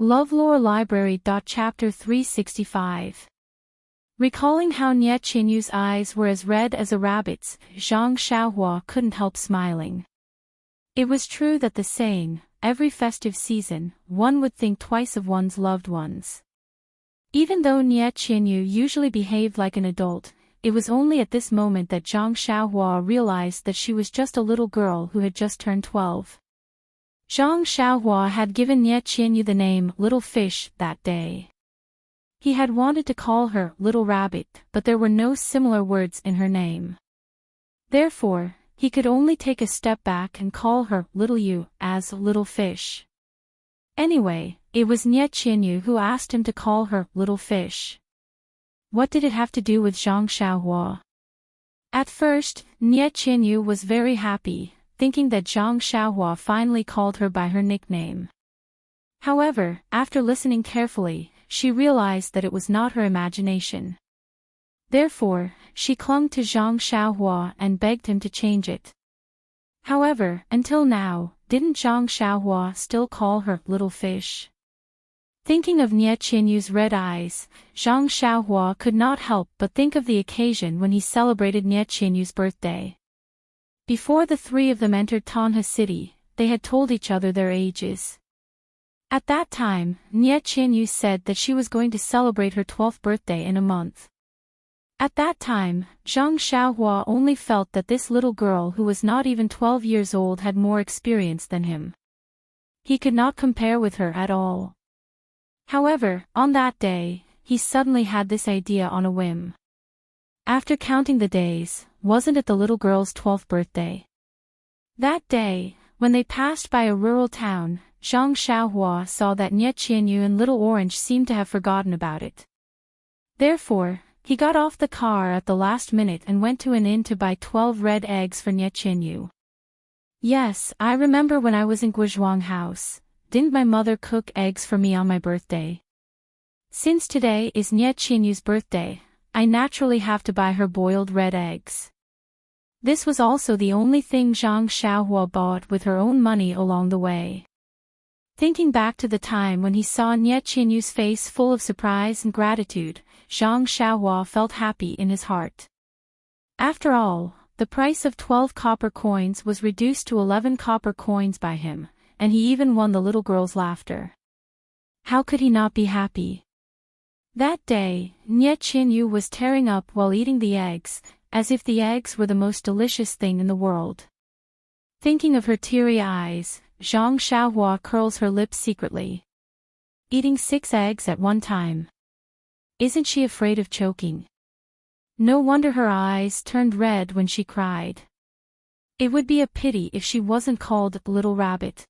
LoveLore Library. Chapter 365. Recalling how Nie Qianyu's eyes were as red as a rabbit's, Zhang Xiaohua couldn't help smiling. It was true that the saying, every festive season, one would think twice of one's loved ones. Even though Nie Qianyu usually behaved like an adult, it was only at this moment that Zhang Xiaohua realized that she was just a little girl who had just turned 12. Zhang Xiaohua had given Nie Qianyu the name Little Fish that day. He had wanted to call her Little Rabbit, but there were no similar words in her name. Therefore, he could only take a step back and call her Little Yu as Little Fish. Anyway, it was Nie Qianyu who asked him to call her Little Fish. What did it have to do with Zhang Xiaohua? At first, Nie Qianyu was very happy, thinking that Zhang Xiaohua finally called her by her nickname. However, after listening carefully, she realized that it was not her imagination. Therefore, she clung to Zhang Xiaohua and begged him to change it. However, until now, didn't Zhang Xiaohua still call her Little Fish? Thinking of Nie Qianyu's red eyes, Zhang Xiaohua could not help but think of the occasion when he celebrated Nie Qianyu's birthday. Before the three of them entered Tanha City, they had told each other their ages. At that time, Nie Qianyu said that she was going to celebrate her 12th birthday in a month. At that time, Zhang Xiaohua only felt that this little girl who was not even 12 years old had more experience than him. He could not compare with her at all. However, on that day, he suddenly had this idea on a whim. After counting the days, wasn't it the little girl's 12th birthday? That day, when they passed by a rural town, Zhang Xiaohua saw that Nie Qianyu and Little Orange seemed to have forgotten about it. Therefore, he got off the car at the last minute and went to an inn to buy 12 red eggs for Nie Qianyu. Yes, I remember when I was in Guizhuang House, didn't my mother cook eggs for me on my birthday? Since today is Nie Qianyu's birthday, I naturally have to buy her boiled red eggs. This was also the only thing Zhang Xiaohua bought with her own money along the way. Thinking back to the time when he saw Nie Qianyu's face full of surprise and gratitude, Zhang Xiaohua felt happy in his heart. After all, the price of 12 copper coins was reduced to 11 copper coins by him, and he even won the little girl's laughter. How could he not be happy? That day, Nie Qianyu was tearing up while eating the eggs, as if the eggs were the most delicious thing in the world. Thinking of her teary eyes, Zhang Xiaohua curls her lips secretly. Eating 6 eggs at one time. Isn't she afraid of choking? No wonder her eyes turned red when she cried. It would be a pity if she wasn't called Little Rabbit.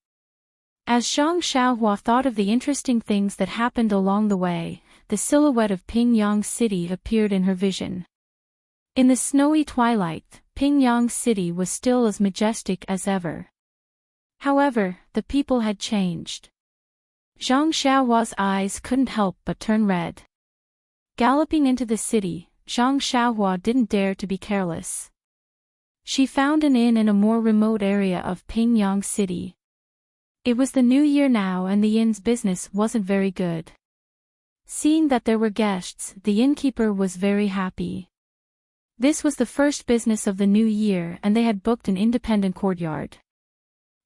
As Zhang Xiaohua thought of the interesting things that happened along the way, the silhouette of Pingyang City appeared in her vision. In the snowy twilight, Pingyang City was still as majestic as ever. However, the people had changed. Zhang Xiaohua's eyes couldn't help but turn red. Galloping into the city, Zhang Xiaohua didn't dare to be careless. She found an inn in a more remote area of Pingyang City. It was the new year now and the inn's business wasn't very good. Seeing that there were guests, the innkeeper was very happy. This was the first business of the new year and they had booked an independent courtyard.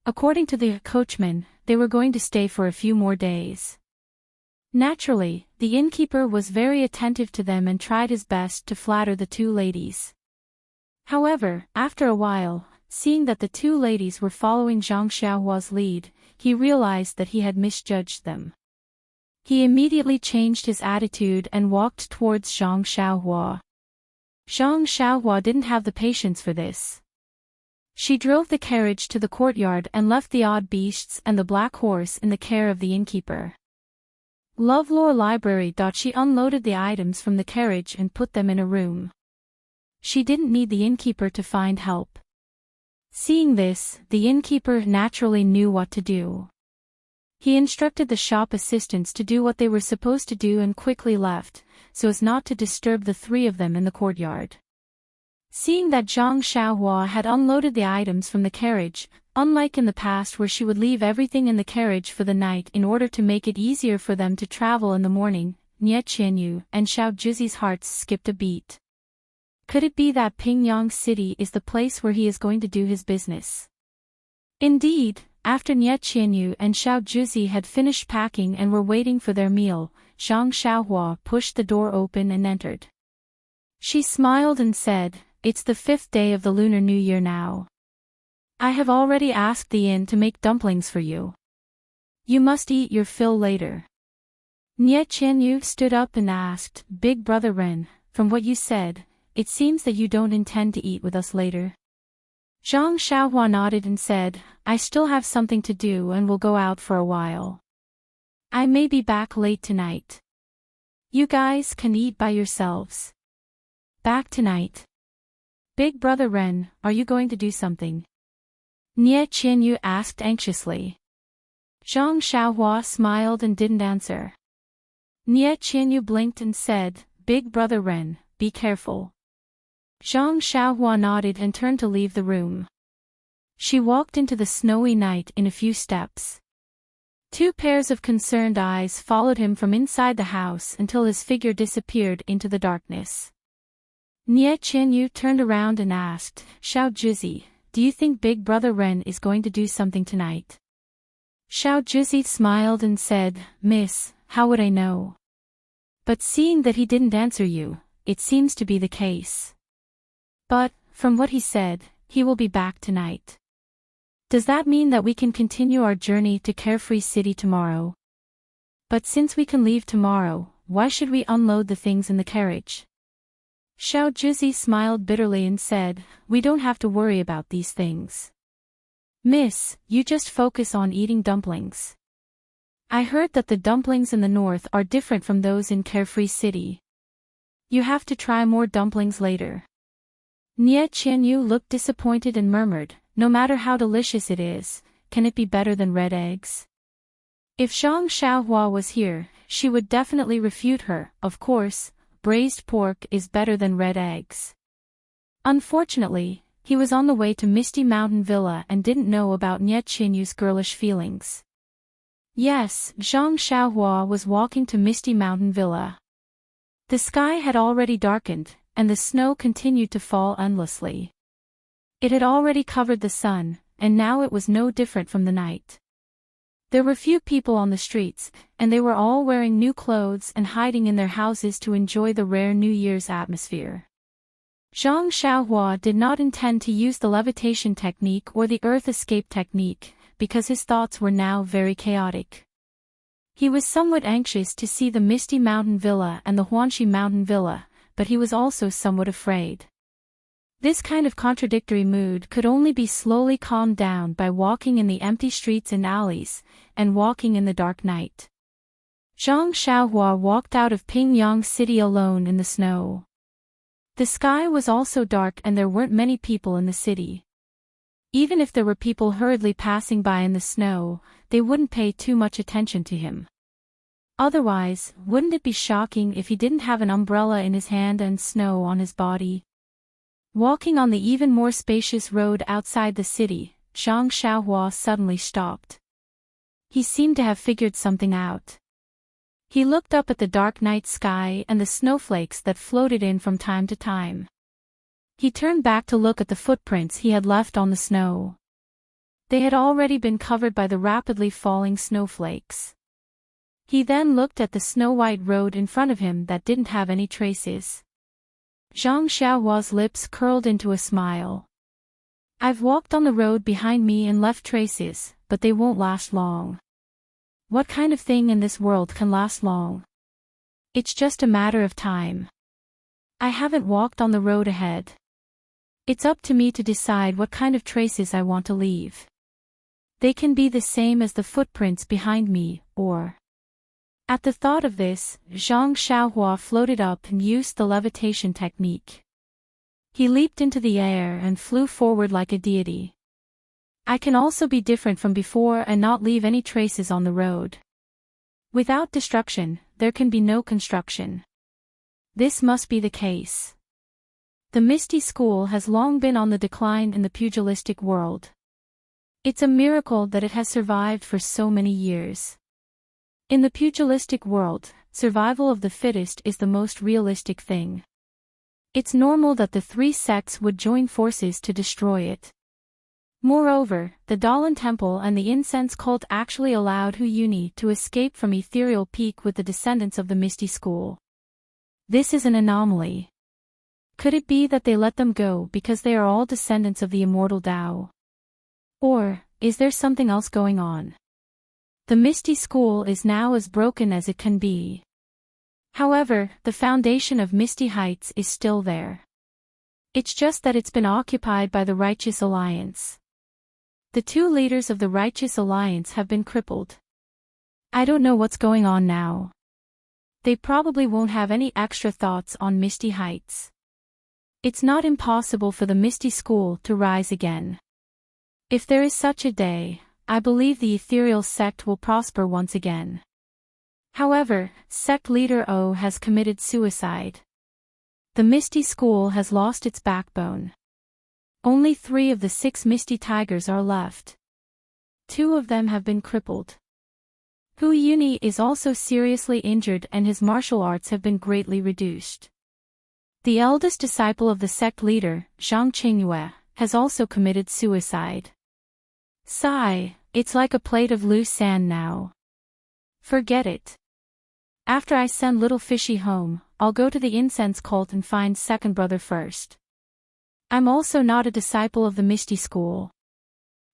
According to the coachman, they were going to stay for a few more days. Naturally, the innkeeper was very attentive to them and tried his best to flatter the two ladies. However, after a while, seeing that the two ladies were following Zhang Xiaohua's lead, he realized that he had misjudged them. He immediately changed his attitude and walked towards Zhang Xiaohua. Zhang Xiaohua didn't have the patience for this. She drove the carriage to the courtyard and left the odd beasts and the black horse in the care of the innkeeper. LoveLore Library. She unloaded the items from the carriage and put them in a room. She didn't need the innkeeper to find help. Seeing this, the innkeeper naturally knew what to do. He instructed the shop assistants to do what they were supposed to do and quickly left, so as not to disturb the three of them in the courtyard. Seeing that Zhang Xiaohua had unloaded the items from the carriage, Unlike in the past where she would leave everything in the carriage for the night in order to make it easier for them to travel in the morning, Nie Qianyu and Xiao Zhi's hearts skipped a beat. Could it be that Pingyang City is the place where he is going to do his business? Indeed, after Nie Qianyu and Xiao Zhi had finished packing and were waiting for their meal, Zhang Xiaohua pushed the door open and entered. She smiled and said, "It's the 5th day of the Lunar New Year now. I have already asked the inn to make dumplings for you. You must eat your fill later." Nie Qianyu stood up and asked, "Big brother Ren, from what you said, it seems that you don't intend to eat with us later." Zhang Xiaohua nodded and said, "I still have something to do and will go out for a while. I may be back late tonight. You guys can eat by yourselves." "Back tonight? Big brother Ren, are you going to do something?" Nie Qianyu asked anxiously. Zhang Xiaohua smiled and didn't answer. Nie Qianyu blinked and said, "Big brother Ren, be careful." Zhang Xiaohua nodded and turned to leave the room. She walked into the snowy night in a few steps. 2 pairs of concerned eyes followed him from inside the house until his figure disappeared into the darkness. Nie Qianyu turned around and asked, "Xiao Zhi, do you think Big brother Ren is going to do something tonight?" Xiao Zhi smiled and said, "Miss, how would I know? But seeing that he didn't answer you, it seems to be the case. But, from what he said, he will be back tonight. Does that mean that we can continue our journey to Carefree City tomorrow? But since we can leave tomorrow, why should we unload the things in the carriage?" Xiao Zhi smiled bitterly and said, "We don't have to worry about these things. Miss, you just focus on eating dumplings. I heard that the dumplings in the north are different from those in Carefree City. You have to try more dumplings later." Nie Qianyu looked disappointed and murmured, "No matter how delicious it is, can it be better than red eggs?" If Zhang Xiaohua was here, she would definitely refute her. Of course, braised pork is better than red eggs. Unfortunately, he was on the way to Misty Mountain Villa and didn't know about Nie Qianyu's girlish feelings. Yes, Zhang Xiaohua was walking to Misty Mountain Villa. The sky had already darkened, and the snow continued to fall endlessly. It had already covered the sun, and now it was no different from the night. There were few people on the streets, and they were all wearing new clothes and hiding in their houses to enjoy the rare New Year's atmosphere. Zhang Xiaohua did not intend to use the levitation technique or the earth escape technique, because his thoughts were now very chaotic. He was somewhat anxious to see the Misty Mountain Villa and the Huanxi Mountain Villa, but he was also somewhat afraid. This kind of contradictory mood could only be slowly calmed down by walking in the empty streets and alleys, and walking in the dark night. Zhang Xiaohua walked out of Pingyang City alone in the snow. The sky was also dark and there weren't many people in the city. Even if there were people hurriedly passing by in the snow, they wouldn't pay too much attention to him. Otherwise, wouldn't it be shocking if he didn't have an umbrella in his hand and snow on his body? Walking on the even more spacious road outside the city, Zhang Xiaohua suddenly stopped. He seemed to have figured something out. He looked up at the dark night sky and the snowflakes that floated in from time to time. He turned back to look at the footprints he had left on the snow. They had already been covered by the rapidly falling snowflakes. He then looked at the snow-white road in front of him that didn't have any traces. Zhang Xiaohua's lips curled into a smile. "I've walked on the road behind me and left traces, but they won't last long. What kind of thing in this world can last long? It's just a matter of time. I haven't walked on the road ahead. It's up to me to decide what kind of traces I want to leave. They can be the same as the footprints behind me, or..." At the thought of this, Zhang Xiaohua floated up and used the levitation technique. He leaped into the air and flew forward like a deity. "I can also be different from before and not leave any traces on the road. Without destruction, there can be no construction. This must be the case. The Misty School has long been on the decline in the pugilistic world. It's a miracle that it has survived for so many years. In the pugilistic world, survival of the fittest is the most realistic thing. It's normal that the three sects would join forces to destroy it. Moreover, the Dalan Temple and the incense cult actually allowed Huyuni to escape from Ethereal Peak with the descendants of the Misty School. This is an anomaly. Could it be that they let them go because they are all descendants of the immortal Tao? Or, is there something else going on? The Misty School is now as broken as it can be. However, the foundation of Misty Heights is still there. It's just that it's been occupied by the Righteous Alliance. The two leaders of the Righteous Alliance have been crippled. I don't know what's going on now. They probably won't have any extra thoughts on Misty Heights. It's not impossible for the Misty School to rise again. If there is such a day, I believe the Ethereal Sect will prosper once again. However, Sect Leader O has committed suicide. The Misty School has lost its backbone. Only 3 of the 6 Misty Tigers are left. 2 of them have been crippled. Huyuni is also seriously injured and his martial arts have been greatly reduced. The eldest disciple of the sect leader, Zhang Qingyue, has also committed suicide. Sigh, it's like a plate of loose sand now. Forget it. After I send little fishy home, I'll go to the incense cult and find second brother first. I'm also not a disciple of the Misty School.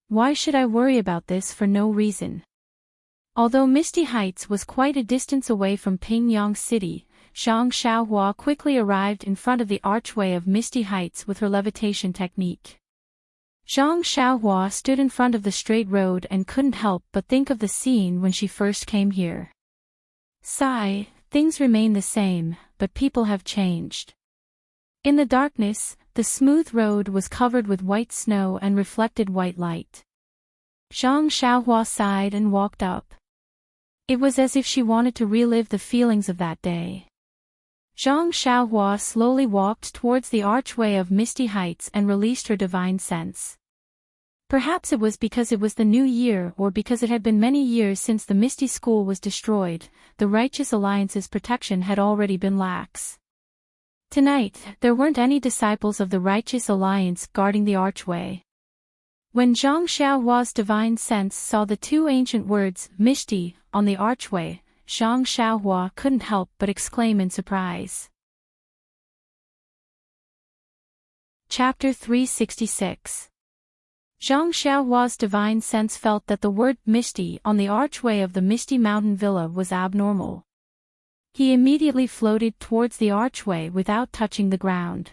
Why should I worry about this for no reason? Although Misty Heights was quite a distance away from Pingyang City, Zhang Xiaohua quickly arrived in front of the archway of Misty Heights with her levitation technique. Zhang Xiaohua stood in front of the straight road and couldn't help but think of the scene when she first came here. Sigh, things remain the same, but people have changed. In the darkness, the smooth road was covered with white snow and reflected white light. Zhang Xiaohua sighed and walked up. It was as if she wanted to relive the feelings of that day. Zhang Xiaohua slowly walked towards the archway of Misty Heights and released her divine sense. Perhaps it was because it was the new year or because it had been many years since the Misty School was destroyed, the Righteous Alliance's protection had already been lax. Tonight, there weren't any disciples of the Righteous Alliance guarding the archway. When Zhang Xiaohua's divine sense saw the 2 ancient words, Misty, on the archway, Zhang Xiaohua couldn't help but exclaim in surprise. Chapter 366. Zhang Xiaohua's divine sense felt that the word Misty on the archway of the Misty Mountain Villa was abnormal. He immediately floated towards the archway without touching the ground.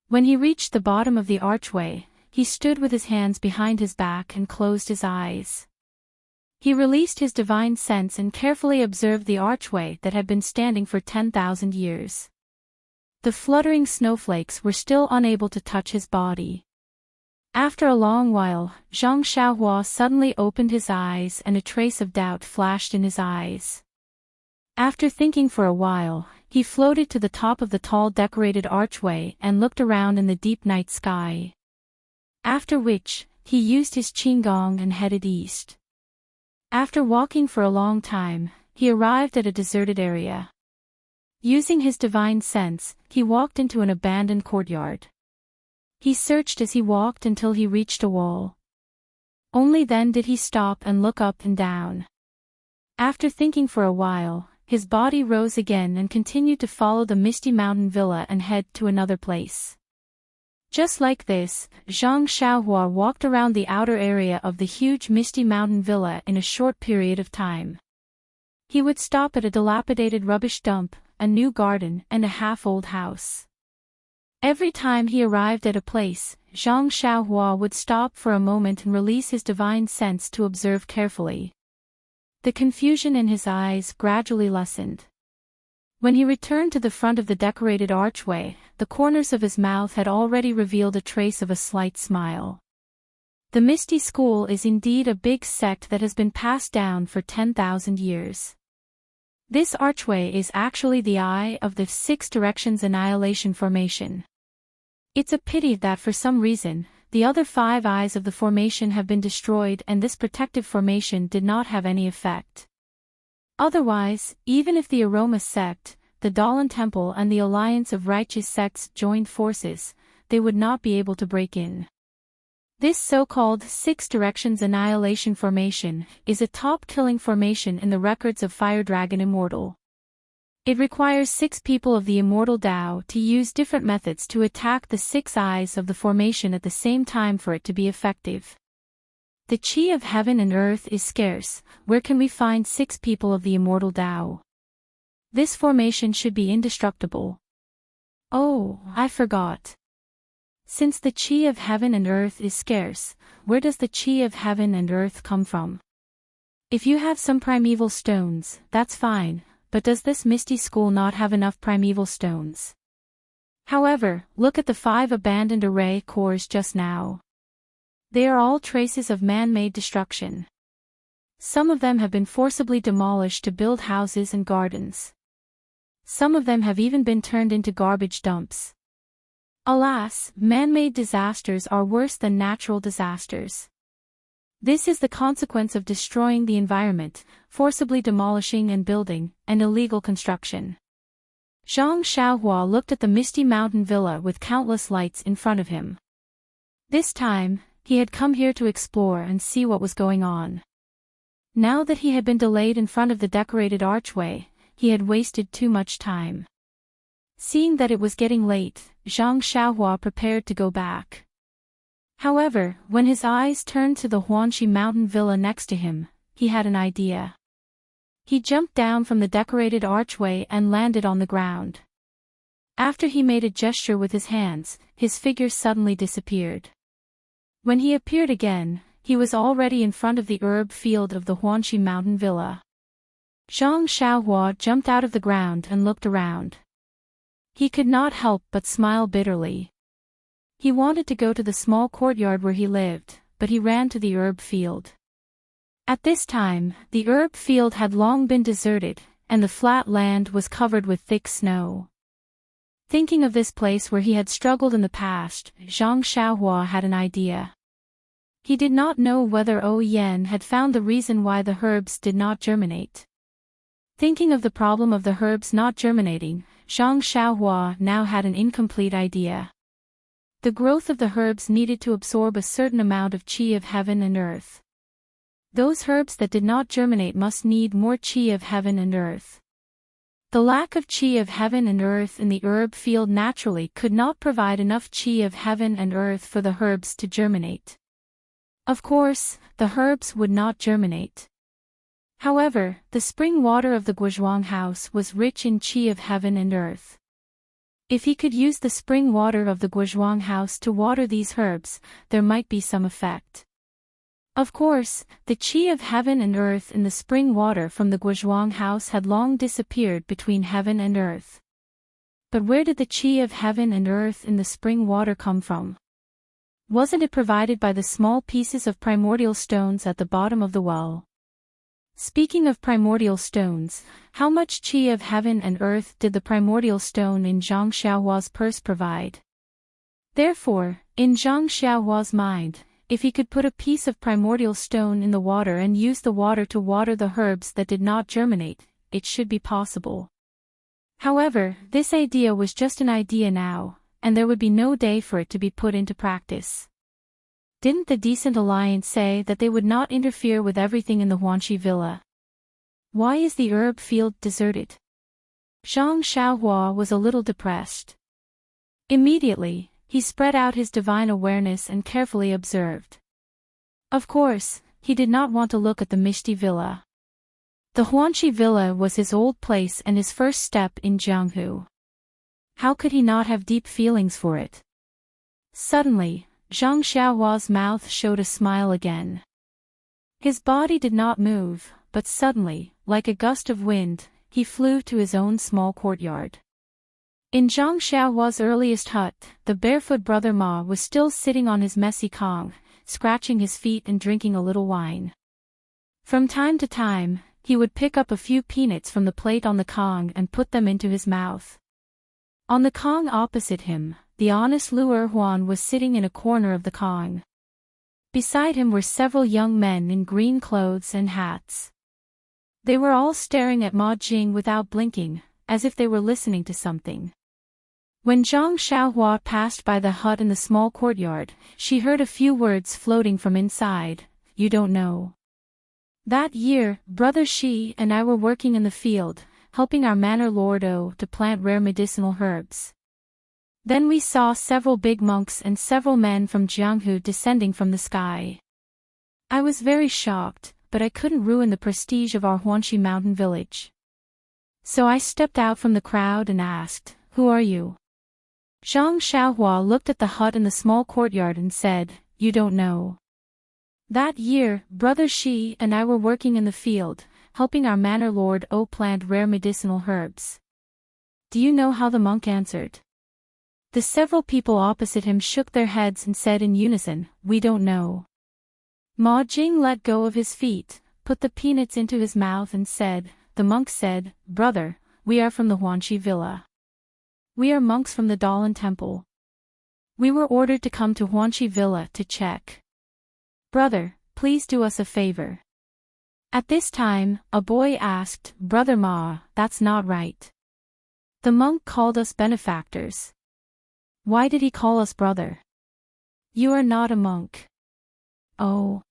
When he reached the bottom of the archway, he stood with his hands behind his back and closed his eyes. He released his divine sense and carefully observed the archway that had been standing for 10,000 years. The fluttering snowflakes were still unable to touch his body. After a long while, Zhang Xiaohua suddenly opened his eyes and a trace of doubt flashed in his eyes. After thinking for a while, he floated to the top of the tall decorated archway and looked around in the deep night sky. After which, he used his qigong and headed east. After walking for a long time, he arrived at a deserted area. Using his divine sense, he walked into an abandoned courtyard. He searched as he walked until he reached a wall. Only then did he stop and look up and down. After thinking for a while, his body rose again and continued to follow the Misty Mountain Villa and head to another place. Just like this, Zhang Xiaohua walked around the outer area of the huge Misty Mountain Villa in a short period of time. He would stop at a dilapidated rubbish dump, a new garden, and a half-old house. Every time he arrived at a place, Zhang Xiaohua would stop for a moment and release his divine sense to observe carefully. The confusion in his eyes gradually lessened. When he returned to the front of the decorated archway, the corners of his mouth had already revealed a trace of a slight smile. The Misty School is indeed a big sect that has been passed down for 10,000 years. This archway is actually the eye of the 6 Directions Annihilation Formation. It's a pity that for some reason, the other 5 eyes of the formation have been destroyed and this protective formation did not have any effect. Otherwise, even if the Aroma sect, the Dalan Temple and the Alliance of Righteous Sects joined forces, they would not be able to break in. This so-called 6 Directions Annihilation Formation is a top-killing formation in the records of Fire Dragon Immortal. It requires 6 people of the Immortal Tao to use different methods to attack the 6 eyes of the formation at the same time for it to be effective. The Qi of heaven and earth is scarce. Where can we find 6 people of the Immortal Tao? This formation should be indestructible. Oh, I forgot. Since the Qi of heaven and earth is scarce, where does the Qi of heaven and earth come from? If you have some primeval stones, that's fine, but does this misty school not have enough primeval stones? However, look at the 5 abandoned array cores just now. They are all traces of man-made destruction. Some of them have been forcibly demolished to build houses and gardens. Some of them have even been turned into garbage dumps. Alas, man-made disasters are worse than natural disasters. This is the consequence of destroying the environment, forcibly demolishing and building, and illegal construction. Zhang Xiaohua looked at the misty mountain villa with countless lights in front of him. This time, he had come here to explore and see what was going on. Now that he had been delayed in front of the decorated archway, he had wasted too much time. Seeing that it was getting late, Zhang Xiaohua prepared to go back. However, when his eyes turned to the Huanxi mountain villa next to him, he had an idea. He jumped down from the decorated archway and landed on the ground. After he made a gesture with his hands, his figure suddenly disappeared. When he appeared again, he was already in front of the herb field of the Huanxi mountain villa. Zhang Xiaohua jumped out of the ground and looked around. He could not help but smile bitterly. He wanted to go to the small courtyard where he lived, but he ran to the herb field. At this time, the herb field had long been deserted, and the flat land was covered with thick snow. Thinking of this place where he had struggled in the past, Zhang Xiaohua had an idea. He did not know whether O Yan had found the reason why the herbs did not germinate. Thinking of the problem of the herbs not germinating, Zhang Xiaohua now had an incomplete idea. The growth of the herbs needed to absorb a certain amount of qi of heaven and earth. Those herbs that did not germinate must need more qi of heaven and earth. The lack of qi of heaven and earth in the herb field naturally could not provide enough qi of heaven and earth for the herbs to germinate. Of course, the herbs would not germinate. However, the spring water of the Guozhuang house was rich in qi of heaven and earth. If he could use the spring water of the Guozhuang house to water these herbs, there might be some effect. Of course, the qi of heaven and earth in the spring water from the Guozhuang house had long disappeared between heaven and earth. But where did the qi of heaven and earth in the spring water come from? Wasn't it provided by the small pieces of primordial stones at the bottom of the well? Speaking of primordial stones, how much qi of heaven and earth did the primordial stone in Zhang Xiaohua's purse provide? Therefore, in Zhang Xiaohua's mind, if he could put a piece of primordial stone in the water and use the water to water the herbs that did not germinate, it should be possible. However, this idea was just an idea now, and there would be no day for it to be put into practice. Didn't the Decent Alliance say that they would not interfere with everything in the Huanxi villa? Why is the herb field deserted? Zhang Xiaohua was a little depressed. Immediately, he spread out his divine awareness and carefully observed. Of course, he did not want to look at the Mishti villa. The Huanxi villa was his old place and his first step in Jianghu. How could he not have deep feelings for it? Suddenly, Zhang Xiaohua's mouth showed a smile again. His body did not move, but suddenly, like a gust of wind, he flew to his own small courtyard. In Zhang Xiaohua's earliest hut, the barefoot brother Ma was still sitting on his messy kong, scratching his feet and drinking a little wine. From time to time, he would pick up a few peanuts from the plate on the kong and put them into his mouth. On the kong opposite him, the honest Luer Huan was sitting in a corner of the Kong. Beside him were several young men in green clothes and hats. They were all staring at Ma Jing without blinking, as if they were listening to something. When Zhang Xiaohua passed by the hut in the small courtyard, she heard a few words floating from inside. You don't know. That year, Brother Shi and I were working in the field, helping our manor lord O to plant rare medicinal herbs. Then we saw several big monks and several men from Jianghu descending from the sky. I was very shocked, but I couldn't ruin the prestige of our Huanxi mountain village. So I stepped out from the crowd and asked, "Who are you?" Zhang Xiaohua looked at the hut in the small courtyard and said, "You don't know. That year, Brother Shi and I were working in the field, helping our manor lord O plant rare medicinal herbs." Do you know how the monk answered? The several people opposite him shook their heads and said in unison, "We don't know." Ma Jing let go of his feet, put the peanuts into his mouth and said, "The monk said, Brother, we are from the Huanxi villa. We are monks from the Dalan temple. We were ordered to come to Huanxi villa to check. Brother, please do us a favor." At this time, a boy asked, "Brother Ma, that's not right. The monk called us benefactors. Why did he call us brother? You are not a monk." Oh.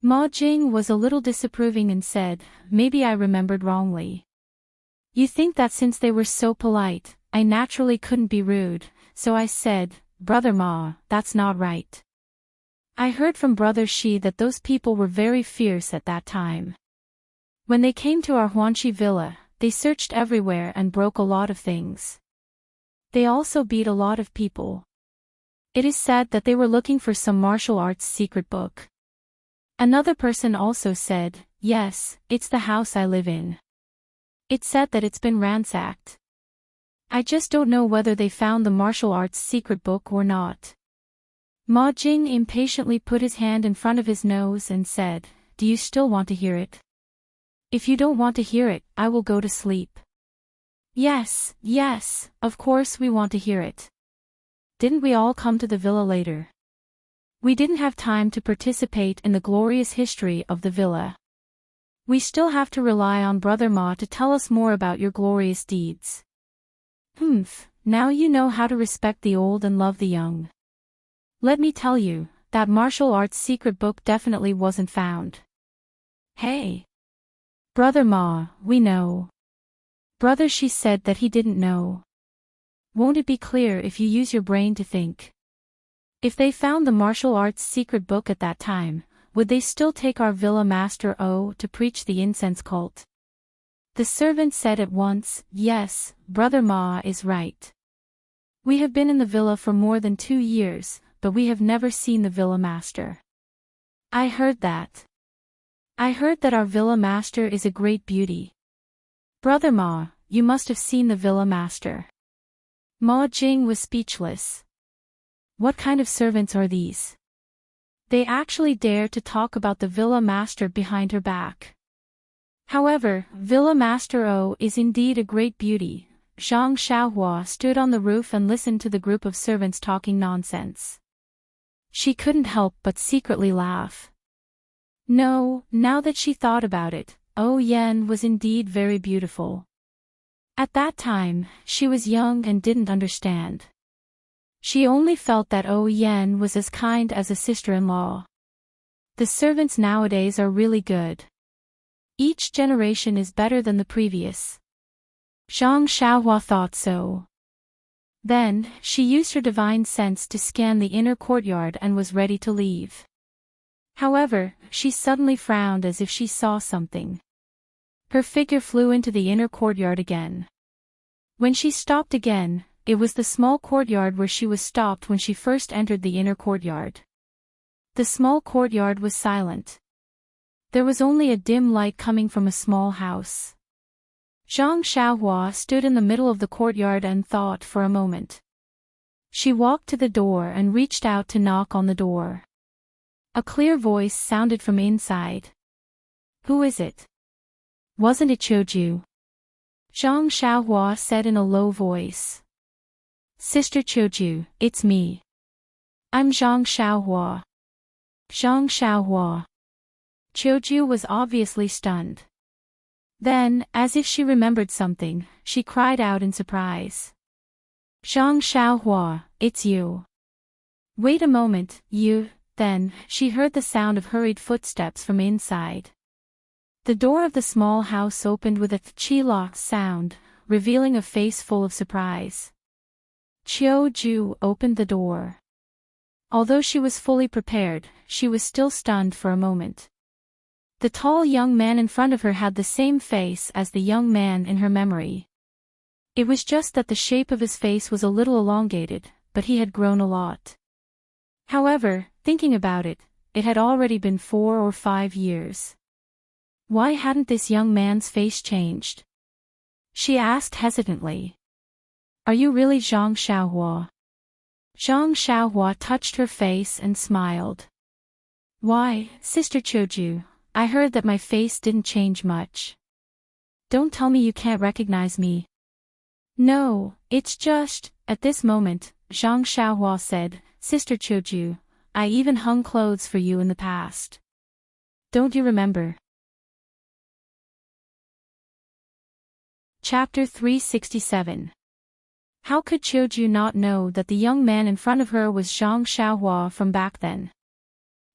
Ma Jing was a little disapproving and said, "Maybe I remembered wrongly. You think that since they were so polite, I naturally couldn't be rude, so I said, Brother Ma, that's not right. I heard from Brother Shi that those people were very fierce at that time. When they came to our Huanxi villa, they searched everywhere and broke a lot of things. They also beat a lot of people. It is said that they were looking for some martial arts secret book." Another person also said, "Yes, it's the house I live in. It said that it's been ransacked. I just don't know whether they found the martial arts secret book or not." Ma Jing impatiently put his hand in front of his nose and said, "Do you still want to hear it? If you don't want to hear it, I will go to sleep." Yes, yes, of course we want to hear it. Didn't we all come to the villa later? We didn't have time to participate in the glorious history of the villa. We still have to rely on Brother Ma to tell us more about your glorious deeds. Now you know how to respect the old and love the young. Let me tell you, that martial arts secret book definitely wasn't found. Hey! Brother Ma, we know. Brother Shi said that he didn't know. Won't it be clear if you use your brain to think? If they found the martial arts secret book at that time, would they still take our villa master O to preach the incense cult? The servant said at once, "Yes, Brother Ma is right. We have been in the villa for more than 2 years, but we have never seen the villa master." I heard that. I heard that our villa master is a great beauty. Brother Ma, you must have seen the villa master. Ma Jing was speechless. What kind of servants are these? They actually dare to talk about the villa master behind her back. However, Villa Master O is indeed a great beauty. Zhang Xiaohua stood on the roof and listened to the group of servants talking nonsense. She couldn't help but secretly laugh. No, now that she thought about it, O Yan was indeed very beautiful. At that time, she was young and didn't understand. She only felt that O Yan was as kind as a sister-in-law. The servants nowadays are really good. Each generation is better than the previous. Zhang Xiaohua thought so. Then, she used her divine sense to scan the inner courtyard and was ready to leave. However, she suddenly frowned as if she saw something. Her figure flew into the inner courtyard again. When she stopped again, it was the small courtyard where she was stopped when she first entered the inner courtyard. The small courtyard was silent. There was only a dim light coming from a small house. Zhang Xiaohua stood in the middle of the courtyard and thought for a moment. She walked to the door and reached out to knock on the door. A clear voice sounded from inside. "Who is it? Wasn't it Choju?" Zhang Xiaohua said in a low voice. Sister Choju, it's me. I'm Zhang Xiaohua. Zhang Xiaohua. Choju was obviously stunned. Then, as if she remembered something, she cried out in surprise. Zhang Xiaohua, it's you. Wait a moment, you. Then, she heard the sound of hurried footsteps from inside. The door of the small house opened with a chi-lock sound, revealing a face full of surprise. Choju opened the door. Although she was fully prepared, she was still stunned for a moment. The tall young man in front of her had the same face as the young man in her memory. It was just that the shape of his face was a little elongated, but he had grown a lot. However, thinking about it, it had already been 4 or 5 years. Why hadn't this young man's face changed? She asked hesitantly. Are you really Zhang Xiaohua? Zhang Xiaohua touched her face and smiled. Why, Sister Choju, I heard that my face didn't change much. Don't tell me you can't recognize me. No, it's just, at this moment, Zhang Xiaohua said, Sister Choju, I even hung clothes for you in the past. Don't you remember? Chapter 367. How could Choju not know that the young man in front of her was Zhang Xiaohua from back then?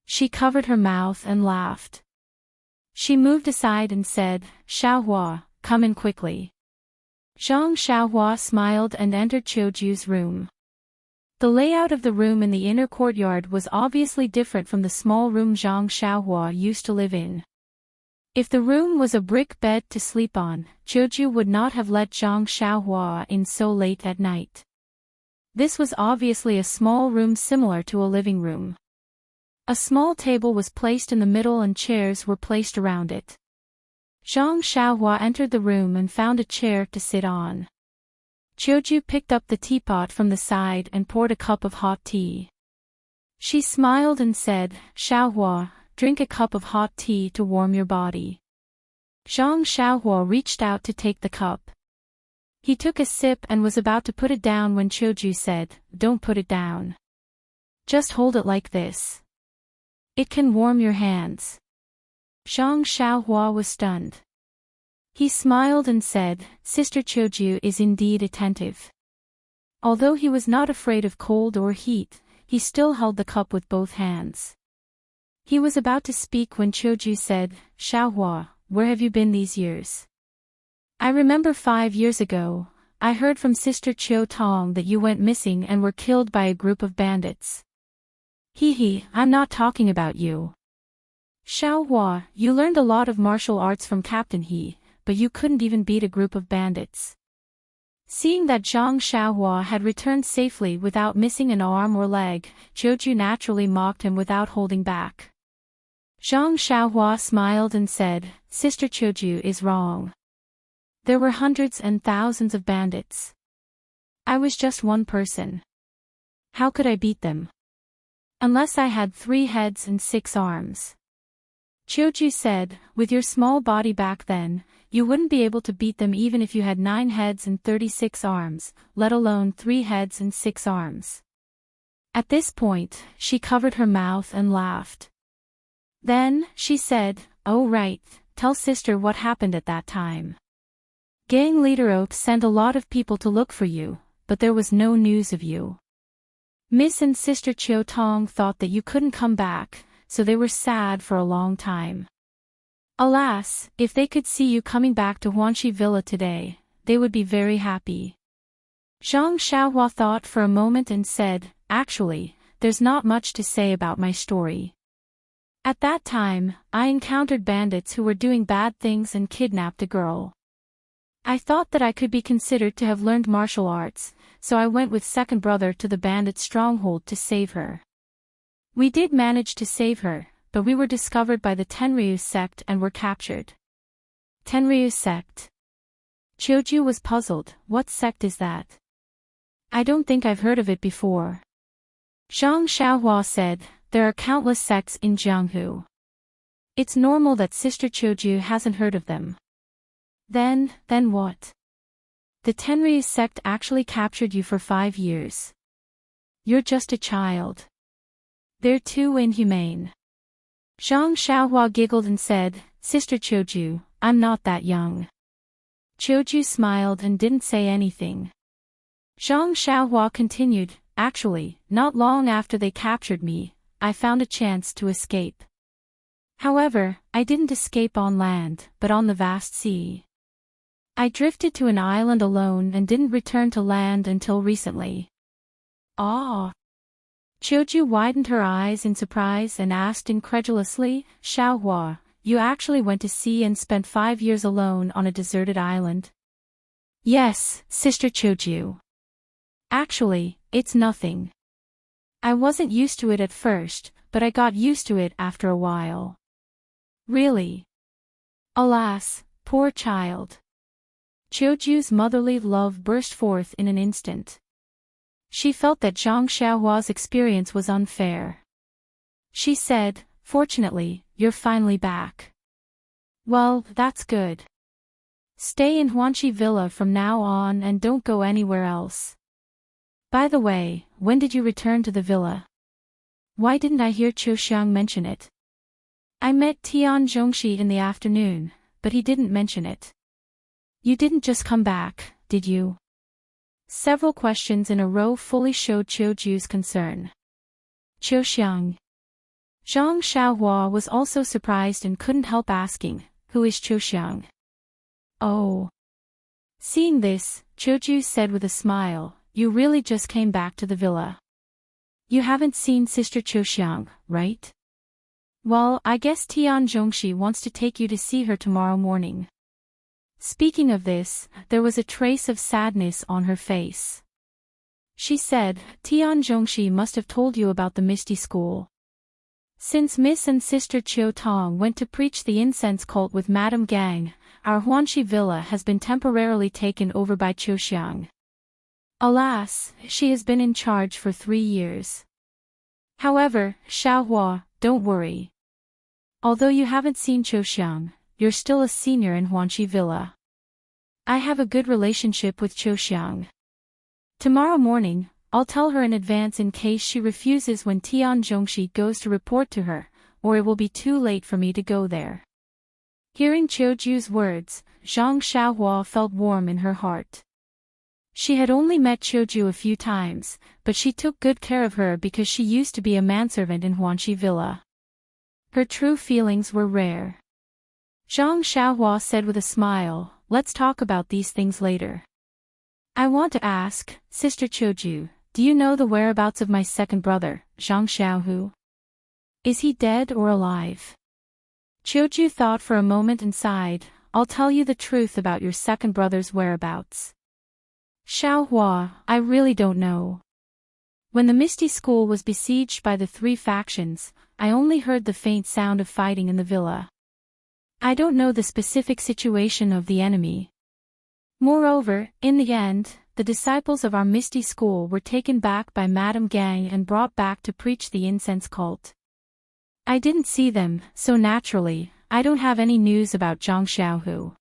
She covered her mouth and laughed. She moved aside and said, Xiaohua, come in quickly. Zhang Xiaohua smiled and entered Choju's room. The layout of the room in the inner courtyard was obviously different from the small room Zhang Xiaohua used to live in. If the room was a brick bed to sleep on, Choju would not have let Zhang Xiaohua in so late at night. This was obviously a small room similar to a living room. A small table was placed in the middle and chairs were placed around it. Zhang Xiaohua entered the room and found a chair to sit on. Choju picked up the teapot from the side and poured a cup of hot tea. She smiled and said, Xiaohua, drink a cup of hot tea to warm your body. Zhang Xiaohua reached out to take the cup. He took a sip and was about to put it down when Choju said, Don't put it down. Just hold it like this. It can warm your hands. Zhang Xiaohua was stunned. He smiled and said, Sister Choju is indeed attentive. Although he was not afraid of cold or heat, he still held the cup with both hands. He was about to speak when Choju said, Xiaohua, where have you been these years? I remember 5 years ago, I heard from Sister Chiu Tong that you went missing and were killed by a group of bandits. I'm not talking about you. Xiaohua, you learned a lot of martial arts from Captain He, but you couldn't even beat a group of bandits. Seeing that Zhang Xiaohua had returned safely without missing an arm or leg, Choju naturally mocked him without holding back. Zhang Xiaohua smiled and said, Sister Choju is wrong. There were hundreds and thousands of bandits. I was just one person. How could I beat them? Unless I had 3 heads and 6 arms. Choju said, with your small body back then, you wouldn't be able to beat them even if you had 9 heads and 36 arms, let alone 3 heads and 6 arms. At this point, she covered her mouth and laughed. Then, she said, oh right, tell sister what happened at that time. Gang leader Oak sent a lot of people to look for you, but there was no news of you. Miss and Sister Chiu Tong thought that you couldn't come back, so they were sad for a long time. Alas, if they could see you coming back to Huanxi Villa today, they would be very happy. Zhang Xiaohua thought for a moment and said, actually, there's not much to say about my story. At that time, I encountered bandits who were doing bad things and kidnapped a girl. I thought that I could be considered to have learned martial arts, so I went with second brother to the bandit stronghold to save her. We did manage to save her, but we were discovered by the Tenryu sect and were captured. Tenryu sect. Choju was puzzled, what sect is that? I don't think I've heard of it before. Zhang Xiaohua said, there are countless sects in Jianghu. It's normal that Sister Choju hasn't heard of them. Then what? The Tenryus sect actually captured you for 5 years. You're just a child. They're too inhumane. Zhang Xiaohua giggled and said, Sister Qiuju, I'm not that young. Qiuju smiled and didn't say anything. Zhang Xiaohua continued, actually, not long after they captured me, I found a chance to escape. However, I didn't escape on land, but on the vast sea. I drifted to an island alone and didn't return to land until recently. Ah! Qiuju widened her eyes in surprise and asked incredulously, Xiaohua, you actually went to sea and spent 5 years alone on a deserted island? Yes, Sister Qiuju. Actually, it's nothing. I wasn't used to it at first, but I got used to it after a while. Really? Alas, poor child. Qiuju's motherly love burst forth in an instant. She felt that Zhang Xiaohua's experience was unfair. She said, fortunately, you're finally back. Well, that's good. Stay in Huanxi Villa from now on and don't go anywhere else. By the way, when did you return to the villa? Why didn't I hear Qiu Xiang mention it? I met Tian Zhongxi in the afternoon, but he didn't mention it. You didn't just come back, did you? Several questions in a row fully showed Qiuju's concern. Qiu Xiang. Zhang Xiaohua was also surprised and couldn't help asking, who is Qiu Xiang? Oh. Seeing this, Qiuju said with a smile, you really just came back to the villa. You haven't seen Sister Qiu Xiang, right? Well, I guess Tian Zhongxi wants to take you to see her tomorrow morning. Speaking of this, there was a trace of sadness on her face. She said, Tian Zhongxi must have told you about the Misty School. Since Miss and Sister Qiu Tong went to preach the incense cult with Madame Gang, our Huanxi Villa has been temporarily taken over by Qiu Xiang. Alas, she has been in charge for 3 years. However, Xiaohua, don't worry. Although you haven't seen Qiu Xiang, you're still a senior in Huanxi Villa. I have a good relationship with Qiu Xiang. Tomorrow morning, I'll tell her in advance in case she refuses when Tian Zhongxi goes to report to her, or it will be too late for me to go there. Hearing Qiuju's words, Zhang Xiaohua felt warm in her heart. She had only met Qiuju a few times, but she took good care of her because she used to be a manservant in Huanxi Villa. Her true feelings were rare. Zhang Xiaohua said with a smile, let's talk about these things later. I want to ask, Sister Qiuju, do you know the whereabouts of my second brother, Zhang Xiaohu? Is he dead or alive? Qiuju thought for a moment and sighed, I'll tell you the truth about your second brother's whereabouts. Xiaohua, I really don't know. When the Misty School was besieged by the 3 factions, I only heard the faint sound of fighting in the villa. I don't know the specific situation of the enemy. Moreover, in the end, the disciples of our Misty School were taken back by Madame Gang and brought back to preach the incense cult. I didn't see them, so naturally, I don't have any news about Zhang Xiaohu.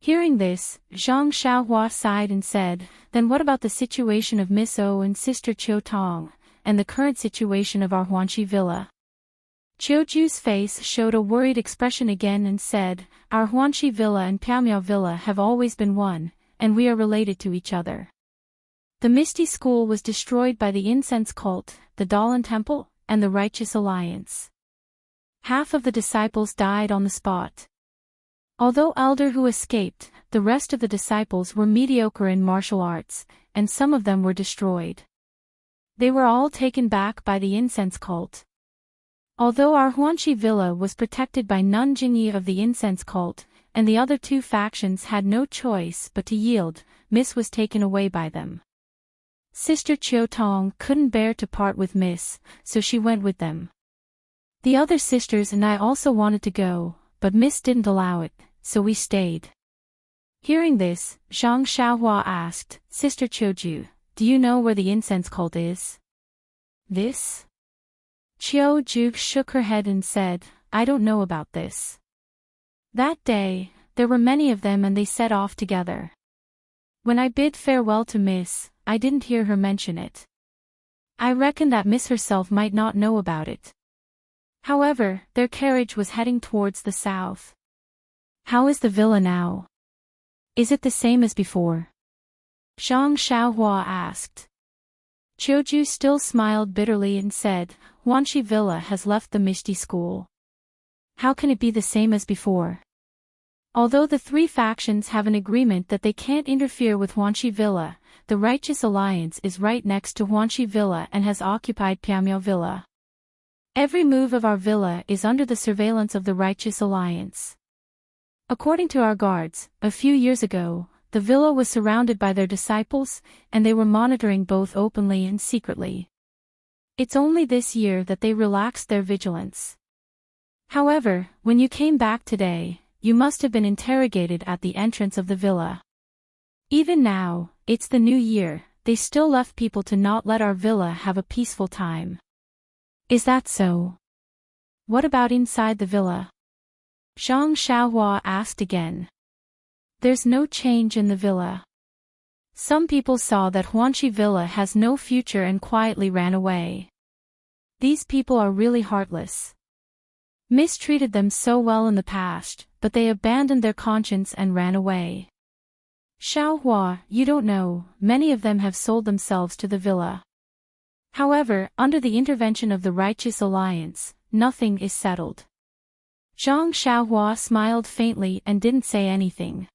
Hearing this, Zhang Xiaohua sighed and said, then what about the situation of Miss O and Sister Qiu Tong, and the current situation of our Huanxi Villa? Qiuju's face showed a worried expression again and said, our Huanxi Villa and Piaomiao Villa have always been one, and we are related to each other. The Misty School was destroyed by the incense cult, the Dalan Temple, and the Righteous Alliance. Half of the disciples died on the spot. Although Elder Hu escaped, the rest of the disciples were mediocre in martial arts, and some of them were destroyed. They were all taken back by the incense cult. Although our Huanxi Villa was protected by Nun Jingyi of the incense cult, and the other 2 factions had no choice but to yield, Miss was taken away by them. Sister Qiu Tong couldn't bear to part with Miss, so she went with them. The other sisters and I also wanted to go, but Miss didn't allow it, so we stayed. Hearing this, Zhang Xiaohua asked, Sister Qiuju, do you know where the incense cult is? This? Qiuju shook her head and said, I don't know about this. That day, there were many of them and they set off together. When I bid farewell to Miss, I didn't hear her mention it. I reckon that Miss herself might not know about it. However, their carriage was heading towards the south. How is the villa now? Is it the same as before? Zhang Xiaohua asked. Qiuju still smiled bitterly and said, Huanxi Villa has left the Misty School. How can it be the same as before? Although the three factions have an agreement that they can't interfere with Huanxi Villa, the Righteous Alliance is right next to Huanxi Villa and has occupied Piamiao Villa. Every move of our villa is under the surveillance of the Righteous Alliance. According to our guards, a few years ago, the villa was surrounded by their disciples, and they were monitoring both openly and secretly. It's only this year that they relaxed their vigilance. However, when you came back today, you must have been interrogated at the entrance of the villa. Even now, it's the new year, they still left people to not let our villa have a peaceful time. Is that so? What about inside the villa? Zhang Xiaohua asked again. There's no change in the villa. Some people saw that Huanxi Villa has no future and quietly ran away. These people are really heartless. Mistreated them so well in the past, but they abandoned their conscience and ran away. Xiaohua, you don't know, many of them have sold themselves to the villa. However, under the intervention of the Righteous Alliance, nothing is settled. Zhang Xiaohua smiled faintly and didn't say anything.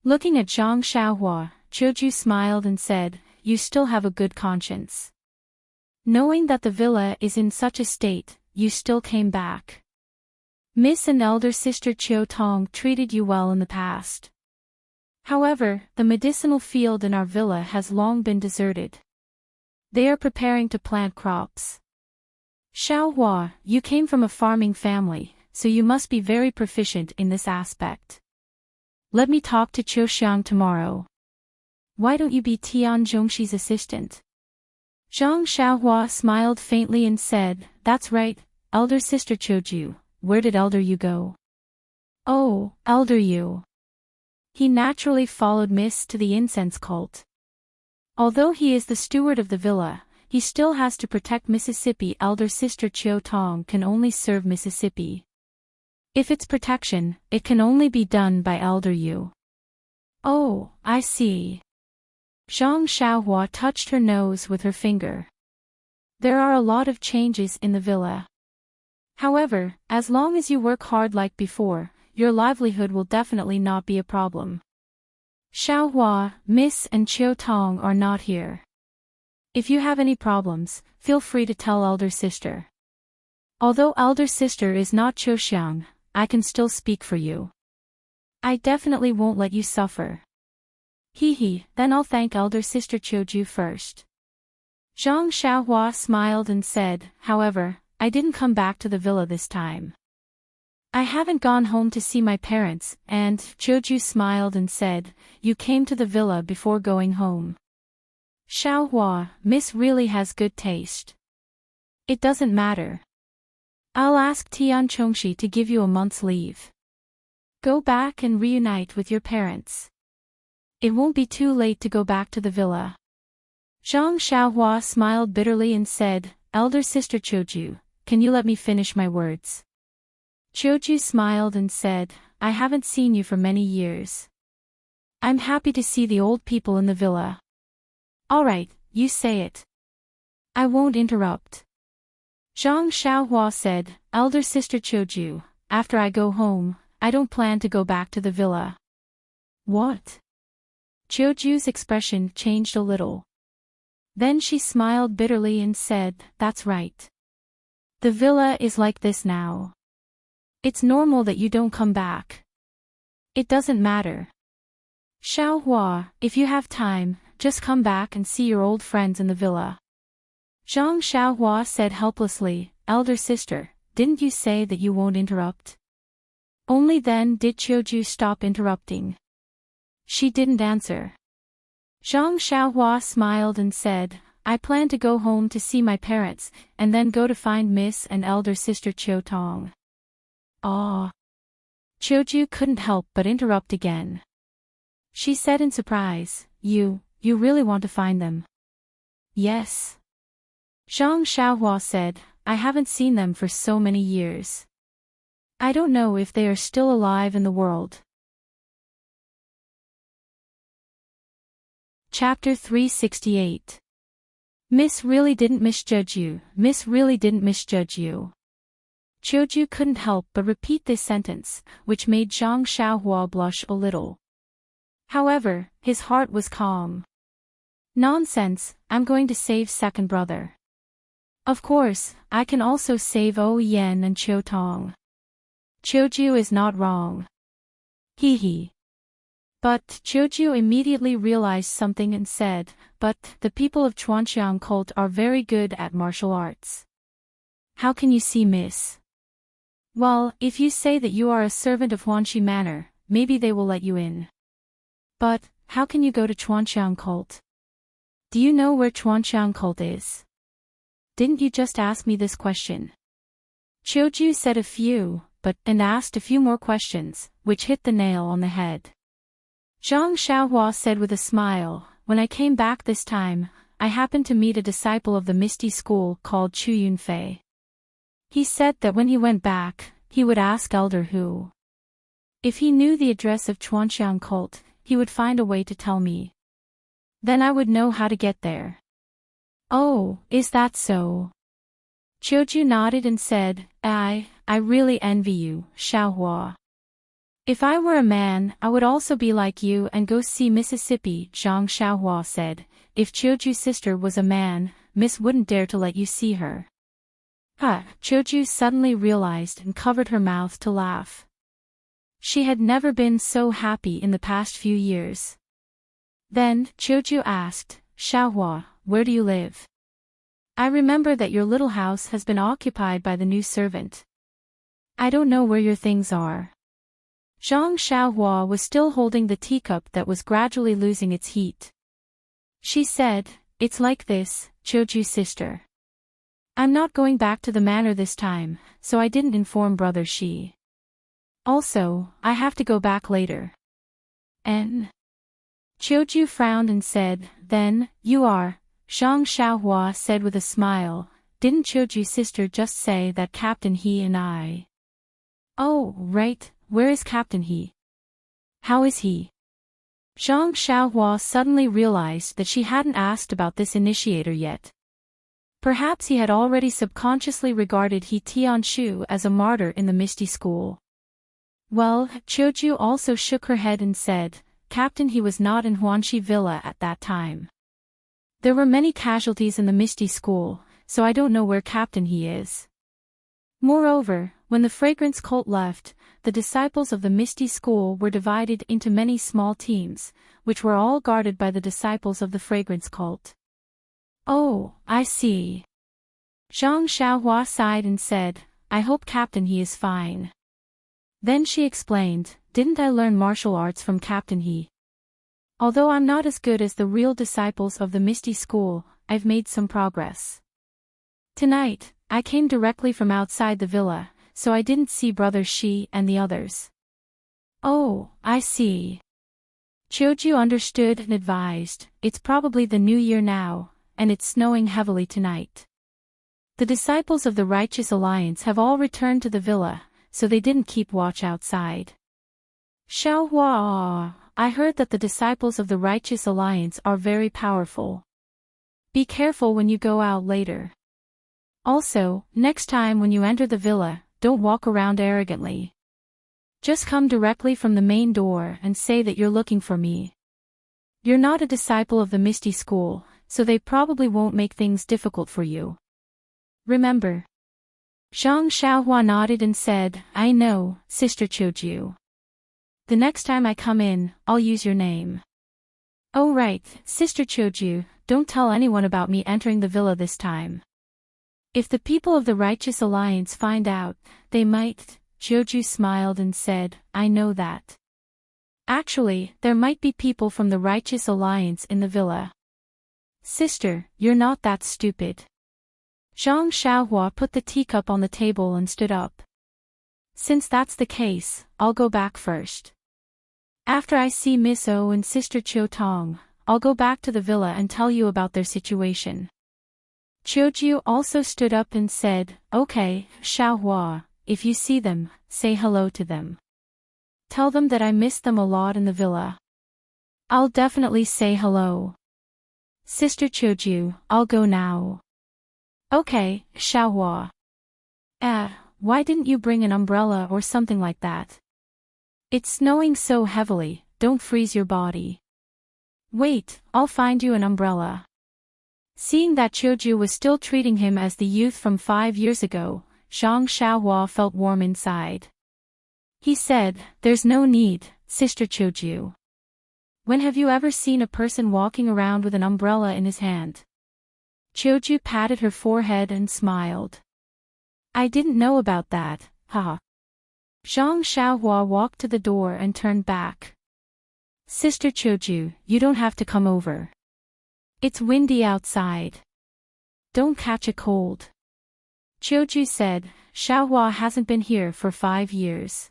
Looking at Zhang Xiaohua, Qiuju smiled and said, You still have a good conscience. Knowing that the villa is in such a state, you still came back. Miss and elder sister Qiu Tong treated you well in the past. However, the medicinal field in our villa has long been deserted. They are preparing to plant crops. Xiaohua, you came from a farming family, so you must be very proficient in this aspect. Let me talk to Qiu Xiang tomorrow. Why don't you be Tian Zhongxi's assistant? Zhang Xiaohua smiled faintly and said, That's right, elder sister Qiuju, where did elder Yu go? Oh, elder Yu. He naturally followed Miss to the incense cult. Although he is the steward of the villa, he still has to protect Mississippi. Elder sister Qiu Tong can only serve Mississippi. If it's protection, it can only be done by elder Yu. Oh, I see. Zhang Xiaohua touched her nose with her finger. There are a lot of changes in the villa. However, as long as you work hard like before, your livelihood will definitely not be a problem. Xiaohua, Miss and Qiu Tong are not here. If you have any problems, feel free to tell elder sister. Although elder sister is not Qiu Xiang, I can still speak for you. I definitely won't let you suffer. Hee, then I'll thank elder sister Qiuju first. Zhang Xiaohua smiled and said, However, I didn't come back to the villa this time. I haven't gone home to see my parents, and Qiuju smiled and said, You came to the villa before going home. Xiaohua, Miss really has good taste. It doesn't matter. I'll ask Tian Chongxi to give you a month's leave. Go back and reunite with your parents. It won't be too late to go back to the villa. Zhang Xiaohua smiled bitterly and said, Elder sister Qiuju, can you let me finish my words? Qiuju smiled and said, I haven't seen you for many years. I'm happy to see the old people in the villa. Alright, you say it. I won't interrupt. Zhang Xiaohua said, Elder sister Qiuju, after I go home, I don't plan to go back to the villa. What? Qiuju's expression changed a little. Then she smiled bitterly and said, That's right. The villa is like this now. It's normal that you don't come back. It doesn't matter. Xiaohua, if you have time, just come back and see your old friends in the villa. Zhang Xiaohua said helplessly, Elder sister, didn't you say that you won't interrupt? Only then did Qiuju stop interrupting. She didn't answer. Zhang Xiaohua smiled and said, I plan to go home to see my parents, and then go to find Miss and elder sister Qiu Tong. Ah. Qiuju couldn't help but interrupt again. she said in surprise. You really want to find them? Yes. Zhang Xiaohua said, I haven't seen them for so many years. I don't know if they are still alive in the world. Chapter 368. Miss really didn't misjudge you. Miss really didn't misjudge you. Qiuju couldn't help but repeat this sentence, which made Zhang Xiaohua blush a little. However, his heart was calm. Nonsense, I'm going to save second brother. Of course, I can also save O Yen and Qiu Tong. Qiuju is not wrong. Hee hee. But Qiuju immediately realized something and said, but the people of Chuanxiang cult are very good at martial arts. How can you see, miss? Well, if you say that you are a servant of Huanxi Manor, maybe they will let you in. But, how can you go to Chuanxiang cult? Do you know where Chuanxiang cult is? Didn't you just ask me this question? Qiuju said a few, and asked a few more questions, which hit the nail on the head. Zhang Xiaohua said with a smile, when I came back this time, I happened to meet a disciple of the Misty School called Chu Yunfei. He said that when he went back, he would ask Elder Hu. If he knew the address of Chuanxiang cult, he would find a way to tell me. Then I would know how to get there. Oh, is that so? Qiuju nodded and said, I really envy you, Xiaohua. If I were a man, I would also be like you and go see Mississippi, Zhang Xiaohua said. If Qiuju's sister was a man, Miss wouldn't dare to let you see her. Qiuju suddenly realized and covered her mouth to laugh. She had never been so happy in the past few years. Then, Qiuju asked, Xiaohua, where do you live? I remember that your little house has been occupied by the new servant. I don't know where your things are. Zhang Xiaohua was still holding the teacup that was gradually losing its heat. She said, it's like this, Qiuju's sister. I'm not going back to the manor this time, so I didn't inform brother Shi. Also, I have to go back later. Qiuju frowned and said, then, you are, Zhang Xiaohua said with a smile, didn't Qiuju's sister just say that Captain He and I? Oh, right. Where is Captain He? How is he? Zhang Xiaohua suddenly realized that she hadn't asked about this initiator yet. Perhaps he had already subconsciously regarded He Tianshu as a martyr in the Misty School. Well, Qiuju also shook her head and said, Captain He was not in Huanxi Villa at that time. There were many casualties in the Misty School, so I don't know where Captain He is. Moreover, when the Fragrance cult left, the disciples of the Misty School were divided into many small teams, which were all guarded by the disciples of the Fragrance cult. Oh, I see. Zhang Xiaohua sighed and said, I hope Captain He is fine. Then she explained, didn't I learn martial arts from Captain He? Although I'm not as good as the real disciples of the Misty School, I've made some progress. Tonight, I came directly from outside the villa, so I didn't see Brother Shi and the others. Oh, I see. Qiuju understood and advised, it's probably the new year now, and it's snowing heavily tonight. The disciples of the Righteous Alliance have all returned to the villa, so they didn't keep watch outside. Xiaohua, I heard that the disciples of the Righteous Alliance are very powerful. Be careful when you go out later. Also, next time when you enter the villa, don't walk around arrogantly. Just come directly from the main door and say that you're looking for me. You're not a disciple of the Misty School, so they probably won't make things difficult for you. Remember? Zhang Xiaohua nodded and said, I know, Sister Qiuju. The next time I come in, I'll use your name. Oh right, Sister Qiuju, don't tell anyone about me entering the villa this time. If the people of the Righteous Alliance find out, they might. Qiuju smiled and said, I know that. Actually, there might be people from the Righteous Alliance in the villa. Sister, you're not that stupid. Zhang Xiaohua put the teacup on the table and stood up. Since that's the case, I'll go back first. After I see Miss O and Sister Chiu Tong, I'll go back to the villa and tell you about their situation. Chiujiu also stood up and said, Okay, Xiaohua, if you see them, say hello to them. Tell them that I miss them a lot in the villa. I'll definitely say hello. Sister Chiujiu, I'll go now. Okay, Xiaohua. Why didn't you bring an umbrella or something like that? It's snowing so heavily, don't freeze your body. Wait, I'll find you an umbrella. Seeing that Chiujiu was still treating him as the youth from 5 years ago, Zhang Xiaohua felt warm inside. He said, There's no need, Sister Chiujiu. When have you ever seen a person walking around with an umbrella in his hand? Chiujiu patted her forehead and smiled. I didn't know about that, haha. Zhang Xiaohua walked to the door and turned back. Sister Chiujiu, you don't have to come over. It's windy outside. Don't catch a cold. Chiujiu said, Xiaohua hasn't been here for 5 years.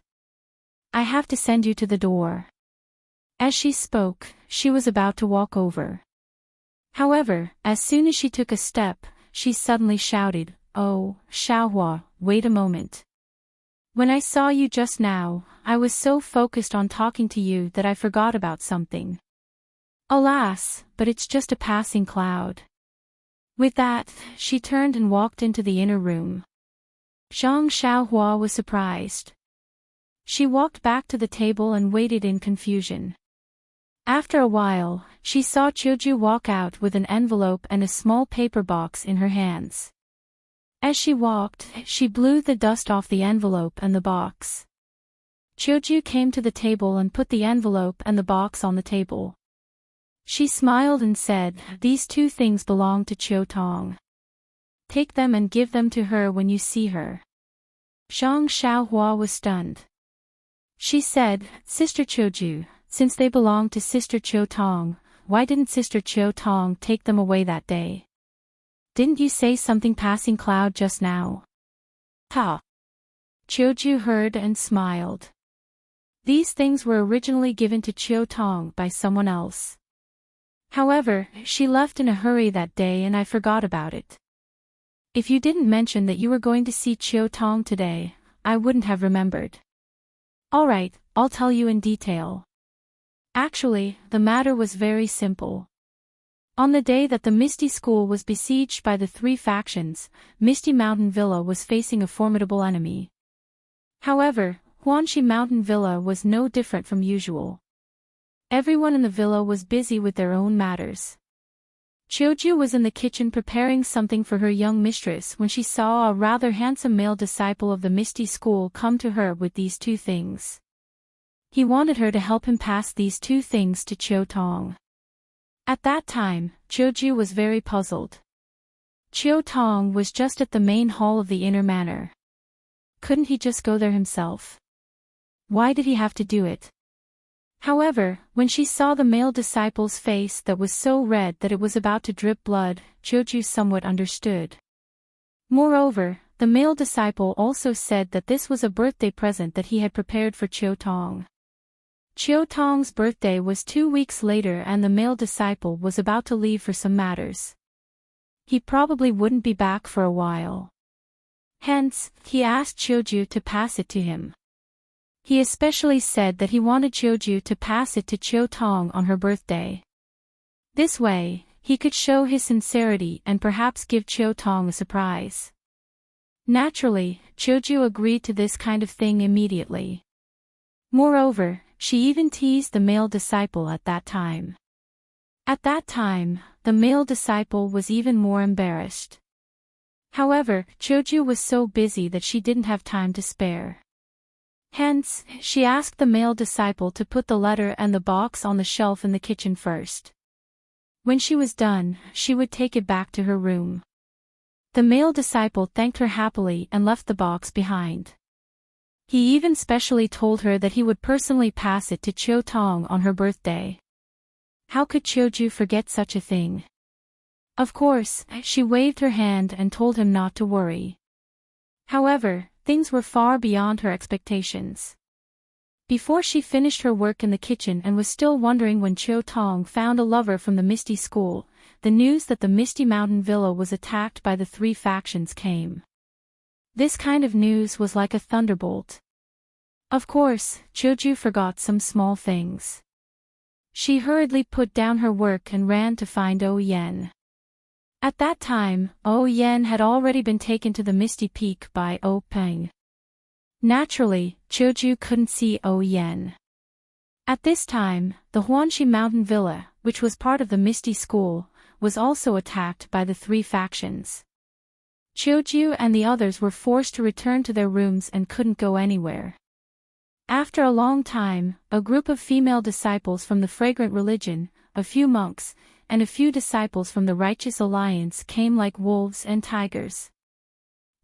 I have to send you to the door. As she spoke, she was about to walk over. However, as soon as she took a step, she suddenly shouted, Oh, Xiaohua, wait a moment. When I saw you just now, I was so focused on talking to you that I forgot about something. Alas, but it's just a passing cloud. With that, she turned and walked into the inner room. Zhang Xiaohua was surprised. She walked back to the table and waited in confusion. After a while, she saw Chiujiu walk out with an envelope and a small paper box in her hands. As she walked, she blew the dust off the envelope and the box. Chiujiu came to the table and put the envelope and the box on the table. She smiled and said, These 2 things belong to Chiu Tong. Take them and give them to her when you see her. Zhang Xiaohua was stunned. She said, Sister Chiujiu, since they belong to Sister Chiu Tong, why didn't Sister Chiu Tong take them away that day? Didn't you say something passing cloud just now? Ha! Chiujiu heard and smiled. These things were originally given to Chiu Tong by someone else. However, she left in a hurry that day and I forgot about it. If you didn't mention that you were going to see Chiu Tong today, I wouldn't have remembered. Alright, I'll tell you in detail. Actually, the matter was very simple. On the day that the Misty School was besieged by the 3 factions, Misty Mountain Villa was facing a formidable enemy. However, Huanxi Mountain Villa was no different from usual. Everyone in the villa was busy with their own matters. Chiujiu was in the kitchen preparing something for her young mistress when she saw a rather handsome male disciple of the Misty School come to her with these 2 things. He wanted her to help him pass these 2 things to Chiu Tong. At that time, Chiujiu was very puzzled. Chiu Tong was just at the main hall of the inner manor. Couldn't he just go there himself? Why did he have to do it? However, when she saw the male disciple's face that was so red that it was about to drip blood, Chiujiu somewhat understood. Moreover, the male disciple also said that this was a birthday present that he had prepared for Chiu Tong. Chiu Tong's birthday was 2 weeks later and the male disciple was about to leave for some matters. He probably wouldn't be back for a while. Hence, he asked Chiujiu to pass it to him. He especially said that he wanted Chiujiu to pass it to Chiu Tong on her birthday. This way, he could show his sincerity and perhaps give Chiu Tong a surprise. Naturally, Chiujiu agreed to this kind of thing immediately. Moreover, she even teased the male disciple at that time. At that time, the male disciple was even more embarrassed. However, Chiujiu was so busy that she didn't have time to spare. Hence, she asked the male disciple to put the letter and the box on the shelf in the kitchen first. When she was done, she would take it back to her room. The male disciple thanked her happily and left the box behind. He even specially told her that he would personally pass it to Chiu Tong on her birthday. How could Chiujiu forget such a thing? Of course, she waved her hand and told him not to worry. However, things were far beyond her expectations. Before she finished her work in the kitchen and was still wondering when Chiu Tong found a lover from the Misty School, the news that the Misty Mountain Villa was attacked by the three factions came. This kind of news was like a thunderbolt. Of course, Chiuju forgot some small things. She hurriedly put down her work and ran to find Oh Yen. At that time, Oh Yen had already been taken to the Misty Peak by Oh Peng. Naturally, Chiuju couldn't see Oh Yen. At this time, the Huanxi Mountain Villa, which was part of the Misty School, was also attacked by the three factions. Chiuju and the others were forced to return to their rooms and couldn't go anywhere. After a long time, a group of female disciples from the Fragrant Religion, a few monks, and a few disciples from the Righteous Alliance came like wolves and tigers.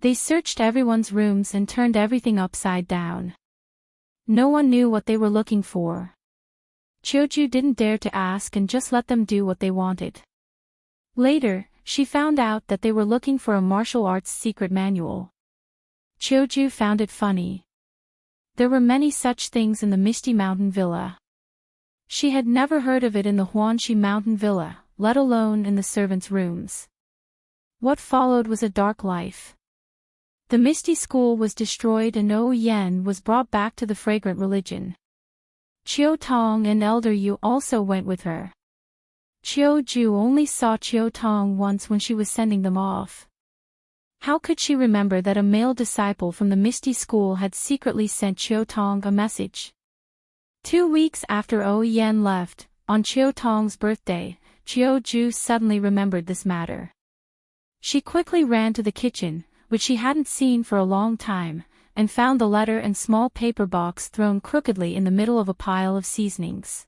They searched everyone's rooms and turned everything upside down. No one knew what they were looking for. Chiuju didn't dare to ask and just let them do what they wanted. Later, she found out that they were looking for a martial arts secret manual. Chiuju found it funny. There were many such things in the Misty Mountain Villa. She had never heard of it in the Huanxi Mountain Villa, let alone in the servants' rooms. What followed was a dark life. The Misty School was destroyed and Oh Yen was brought back to the Fragrant Religion. Chiu Tong and Elder Yu also went with her. Chiuju only saw Chiu Tong once when she was sending them off. How could she remember that a male disciple from the Misty School had secretly sent Chiu Tong a message? 2 weeks after Oh Yen left, on Chiu Tong's birthday, Chiuju suddenly remembered this matter. She quickly ran to the kitchen, which she hadn't seen for a long time, and found the letter and small paper box thrown crookedly in the middle of a pile of seasonings.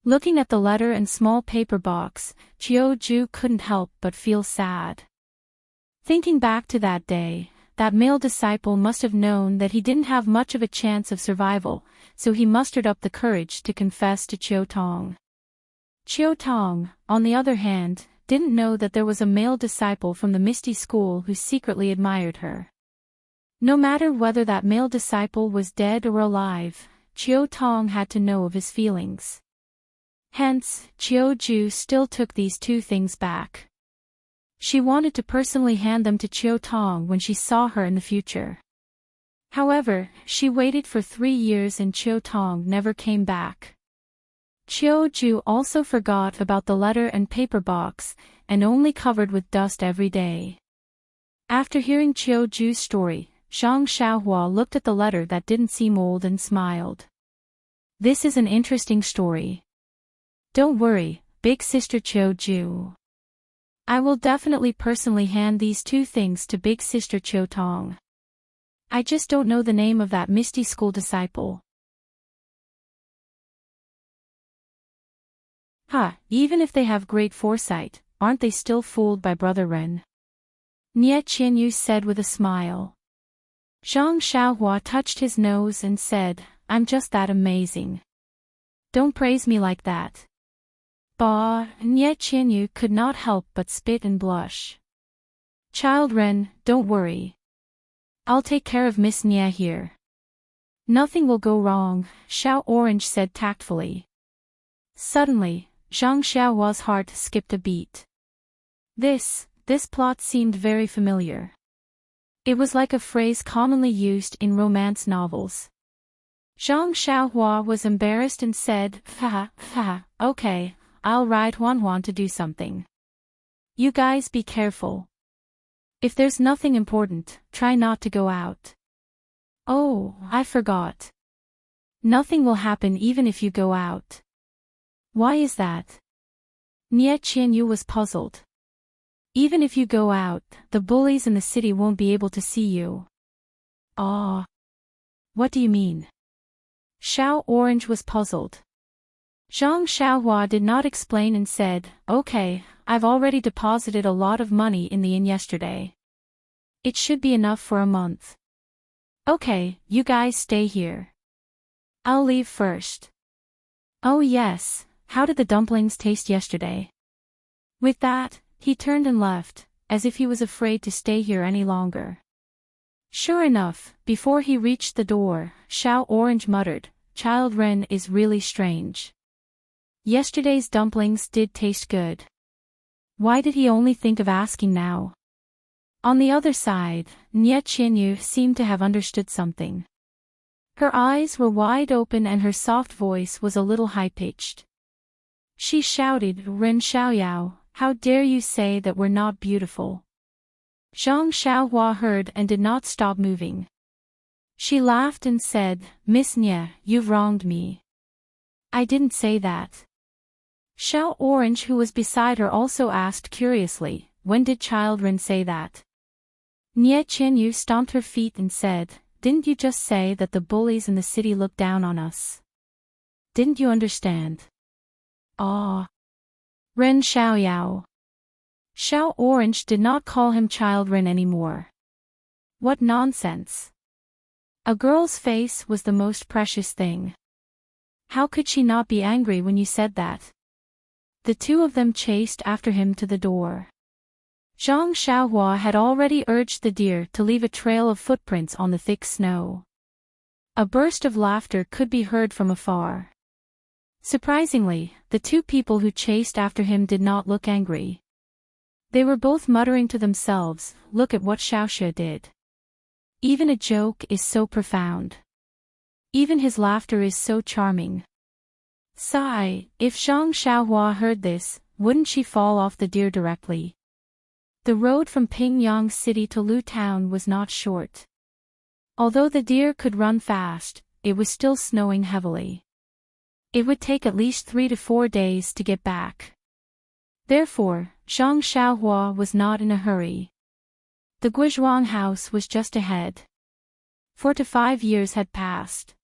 Looking at the letter and small paper box, Chiuju couldn't help but feel sad. Thinking back to that day, that male disciple must have known that he didn't have much of a chance of survival, so he mustered up the courage to confess to Chiu Tong. Chiu Tong, on the other hand, didn't know that there was a male disciple from the Misty School who secretly admired her. No matter whether that male disciple was dead or alive, Chiu Tong had to know of his feelings. Hence, Chiuju still took these two things back. She wanted to personally hand them to Chiu Tong when she saw her in the future. However, she waited for 3 years and Chiu Tong never came back. Chiuju also forgot about the letter and paper box, and only covered with dust every day. After hearing Chiuju's story, Zhang Xiaohua looked at the letter that didn't seem old and smiled. This is an interesting story. Don't worry, big sister Chiuju. I will definitely personally hand these two things to big sister Chiu Tong. I just don't know the name of that Misty School disciple. Even if they have great foresight, aren't they still fooled by Brother Ren? Nie Qianyu said with a smile. Zhang Xiaohua touched his nose and said, I'm just that amazing. Don't praise me like that. Bah, Nie Qianyu could not help but spit and blush. Child Ren, don't worry. I'll take care of Miss Nie here. Nothing will go wrong, Xiao Orange said tactfully. Suddenly, Zhang Xiaohua's heart skipped a beat. This plot seemed very familiar. It was like a phrase commonly used in romance novels. Zhang Xiaohua was embarrassed and said, okay, I'll ride Huan to do something. You guys be careful. If there's nothing important, try not to go out. Oh, I forgot. Nothing will happen even if you go out. Why is that? Nie Qianyu was puzzled. Even if you go out, the bullies in the city won't be able to see you. Ah. What do you mean? Xiao Orange was puzzled. Zhang Xiaohua did not explain and said, okay, I've already deposited a lot of money in the inn yesterday. It should be enough for a month. Okay, you guys stay here. I'll leave first. Oh yes. How did the dumplings taste yesterday? With that, he turned and left, as if he was afraid to stay here any longer. Sure enough, before he reached the door, Xiao Orange muttered, Child Ren is really strange. Yesterday's dumplings did taste good. Why did he only think of asking now? On the other side, Nye Chinyu seemed to have understood something. Her eyes were wide open and her soft voice was a little high-pitched. She shouted, Ren Xiaoyao, how dare you say that we're not beautiful? Zhang Xiaohua heard and did not stop moving. She laughed and said, Miss Nye, you've wronged me. I didn't say that. Xiao Orange, who was beside her, also asked curiously, when did Child Ren say that? Nye Chinyu stomped her feet and said, didn't you just say that the bullies in the city look down on us? Didn't you understand? Ah. Ren Xiaoyao. Xiao Orange did not call him Child Ren anymore. What nonsense. A girl's face was the most precious thing. How could she not be angry when you said that? The two of them chased after him to the door. Zhang Xiaohua had already urged the deer to leave a trail of footprints on the thick snow. A burst of laughter could be heard from afar. Surprisingly, the two people who chased after him did not look angry. They were both muttering to themselves, look at what Xiaoxue did. Even a joke is so profound. Even his laughter is so charming. Sigh, if Zhang Xiaohua heard this, wouldn't she fall off the deer directly? The road from Pingyang City to Lu Town was not short. Although the deer could run fast, it was still snowing heavily. It would take at least 3 to 4 days to get back. Therefore, Zhang Xiaohua was not in a hurry. The Guizhuang house was just ahead. 4 to 5 years had passed.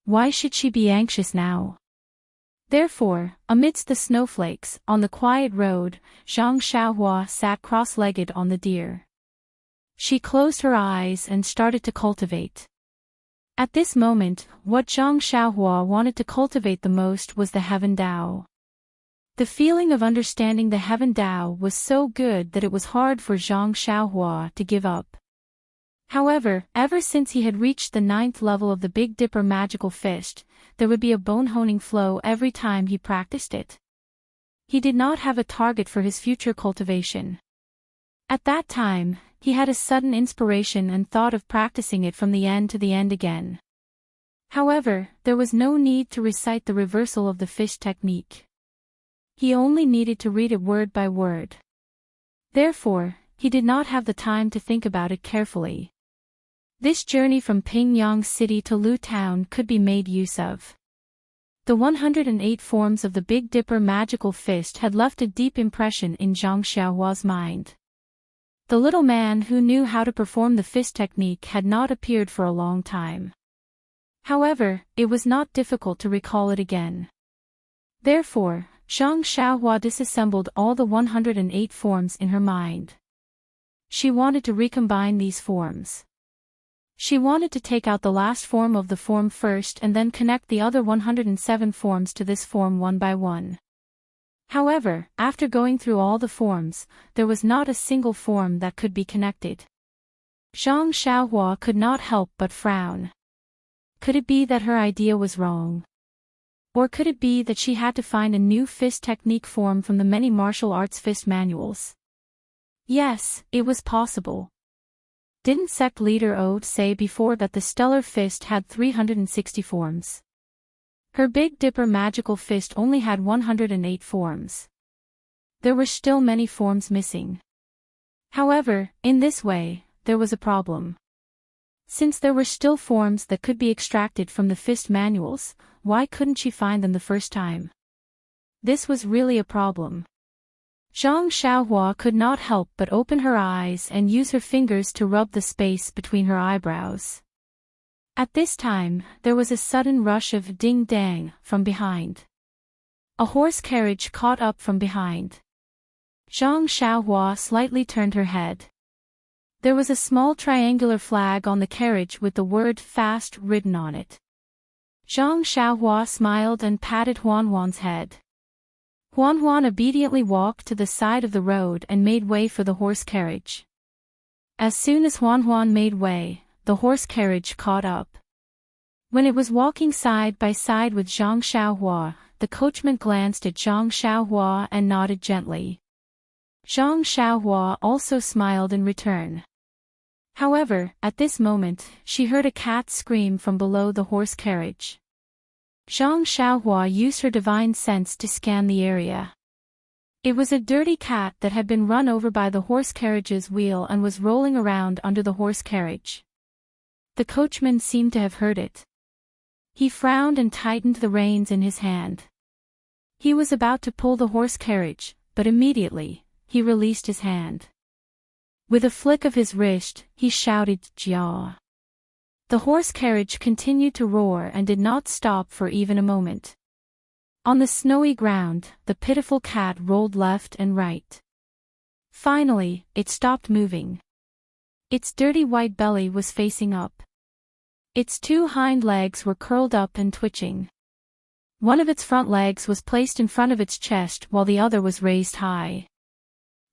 Why should she be anxious now? Therefore, amidst the snowflakes, on the quiet road, Zhang Xiaohua sat cross-legged on the deer. She closed her eyes and started to cultivate. At this moment, what Zhang Xiaohua wanted to cultivate the most was the Heaven Dao. The feeling of understanding the Heaven Dao was so good that it was hard for Zhang Xiaohua to give up. However, ever since he had reached the 9th level of the Big Dipper magical fist, there would be a bone-honing flow every time he practiced it. He did not have a target for his future cultivation. At that time, he had a sudden inspiration and thought of practicing it from the end to the end again. However, there was no need to recite the reversal of the fish technique. He only needed to read it word by word. Therefore, he did not have the time to think about it carefully. This journey from Pingyang City to Lu Town could be made use of. The 108 forms of the Big Dipper magical fist had left a deep impression in Zhang Xiaohua's mind. The little man who knew how to perform the fist technique had not appeared for a long time. However, it was not difficult to recall it again. Therefore, Zhang Xiaohua disassembled all the 108 forms in her mind. She wanted to recombine these forms. She wanted to take out the last form of the form first and then connect the other 107 forms to this form one by one. However, after going through all the forms, there was not a single form that could be connected. Zhang Xiaohua could not help but frown. Could it be that her idea was wrong? Or could it be that she had to find a new fist technique form from the many martial arts fist manuals? Yes, it was possible. Didn't sect leader Ode say before that the stellar fist had 360 forms? Her Big Dipper magical fist only had 108 forms. There were still many forms missing. However, in this way, there was a problem. Since there were still forms that could be extracted from the fist manuals, why couldn't she find them the first time? This was really a problem. Zhang Xiaohua could not help but open her eyes and use her fingers to rub the space between her eyebrows. At this time, there was a sudden rush of ding-dang from behind. A horse carriage caught up from behind. Zhang Xiaohua slightly turned her head. There was a small triangular flag on the carriage with the word "fast" written on it. Zhang Xiaohua smiled and patted Huanhuan's head. Huanhuan obediently walked to the side of the road and made way for the horse carriage. As soon as Huanhuan made way, the horse carriage caught up. When it was walking side by side with Zhang Xiaohua, the coachman glanced at Zhang Xiaohua and nodded gently. Zhang Xiaohua also smiled in return. However, at this moment, she heard a cat scream from below the horse carriage. Zhang Xiaohua used her divine sense to scan the area. It was a dirty cat that had been run over by the horse carriage's wheel and was rolling around under the horse carriage. The coachman seemed to have heard it. He frowned and tightened the reins in his hand. He was about to pull the horse carriage, but immediately, he released his hand. With a flick of his wrist, he shouted, "Jia!" The horse carriage continued to roar and did not stop for even a moment. On the snowy ground, the pitiful cat rolled left and right. Finally, it stopped moving. Its dirty white belly was facing up. Its two hind legs were curled up and twitching. One of its front legs was placed in front of its chest while the other was raised high.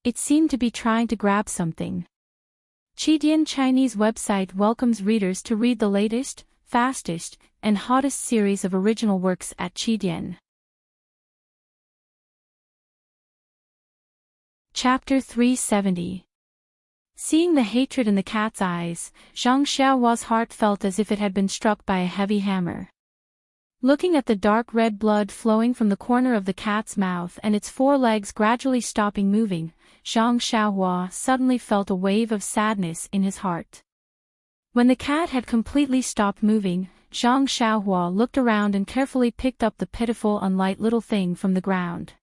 It seemed to be trying to grab something. Qidian Chinese website welcomes readers to read the latest, fastest, and hottest series of original works at Qidian. Chapter 370. Seeing the hatred in the cat's eyes, Zhang Xiaohua's heart felt as if it had been struck by a heavy hammer. Looking at the dark red blood flowing from the corner of the cat's mouth and its four legs gradually stopping moving, Zhang Xiaohua suddenly felt a wave of sadness in his heart. When the cat had completely stopped moving, Zhang Xiaohua looked around and carefully picked up the pitiful unlight little thing from the ground.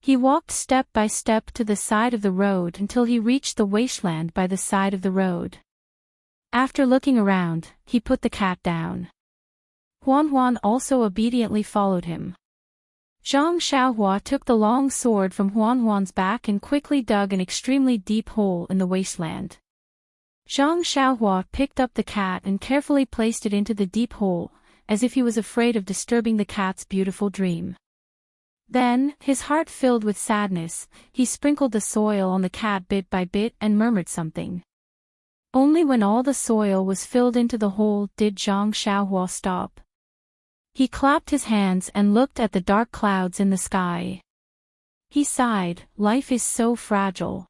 He walked step by step to the side of the road until he reached the wasteland by the side of the road. After looking around, he put the cat down. Huan also obediently followed him. Zhang Xiaohua took the long sword from Huan's back and quickly dug an extremely deep hole in the wasteland. Zhang Xiaohua picked up the cat and carefully placed it into the deep hole, as if he was afraid of disturbing the cat's beautiful dream. Then, his heart filled with sadness, he sprinkled the soil on the cat bit by bit and murmured something. Only when all the soil was filled into the hole did Zhang Xiaohua stop. He clapped his hands and looked at the dark clouds in the sky. He sighed, life is so fragile.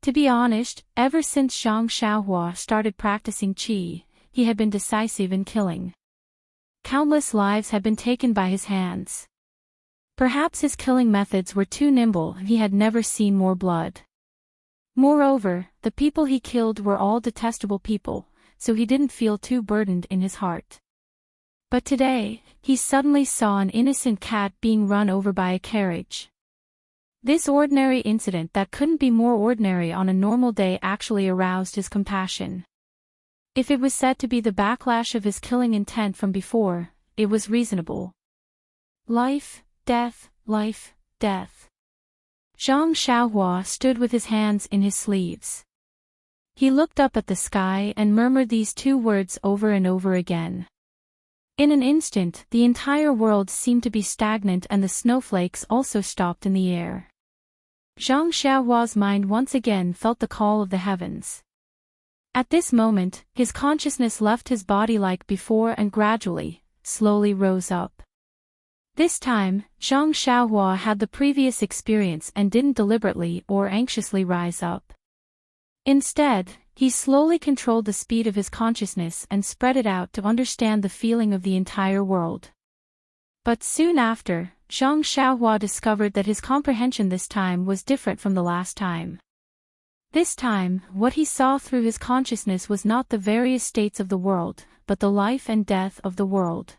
To be honest, ever since Zhang Xiaohua started practicing qi, he had been decisive in killing. Countless lives had been taken by his hands. Perhaps his killing methods were too nimble and he had never seen more blood. Moreover, the people he killed were all detestable people, so he didn't feel too burdened in his heart. But today, he suddenly saw an innocent cat being run over by a carriage. This ordinary incident that couldn't be more ordinary on a normal day actually aroused his compassion. If it was said to be the backlash of his killing intent from before, it was reasonable. Life, death, life, death. Zhang Xiaohua stood with his hands in his sleeves. He looked up at the sky and murmured these two words over and over again. In an instant, the entire world seemed to be stagnant and the snowflakes also stopped in the air. Zhang Xiaohua's mind once again felt the call of the heavens. At this moment, his consciousness left his body like before and gradually, slowly rose up. This time, Zhang Xiaohua had the previous experience and didn't deliberately or anxiously rise up. Instead, he slowly controlled the speed of his consciousness and spread it out to understand the feeling of the entire world. But soon after, Zhang Xiaohua discovered that his comprehension this time was different from the last time. This time, what he saw through his consciousness was not the various states of the world, but the life and death of the world.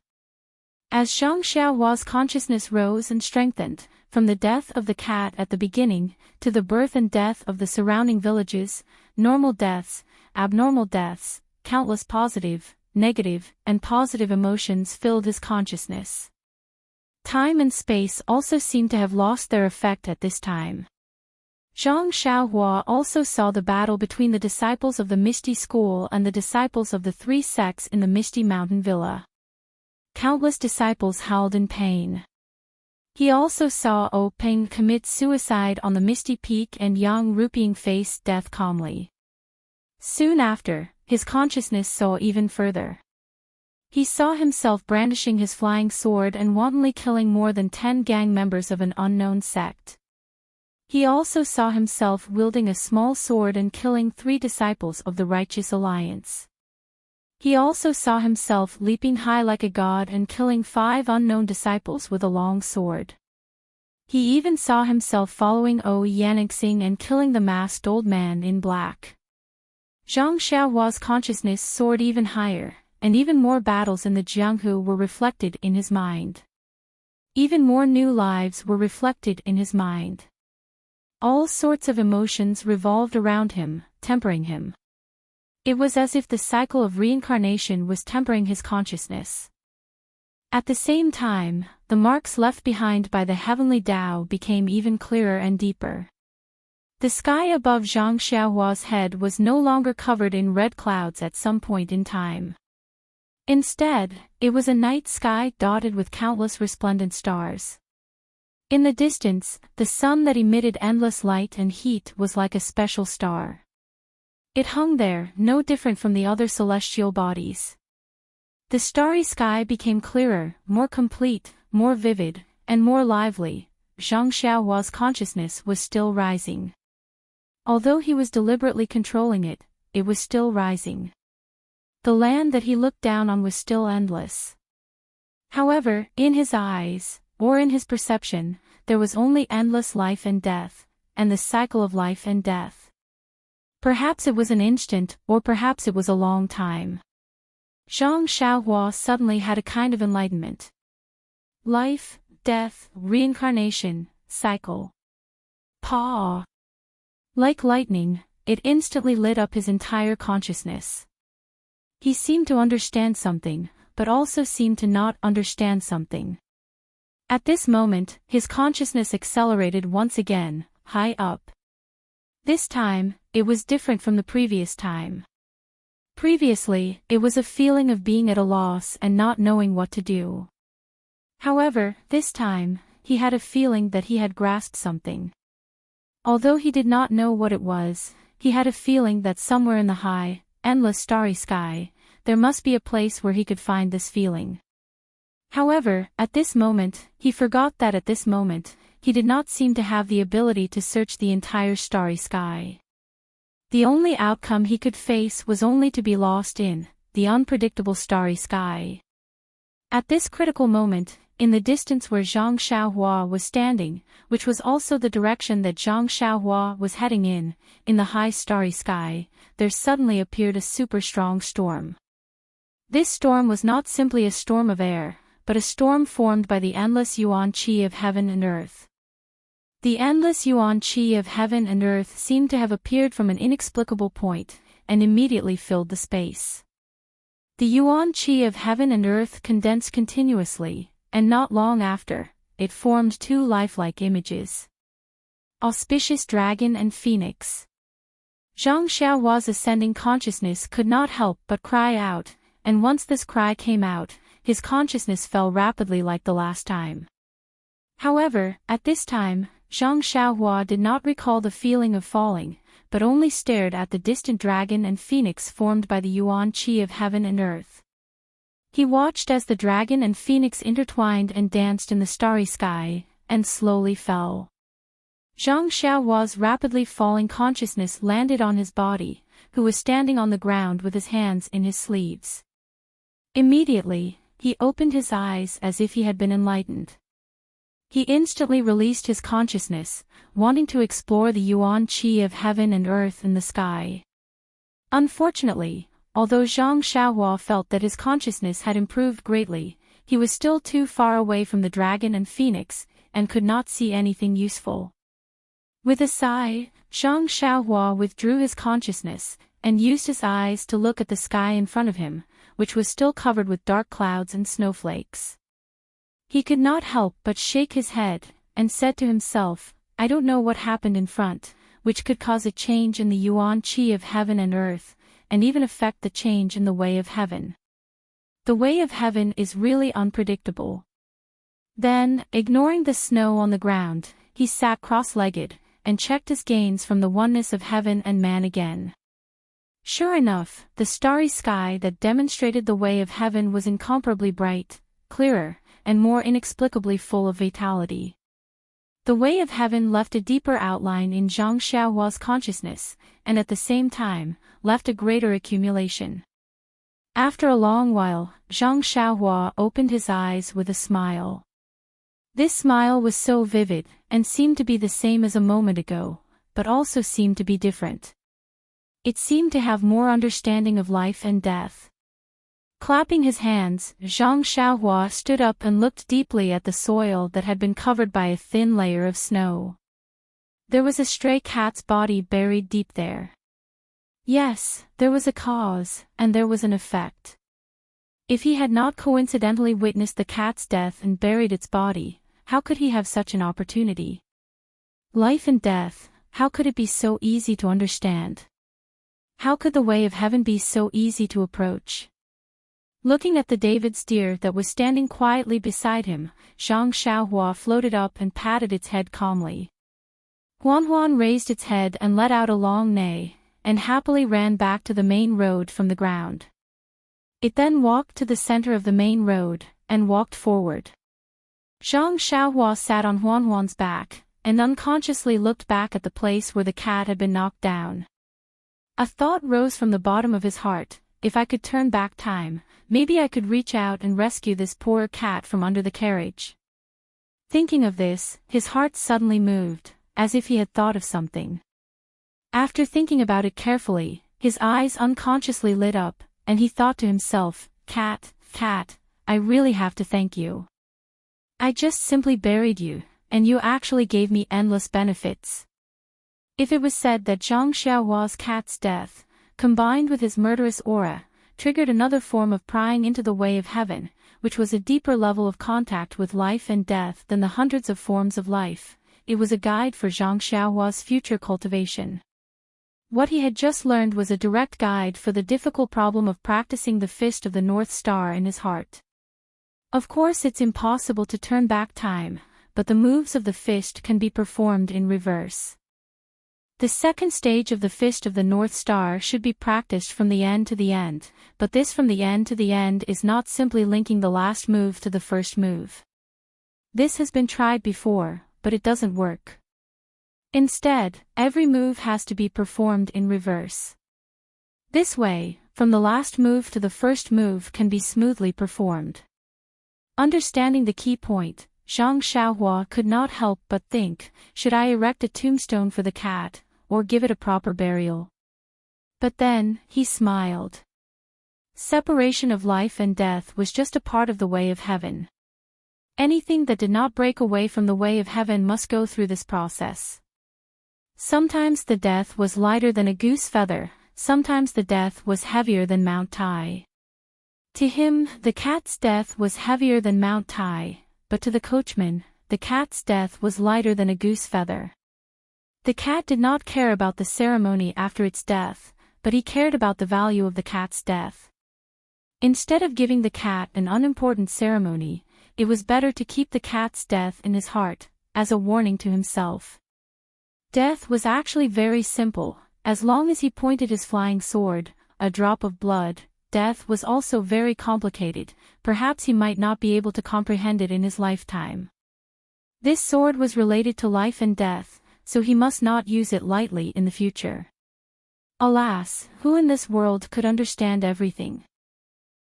As Zhang Xiaohua's consciousness rose and strengthened, from the death of the cat at the beginning, to the birth and death of the surrounding villages, normal deaths, abnormal deaths, countless positive, negative, and positive emotions filled his consciousness. Time and space also seemed to have lost their effect at this time. Zhang Xiaohua also saw the battle between the disciples of the Misty School and the disciples of the three sects in the Misty Mountain Villa. Countless disciples howled in pain. He also saw O Peng commit suicide on the Misty Peak and Yang Rupiang face death calmly. Soon after, his consciousness saw even further. He saw himself brandishing his flying sword and wantonly killing more than 10 gang members of an unknown sect. He also saw himself wielding a small sword and killing 3 disciples of the Righteous Alliance. He also saw himself leaping high like a god and killing 5 unknown disciples with a long sword. He even saw himself following Yanixing and killing the masked old man in black. Zhang Xiaohua's consciousness soared even higher, and even more battles in the Jianghu were reflected in his mind. Even more new lives were reflected in his mind. All sorts of emotions revolved around him, tempering him. It was as if the cycle of reincarnation was tempering his consciousness. At the same time, the marks left behind by the heavenly Tao became even clearer and deeper. The sky above Zhang Xiaohua's head was no longer covered in red clouds at some point in time. Instead, it was a night sky dotted with countless resplendent stars. In the distance, the sun that emitted endless light and heat was like a special star. It hung there, no different from the other celestial bodies. The starry sky became clearer, more complete, more vivid, and more lively. Zhang Xiaohua's consciousness was still rising. Although he was deliberately controlling it, it was still rising. The land that he looked down on was still endless. However, in his eyes, or in his perception, there was only endless life and death, and the cycle of life and death. Perhaps it was an instant, or perhaps it was a long time. Zhang Xiaohua suddenly had a kind of enlightenment. Life, death, reincarnation, cycle. Pa. Like lightning, it instantly lit up his entire consciousness. He seemed to understand something, but also seemed to not understand something. At this moment, his consciousness accelerated once again, high up. This time, it was different from the previous time. Previously, it was a feeling of being at a loss and not knowing what to do. However, this time, he had a feeling that he had grasped something. Although he did not know what it was, he had a feeling that somewhere in the high, endless starry sky, there must be a place where he could find this feeling. However, at this moment, he forgot that at this moment, he did not seem to have the ability to search the entire starry sky. The only outcome he could face was only to be lost in the unpredictable starry sky. At this critical moment, in the distance where Zhang Xiaohua was standing, which was also the direction that Zhang Xiaohua was heading in the high starry sky, there suddenly appeared a super strong storm. This storm was not simply a storm of air, but a storm formed by the endless yuan qi of heaven and earth. The endless yuan qi of heaven and earth seemed to have appeared from an inexplicable point, and immediately filled the space. The yuan qi of heaven and earth condensed continuously, and not long after, it formed 2 lifelike images. Auspicious Dragon and Phoenix. Zhang Xiaohua's ascending consciousness could not help but cry out, and once this cry came out, his consciousness fell rapidly like the last time. However, at this time, Zhang Xiaohua did not recall the feeling of falling, but only stared at the distant dragon and phoenix formed by the yuan qi of heaven and earth. He watched as the dragon and phoenix intertwined and danced in the starry sky, and slowly fell. Zhang Xiaohua's rapidly falling consciousness landed on his body, who was standing on the ground with his hands in his sleeves. Immediately, he opened his eyes as if he had been enlightened. He instantly released his consciousness, wanting to explore the yuan qi of heaven and earth in the sky. Unfortunately, although Zhang Xiaohua felt that his consciousness had improved greatly, he was still too far away from the dragon and phoenix, and could not see anything useful. With a sigh, Zhang Xiaohua withdrew his consciousness, and used his eyes to look at the sky in front of him, which was still covered with dark clouds and snowflakes. He could not help but shake his head, and said to himself, I don't know what happened in front, which could cause a change in the yuan qi of heaven and earth, and even affect the change in the way of heaven. The way of heaven is really unpredictable. Then, ignoring the snow on the ground, he sat cross-legged, and checked his gains from the oneness of heaven and man again. Sure enough, the starry sky that demonstrated the way of heaven was incomparably bright, clearer, and more inexplicably full of vitality. The way of heaven left a deeper outline in Zhang Xiaohua's consciousness, and at the same time, left a greater accumulation. After a long while, Zhang Xiaohua opened his eyes with a smile. This smile was so vivid, and seemed to be the same as a moment ago, but also seemed to be different. It seemed to have more understanding of life and death. Clapping his hands, Zhang Xiaohua stood up and looked deeply at the soil that had been covered by a thin layer of snow. There was a stray cat's body buried deep there. Yes, there was a cause, and there was an effect. If he had not coincidentally witnessed the cat's death and buried its body, how could he have such an opportunity? Life and death, how could it be so easy to understand? How could the way of heaven be so easy to approach? Looking at the David's deer that was standing quietly beside him, Zhang Xiaohua floated up and patted its head calmly. Huan raised its head and let out a long neigh, and happily ran back to the main road from the ground. It then walked to the center of the main road, and walked forward. Zhang Xiaohua sat on Huan's back, and unconsciously looked back at the place where the cat had been knocked down. A thought rose from the bottom of his heart: if I could turn back time, maybe I could reach out and rescue this poor cat from under the carriage. Thinking of this, his heart suddenly moved, as if he had thought of something. After thinking about it carefully, his eyes unconsciously lit up, and he thought to himself, Cat, I really have to thank you. I just simply buried you, and you actually gave me endless benefits. If it was said that Zhang Xiaohua's cat's death, combined with his murderous aura, triggered another form of prying into the way of heaven, which was a deeper level of contact with life and death than the hundreds of forms of life, it was a guide for Zhang Xiaohua's future cultivation. What he had just learned was a direct guide for the difficult problem of practicing the Fist of the North Star in his heart. Of course, it's impossible to turn back time, but the moves of the fist can be performed in reverse. The second stage of the Fist of the North Star should be practiced from the end to the end, but this from the end to the end is not simply linking the last move to the first move. This has been tried before, but it doesn't work. Instead, every move has to be performed in reverse. This way, from the last move to the first move can be smoothly performed. Understanding the key point, Zhang Xiaohua could not help but think, should I erect a tombstone for the cat, or give it a proper burial? But then, he smiled. Separation of life and death was just a part of the way of heaven. Anything that did not break away from the way of heaven must go through this process. Sometimes the death was lighter than a goose feather, sometimes the death was heavier than Mount Tai. To him, the cat's death was heavier than Mount Tai, but to the coachman, the cat's death was lighter than a goose feather. The cat did not care about the ceremony after its death, but he cared about the value of the cat's death. Instead of giving the cat an unimportant ceremony, it was better to keep the cat's death in his heart, as a warning to himself. Death was actually very simple, as long as he pointed his flying sword, a drop of blood. Death was also very complicated, perhaps he might not be able to comprehend it in his lifetime. This sword was related to life and death, so he must not use it lightly in the future. Alas, who in this world could understand everything?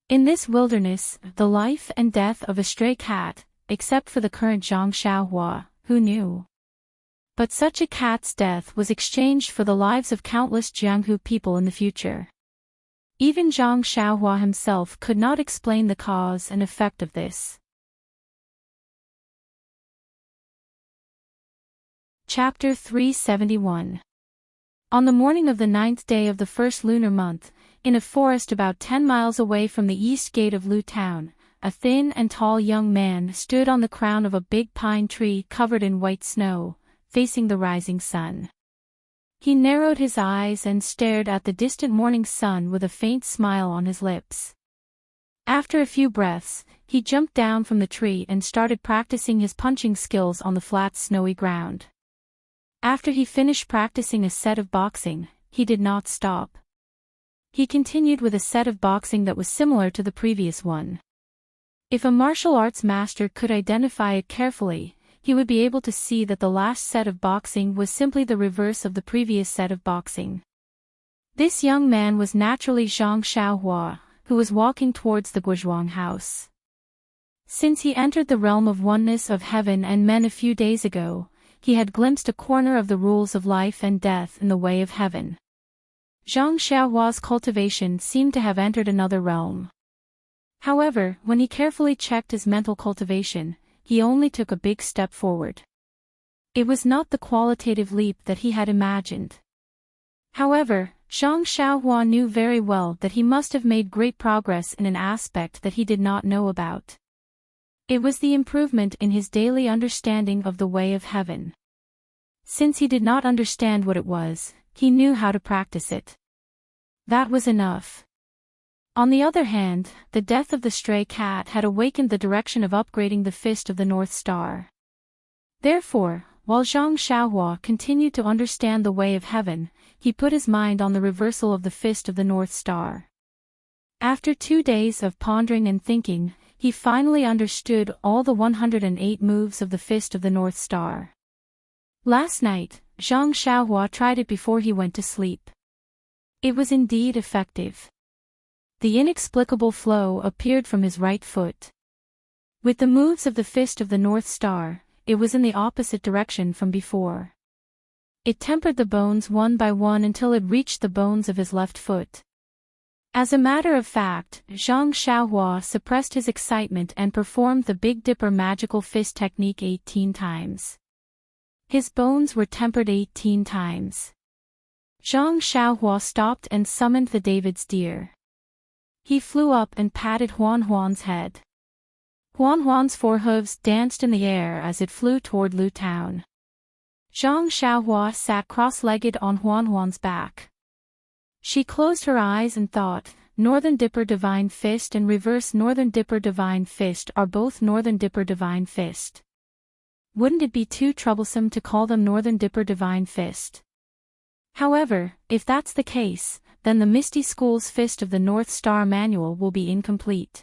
In this wilderness, the life and death of a stray cat, except for the current Zhang Xiaohua, who knew? But such a cat's death was exchanged for the lives of countless Jianghu people in the future. Even Zhang Xiaohua himself could not explain the cause and effect of this. Chapter 371. On the morning of the 9th day of the first lunar month, in a forest about 10 miles away from the east gate of Lu Town, a thin and tall young man stood on the crown of a big pine tree covered in white snow, facing the rising sun. He narrowed his eyes and stared at the distant morning sun with a faint smile on his lips. After a few breaths, he jumped down from the tree and started practicing his punching skills on the flat snowy ground. After he finished practicing a set of boxing, he did not stop. He continued with a set of boxing that was similar to the previous one. If a martial arts master could identify it carefully, he would be able to see that the last set of boxing was simply the reverse of the previous set of boxing. This young man was naturally Zhang Xiaohua, who was walking towards the Guizhuang house. Since he entered the realm of oneness of heaven and men a few days ago, he had glimpsed a corner of the rules of life and death in the way of heaven. Zhang Xiaohua's cultivation seemed to have entered another realm. However, when he carefully checked his mental cultivation, he only took a big step forward. It was not the qualitative leap that he had imagined. However, Zhang Xiaohua knew very well that he must have made great progress in an aspect that he did not know about. It was the improvement in his daily understanding of the way of heaven. Since he did not understand what it was, he knew how to practice it. That was enough. On the other hand, the death of the stray cat had awakened the direction of upgrading the Fist of the North Star. Therefore, while Zhang Xiaohua continued to understand the way of heaven, he put his mind on the reversal of the Fist of the North Star. After 2 days of pondering and thinking, he finally understood all the 108 moves of the Fist of the North Star. Last night, Zhang Xiaohua tried it before he went to sleep. It was indeed effective. The inexplicable flow appeared from his right foot. With the moves of the Fist of the North Star, it was in the opposite direction from before. It tempered the bones one by one until it reached the bones of his left foot. As a matter of fact, Zhang Xiaohua suppressed his excitement and performed the Big Dipper magical fist technique 18 times. His bones were tempered 18 times. Zhang Xiaohua stopped and summoned the David's deer. He flew up and patted Huan Huan's head. Huan Huan's forehooves danced in the air as it flew toward Lu Town. Zhang Xiaohua sat cross-legged on Huan Huan's back. She closed her eyes and thought, Northern Dipper Divine Fist and Reverse Northern Dipper Divine Fist are both Northern Dipper Divine Fist. Wouldn't it be too troublesome to call them Northern Dipper Divine Fist? However, if that's the case, then the Misty School's Fist of the North Star manual will be incomplete.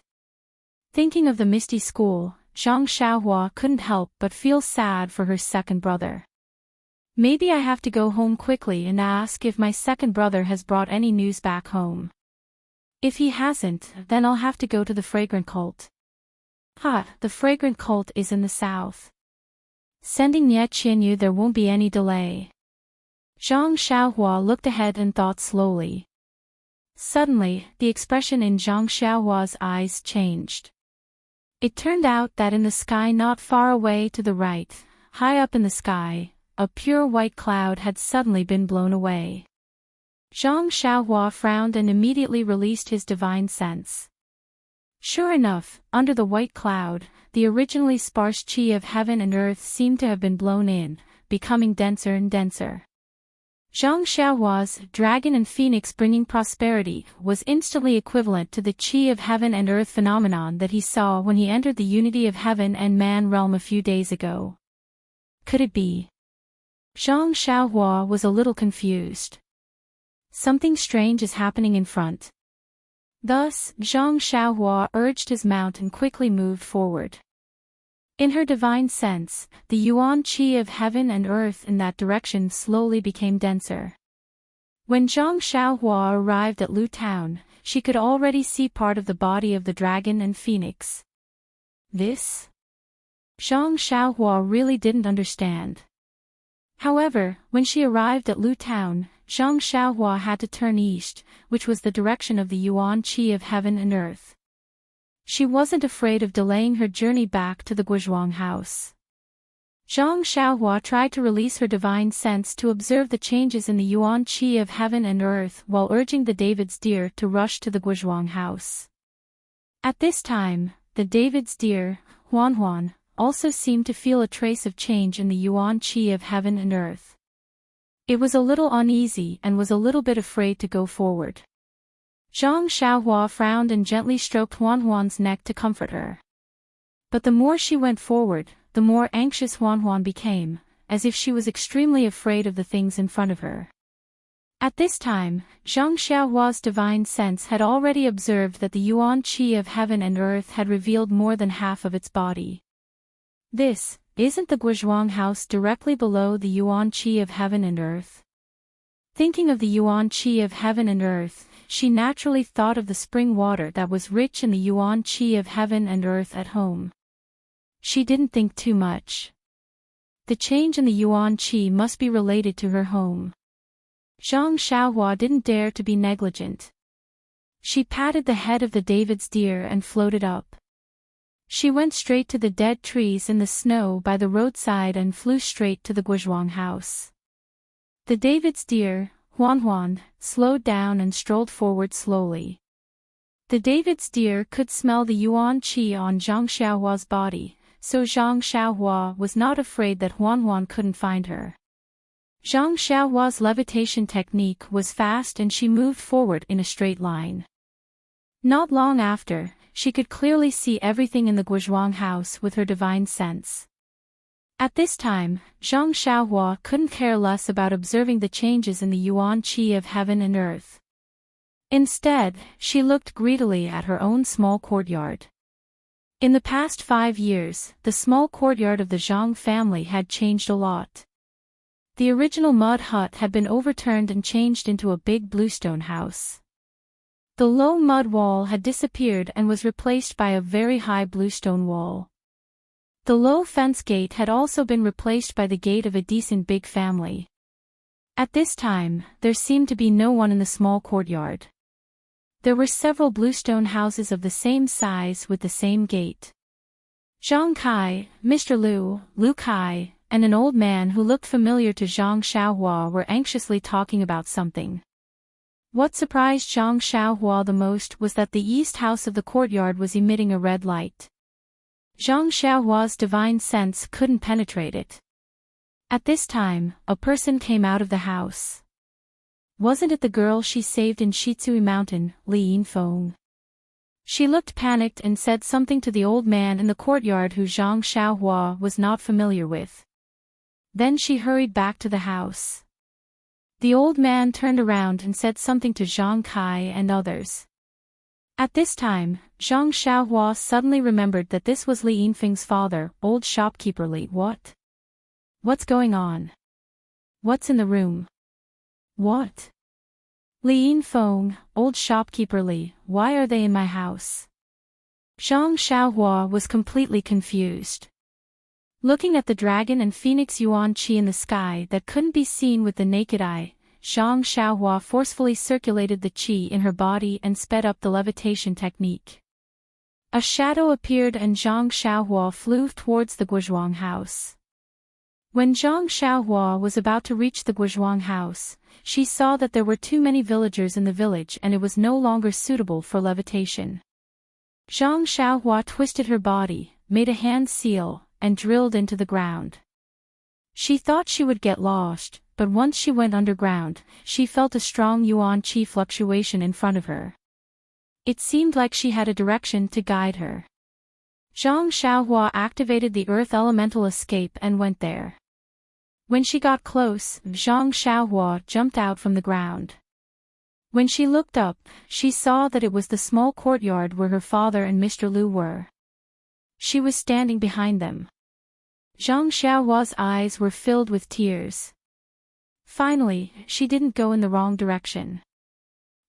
Thinking of the Misty School, Zhang Xiaohua couldn't help but feel sad for her second brother. Maybe I have to go home quickly and ask if my second brother has brought any news back home. If he hasn't, then I'll have to go to the Fragrant Cult. The Fragrant Cult is in the south. Sending Nie Qinyu there won't be any delay. Zhang Xiaohua looked ahead and thought slowly. Suddenly, the expression in Zhang Xiaohua's eyes changed. It turned out that in the sky not far away to the right, high up in the sky, a pure white cloud had suddenly been blown away. Zhang Xiaohua frowned and immediately released his divine sense. Sure enough, under the white cloud, the originally sparse chi of heaven and earth seemed to have been blown in, becoming denser and denser. Zhang Xiaohua's dragon and phoenix bringing prosperity was instantly equivalent to the chi of heaven and earth phenomenon that he saw when he entered the unity of heaven and man realm a few days ago. Could it be? Zhang Xiaohua was a little confused. Something strange is happening in front. Thus, Zhang Xiaohua urged his mount and quickly moved forward. In her divine sense, the yuan qi of heaven and earth in that direction slowly became denser. When Zhang Xiaohua arrived at Lu Town, she could already see part of the body of the dragon and phoenix. This? Zhang Xiaohua really didn't understand. However, when she arrived at Lu Town, Zhang Xiaohua had to turn east, which was the direction of the yuan qi of heaven and earth. She wasn't afraid of delaying her journey back to the Guizhuang house. Zhang Xiaohua tried to release her divine sense to observe the changes in the yuan qi of heaven and earth while urging the David's deer to rush to the Guizhuang house. At this time, the David's deer, Huan Huan, also seemed to feel a trace of change in the yuan qi of heaven and earth. It was a little uneasy and was a little bit afraid to go forward. Zhang Xiaohua frowned and gently stroked Huan Huan's neck to comfort her. But the more she went forward, the more anxious Huan Huan became, as if she was extremely afraid of the things in front of her. At this time, Zhang Xiaohua's divine sense had already observed that the yuan qi of heaven and earth had revealed more than half of its body. This, isn't the Guizhuang house directly below the yuan qi of heaven and earth? Thinking of the yuan qi of heaven and earth, she naturally thought of the spring water that was rich in the yuan qi of heaven and earth at home. She didn't think too much. The change in the yuan qi must be related to her home. Zhang Xiaohua didn't dare to be negligent. She patted the head of the David's deer and floated up. She went straight to the dead trees in the snow by the roadside and flew straight to the Guizhuang house. The David's deer, Huan, slowed down and strolled forward slowly. The David's deer could smell the yuan qi on Zhang Xiaohua's body, so Zhang Xiaohua was not afraid that Huan couldn't find her. Zhang Xiaohua's levitation technique was fast and she moved forward in a straight line. Not long after, she could clearly see everything in the Guizhuang house with her divine sense. At this time, Zhang Xiaohua couldn't care less about observing the changes in the yuan qi of heaven and earth. Instead, she looked greedily at her own small courtyard. In the past 5 years, the small courtyard of the Zhang family had changed a lot. The original mud hut had been overturned and changed into a big bluestone house. The low mud wall had disappeared and was replaced by a very high bluestone wall. The low fence gate had also been replaced by the gate of a decent big family. At this time, there seemed to be no one in the small courtyard. There were several bluestone houses of the same size with the same gate. Zhang Kai, Mr. Lu Kai, and an old man who looked familiar to Zhang Xiaohua were anxiously talking about something. What surprised Zhang Xiaohua the most was that the east house of the courtyard was emitting a red light. Zhang Xiaohua's divine sense couldn't penetrate it. At this time, a person came out of the house. Wasn't it the girl she saved in Shitsui Mountain, Li Yinfeng? She looked panicked and said something to the old man in the courtyard who Zhang Xiaohua was not familiar with. Then she hurried back to the house. The old man turned around and said something to Zhang Kai and others. At this time, Zhang Xiaohua suddenly remembered that this was Li Yinfeng's father, old shopkeeper Li. What? What's going on? What's in the room? What? Li Yinfeng, old shopkeeper Li, why are they in my house? Zhang Xiaohua was completely confused. Looking at the dragon and phoenix yuan qi in the sky that couldn't be seen with the naked eye, Zhang Xiaohua forcefully circulated the qi in her body and sped up the levitation technique. A shadow appeared and Zhang Xiaohua flew towards the Guizhuang house. When Zhang Xiaohua was about to reach the Guizhuang house, she saw that there were too many villagers in the village and it was no longer suitable for levitation. Zhang Xiaohua twisted her body, made a hand seal, and drilled into the ground. She thought she would get lost, but once she went underground, she felt a strong yuan qi fluctuation in front of her. It seemed like she had a direction to guide her. Zhang Xiaohua activated the earth elemental escape and went there. When she got close, Zhang Xiaohua jumped out from the ground. When she looked up, she saw that it was the small courtyard where her father and Mr. Lu were. She was standing behind them. Zhang Xiaohua's eyes were filled with tears. Finally, she didn't go in the wrong direction.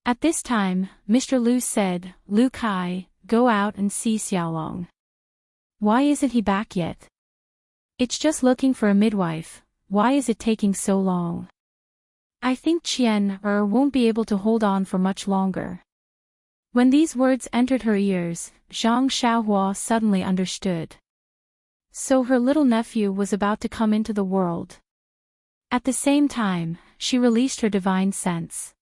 At this time, Mr. Lu said, "Lu Kai, go out and see Xiaolong. Why isn't he back yet? It's just looking for a midwife, why is it taking so long? I think Qian won't be able to hold on for much longer." When these words entered her ears, Zhang Xiaohua suddenly understood. So her little nephew was about to come into the world. At the same time, she released her divine sense.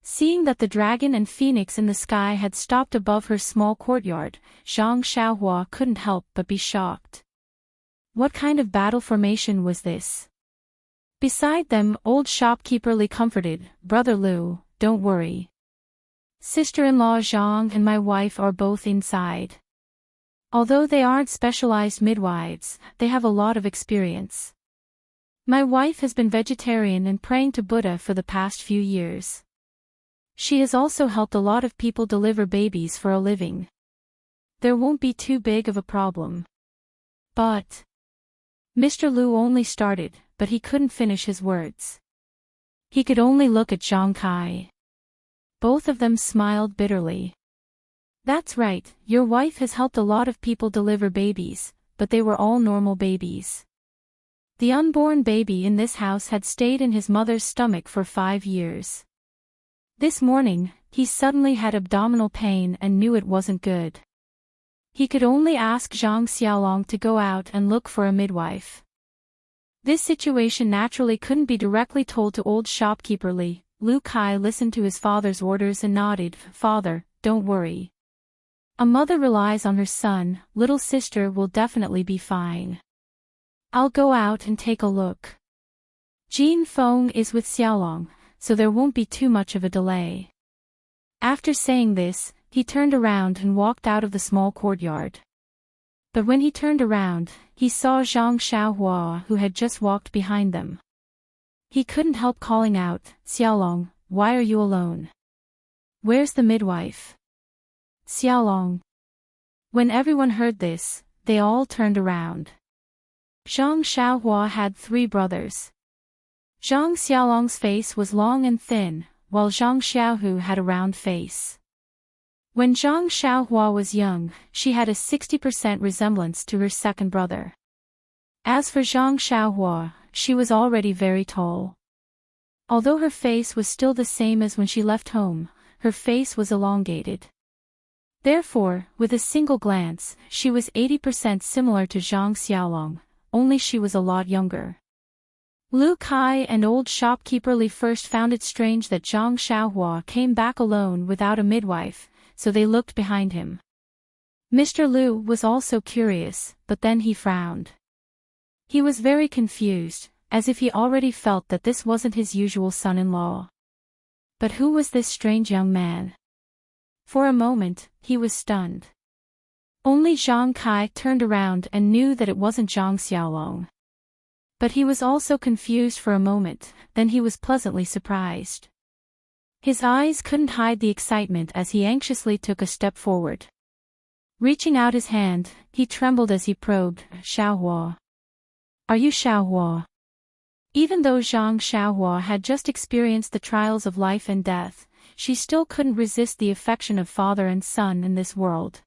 Seeing that the dragon and phoenix in the sky had stopped above her small courtyard, Zhang Xiaohua couldn't help but be shocked. What kind of battle formation was this? Beside them, old shopkeeper Li comforted, "Brother Lu, don't worry. Sister-in-law Zhang and my wife are both inside. Although they aren't specialized midwives, they have a lot of experience. My wife has been vegetarian and praying to Buddha for the past few years. She has also helped a lot of people deliver babies for a living. There won't be too big of a problem. But Mr. Lu only started, but he couldn't finish his words. He could only look at Zhang Kai. Both of them smiled bitterly. That's right, your wife has helped a lot of people deliver babies, but they were all normal babies. The unborn baby in this house had stayed in his mother's stomach for 5 years. This morning, he suddenly had abdominal pain and knew it wasn't good. He could only ask Zhang Xiaolong to go out and look for a midwife. This situation naturally couldn't be directly told to old shopkeeper Li. Lu Kai listened to his father's orders and nodded. Father, don't worry. A mother relies on her son, little sister will definitely be fine. I'll go out and take a look. Jin Feng is with Xiaolong, so there won't be too much of a delay. After saying this, he turned around and walked out of the small courtyard. But when he turned around, he saw Zhang Xiaohua who had just walked behind them. He couldn't help calling out, Xiaolong, why are you alone? Where's the midwife? Xiaolong. When everyone heard this, they all turned around. Zhang Xiaohua had 3 brothers. Zhang Xiaolong's face was long and thin, while Zhang Xiaohu had a round face. When Zhang Xiaohua was young, she had a 60% resemblance to her second brother. As for Zhang Xiaohua, she was already very tall. Although her face was still the same as when she left home, her face was elongated. Therefore, with a single glance, she was 80% similar to Zhang Xiaolong, only she was a lot younger. Lu Kai and old shopkeeper Li first found it strange that Zhang Xiaohua came back alone without a midwife, so they looked behind him. Mr. Lu was also curious, but then he frowned. He was very confused, as if he already felt that this wasn't his usual son-in-law. But who was this strange young man? For a moment, he was stunned. Only Zhang Kai turned around and knew that it wasn't Zhang Xiaolong. But he was also confused for a moment, then he was pleasantly surprised. His eyes couldn't hide the excitement as he anxiously took a step forward. Reaching out his hand, he trembled as he probed, Xiaohua. Are you Xiaohua? Even though Zhang Xiaohua had just experienced the trials of life and death, she still couldn't resist the affection of father and son in this world.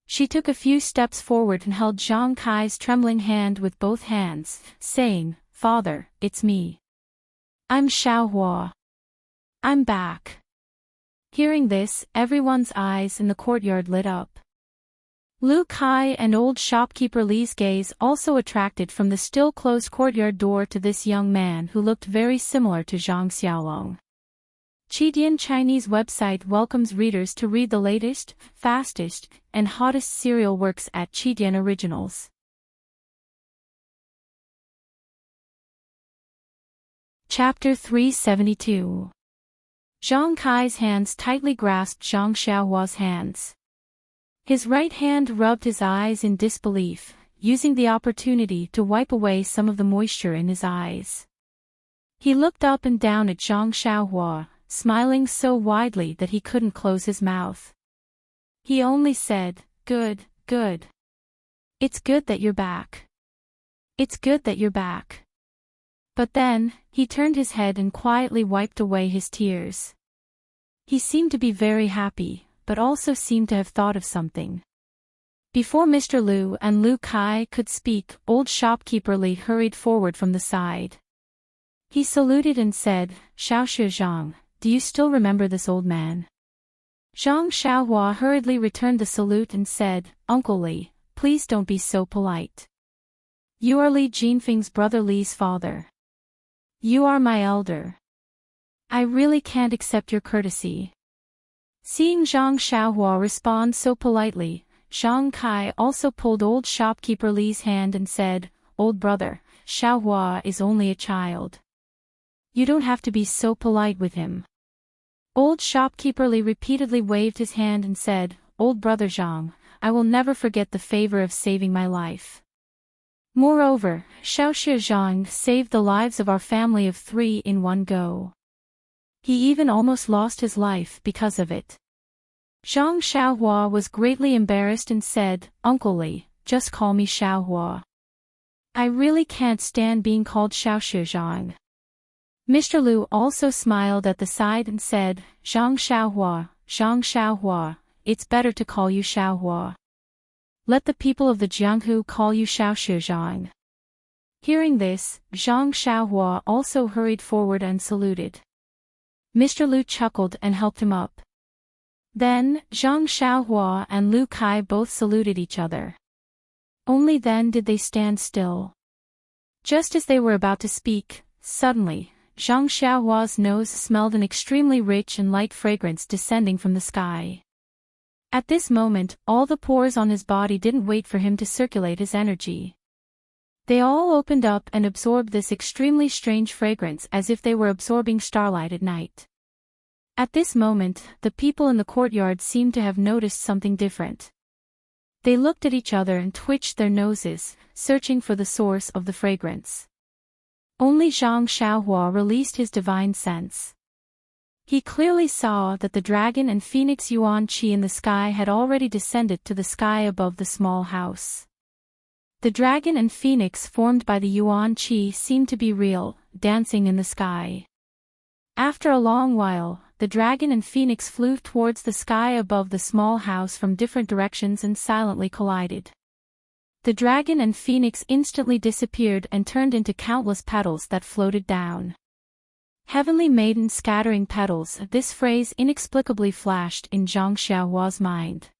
She took a few steps forward and held Zhang Kai's trembling hand with both hands, saying, Father, it's me. I'm Xiaohua. I'm back. Hearing this, everyone's eyes in the courtyard lit up. Lu Kai and old shopkeeper Li's gaze also attracted from the still closed courtyard door to this young man who looked very similar to Zhang Xiaolong. Chidian Chinese website welcomes readers to read the latest, fastest, and hottest serial works at Chidian Originals. Chapter 372. Zhang Kai's hands tightly grasped Zhang Xiaohua's hands. His right hand rubbed his eyes in disbelief, using the opportunity to wipe away some of the moisture in his eyes. He looked up and down at Zhang Xiaohua, smiling so widely that he couldn't close his mouth. He only said, Good, good. It's good that you're back. It's good that you're back. But then, he turned his head and quietly wiped away his tears. He seemed to be very happy, but also seemed to have thought of something. Before Mr. Lu and Lu Kai could speak, old shopkeeper Li hurried forward from the side. He saluted and said, Xiaoxue Zhang, do you still remember this old man? Zhang Xiaohua hurriedly returned the salute and said, Uncle Li, please don't be so polite. You are Li Jinfeng's brother Li's father. You are my elder. I really can't accept your courtesy. Seeing Zhang Xiaohua respond so politely, Zhang Kai also pulled old shopkeeper Li's hand and said, Old brother, Xiaohua is only a child. You don't have to be so polite with him. Old shopkeeper Li repeatedly waved his hand and said, Old brother Zhang, I will never forget the favor of saving my life. Moreover, Xiao Shizhang saved the lives of our family of 3 in one go. He even almost lost his life because of it. Zhang Xiaohua was greatly embarrassed and said, "Uncle Li, just call me Xiaohua. I really can't stand being called Xiao Shizhang." Mr. Lu also smiled at the side and said, "Zhang Xiaohua, it's better to call you Xiaohua. Let the people of the Jianghu call you Xiao Shizhang." Hearing this, Zhang Xiaohua also hurried forward and saluted. Mr. Lu chuckled and helped him up. Then, Zhang Xiaohua and Lu Kai both saluted each other. Only then did they stand still. Just as they were about to speak, suddenly, Zhang Xiaohua's nose smelled an extremely rich and light fragrance descending from the sky. At this moment, all the pores on his body didn't wait for him to circulate his energy. They all opened up and absorbed this extremely strange fragrance as if they were absorbing starlight at night. At this moment, the people in the courtyard seemed to have noticed something different. They looked at each other and twitched their noses, searching for the source of the fragrance. Only Zhang Xiaohua released his divine sense. He clearly saw that the dragon and phoenix Yuan Qi in the sky had already descended to the sky above the small house. The dragon and phoenix formed by the Yuan Qi seemed to be real, dancing in the sky. After a long while, the dragon and phoenix flew towards the sky above the small house from different directions and silently collided. The dragon and phoenix instantly disappeared and turned into countless petals that floated down. "Heavenly maiden scattering petals," this phrase inexplicably flashed in Zhang Xiaohua's mind.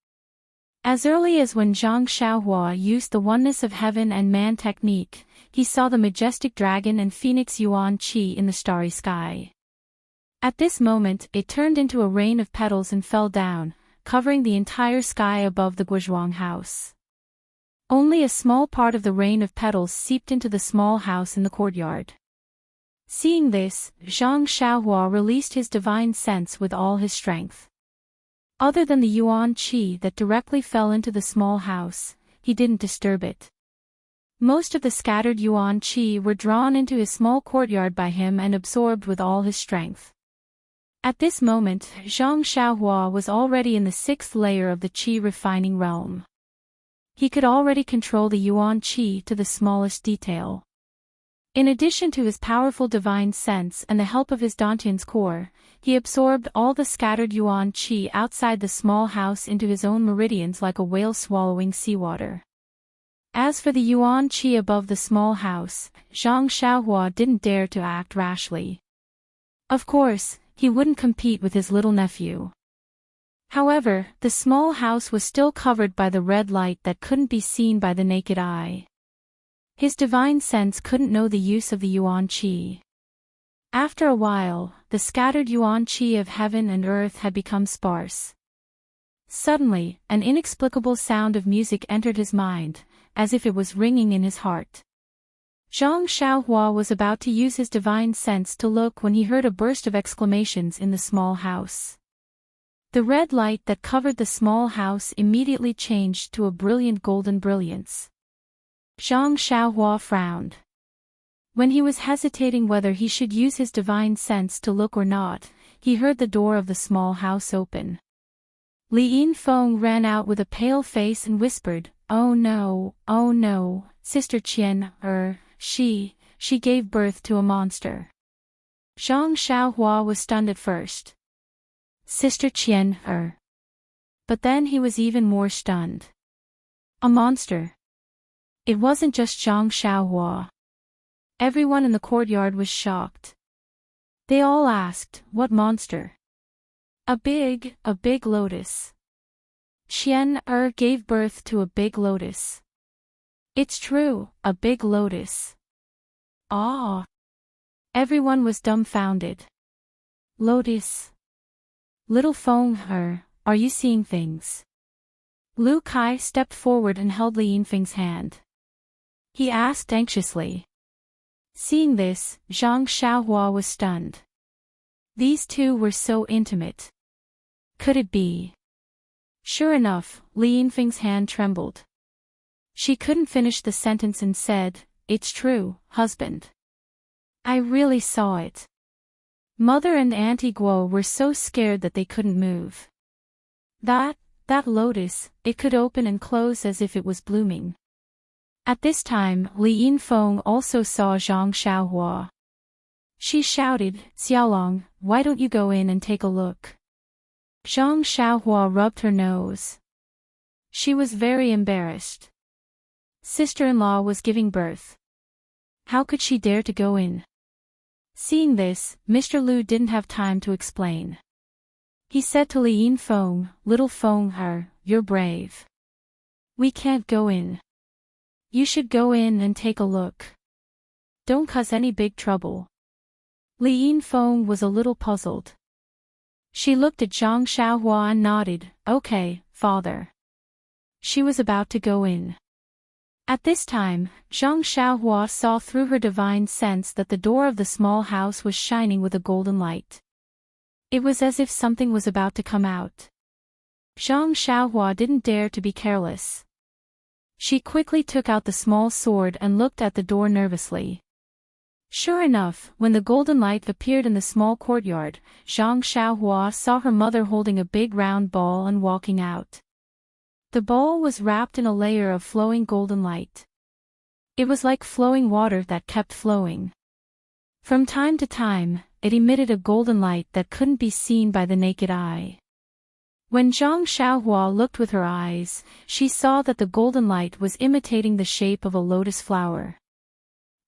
As early as when Zhang Xiaohua used the oneness of heaven and man technique, he saw the majestic dragon and phoenix Yuan Qi in the starry sky. At this moment, it turned into a rain of petals and fell down, covering the entire sky above the Guozhuang house. Only a small part of the rain of petals seeped into the small house in the courtyard. Seeing this, Zhang Xiaohua released his divine sense with all his strength. Other than the Yuan Qi that directly fell into the small house, he didn't disturb it. Most of the scattered Yuan Qi were drawn into his small courtyard by him and absorbed with all his strength. At this moment, Zhang Xiaohua was already in the 6th layer of the Qi refining realm. He could already control the Yuan Qi to the smallest detail. In addition to his powerful divine sense and the help of his Dantian's core, he absorbed all the scattered Yuan Qi outside the small house into his own meridians like a whale swallowing seawater. As for the Yuan Qi above the small house, Zhang Xiaohua didn't dare to act rashly. Of course, he wouldn't compete with his little nephew. However, the small house was still covered by the red light that couldn't be seen by the naked eye. His divine sense couldn't know the use of the Yuan Qi. After a while, the scattered Yuan Qi of heaven and earth had become sparse. Suddenly, an inexplicable sound of music entered his mind, as if it was ringing in his heart. Zhang Xiaohua was about to use his divine sense to look when he heard a burst of exclamations in the small house. The red light that covered the small house immediately changed to a brilliant golden brilliance. Zhang Xiaohua frowned. When he was hesitating whether he should use his divine sense to look or not, he heard the door of the small house open. Li Yinfeng ran out with a pale face and whispered, oh no, Sister Qian, she gave birth to a monster." Zhang Xiaohua was stunned at first. Sister Qian, But then he was even more stunned. A monster. It wasn't just Zhang Xiaohua. Everyone in the courtyard was shocked. They all asked, what monster? A big lotus. Qian gave birth to a big lotus. It's true, a big lotus. Ah! Everyone was dumbfounded. Lotus. Little Feng, are you seeing things? Lu Kai stepped forward and held Li Yinfeng's hand. He asked anxiously. Seeing this, Zhang Xiaohua was stunned. These two were so intimate. Could it be? Sure enough, Li Yinfeng's hand trembled. She couldn't finish the sentence and said, "It's true, husband. I really saw it." Mother and Auntie Guo were so scared that they couldn't move. That lotus, it could open and close as if it was blooming. At this time, Li Yinfeng also saw Zhang Xiaohua. She shouted, "Xiaolong, why don't you go in and take a look?" Zhang Xiaohua rubbed her nose. She was very embarrassed. Sister-in-law was giving birth. How could she dare to go in? Seeing this, Mr. Lu didn't have time to explain. He said to Li Yinfeng, "Little Feng, you're brave. We can't go in. You should go in and take a look. Don't cause any big trouble." Li Yinfeng was a little puzzled. She looked at Zhang Xiaohua and nodded, "Okay, father." She was about to go in. At this time, Zhang Xiaohua saw through her divine sense that the door of the small house was shining with a golden light. It was as if something was about to come out. Zhang Xiaohua didn't dare to be careless. She quickly took out the small sword and looked at the door nervously. Sure enough, when the golden light appeared in the small courtyard, Zhang Xiaohua saw her mother holding a big round ball and walking out. The ball was wrapped in a layer of flowing golden light. It was like flowing water that kept flowing. From time to time, it emitted a golden light that couldn't be seen by the naked eye. When Zhang Xiaohua looked with her eyes, she saw that the golden light was imitating the shape of a lotus flower.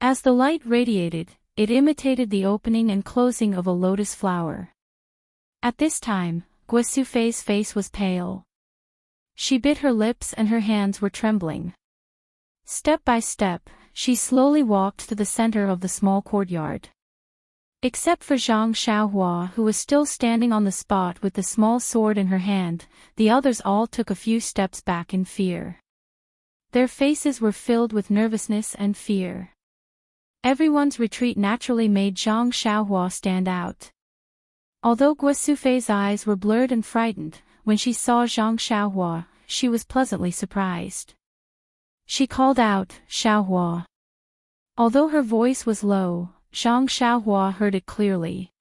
As the light radiated, it imitated the opening and closing of a lotus flower. At this time, Guo Sufei's face was pale. She bit her lips and her hands were trembling. Step by step, she slowly walked to the center of the small courtyard. Except for Zhang Xiaohua, who was still standing on the spot with the small sword in her hand, the others all took a few steps back in fear. Their faces were filled with nervousness and fear. Everyone's retreat naturally made Zhang Xiaohua stand out. Although Guo Sufei's eyes were blurred and frightened, when she saw Zhang Xiaohua, she was pleasantly surprised. She called out, "Xiaohua." Although her voice was low, Zhang Xiaohua heard it clearly.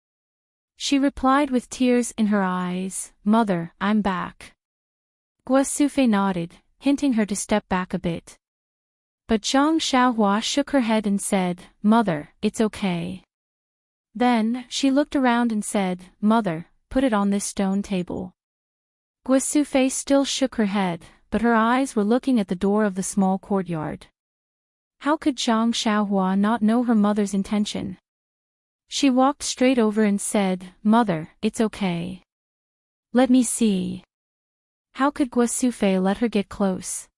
She replied with tears in her eyes, "Mother, I'm back." Guo Sufei nodded, hinting her to step back a bit. But Zhang Xiaohua shook her head and said, "Mother, it's okay." Then, she looked around and said, "Mother, put it on this stone table." Guo Sufei still shook her head, but her eyes were looking at the door of the small courtyard. How could Zhang Xiaohua not know her mother's intention? She walked straight over and said, "Mother, it's okay. Let me see." How could Guo Sufei let her get close?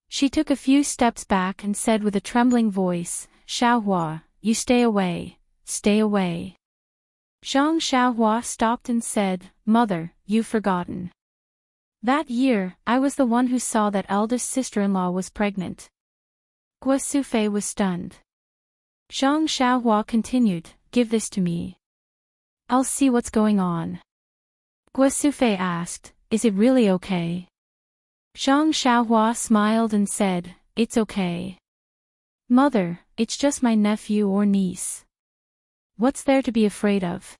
She took a few steps back and said with a trembling voice, "Xiaohua, you stay away, stay away." Zhang Xiaohua stopped and said, "Mother, you've forgotten. That year, I was the one who saw that eldest sister-in-law was pregnant." Guo Sufei was stunned. Zhang Xiaohua continued, "Give this to me. I'll see what's going on." Guo Sufei asked, "Is it really okay?" Zhang Xiaohua smiled and said, "It's okay. Mother, it's just my nephew or niece. What's there to be afraid of?"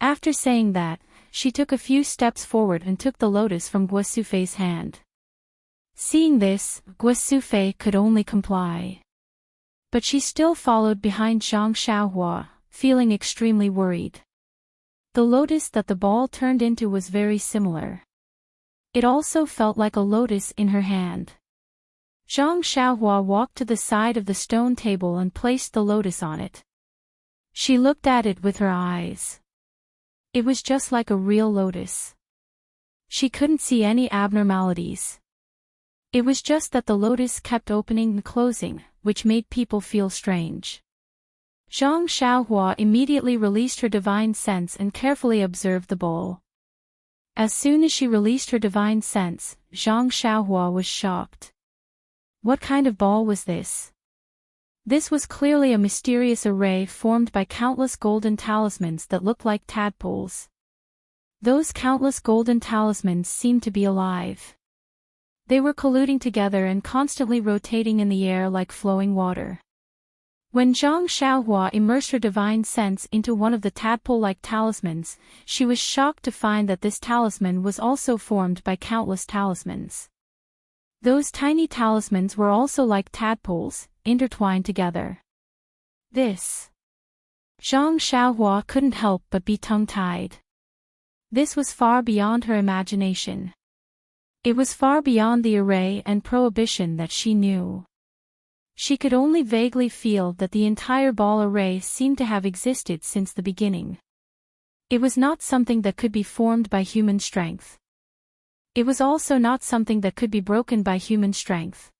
After saying that, she took a few steps forward and took the lotus from Guo Sufei's hand. Seeing this, Guo Sufei could only comply. But she still followed behind Zhang Xiaohua, feeling extremely worried. The lotus that the ball turned into was very similar. It also felt like a lotus in her hand. Zhang Xiaohua walked to the side of the stone table and placed the lotus on it. She looked at it with her eyes. It was just like a real lotus. She couldn't see any abnormalities. It was just that the lotus kept opening and closing, which made people feel strange. Zhang Xiaohua immediately released her divine sense and carefully observed the bowl. As soon as she released her divine sense, Zhang Xiaohua was shocked. What kind of ball was this? This was clearly a mysterious array formed by countless golden talismans that looked like tadpoles. Those countless golden talismans seemed to be alive. They were colluding together and constantly rotating in the air like flowing water. When Zhang Xiaohua immersed her divine sense into one of the tadpole-like talismans, she was shocked to find that this talisman was also formed by countless talismans. Those tiny talismans were also like tadpoles, intertwined together. Zhang Xiaohua couldn't help but be tongue-tied. This was far beyond her imagination. It was far beyond the array and prohibition that she knew. She could only vaguely feel that the entire ball array seemed to have existed since the beginning. It was not something that could be formed by human strength. It was also not something that could be broken by human strength.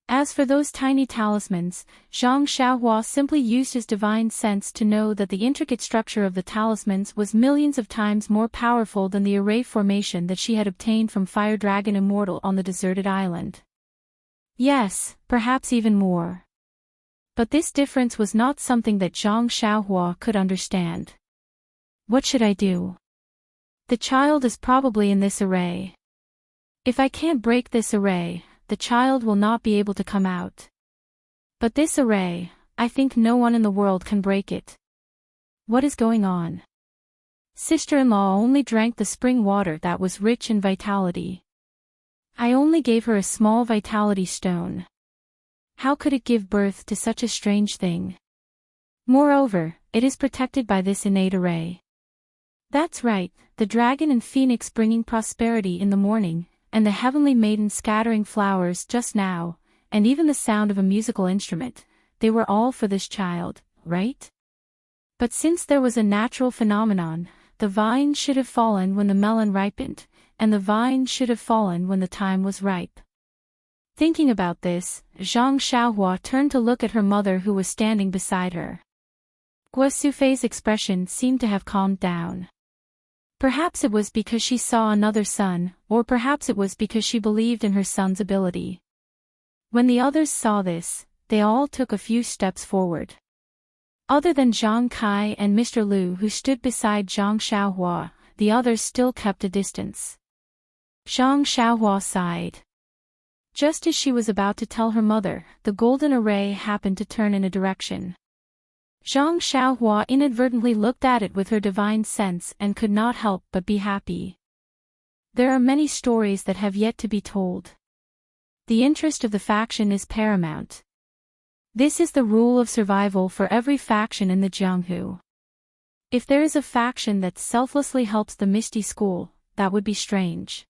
As for those tiny talismans, Zhang Xiaohua simply used his divine sense to know that the intricate structure of the talismans was millions of times more powerful than the array formation that she had obtained from Fire Dragon Immortal on the deserted island. Yes, perhaps even more. But this difference was not something that Zhang Xiaohua could understand. What should I do? The child is probably in this array. If I can't break this array, the child will not be able to come out. But this array, I think no one in the world can break it. What is going on? Sister-in-law only drank the spring water that was rich in vitality. I only gave her a small vitality stone. How could it give birth to such a strange thing? Moreover, it is protected by this innate array. That's right, the dragon and phoenix bringing prosperity in the morning, and the heavenly maiden scattering flowers just now, and even the sound of a musical instrument, they were all for this child, right? But since there was a natural phenomenon, the vine should have fallen when the melon ripened, and the vine should have fallen when the time was ripe. Thinking about this, Zhang Xiaohua turned to look at her mother who was standing beside her. Guo Sufei's expression seemed to have calmed down. Perhaps it was because she saw another son, or perhaps it was because she believed in her son's ability. When the others saw this, they all took a few steps forward. Other than Zhang Kai and Mr. Liu who stood beside Zhang Xiaohua, the others still kept a distance. Zhang Xiaohua sighed. Just as she was about to tell her mother, the golden array happened to turn in a direction. Zhang Xiaohua inadvertently looked at it with her divine sense and could not help but be happy. There are many stories that have yet to be told. The interest of the faction is paramount. This is the rule of survival for every faction in the Jianghu. If there is a faction that selflessly helps the Misty School, that would be strange.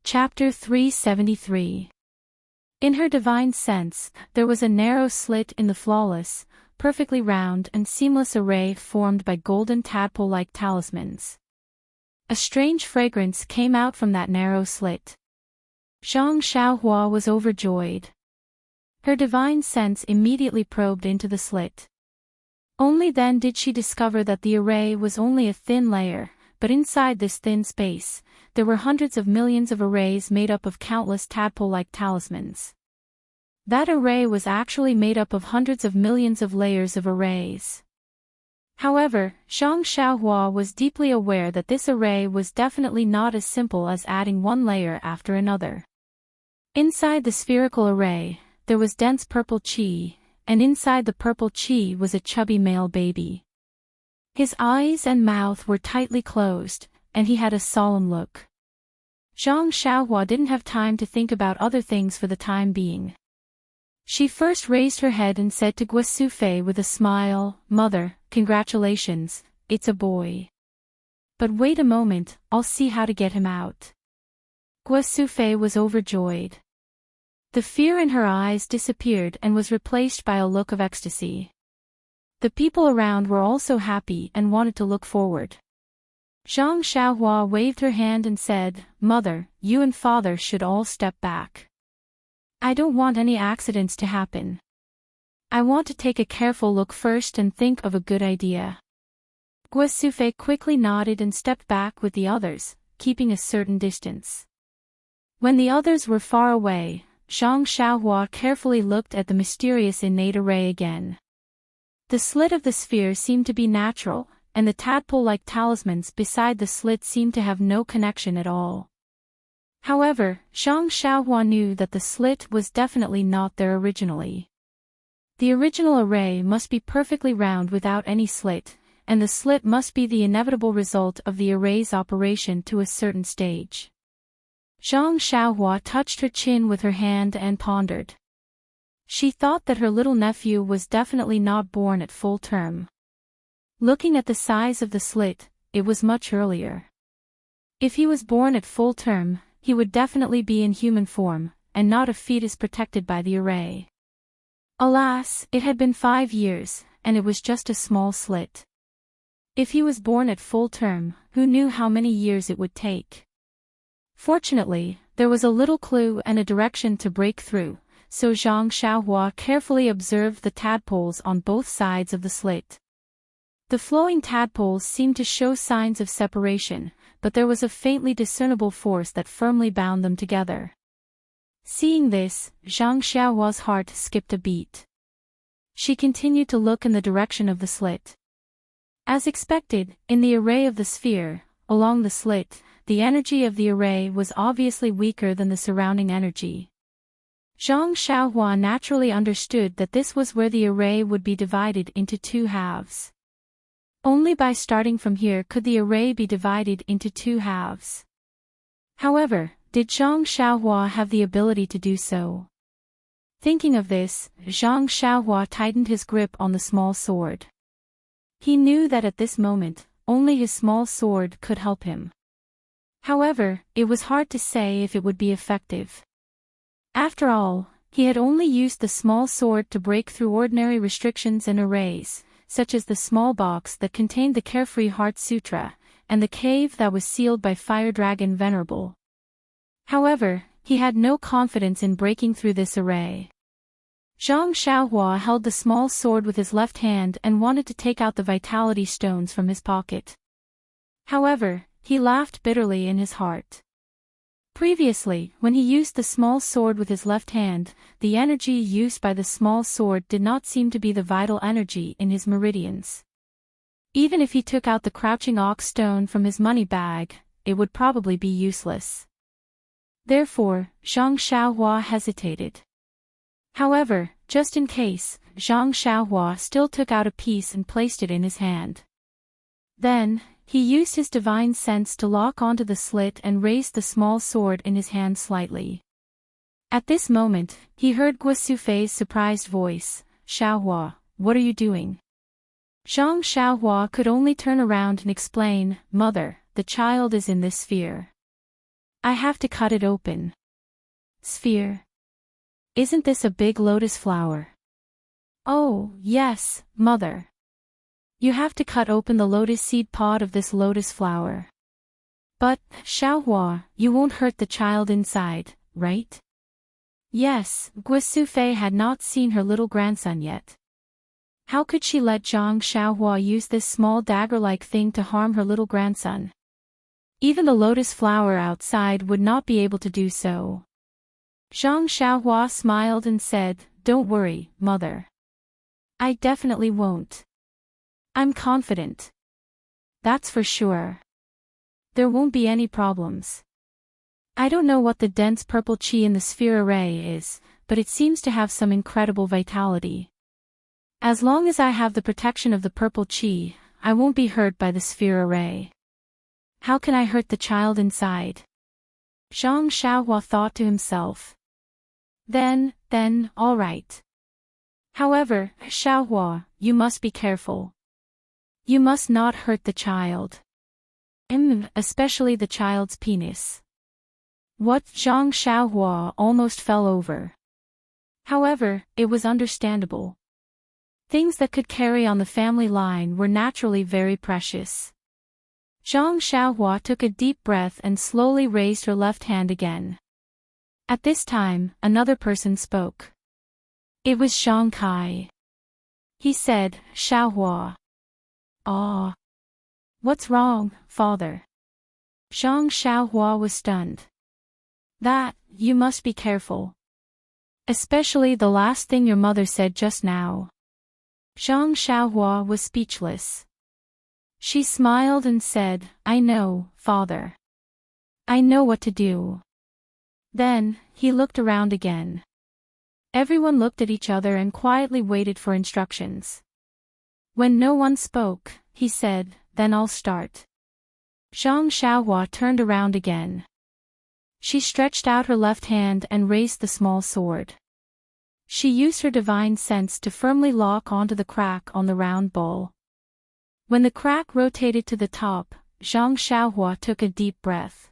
Chapter 373. In her divine sense, there was a narrow slit in the flawless, perfectly round and seamless array formed by golden tadpole-like talismans. A strange fragrance came out from that narrow slit. Zhang Xiaohua was overjoyed. Her divine sense immediately probed into the slit. Only then did she discover that the array was only a thin layer, but inside this thin space, there were hundreds of millions of arrays made up of countless tadpole-like talismans. That array was actually made up of hundreds of millions of layers of arrays. However, Zhang Xiaohua was deeply aware that this array was definitely not as simple as adding one layer after another. Inside the spherical array, there was dense purple qi, and inside the purple qi was a chubby male baby. His eyes and mouth were tightly closed, and he had a solemn look. Zhang Xiaohua didn't have time to think about other things for the time being. She first raised her head and said to Guo Sufei with a smile, "Mother, congratulations, it's a boy. But wait a moment, I'll see how to get him out." Guo Sufei was overjoyed. The fear in her eyes disappeared and was replaced by a look of ecstasy. The people around were also happy and wanted to look forward. Zhang Xiaohua waved her hand and said, "Mother, you and Father should all step back. I don't want any accidents to happen. I want to take a careful look first and think of a good idea." Guo Sufei quickly nodded and stepped back with the others, keeping a certain distance. When the others were far away, Zhang Xiaohua carefully looked at the mysterious innate array again. The slit of the sphere seemed to be natural, and the tadpole-like talismans beside the slit seemed to have no connection at all. However, Zhang Xiaohua knew that the slit was definitely not there originally. The original array must be perfectly round without any slit, and the slit must be the inevitable result of the array's operation to a certain stage. Zhang Xiaohua touched her chin with her hand and pondered. She thought that her little nephew was definitely not born at full term. Looking at the size of the slit, it was much earlier. If he was born at full term, he would definitely be in human form, and not a fetus protected by the array. Alas, it had been 5 years, and it was just a small slit. If he was born at full term, who knew how many years it would take? Fortunately, there was a little clue and a direction to break through, so Zhang Xiaohua carefully observed the tadpoles on both sides of the slit. The flowing tadpoles seemed to show signs of separation, but there was a faintly discernible force that firmly bound them together. Seeing this, Zhang Xiaohua's heart skipped a beat. She continued to look in the direction of the slit. As expected, in the array of the sphere, along the slit, the energy of the array was obviously weaker than the surrounding energy. Zhang Xiaohua naturally understood that this was where the array would be divided into 2 halves. Only by starting from here could the array be divided into 2 halves. However, did Zhang Xiaohua have the ability to do so? Thinking of this, Zhang Xiaohua tightened his grip on the small sword. He knew that at this moment, only his small sword could help him. However, it was hard to say if it would be effective. After all, he had only used the small sword to break through ordinary restrictions and arrays, such as the small box that contained the Carefree Heart Sutra, and the cave that was sealed by Fire Dragon Venerable. However, he had no confidence in breaking through this array. Zhang Xiaohua held the small sword with his left hand and wanted to take out the vitality stones from his pocket. However, he laughed bitterly in his heart. Previously, when he used the small sword with his left hand, the energy used by the small sword did not seem to be the vital energy in his meridians. Even if he took out the crouching ox stone from his money bag, it would probably be useless. Therefore, Zhang Xiaohua hesitated. However, just in case, Zhang Xiaohua still took out a piece and placed it in his hand. Then, he used his divine sense to lock onto the slit and raised the small sword in his hand slightly. At this moment, he heard Guo Sufei's surprised voice, "Xiaohua, what are you doing?" Zhang Xiaohua could only turn around and explain, "Mother, the child is in this sphere. I have to cut it open." Sphere? Isn't this a big lotus flower? Oh, yes, Mother. You have to cut open the lotus seed pod of this lotus flower. But, Xiaohua, you won't hurt the child inside, right? Yes, Guo Sufei had not seen her little grandson yet. How could she let Zhang Xiaohua use this small dagger-like thing to harm her little grandson? Even the lotus flower outside would not be able to do so. Zhang Xiaohua smiled and said, "Don't worry, Mother. I definitely won't. I'm confident. That's for sure. There won't be any problems. I don't know what the dense purple chi in the sphere array is, but it seems to have some incredible vitality. As long as I have the protection of the purple chi, I won't be hurt by the sphere array. How can I hurt the child inside?" Zhang Xiaohua thought to himself. Then, all right. However, Xiaohua, you must be careful. You must not hurt the child. Especially the child's penis. What? Zhang Xiaohua almost fell over. However, it was understandable. Things that could carry on the family line were naturally very precious. Zhang Xiaohua took a deep breath and slowly raised her left hand again. At this time, another person spoke. It was Zhang Kai. He said, "Xiaohua. Ah. What's wrong, father?" Zhang Xiaohua was stunned. "That, you must be careful. Especially the last thing your mother said just now." Zhang Xiaohua was speechless. She smiled and said, "I know, father. I know what to do." Then, he looked around again. Everyone looked at each other and quietly waited for instructions. When no one spoke, he said, "Then I'll start." Zhang Xiaohua turned around again. She stretched out her left hand and raised the small sword. She used her divine sense to firmly lock onto the crack on the round ball. When the crack rotated to the top, Zhang Xiaohua took a deep breath.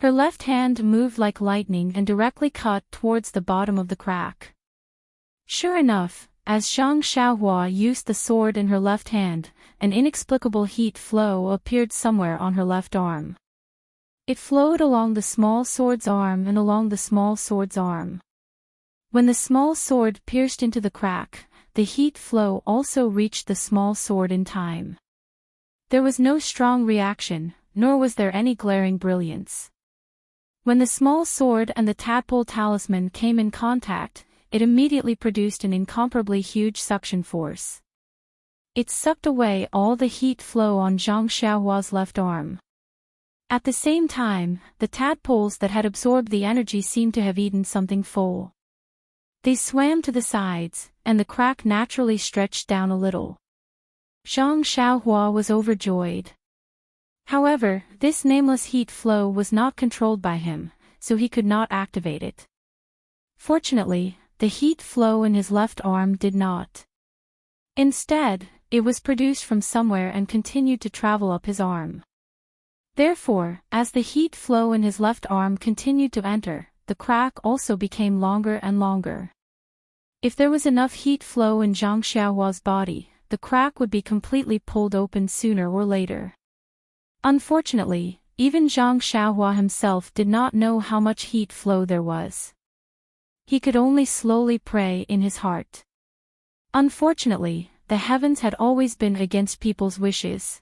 Her left hand moved like lightning and directly cut towards the bottom of the crack. Sure enough, as Zhang Xiaohua used the sword in her left hand, an inexplicable heat flow appeared somewhere on her left arm. It flowed along the small sword's arm and along the small sword's arm. When the small sword pierced into the crack, the heat flow also reached the small sword in time. There was no strong reaction, nor was there any glaring brilliance. When the small sword and the tadpole talisman came in contact, it immediately produced an incomparably huge suction force. It sucked away all the heat flow on Zhang Xiaohua's left arm. At the same time, the tadpoles that had absorbed the energy seemed to have eaten something full. They swam to the sides, and the crack naturally stretched down a little. Zhang Xiaohua was overjoyed. However, this nameless heat flow was not controlled by him, so he could not activate it. Fortunately, the heat flow in his left arm did not. Instead, it was produced from somewhere and continued to travel up his arm. Therefore, as the heat flow in his left arm continued to enter, the crack also became longer and longer. If there was enough heat flow in Zhang Xiaohua's body, the crack would be completely pulled open sooner or later. Unfortunately, even Zhang Xiaohua himself did not know how much heat flow there was. He could only slowly pray in his heart. Unfortunately, the heavens had always been against people's wishes.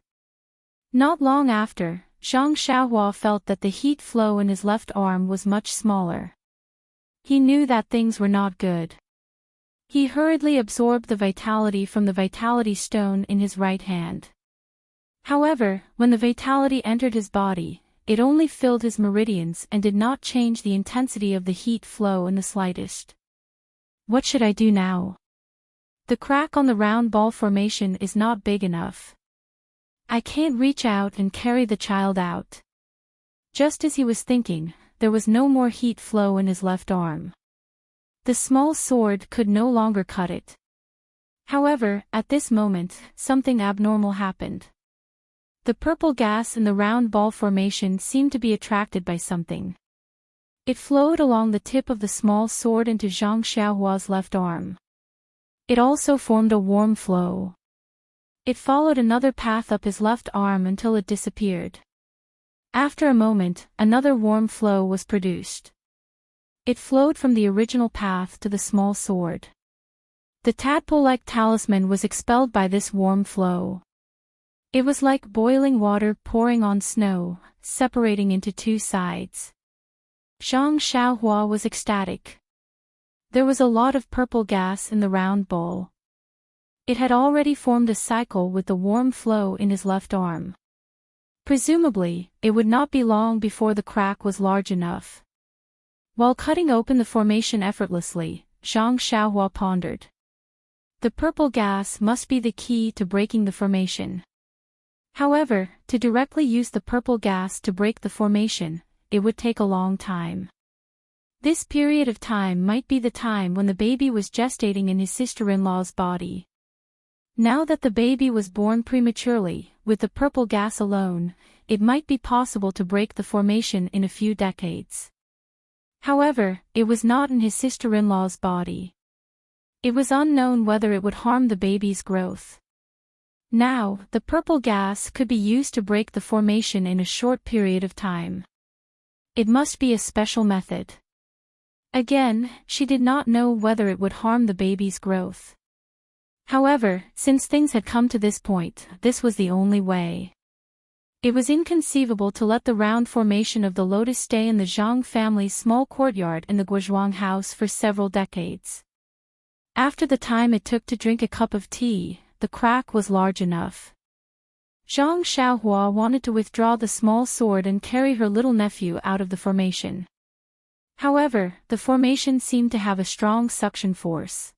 Not long after, Zhang Xiaohua felt that the heat flow in his left arm was much smaller. He knew that things were not good. He hurriedly absorbed the vitality from the vitality stone in his right hand. However, when the vitality entered his body, it only filled his meridians and did not change the intensity of the heat flow in the slightest. What should I do now? The crack on the round ball formation is not big enough. I can't reach out and carry the child out. Just as he was thinking, there was no more heat flow in his left arm. The small sword could no longer cut it. However, at this moment, something abnormal happened. The purple gas in the round ball formation seemed to be attracted by something. It flowed along the tip of the small sword into Zhang Xiaohua's left arm. It also formed a warm flow. It followed another path up his left arm until it disappeared. After a moment, another warm flow was produced. It flowed from the original path to the small sword. The tadpole-like talisman was expelled by this warm flow. It was like boiling water pouring on snow, separating into two sides. Zhang Xiaohua was ecstatic. There was a lot of purple gas in the round bowl. It had already formed a cycle with the warm flow in his left arm. Presumably, it would not be long before the crack was large enough. While cutting open the formation effortlessly, Zhang Xiaohua pondered. The purple gas must be the key to breaking the formation. However, to directly use the purple gas to break the formation, it would take a long time. This period of time might be the time when the baby was gestating in his sister-in-law's body. Now that the baby was born prematurely, with the purple gas alone, it might be possible to break the formation in a few decades. However, it was not in his sister-in-law's body. It was unknown whether it would harm the baby's growth. Now, the purple gas could be used to break the formation in a short period of time. It must be a special method. Again, she did not know whether it would harm the baby's growth. However, since things had come to this point, this was the only way. It was inconceivable to let the round formation of the lotus stay in the Zhang family's small courtyard in the Guozhuang house for several decades. After the time it took to drink a cup of tea, the crack was large enough. Zhang Xiaohua wanted to withdraw the small sword and carry her little nephew out of the formation. However, the formation seemed to have a strong suction force.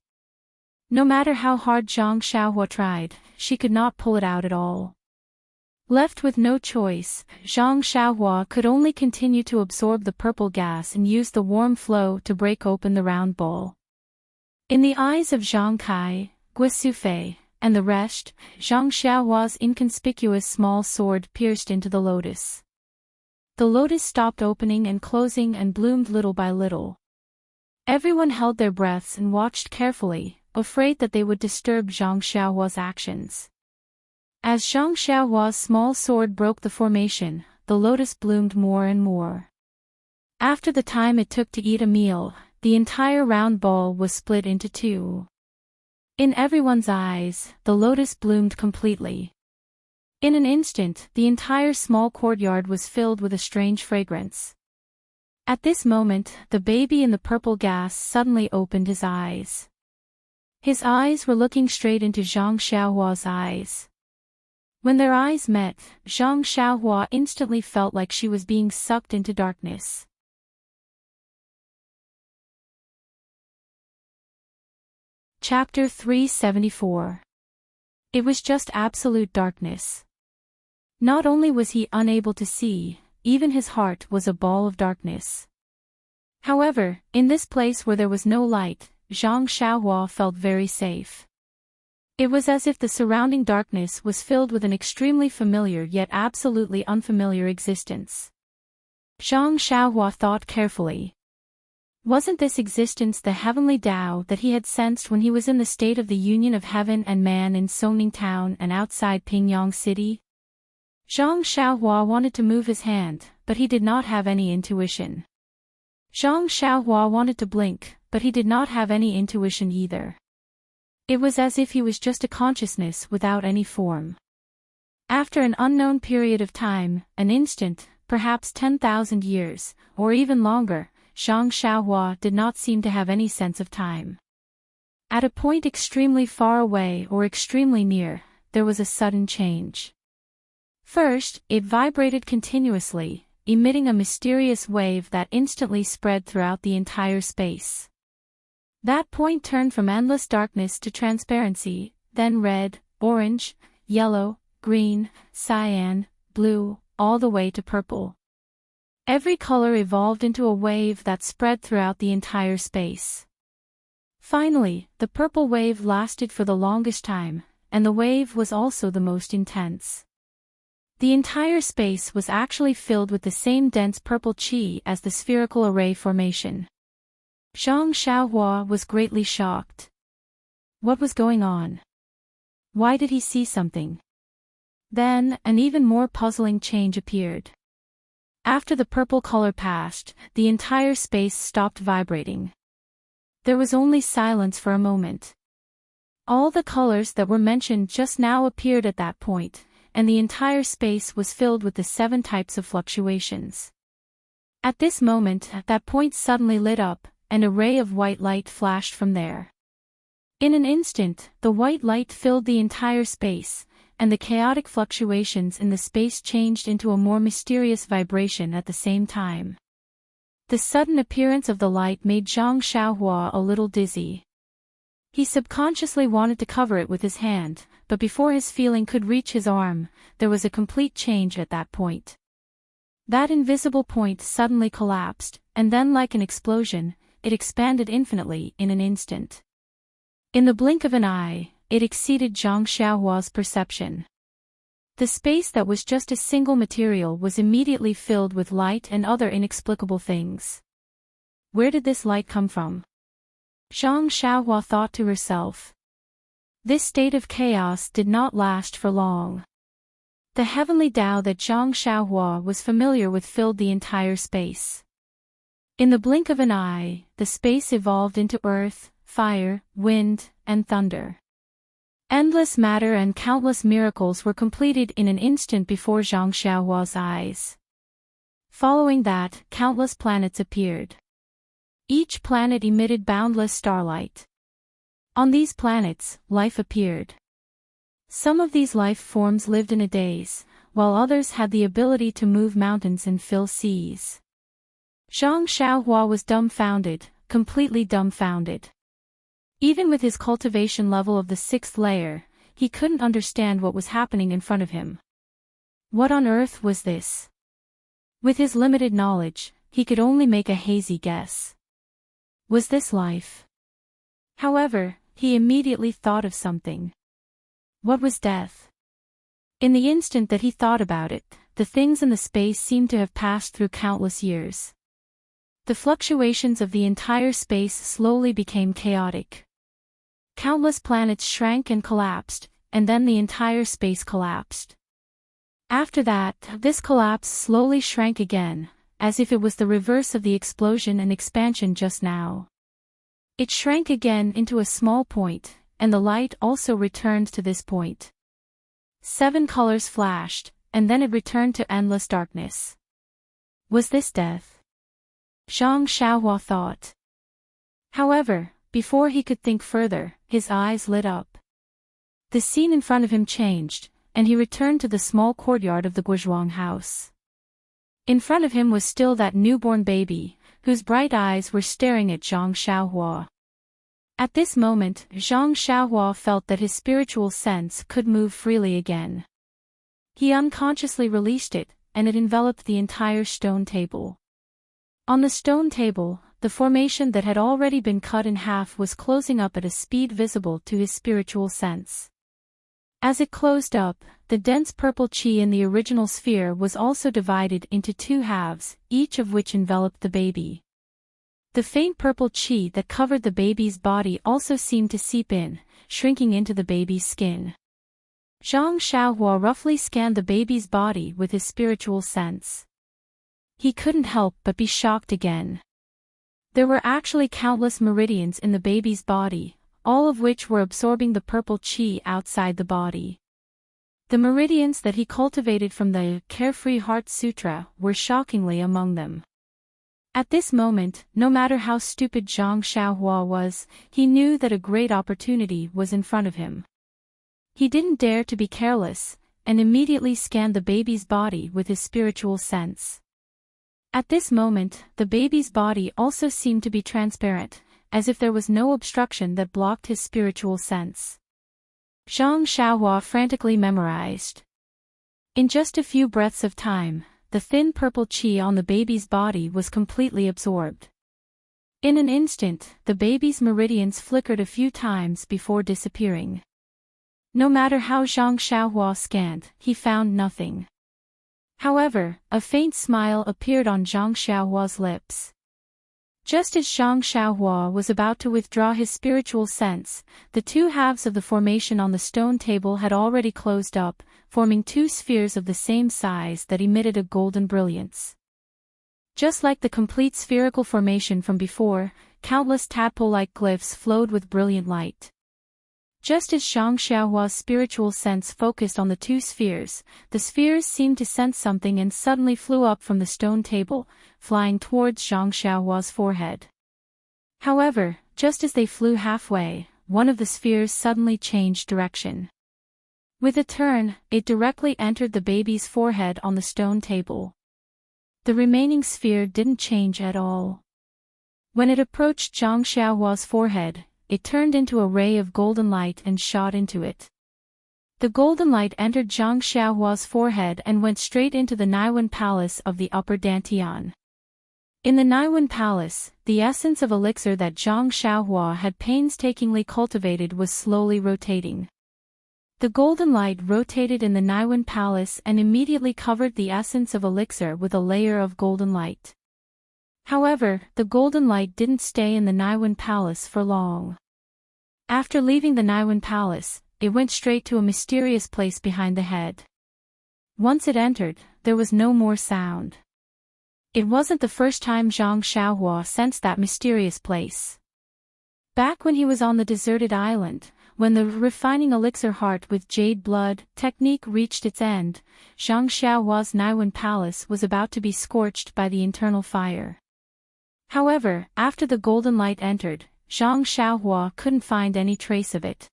No matter how hard Zhang Xiaohua tried, she could not pull it out at all. Left with no choice, Zhang Xiaohua could only continue to absorb the purple gas and use the warm flow to break open the round ball. In the eyes of Zhang Kai, Gui Sufei, and the rest, Zhang Xiaohua's inconspicuous small sword pierced into the lotus. The lotus stopped opening and closing and bloomed little by little. Everyone held their breaths and watched carefully, afraid that they would disturb Zhang Xiaohua's actions. As Zhang Xiaohua's small sword broke the formation, the lotus bloomed more and more. After the time it took to eat a meal, the entire round ball was split into two. In everyone's eyes, the lotus bloomed completely. In an instant, the entire small courtyard was filled with a strange fragrance. At this moment, the baby in the purple gas suddenly opened his eyes. His eyes were looking straight into Zhang Xiaohua's eyes. When their eyes met, Zhang Xiaohua instantly felt like she was being sucked into darkness. Chapter 374. It was just absolute darkness. Not only was he unable to see, even his heart was a ball of darkness. However, in this place where there was no light, Zhang Xiaohua felt very safe. It was as if the surrounding darkness was filled with an extremely familiar yet absolutely unfamiliar existence. Zhang Xiaohua thought carefully. Wasn't this existence the heavenly Tao that he had sensed when he was in the state of the union of heaven and man in Songning Town and outside Pingyang City? Zhang Xiaohua wanted to move his hand, but he did not have any intuition. Zhang Xiaohua wanted to blink, but he did not have any intuition either. It was as if he was just a consciousness without any form. After an unknown period of time, an instant, perhaps 10,000 years, or even longer, Zhang Xiaohua did not seem to have any sense of time. At a point extremely far away or extremely near, there was a sudden change. First, it vibrated continuously, emitting a mysterious wave that instantly spread throughout the entire space. That point turned from endless darkness to transparency, then red, orange, yellow, green, cyan, blue, all the way to purple. Every color evolved into a wave that spread throughout the entire space. Finally, the purple wave lasted for the longest time, and the wave was also the most intense. The entire space was actually filled with the same dense purple qi as the spherical array formation. Zhang Xiaohua was greatly shocked. What was going on? Why did he see something? Then, an even more puzzling change appeared. After the purple color passed, the entire space stopped vibrating. There was only silence for a moment. All the colors that were mentioned just now appeared at that point, and the entire space was filled with the 7 types of fluctuations. At this moment, that point suddenly lit up. An array of white light flashed from there. In an instant, the white light filled the entire space, and the chaotic fluctuations in the space changed into a more mysterious vibration at the same time. The sudden appearance of the light made Zhang Xiaohua a little dizzy. He subconsciously wanted to cover it with his hand, but before his feeling could reach his arm, there was a complete change at that point. That invisible point suddenly collapsed, and then like an explosion, it expanded infinitely in an instant. In the blink of an eye, it exceeded Zhang Xiaohua's perception. The space that was just a single material was immediately filled with light and other inexplicable things. Where did this light come from? Zhang Xiaohua thought to herself. This state of chaos did not last for long. The heavenly Tao that Zhang Xiaohua was familiar with filled the entire space. In the blink of an eye, the space evolved into earth, fire, wind, and thunder. Endless matter and countless miracles were completed in an instant before Zhang Xiaohua's eyes. Following that, countless planets appeared. Each planet emitted boundless starlight. On these planets, life appeared. Some of these life forms lived in a daze, while others had the ability to move mountains and fill seas. Zhang Xiaohua was dumbfounded, completely dumbfounded. Even with his cultivation level of the 6th layer, he couldn't understand what was happening in front of him. What on earth was this? With his limited knowledge, he could only make a hazy guess. Was this life? However, he immediately thought of something. What was death? In the instant that he thought about it, the things in the space seemed to have passed through countless years. The fluctuations of the entire space slowly became chaotic. Countless planets shrank and collapsed, and then the entire space collapsed. After that, this collapse slowly shrank again, as if it was the reverse of the explosion and expansion just now. It shrank again into a small point, and the light also returned to this point. 7 colors flashed, and then it returned to endless darkness. Was this death? Zhang Xiaohua thought. However, before he could think further, his eyes lit up. The scene in front of him changed, and he returned to the small courtyard of the Guozhuang house. In front of him was still that newborn baby, whose bright eyes were staring at Zhang Xiaohua. At this moment, Zhang Xiaohua felt that his spiritual sense could move freely again. He unconsciously released it, and it enveloped the entire stone table. On the stone table, the formation that had already been cut in half was closing up at a speed visible to his spiritual sense. As it closed up, the dense purple qi in the original sphere was also divided into 2 halves, each of which enveloped the baby. The faint purple qi that covered the baby's body also seemed to seep in, shrinking into the baby's skin. Zhang Xiaohua roughly scanned the baby's body with his spiritual sense. He couldn't help but be shocked again. There were actually countless meridians in the baby's body, all of which were absorbing the purple qi outside the body. The meridians that he cultivated from the Carefree Heart Sutra were shockingly among them. At this moment, no matter how stupid Zhang Xiaohua was, he knew that a great opportunity was in front of him. He didn't dare to be careless, and immediately scanned the baby's body with his spiritual sense. At this moment, the baby's body also seemed to be transparent, as if there was no obstruction that blocked his spiritual sense. Zhang Xiaohua frantically memorized. In just a few breaths of time, the thin purple qi on the baby's body was completely absorbed. In an instant, the baby's meridians flickered a few times before disappearing. No matter how Zhang Xiaohua scanned, he found nothing. However, a faint smile appeared on Zhang Xiaohua's lips. Just as Zhang Xiaohua was about to withdraw his spiritual sense, the 2 halves of the formation on the stone table had already closed up, forming 2 spheres of the same size that emitted a golden brilliance. Just like the complete spherical formation from before, countless tadpole-like glyphs flowed with brilliant light. Just as Zhang Xiaohua's spiritual sense focused on the 2 spheres, the spheres seemed to sense something and suddenly flew up from the stone table, flying towards Zhang Xiaohua's forehead. However, just as they flew halfway, one of the spheres suddenly changed direction. With a turn, it directly entered the baby's forehead on the stone table. The remaining sphere didn't change at all. When it approached Zhang Xiaohua's forehead, it turned into a ray of golden light and shot into it. The golden light entered Zhang Xiaohua's forehead and went straight into the Naiwen Palace of the Upper Dantian. In the Naiwen Palace, the essence of elixir that Zhang Xiaohua had painstakingly cultivated was slowly rotating. The golden light rotated in the Naiwen Palace and immediately covered the essence of elixir with a layer of golden light. However, the golden light didn't stay in the Naiwen Palace for long. After leaving the Naiwen Palace, it went straight to a mysterious place behind the head. Once it entered, there was no more sound. It wasn't the first time Zhang Xiaohua sensed that mysterious place. Back when he was on the deserted island, when the refining elixir heart with jade blood technique reached its end, Zhang Xiaohua's Naiwen Palace was about to be scorched by the internal fire. However, after the golden light entered, Zhang Xiaohua couldn't find any trace of it.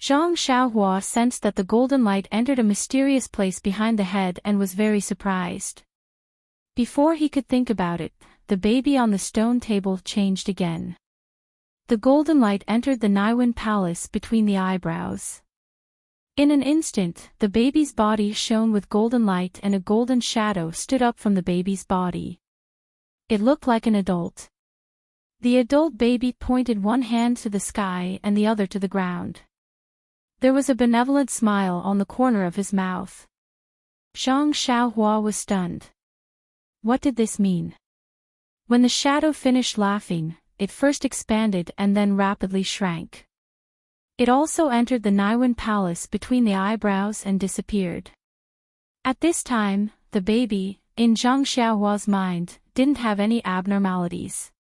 Zhang Xiaohua sensed that the golden light entered a mysterious place behind the head and was very surprised. Before he could think about it, the baby on the stone table changed again. The golden light entered the Niwen palace between the eyebrows. In an instant, the baby's body shone with golden light and a golden shadow stood up from the baby's body. It looked like an adult. The adult baby pointed one hand to the sky and the other to the ground. There was a benevolent smile on the corner of his mouth. Zhang Xiaohua was stunned. What did this mean? When the shadow finished laughing, it first expanded and then rapidly shrank. It also entered the Niwen palace between the eyebrows and disappeared. At this time, the baby, in Zhang Xiaohua's mind, didn't have any abnormalities.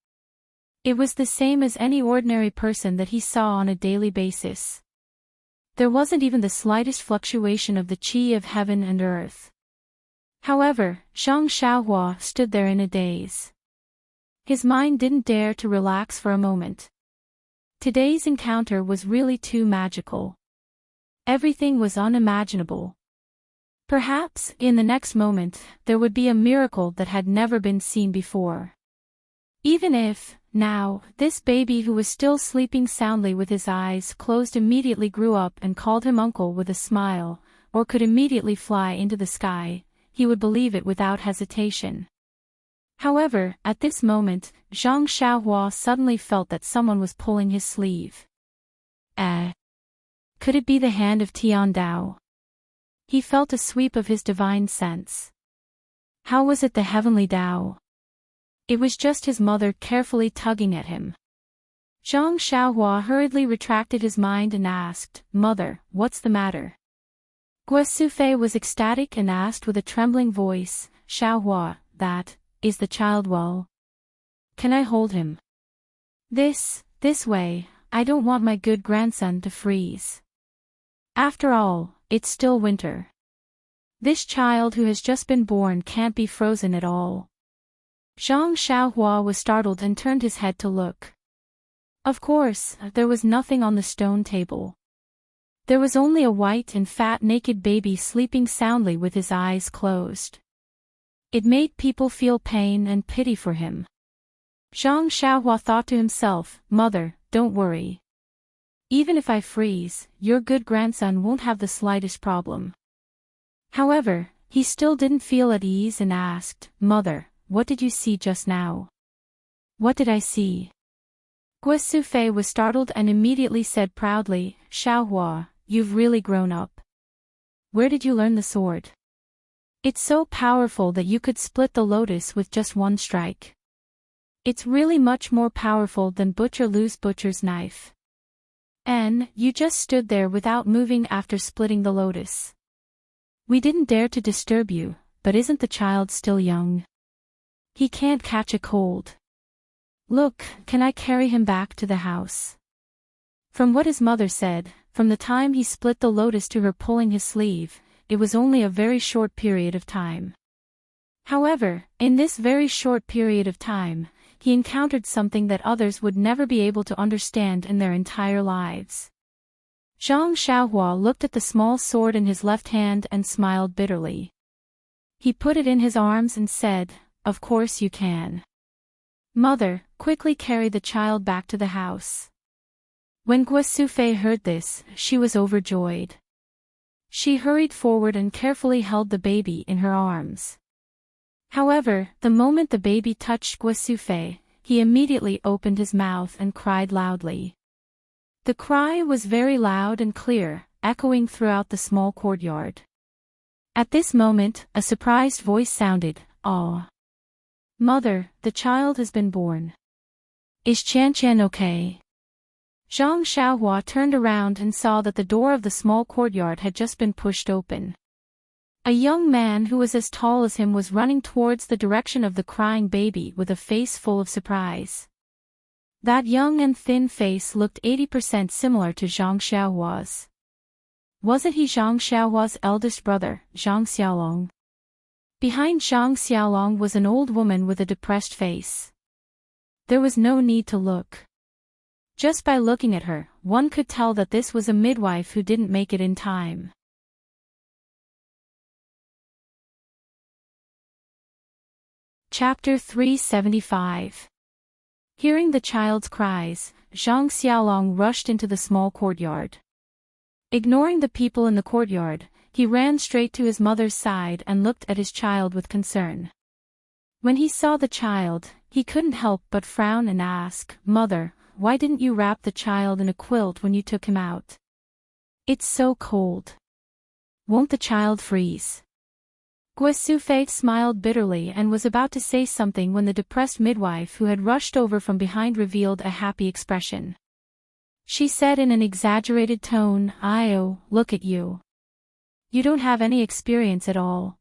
It was the same as any ordinary person that he saw on a daily basis. There wasn't even the slightest fluctuation of the qi of heaven and earth. However, Zhang Xiaohua stood there in a daze. His mind didn't dare to relax for a moment. Today's encounter was really too magical. Everything was unimaginable. Perhaps, in the next moment, there would be a miracle that had never been seen before. Even if, now, this baby who was still sleeping soundly with his eyes closed immediately grew up and called him uncle with a smile, or could immediately fly into the sky, he would believe it without hesitation. However, at this moment, Zhang Xiaohua suddenly felt that someone was pulling his sleeve. Could it be the hand of Tian Dao? He felt a sweep of his divine sense. How was it the heavenly Dao? It was just his mother carefully tugging at him. Zhang Xiaohua hurriedly retracted his mind and asked, "Mother, what's the matter?" Guo Sufei was ecstatic and asked with a trembling voice, "Xiaohua, is the child well? Can I hold him? This way, I don't want my good grandson to freeze. After all, it's still winter. This child who has just been born can't be frozen at all." Zhang Xiaohua was startled and turned his head to look. Of course, there was nothing on the stone table. There was only a white and fat naked baby sleeping soundly with his eyes closed. It made people feel pain and pity for him. Zhang Xiaohua thought to himself, "Mother, don't worry. Even if I freeze, your good grandson won't have the slightest problem." However, he still didn't feel at ease and asked, "Mother, what did you see just now?" "What did I see?" Guo Sufei was startled and immediately said proudly, "Xiaohua, you've really grown up. Where did you learn the sword? It's so powerful that you could split the lotus with just one strike. It's really much more powerful than Butcher Lu's butcher's knife. And you just stood there without moving after splitting the lotus. We didn't dare to disturb you, but isn't the child still young? He can't catch a cold. Look, can I carry him back to the house?" From what his mother said, from the time he split the lotus to her pulling his sleeve, it was only a very short period of time. However, in this very short period of time, he encountered something that others would never be able to understand in their entire lives. Zhang Xiaohua looked at the small sword in his left hand and smiled bitterly. He put it in his arms and said, "Of course you can. Mother, quickly carry the child back to the house." When Guo Sufei heard this, she was overjoyed. She hurried forward and carefully held the baby in her arms. However, the moment the baby touched Guo Sufei, he immediately opened his mouth and cried loudly. The cry was very loud and clear, echoing throughout the small courtyard. At this moment, a surprised voice sounded, "Oh, Mother, the child has been born. Is Qian okay?" Zhang Xiaohua turned around and saw that the door of the small courtyard had just been pushed open. A young man who was as tall as him was running towards the direction of the crying baby with a face full of surprise. That young and thin face looked 80% similar to Zhang Xiaohua's. Wasn't he Zhang Xiaohua's eldest brother, Zhang Xiaolong? Behind Zhang Xiaolong was an old woman with a depressed face. There was no need to look. Just by looking at her, one could tell that this was a midwife who didn't make it in time. Chapter 375. Hearing the child's cries, Zhang Xiaolong rushed into the small courtyard. Ignoring the people in the courtyard, he ran straight to his mother's side and looked at his child with concern. When he saw the child, he couldn't help but frown and ask, "Mother, why didn't you wrap the child in a quilt when you took him out? It's so cold. Won't the child freeze?" Guosufei smiled bitterly and was about to say something when the depressed midwife who had rushed over from behind revealed a happy expression. She said in an exaggerated tone, "Io, look at you. You don't have any experience at all.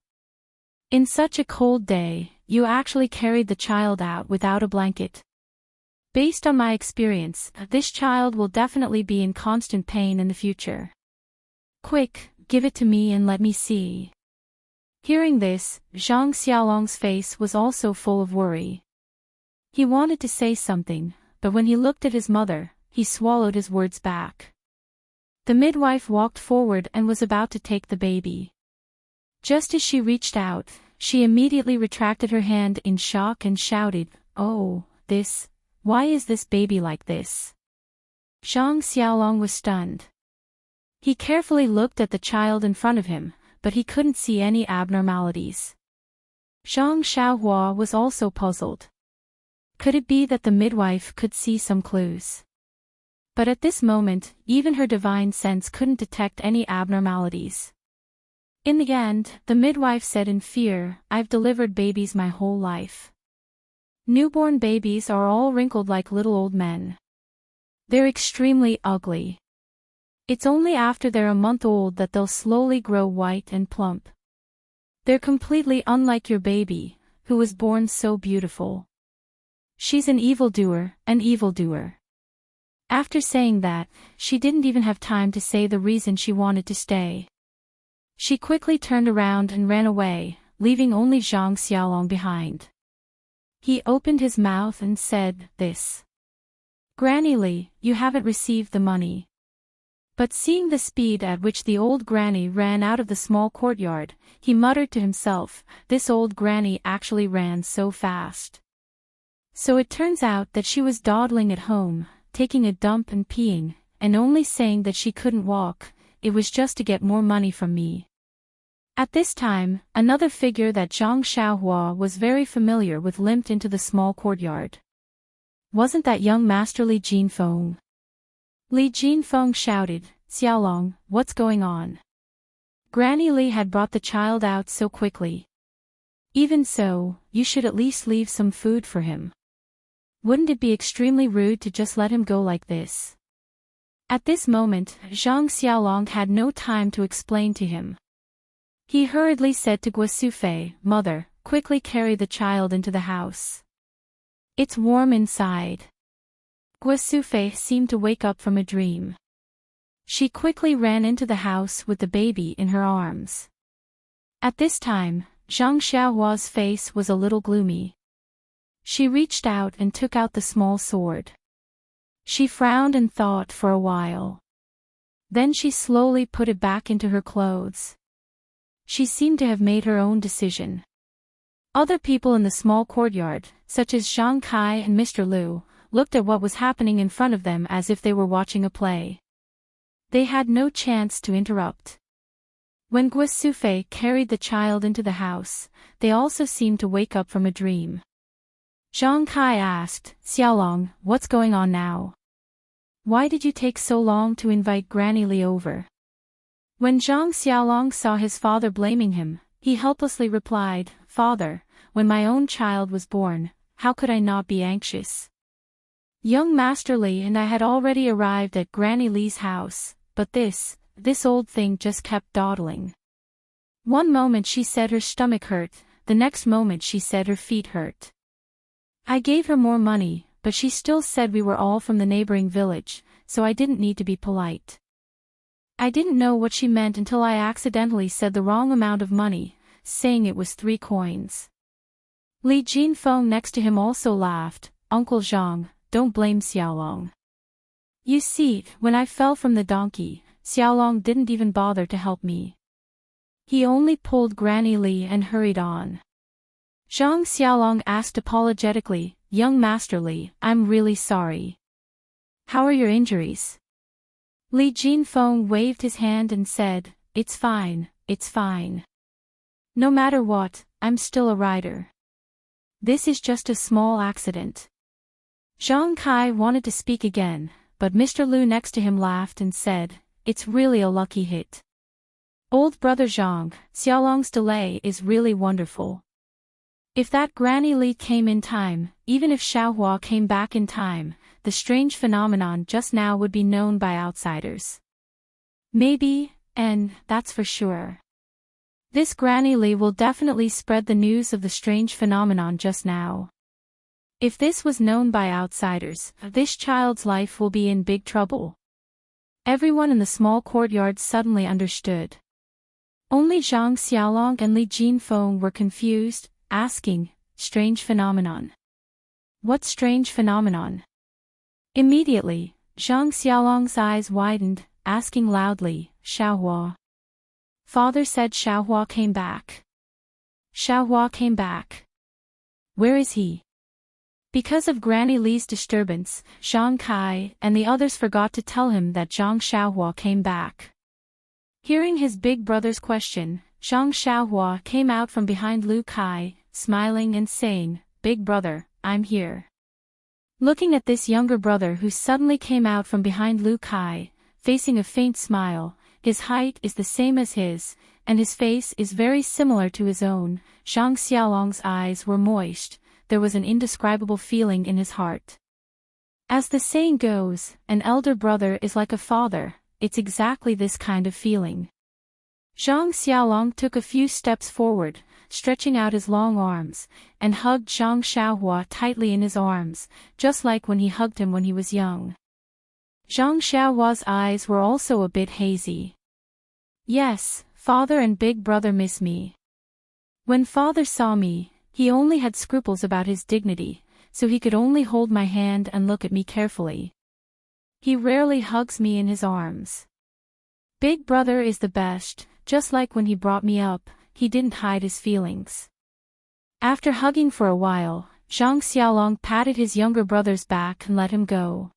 In such a cold day, you actually carried the child out without a blanket. Based on my experience, this child will definitely be in constant pain in the future. Quick, give it to me and let me see." Hearing this, Zhang Xiaolong's face was also full of worry. He wanted to say something, but when he looked at his mother, he swallowed his words back. The midwife walked forward and was about to take the baby. Just as she reached out, she immediately retracted her hand in shock and shouted, "Oh, why is this baby like this?" Zhang Xiaolong was stunned. He carefully looked at the child in front of him, but he couldn't see any abnormalities. Zhang Xiaohua was also puzzled. Could it be that the midwife could see some clues? But at this moment, even her divine sense couldn't detect any abnormalities. In the end, the midwife said in fear, "I've delivered babies my whole life. Newborn babies are all wrinkled like little old men. They're extremely ugly. It's only after they're a month old that they'll slowly grow white and plump. They're completely unlike your baby, who was born so beautiful. She's an evildoer, an evildoer." After saying that, she didn't even have time to say the reason she wanted to stay. She quickly turned around and ran away, leaving only Zhang Xiaolong behind. He opened his mouth and said, "Granny Li, you haven't received the money." But seeing the speed at which the old granny ran out of the small courtyard, he muttered to himself, "This old granny actually ran so fast." So it turns out that she was dawdling at home, taking a dump and peeing, and only saying that she couldn't walk. It was just to get more money from me. At this time, another figure that Zhang Xiaohua was very familiar with limped into the small courtyard. Wasn't that young Master Li Jinfeng? Li Jinfeng shouted, "Xiaolong, what's going on? Granny Li had brought the child out so quickly. Even so, you should at least leave some food for him. Wouldn't it be extremely rude to just let him go like this?" At this moment, Zhang Xiaolong had no time to explain to him. He hurriedly said to Guosufei, "Mother, quickly carry the child into the house. It's warm inside." Guosufei seemed to wake up from a dream. She quickly ran into the house with the baby in her arms. At this time, Zhang Xiaohua's face was a little gloomy. She reached out and took out the small sword. She frowned and thought for a while. Then she slowly put it back into her clothes. She seemed to have made her own decision. Other people in the small courtyard, such as Zhang Kai and Mr. Liu, looked at what was happening in front of them as if they were watching a play. They had no chance to interrupt. When Guosufei carried the child into the house, they also seemed to wake up from a dream. Zhang Kai asked, "Xiaolong, what's going on now? Why did you take so long to invite Granny Li over?" When Zhang Xiaolong saw his father blaming him, he helplessly replied, "Father, when my own child was born, how could I not be anxious? Young Master Li and I had already arrived at Granny Li's house, but this old thing just kept dawdling. One moment she said her stomach hurt, the next moment she said her feet hurt. I gave her more money, but she still said we were all from the neighboring village, so I didn't need to be polite. I didn't know what she meant until I accidentally said the wrong amount of money, saying it was 3 coins. Li Jinfeng next to him also laughed, "Uncle Zhang, don't blame Xiaolong. You see, when I fell from the donkey, Xiaolong didn't even bother to help me. He only pulled Granny Li and hurried on. Zhang Xiaolong asked apologetically, "Young Master Li, I'm really sorry. How are your injuries?" Li Jinfeng waved his hand and said, "It's fine, it's fine. No matter what, I'm still a rider. This is just a small accident." Zhang Kai wanted to speak again, but Mr. Lu next to him laughed and said, "It's really a lucky hit. Old brother Zhang, Xiaolong's delay is really wonderful. If that Granny Li came in time, even if Xiaohua came back in time, the strange phenomenon just now would be known by outsiders. Maybe, and that's for sure. This Granny Li will definitely spread the news of the strange phenomenon just now. If this was known by outsiders, this child's life will be in big trouble." Everyone in the small courtyard suddenly understood. Only Zhang Xiaolong and Li Jinfeng were confused, asking, "Strange phenomenon? What strange phenomenon?" Immediately, Zhang Xiaolong's eyes widened, asking loudly, "Xiaohua." Father said Xiaohua came back. Xiaohua came back. Where is he? Because of Granny Li's disturbance, Zhang Kai and the others forgot to tell him that Zhang Xiaohua came back. Hearing his big brother's question, Zhang Xiaohua came out from behind Lu Kai, smiling and saying, "Big brother, I'm here." Looking at this younger brother who suddenly came out from behind Lu Kai, facing a faint smile, his height is the same as his, and his face is very similar to his own, Zhang Xiaolong's eyes were moist. There was an indescribable feeling in his heart. As the saying goes, an elder brother is like a father, it's exactly this kind of feeling. Zhang Xiaolong took a few steps forward, stretching out his long arms, and hugged Zhang Xiaohua tightly in his arms, just like when he hugged him when he was young. Zhang Xiaohua's eyes were also a bit hazy. "Yes, father and big brother miss me. When father saw me, he only had scruples about his dignity, so he could only hold my hand and look at me carefully. He rarely hugs me in his arms. Big brother is the best, just like when he brought me up, he didn't hide his feelings." After hugging for a while, Zhang Xiaolong patted his younger brother's back and let him go.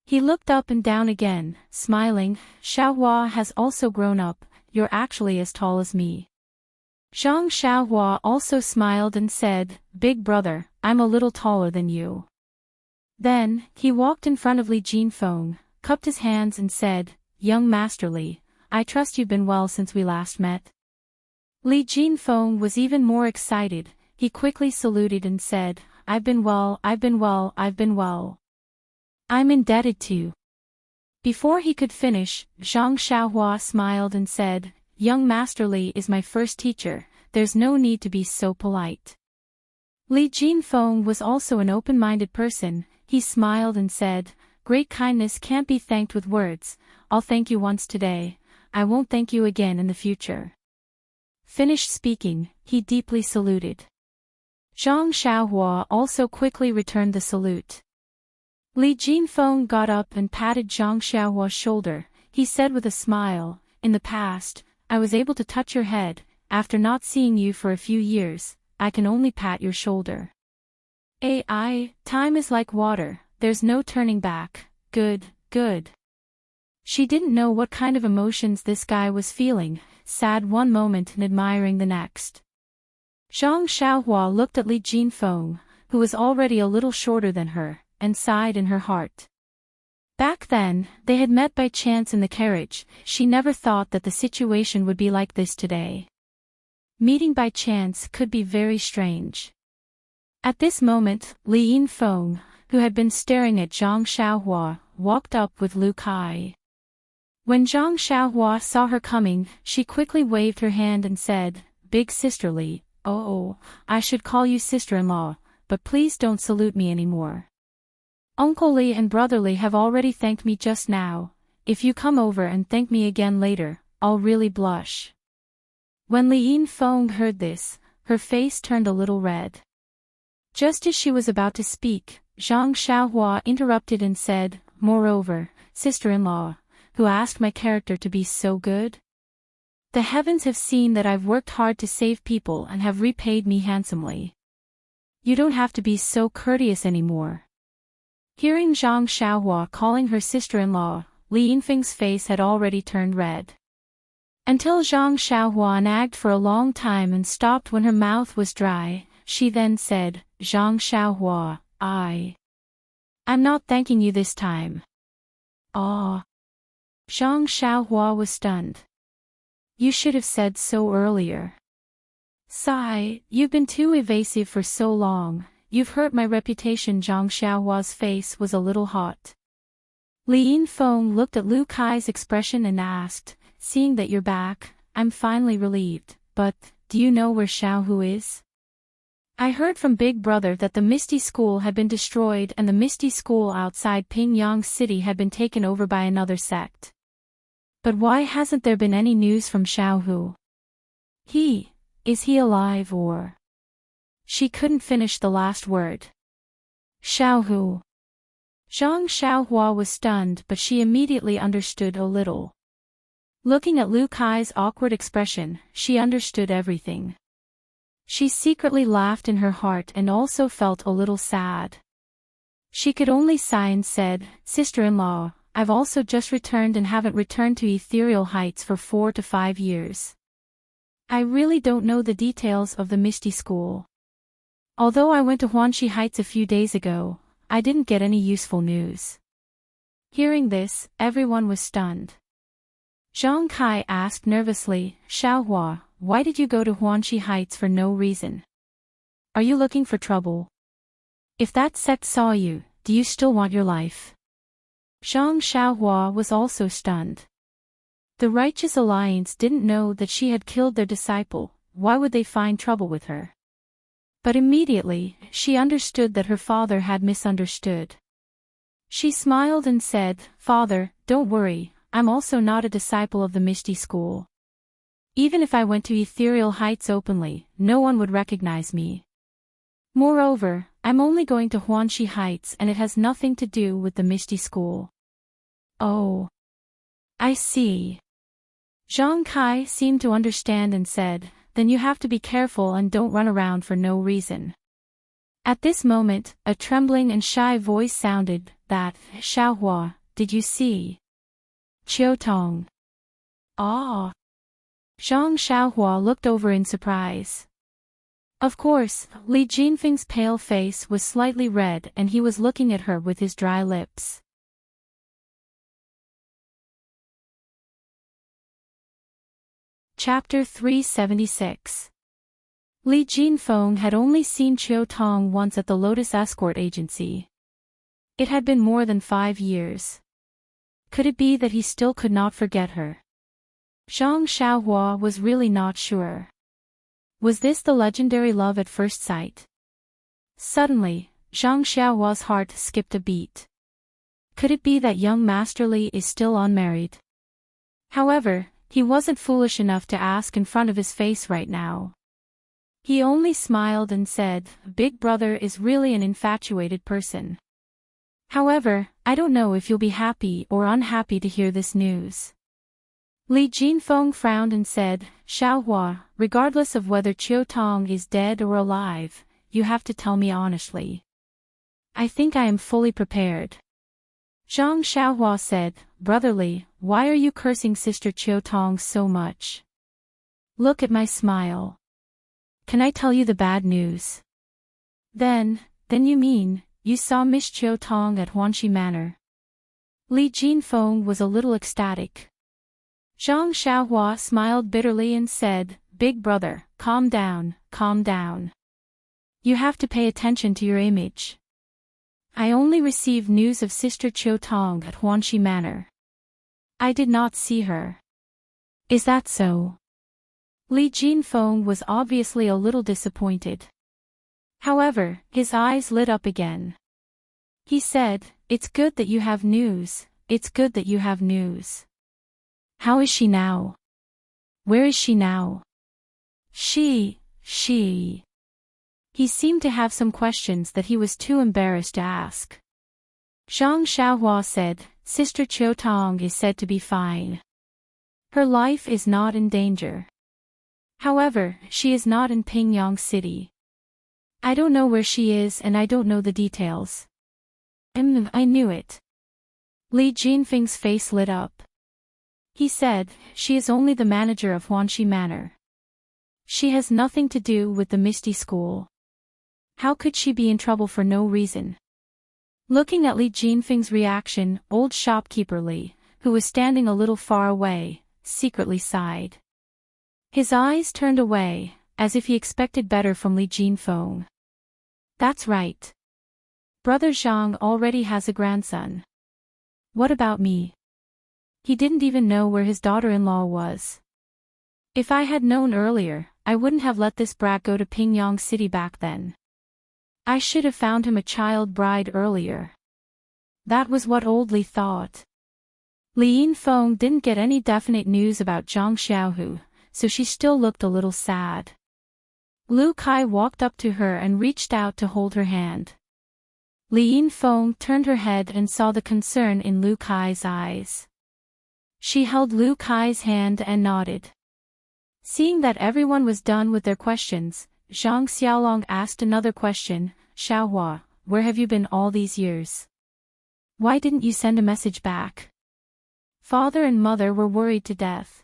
He looked up and down again, smiling, "Xiaohua has also grown up, you're actually as tall as me." Zhang Xiaohua also smiled and said, "Big brother, I'm a little taller than you." Then, he walked in front of Li Jinfeng, cupped his hands and said, "Young Master Li, I trust you've been well since we last met." Li Jinfeng was even more excited, he quickly saluted and said, "I've been well, I've been well, I've been well. I'm indebted to." Before he could finish, Zhang Xiaohua smiled and said, "Young Master Li is my first teacher, there's no need to be so polite." Li Jinfeng was also an open-minded person, he smiled and said, "Great kindness can't be thanked with words, I'll thank you once today, I won't thank you again in the future." Finished speaking, he deeply saluted. Zhang Xiaohua also quickly returned the salute. Li Jinfeng got up and patted Zhang Xiaohua's shoulder, he said with a smile, "In the past, I was able to touch your head, after not seeing you for a few years, I can only pat your shoulder. Time is like water, there's no turning back, good, good." She didn't know what kind of emotions this guy was feeling, sad one moment and admiring the next. Zhang Xiaohua looked at Li Jinfeng, who was already a little shorter than her, and sighed in her heart. Back then, they had met by chance in the carriage, she never thought that the situation would be like this today. Meeting by chance could be very strange. At this moment, Li Yinfeng, who had been staring at Zhang Xiaohua, walked up with Lu Kai. When Zhang Xiaohua saw her coming, she quickly waved her hand and said, "Big sister Li, oh, I should call you sister-in-law, but please don't salute me anymore. Uncle Li and Brother Li have already thanked me just now, if you come over and thank me again later, I'll really blush." When Li Yinfeng heard this, her face turned a little red. Just as she was about to speak, Zhang Xiaohua interrupted and said, moreover, sister-in-law, who asked my character to be so good? The heavens have seen that I've worked hard to save people and have repaid me handsomely. You don't have to be so courteous anymore. Hearing Zhang Xiaohua calling her sister-in-law, Li Yinfeng's face had already turned red. Until Zhang Xiaohua nagged for a long time and stopped when her mouth was dry, she then said, Zhang Xiaohua, I'm not thanking you this time. Ah. Zhang Xiaohua was stunned. You should have said so earlier. Sigh, you've been too evasive for so long, you've hurt my reputation. Zhang Xiaohua's face was a little hot. Li Yinfeng looked at Lu Kai's expression and asked, seeing that you're back, I'm finally relieved, but, do you know where Xiaohu is? I heard from Big Brother that the Misty School had been destroyed and the Misty School outside Pingyang City had been taken over by another sect. But why hasn't there been any news from Xiaohu? Is he alive or? She couldn't finish the last word. Xiaohu. Zhang Xiaohua was stunned, but she immediately understood a little. Looking at Lu Kai's awkward expression, she understood everything. She secretly laughed in her heart and also felt a little sad. She could only sigh and said, Sister-in-law, I've also just returned and haven't returned to Ethereal Heights for 4 to 5 years. I really don't know the details of the Misty School. Although I went to Huanxi Heights a few days ago, I didn't get any useful news. Hearing this, everyone was stunned. Zhang Kai asked nervously, Xiaohua, why did you go to Huanxi Heights for no reason? Are you looking for trouble? If that sect saw you, do you still want your life? Zhang Xiaohua was also stunned. The Righteous Alliance didn't know that she had killed their disciple, why would they find trouble with her? But immediately, she understood that her father had misunderstood. She smiled and said, Father, don't worry, I'm also not a disciple of the Misty School. Even if I went to Ethereal Heights openly, no one would recognize me. Moreover, I'm only going to Huanxi Heights and it has nothing to do with the Misty School. Oh. I see. Zhang Kai seemed to understand and said, then you have to be careful and don't run around for no reason. At this moment, a trembling and shy voice sounded, that, Xiaohua, did you see? Qiutong. Ah. Zhang Xiaohua looked over in surprise. Of course, Li Jinfeng's pale face was slightly red and he was looking at her with his dry lips. Chapter 376. Li Jinfeng had only seen Qiutong once at the Lotus Escort Agency. It had been more than 5 years. Could it be that he still could not forget her? Zhang Xiaohua was really not sure. Was this the legendary love at first sight? Suddenly, Zhang Xiaohua's heart skipped a beat. Could it be that young Master Li is still unmarried? However, he wasn't foolish enough to ask in front of his face right now. He only smiled and said, Big Brother is really an infatuated person. However, I don't know if you'll be happy or unhappy to hear this news. Li Jinfeng frowned and said, Xiaohua, regardless of whether Qiutong is dead or alive, you have to tell me honestly. I think I am fully prepared. Zhang Xiaohua said, Brother Li, why are you cursing Sister Qiutong so much? Look at my smile. Can I tell you the bad news? Then you mean, you saw Miss Qiutong at Huanxi Manor? Li Jinfeng was a little ecstatic. Zhang Xiaohua smiled bitterly and said, Big Brother, calm down, calm down. You have to pay attention to your image. I only received news of Sister Qiutong at Huanxi Manor. I did not see her. Is that so? Li Jinfeng was obviously a little disappointed. However, his eyes lit up again. He said, It's good that you have news, it's good that you have news. How is she now? Where is she now? She. He seemed to have some questions that he was too embarrassed to ask. Zhang Xiaohua said, Sister Qiu Tong is said to be fine. Her life is not in danger. However, she is not in Pingyang City. I don't know where she is and I don't know the details. I knew it. Li Jinfeng's face lit up. He said, she is only the manager of Huanxi Manor. She has nothing to do with the Misty School. How could she be in trouble for no reason? Looking at Li Jinfeng's reaction, old shopkeeper Li, who was standing a little far away, secretly sighed. His eyes turned away, as if he expected better from Li Jinfeng. That's right. Brother Zhang already has a grandson. What about me? He didn't even know where his daughter-in-law was. If I had known earlier, I wouldn't have let this brat go to Pingyang City back then. I should have found him a child bride earlier. That was what old Li thought. Li Yinfeng didn't get any definite news about Zhang Xiaohu, so she still looked a little sad. Lu Kai walked up to her and reached out to hold her hand. Li Yinfeng turned her head and saw the concern in Lu Kai's eyes. She held Lu Kai's hand and nodded. Seeing that everyone was done with their questions, Zhang Xiaolong asked another question, Xiaohua, where have you been all these years? Why didn't you send a message back? Father and mother were worried to death.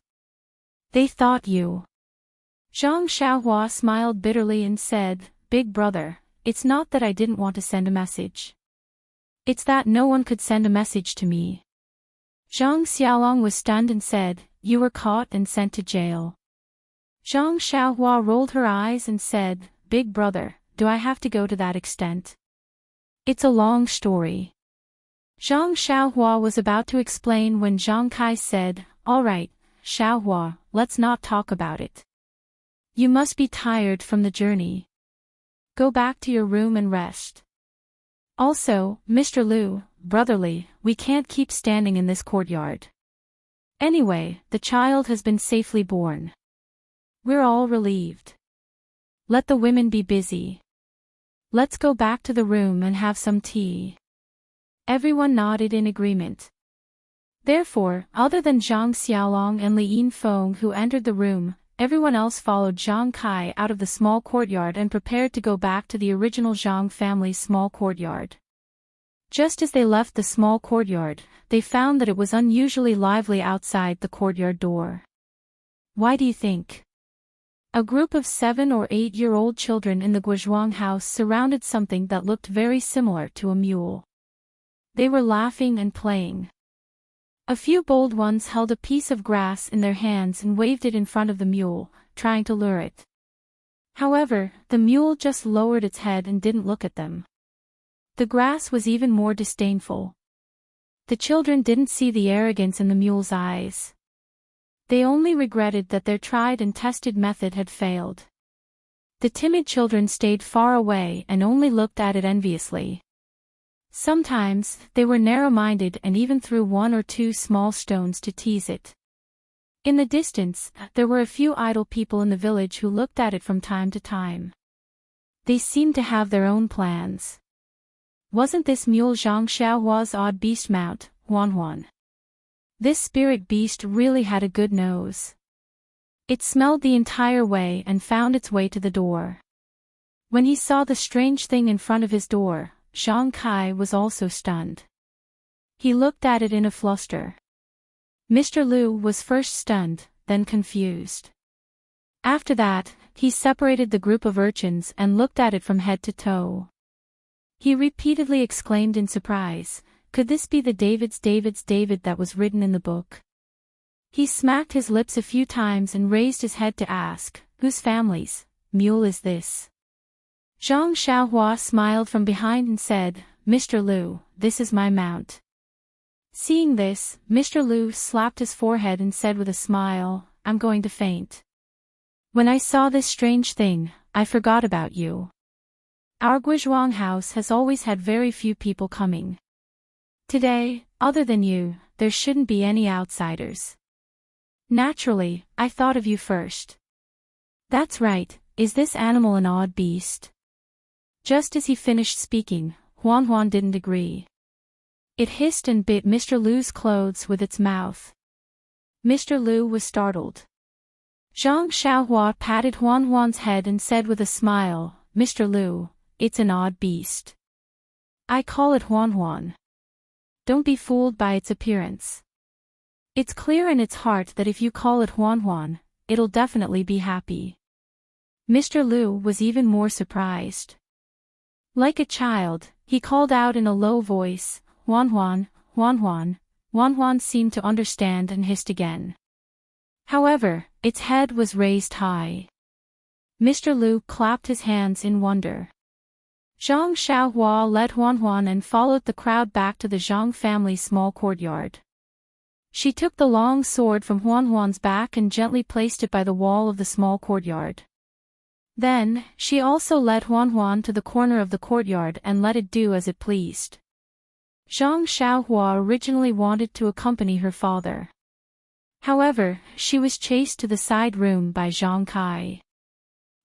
They thought you. Zhang Xiaohua smiled bitterly and said, Big brother, it's not that I didn't want to send a message. It's that no one could send a message to me. Zhang Xiaolong was stunned and said, You were caught and sent to jail. Zhang Xiaohua rolled her eyes and said, Big brother, do I have to go to that extent? It's a long story. Zhang Xiaohua was about to explain when Zhang Kai said, All right, Xiaohua, let's not talk about it. You must be tired from the journey. Go back to your room and rest. Also, Mr. Liu, brotherly, we can't keep standing in this courtyard. Anyway, the child has been safely born. We're all relieved. Let the women be busy. Let's go back to the room and have some tea. Everyone nodded in agreement. Therefore, other than Zhang Xiaolong and Li Yinfeng who entered the room, everyone else followed Zhang Kai out of the small courtyard and prepared to go back to the original Zhang family's small courtyard. Just as they left the small courtyard, they found that it was unusually lively outside the courtyard door. Why do you think? A group of 7 or 8-year-old children in the Guozhuang house surrounded something that looked very similar to a mule. They were laughing and playing. A few bold ones held a piece of grass in their hands and waved it in front of the mule, trying to lure it. However, the mule just lowered its head and didn't look at them. The grass was even more disdainful. The children didn't see the arrogance in the mule's eyes. They only regretted that their tried and tested method had failed. The timid children stayed far away and only looked at it enviously. Sometimes, they were narrow-minded and even threw 1 or 2 small stones to tease it. In the distance, there were a few idle people in the village who looked at it from time to time. They seemed to have their own plans. Wasn't this mule Zhang Xiaohua's odd beast mount, Huan? This spirit beast really had a good nose. It smelled the entire way and found its way to the door. When he saw the strange thing in front of his door, Zhang Kai was also stunned. He looked at it in a fluster. Mr. Liu was first stunned, then confused. After that, he separated the group of urchins and looked at it from head to toe. He repeatedly exclaimed in surprise, Could this be the David's David that was written in the book? He smacked his lips a few times and raised his head to ask, Whose family's mule is this? Zhang Xiaohua smiled from behind and said, Mr. Liu, this is my mount. Seeing this, Mr. Liu slapped his forehead and said with a smile, I'm going to faint. When I saw this strange thing, I forgot about you. Our Guizhuang house has always had very few people coming. Today, other than you, there shouldn't be any outsiders. Naturally, I thought of you first. That's right, is this animal an odd beast? Just as he finished speaking, Huan didn't agree. It hissed and bit Mr. Lu's clothes with its mouth. Mr. Lu was startled. Zhang Xiaohua patted Huan Huan's head and said with a smile, "Mr. Lu, it's an odd beast. I call it Huan Huan. Don't be fooled by its appearance. It's clear in its heart that if you call it Huan Huan, it'll definitely be happy." Mr. Lu was even more surprised. Like a child, he called out in a low voice, "Huan Huan, Huan Huan." Huan Huan seemed to understand and hissed again. However, its head was raised high. Mr. Lu clapped his hands in wonder. Zhang Xiaohua led Huan Huan and followed the crowd back to the Zhang family's small courtyard. She took the long sword from Huan Huan's back and gently placed it by the wall of the small courtyard. Then, she also led Huan Huan to the corner of the courtyard and let it do as it pleased. Zhang Xiaohua originally wanted to accompany her father. However, she was chased to the side room by Zhang Kai.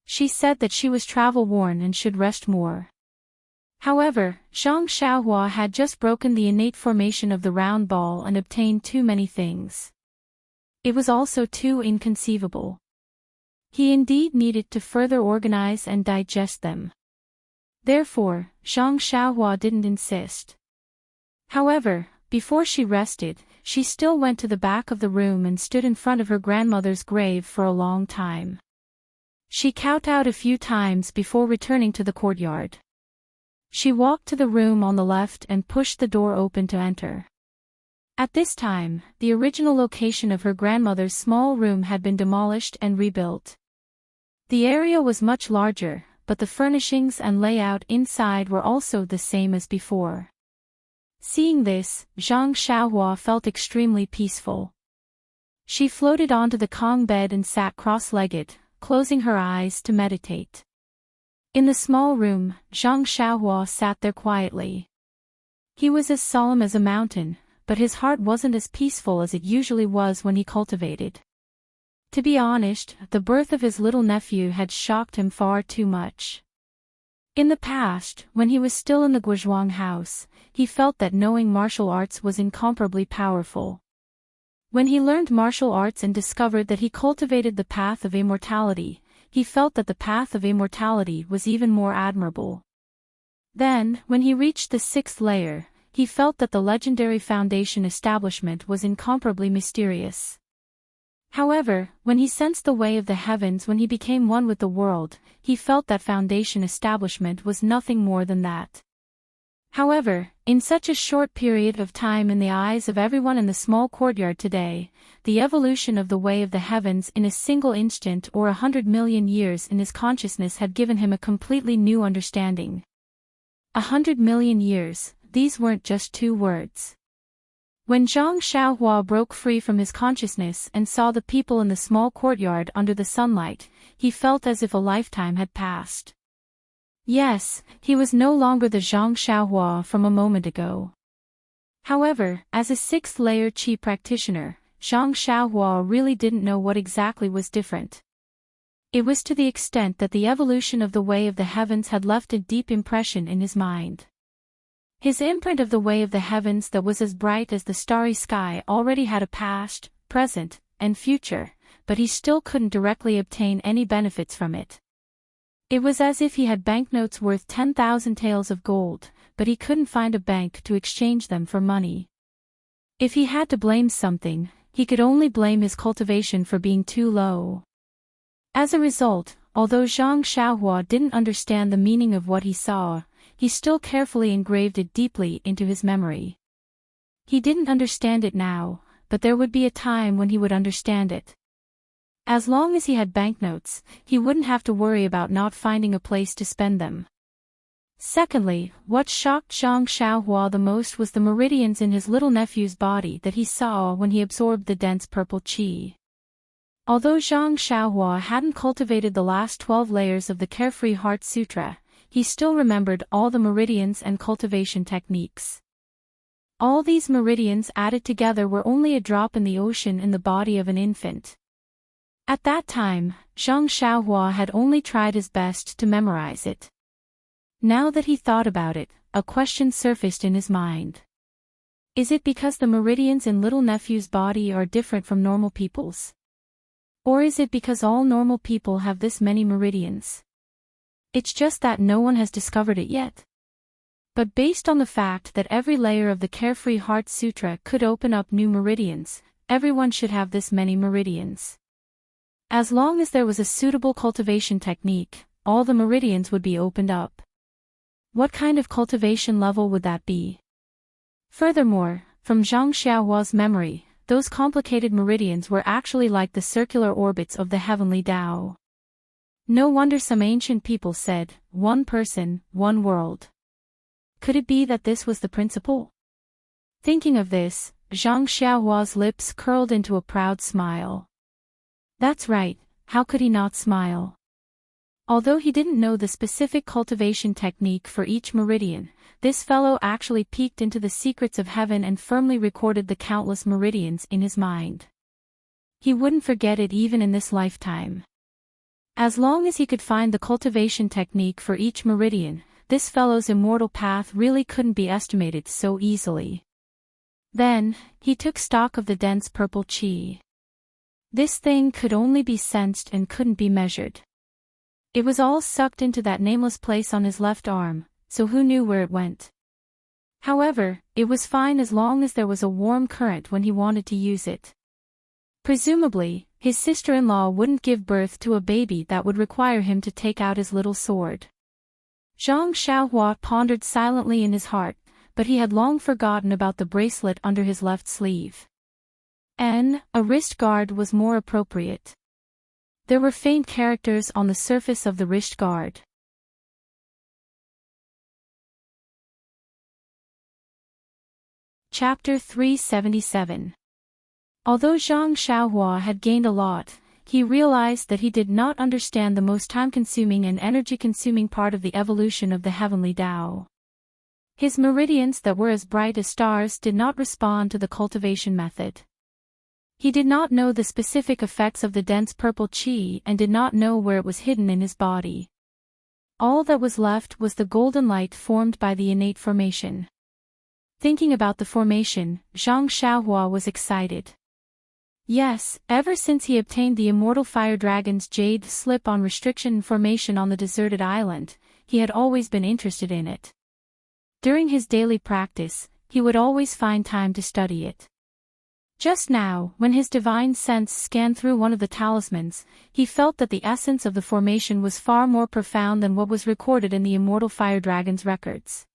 She said that she was travel-worn and should rest more. However, Zhang Xiaohua had just broken the innate formation of the round ball and obtained too many things. It was also too inconceivable. He indeed needed to further organize and digest them. Therefore, Zhang Xiaohua didn't insist. However, before she rested, she still went to the back of the room and stood in front of her grandmother's grave for a long time. She kowtowed a few times before returning to the courtyard. She walked to the room on the left and pushed the door open to enter. At this time, the original location of her grandmother's small room had been demolished and rebuilt. The area was much larger, but the furnishings and layout inside were also the same as before. Seeing this, Zhang Xiaohua felt extremely peaceful. She floated onto the Kong bed and sat cross-legged, closing her eyes to meditate. In the small room, Zhang Xiaohua sat there quietly. He was as solemn as a mountain, but his heart wasn't as peaceful as it usually was when he cultivated. To be honest, the birth of his little nephew had shocked him far too much. In the past, when he was still in the Guozhuang house, he felt that knowing martial arts was incomparably powerful. When he learned martial arts and discovered that he cultivated the path of immortality, he felt that the path of immortality was even more admirable. Then, when he reached the 6th layer, he felt that the legendary foundation establishment was incomparably mysterious. However, when he sensed the way of the heavens, when he became one with the world, he felt that foundation establishment was nothing more than that. However, in such a short period of time in the eyes of everyone in the small courtyard today, the evolution of the way of the heavens in a single instant or 100 million years in his consciousness had given him a completely new understanding. 100 million years, these weren't just two words. When Zhang Xiaohua broke free from his consciousness and saw the people in the small courtyard under the sunlight, he felt as if a lifetime had passed. Yes, he was no longer the Zhang Xiaohua from a moment ago. However, as a 6th-layer Qi practitioner, Zhang Xiaohua really didn't know what exactly was different. It was to the extent that the evolution of the way of the heavens had left a deep impression in his mind. His imprint of the way of the heavens that was as bright as the starry sky already had a past, present, and future, but he still couldn't directly obtain any benefits from it. It was as if he had banknotes worth 10,000 taels of gold, but he couldn't find a bank to exchange them for money. If he had to blame something, he could only blame his cultivation for being too low. As a result, although Zhang Xiaohua didn't understand the meaning of what he saw, he still carefully engraved it deeply into his memory. He didn't understand it now, but there would be a time when he would understand it. As long as he had banknotes, he wouldn't have to worry about not finding a place to spend them. Secondly, what shocked Zhang Xiaohua the most was the meridians in his little nephew's body that he saw when he absorbed the dense purple qi. Although Zhang Xiaohua hadn't cultivated the last 12 layers of the Carefree Heart Sutra, he still remembered all the meridians and cultivation techniques. All these meridians added together were only a drop in the ocean in the body of an infant. At that time, Zhang Xiaohua had only tried his best to memorize it. Now that he thought about it, a question surfaced in his mind. Is it because the meridians in little nephew's body are different from normal people's? Or is it because all normal people have this many meridians? It's just that no one has discovered it yet. But based on the fact that every layer of the Carefree Heart Sutra could open up new meridians, everyone should have this many meridians. As long as there was a suitable cultivation technique, all the meridians would be opened up. What kind of cultivation level would that be? Furthermore, from Zhang Xiaohua's memory, those complicated meridians were actually like the circular orbits of the heavenly Tao. No wonder some ancient people said, one person, one world. Could it be that this was the principle? Thinking of this, Zhang Xiaohua's lips curled into a proud smile. That's right, how could he not smile? Although he didn't know the specific cultivation technique for each meridian, this fellow actually peeked into the secrets of heaven and firmly recorded the countless meridians in his mind. He wouldn't forget it even in this lifetime. As long as he could find the cultivation technique for each meridian, this fellow's immortal path really couldn't be estimated so easily. Then, he took stock of the dense purple qi. This thing could only be sensed and couldn't be measured. It was all sucked into that nameless place on his left arm, so who knew where it went? However, it was fine as long as there was a warm current when he wanted to use it. Presumably, his sister-in-law wouldn't give birth to a baby that would require him to take out his little sword. Zhang Xiaohua pondered silently in his heart, but he had long forgotten about the bracelet under his left sleeve. A wrist guard was more appropriate. There were faint characters on the surface of the wrist guard. Chapter 377. Although Zhang Xiaohua had gained a lot, he realized that he did not understand the most time-consuming and energy-consuming part of the evolution of the heavenly Tao. His meridians that were as bright as stars did not respond to the cultivation method. He did not know the specific effects of the dense purple qi and did not know where it was hidden in his body. All that was left was the golden light formed by the innate formation. Thinking about the formation, Zhang Xiaohua was excited. Yes, ever since he obtained the immortal fire dragon's jade slip-on restriction formation on the deserted island, he had always been interested in it. During his daily practice, he would always find time to study it. Just now, when his divine sense scanned through one of the talismans, he felt that the essence of the formation was far more profound than what was recorded in the immortal fire dragon's records.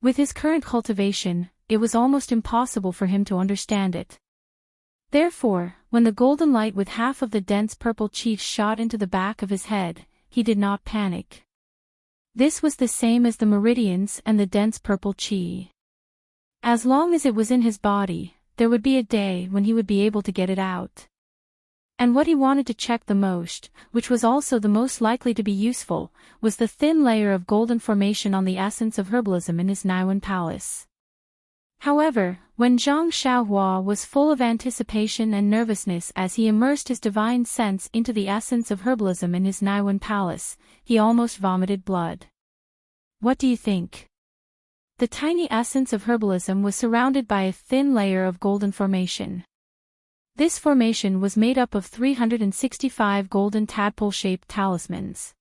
With his current cultivation, it was almost impossible for him to understand it. Therefore, when the golden light with half of the dense purple qi shot into the back of his head, he did not panic. This was the same as the meridians and the dense purple qi. As long as it was in his body, there would be a day when he would be able to get it out. And what he wanted to check the most, which was also the most likely to be useful, was the thin layer of golden formation on the essence of herbalism in his Naiwan palace. However, when Zhang Xiaohua was full of anticipation and nervousness as he immersed his divine sense into the essence of herbalism in his Naiwan palace, he almost vomited blood. What do you think? The tiny essence of herbalism was surrounded by a thin layer of golden formation. This formation was made up of 365 golden tadpole-shaped talismans.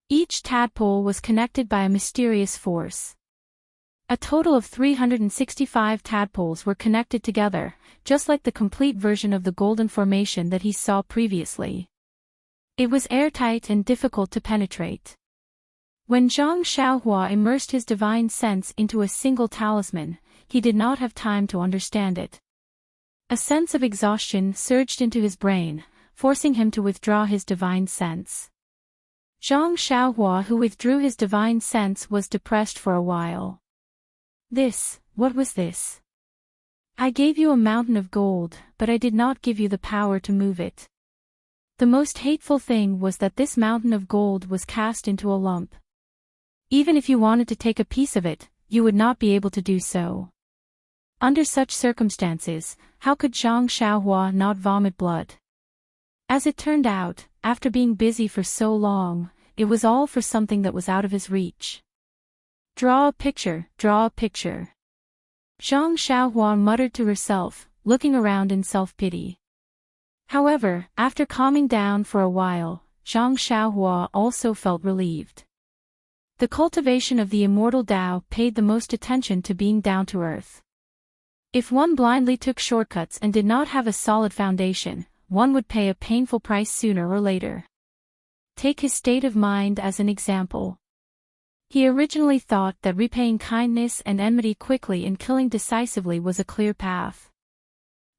Each tadpole was connected by a mysterious force. A total of 365 tadpoles were connected together, just like the complete version of the golden formation that he saw previously. It was airtight and difficult to penetrate. When Zhang Xiaohua immersed his divine sense into a single talisman, he did not have time to understand it. A sense of exhaustion surged into his brain, forcing him to withdraw his divine sense. Zhang Xiaohua, who withdrew his divine sense, was depressed for a while. What was this? I gave you a mountain of gold, but I did not give you the power to move it. The most hateful thing was that this mountain of gold was cast into a lump. Even if you wanted to take a piece of it, you would not be able to do so. Under such circumstances, how could Zhang Xiaohua not vomit blood? As it turned out, after being busy for so long, it was all for something that was out of his reach. Draw a picture, draw a picture. Zhang Xiaohua muttered to herself, looking around in self-pity. However, after calming down for a while, Zhang Xiaohua also felt relieved. The cultivation of the immortal Tao paid the most attention to being down to earth. If one blindly took shortcuts and did not have a solid foundation, one would pay a painful price sooner or later. Take his state of mind as an example. He originally thought that repaying kindness and enmity quickly and killing decisively was a clear path.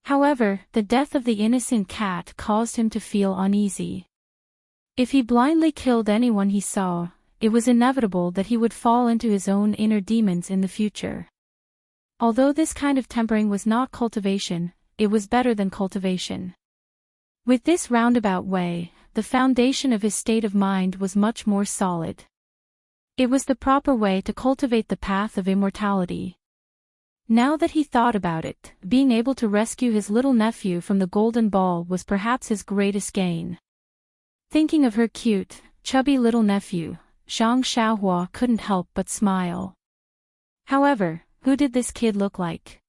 However, the death of the innocent cat caused him to feel uneasy. If he blindly killed anyone he saw, it was inevitable that he would fall into his own inner demons in the future. Although this kind of tempering was not cultivation, it was better than cultivation. With this roundabout way, the foundation of his state of mind was much more solid. It was the proper way to cultivate the path of immortality. Now that he thought about it, being able to rescue his little nephew from the golden ball was perhaps his greatest gain. Thinking of her cute, chubby little nephew, Zhang Xiaohua couldn't help but smile. However, who did this kid look like?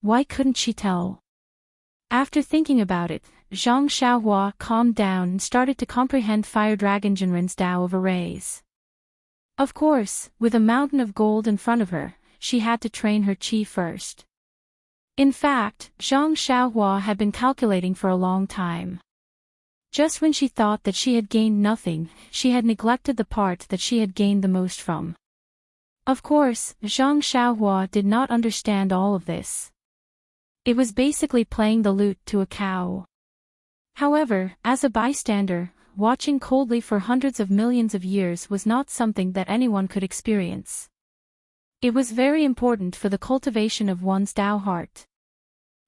Why couldn't she tell? After thinking about it, Zhang Xiaohua calmed down and started to comprehend Fire Dragon Jinren's Tao of Arrays. Of course, with a mountain of gold in front of her, she had to train her qi first. In fact, Zhang Xiaohua had been calculating for a long time. Just when she thought that she had gained nothing, she had neglected the part that she had gained the most from. Of course, Zhang Xiaohua did not understand all of this. It was basically playing the lute to a cow. However, as a bystander, watching coldly for hundreds of millions of years was not something that anyone could experience. It was very important for the cultivation of one's Tao heart.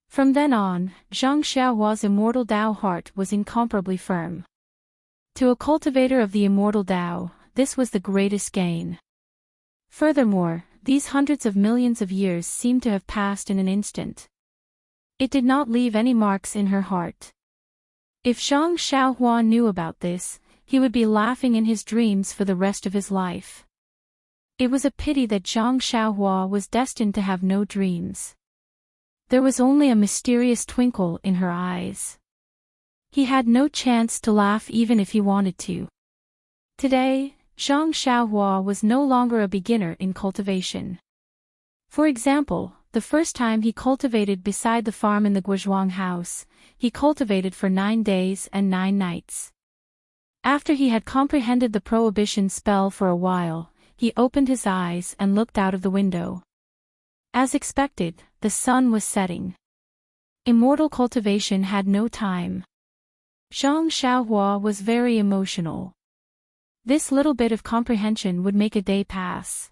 From then on, Zhang Xiaohua's immortal Tao heart was incomparably firm. To a cultivator of the immortal Tao, this was the greatest gain. Furthermore, these hundreds of millions of years seemed to have passed in an instant. It did not leave any marks in her heart. If Zhang Xiaohua knew about this, he would be laughing in his dreams for the rest of his life. It was a pity that Zhang Xiaohua was destined to have no dreams. There was only a mysterious twinkle in her eyes. He had no chance to laugh even if he wanted to. Today, Zhang Xiaohua was no longer a beginner in cultivation. For example, the first time he cultivated beside the farm in the Guozhuang house, he cultivated for 9 days and 9 nights. After he had comprehended the prohibition spell for a while, he opened his eyes and looked out of the window. As expected, the sun was setting. Immortal cultivation had no time. Zhang Xiaohua was very emotional. This little bit of comprehension would make a day pass.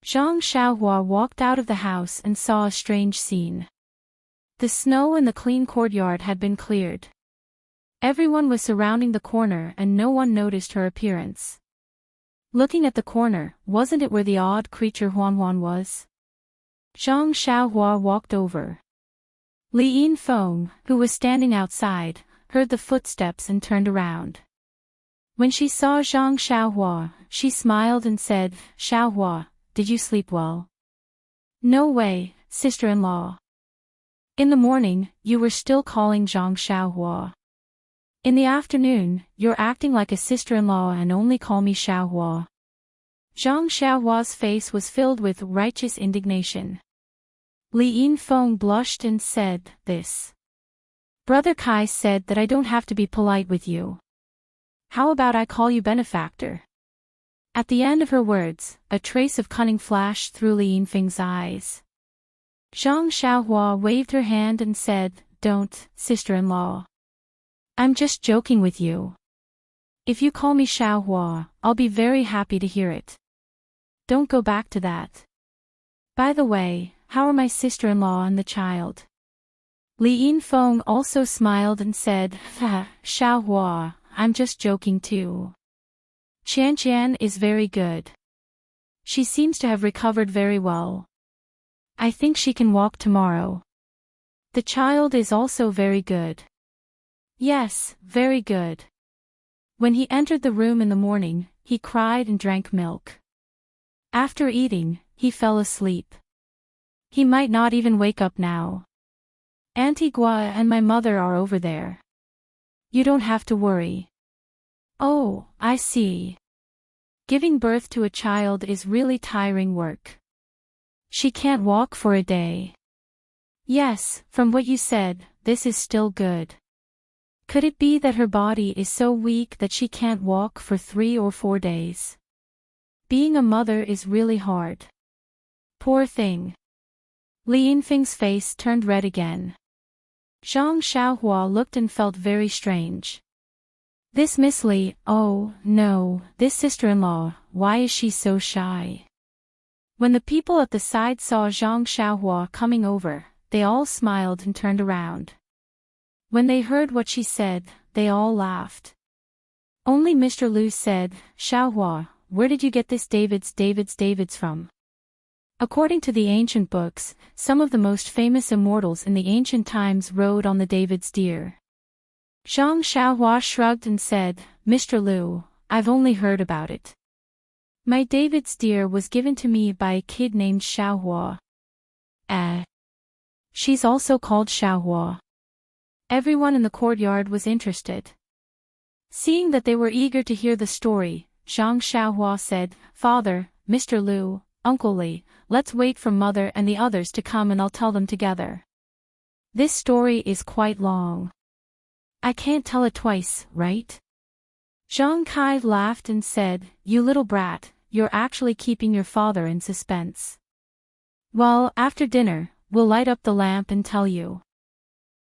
Zhang Xiaohua walked out of the house and saw a strange scene. The snow in the clean courtyard had been cleared. Everyone was surrounding the corner and no one noticed her appearance. Looking at the corner, wasn't it where the odd creature Huan was? Zhang Xiaohua walked over. Li Yinfeng, who was standing outside, heard the footsteps and turned around. When she saw Zhang Xiaohua, she smiled and said, "Xiaohua, did you sleep well?" "No way, sister-in-law. In the morning, you were still calling Zhang Xiaohua. In the afternoon, you're acting like a sister-in-law and only call me Xiaohua." Zhang Xiaohua's face was filled with righteous indignation. Li Yinfeng blushed and said, "This. Brother Kai said that I don't have to be polite with you. How about I call you benefactor?" At the end of her words, a trace of cunning flashed through Li Yinfeng's eyes. Zhang Xiaohua waved her hand and said, "Don't, sister-in-law. I'm just joking with you. If you call me Xiaohua, I'll be very happy to hear it. Don't go back to that. By the way, how are my sister-in-law and the child?" Li Yinfeng also smiled and said, "Xiaohua, I'm just joking too. Qian is very good. She seems to have recovered very well. I think she can walk tomorrow. The child is also very good." "Yes, very good. When he entered the room in the morning, he cried and drank milk. After eating, he fell asleep. He might not even wake up now. Antigua and my mother are over there. You don't have to worry. Oh, I see. Giving birth to a child is really tiring work. She can't walk for a day. Yes, from what you said, this is still good. Could it be that her body is so weak that she can't walk for 3 or 4 days? Being a mother is really hard. Poor thing. Li Yinfeng's face turned red again. Zhang Xiaohua looked and felt very strange. This Miss Li, oh, no, this sister-in-law, why is she so shy? When the people at the side saw Zhang Xiaohua coming over, they all smiled and turned around. When they heard what she said, they all laughed. Only Mr. Liu said, Xiaohua, where did you get this Davids from? According to the ancient books, some of the most famous immortals in the ancient times rode on the David's deer. Zhang Xiaohua shrugged and said, Mr. Liu, I've only heard about it. My David's deer was given to me by a kid named Xiaohua. She's also called Xiaohua. Everyone in the courtyard was interested. Seeing that they were eager to hear the story, Zhang Xiaohua said, Father, Mr. Liu, Uncle Li, let's wait for Mother and the others to come and I'll tell them together. This story is quite long. I can't tell it twice, right? Zhang Kai laughed and said, You little brat, you're actually keeping your father in suspense. Well, after dinner, we'll light up the lamp and tell you.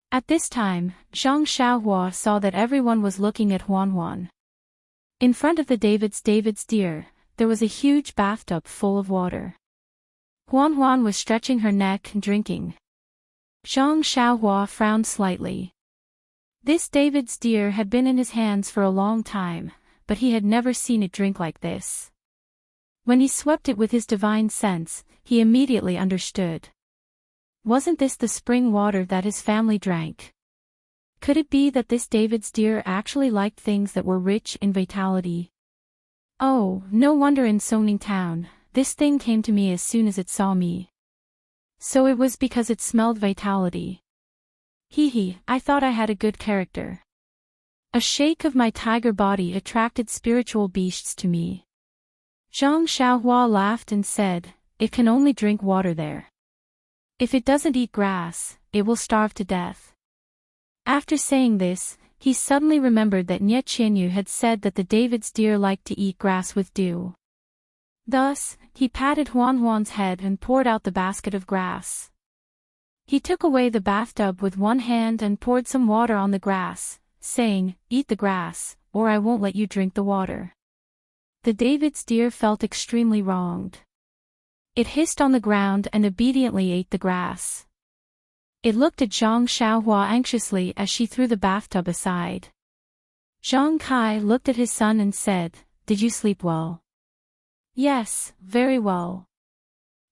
At this time, Zhang Xiaohua saw that everyone was looking at Huan. In front of the David's deer, there was a huge bathtub full of water. Huan was stretching her neck and drinking. Zhang Xiaohua frowned slightly. This David's deer had been in his hands for a long time, but he had never seen it drink like this. When he swept it with his divine sense, he immediately understood. Wasn't this the spring water that his family drank? Could it be that this David's deer actually liked things that were rich in vitality? Oh, no wonder in Songning Town, this thing came to me as soon as it saw me. So it was because it smelled vitality. I thought I had a good character. A shake of my tiger body attracted spiritual beasts to me. Zhang Xiaohua laughed and said, It can only drink water there. If it doesn't eat grass, it will starve to death. After saying this, he suddenly remembered that Nie Qianyu had said that the David's deer liked to eat grass with dew. Thus, he patted Huan's head and poured out the basket of grass. He took away the bathtub with one hand and poured some water on the grass, saying, Eat the grass, or I won't let you drink the water. The David's deer felt extremely wronged. It hissed on the ground and obediently ate the grass. It looked at Zhang Xiaohua anxiously as she threw the bathtub aside. Zhang Kai looked at his son and said, Did you sleep well? Yes, very well.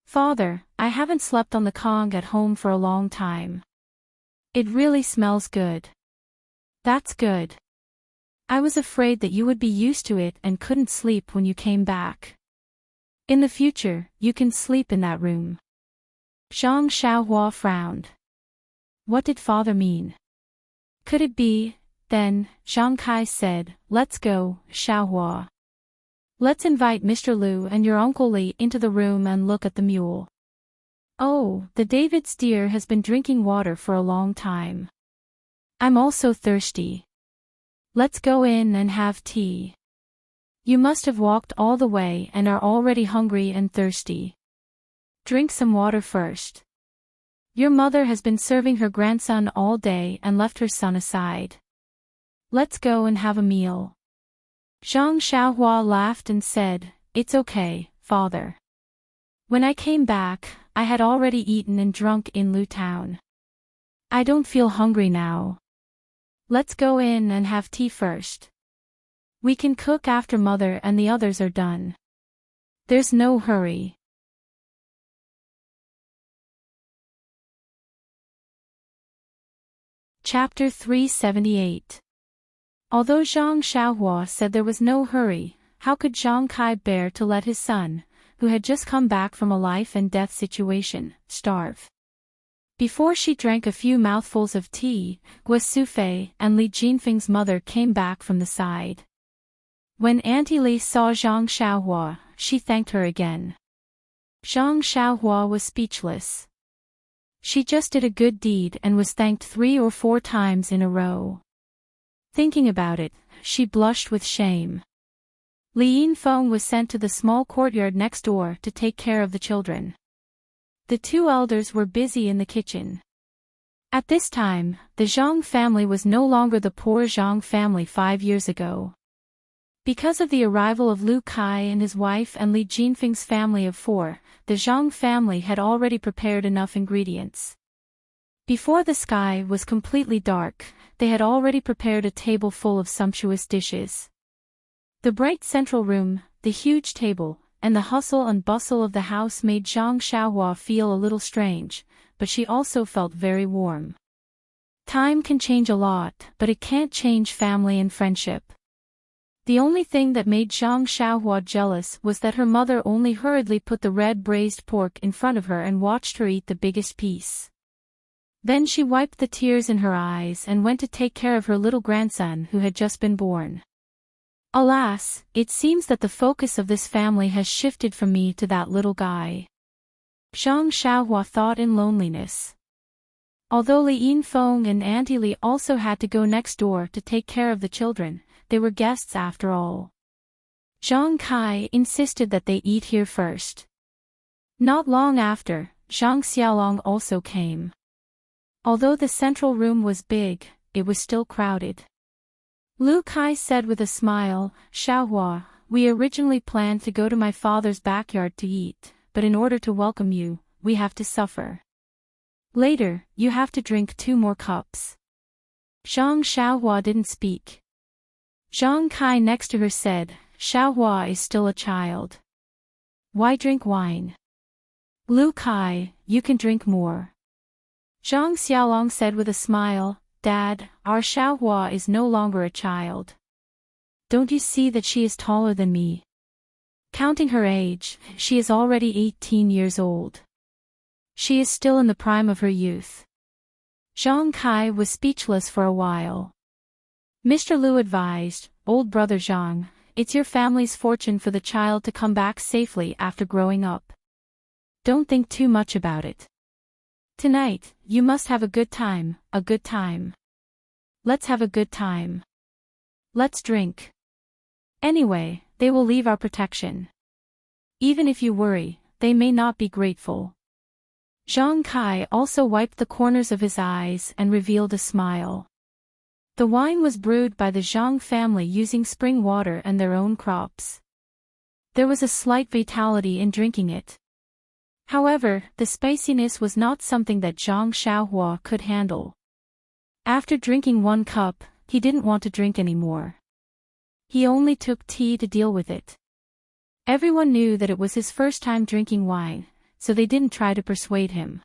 Father, I haven't slept on the Kong at home for a long time. It really smells good. That's good. I was afraid that you would be used to it and couldn't sleep when you came back. In the future, you can sleep in that room. Zhang Xiaohua frowned. What did father mean? Could it be, then, Zhang Kai said, Let's go, Xiaohua. Let's invite Mr. Liu and your Uncle Li into the room and look at the mule. Oh, the David's deer has been drinking water for a long time. I'm also thirsty. Let's go in and have tea. You must have walked all the way and are already hungry and thirsty. Drink some water first. Your mother has been serving her grandson all day and left her son aside. Let's go and have a meal. Zhang Xiaohua laughed and said, It's okay, father. When I came back, I had already eaten and drunk in Lu Town. I don't feel hungry now. Let's go in and have tea first. We can cook after mother and the others are done. There's no hurry. Chapter 378. Although Zhang Xiaohua said there was no hurry, how could Zhang Kai bear to let his son, who had just come back from a life-and-death situation, starve. Before she drank a few mouthfuls of tea, Gua Sufei and Li Jinfeng's mother came back from the side. When Auntie Li saw Zhang Xiaohua, she thanked her again. Zhang Xiaohua was speechless. She just did a good deed and was thanked 3 or 4 times in a row. Thinking about it, she blushed with shame. Li Yinfeng was sent to the small courtyard next door to take care of the children. The 2 elders were busy in the kitchen. At this time, the Zhang family was no longer the poor Zhang family 5 years ago. Because of the arrival of Lu Kai and his wife and Li Jinfeng's family of 4, the Zhang family had already prepared enough ingredients. Before the sky was completely dark, they had already prepared a table full of sumptuous dishes. The bright central room, the huge table, and the hustle and bustle of the house made Zhang Xiaohua feel a little strange, but she also felt very warm. Time can change a lot, but it can't change family and friendship. The only thing that made Zhang Xiaohua jealous was that her mother only hurriedly put the red braised pork in front of her and watched her eat the biggest piece. Then she wiped the tears in her eyes and went to take care of her little grandson who had just been born. Alas, it seems that the focus of this family has shifted from me to that little guy. Zhang Xiaohua thought in loneliness. Although Li Yinfeng and Auntie Li also had to go next door to take care of the children, they were guests after all. Zhang Kai insisted that they eat here first. Not long after, Zhang Xiaolong also came. Although the central room was big, it was still crowded. Lu Kai said with a smile, "Xiaohua, we originally planned to go to my father's backyard to eat, but in order to welcome you, we have to suffer. Later, you have to drink 2 more cups." Zhang Xiaohua didn't speak. Zhang Kai next to her said, "Xiaohua is still a child. Why drink wine? Lu Kai, you can drink more." Zhang Xiaolong said with a smile, "Dad, our Xiaohua is no longer a child. Don't you see that she is taller than me? Counting her age, she is already 18 years old. She is still in the prime of her youth." Zhang Kai was speechless for a while. Mr. Lu advised, "Old brother Zhang, it's your family's fortune for the child to come back safely after growing up. Don't think too much about it. Tonight, you must have a good time, a good time. Let's have a good time. Let's drink. Anyway, they will leave our protection. Even if you worry, they may not be grateful." Zhang Kai also wiped the corners of his eyes and revealed a smile. The wine was brewed by the Zhang family using spring water and their own crops. There was a slight vitality in drinking it. However, the spiciness was not something that Zhang Xiaohua could handle. After drinking 1 cup, he didn't want to drink anymore. He only took tea to deal with it. Everyone knew that it was his first time drinking wine, so they didn't try to persuade him.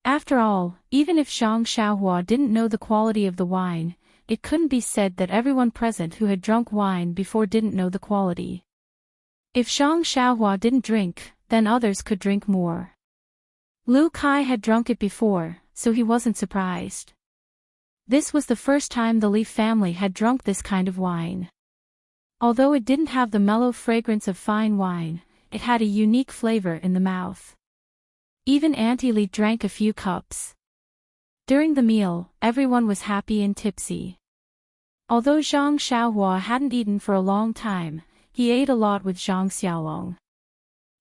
After all, even if Zhang Xiaohua didn't know the quality of the wine, it couldn't be said that everyone present who had drunk wine before didn't know the quality. If Zhang Xiaohua didn't drink, then others could drink more. Lu Kai had drunk it before, so he wasn't surprised. This was the first time the Li family had drunk this kind of wine. Although it didn't have the mellow fragrance of fine wine, it had a unique flavor in the mouth. Even Auntie Li drank a few cups. During the meal, everyone was happy and tipsy. Although Zhang Xiaohua hadn't eaten for a long time, he ate a lot with Zhang Xiaolong.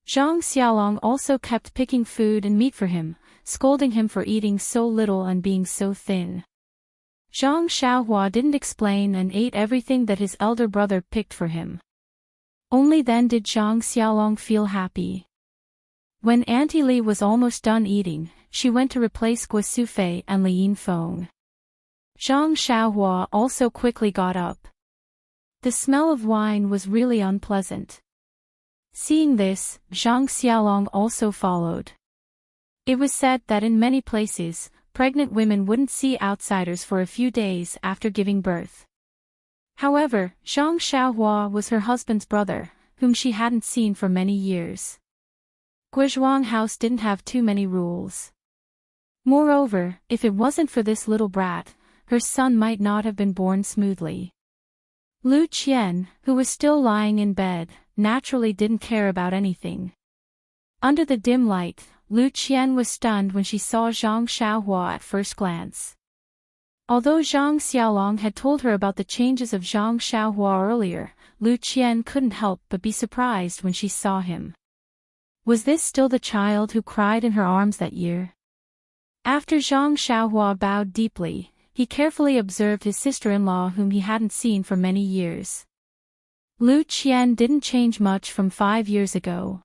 Zhang Xiaolong also kept picking food and meat for him, scolding him for eating so little and being so thin. Zhang Xiaohua didn't explain and ate everything that his elder brother picked for him. Only then did Zhang Xiaolong feel happy. When Auntie Li was almost done eating, she went to replace Gua Sufei and Li Yinfeng. Zhang Xiaohua also quickly got up. The smell of wine was really unpleasant. Seeing this, Zhang Xiaolong also followed. It was said that in many places, pregnant women wouldn't see outsiders for a few days after giving birth. However, Zhang Xiaohua was her husband's brother, whom she hadn't seen for many years. Guizhuang House didn't have too many rules. Moreover, if it wasn't for this little brat, her son might not have been born smoothly. Lu Qian, who was still lying in bed, naturally didn't care about anything. Under the dim light, Lu Qian was stunned when she saw Zhang Xiaohua at first glance. Although Zhang Xiaolong had told her about the changes of Zhang Xiaohua earlier, Lu Qian couldn't help but be surprised when she saw him. Was this still the child who cried in her arms that year? After Zhang Xiaohua bowed deeply, he carefully observed his sister-in-law whom he hadn't seen for many years. Lu Qian didn't change much from 5 years ago.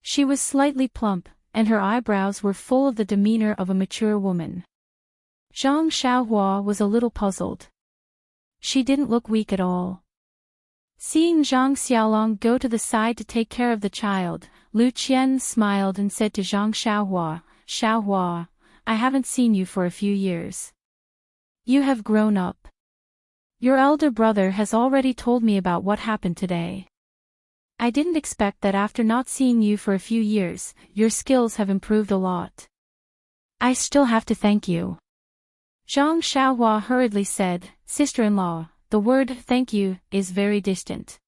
She was slightly plump, and her eyebrows were full of the demeanor of a mature woman. Zhang Xiaohua was a little puzzled. She didn't look weak at all. Seeing Zhang Xiaolong go to the side to take care of the child, Lu Qian smiled and said to Zhang Xiaohua, "Xiaohua, I haven't seen you for a few years. You have grown up. Your elder brother has already told me about what happened today. I didn't expect that after not seeing you for a few years, your skills have improved a lot. I still have to thank you." Zhang Xiaohua hurriedly said, "Sister-in-law, the word thank you is very distant.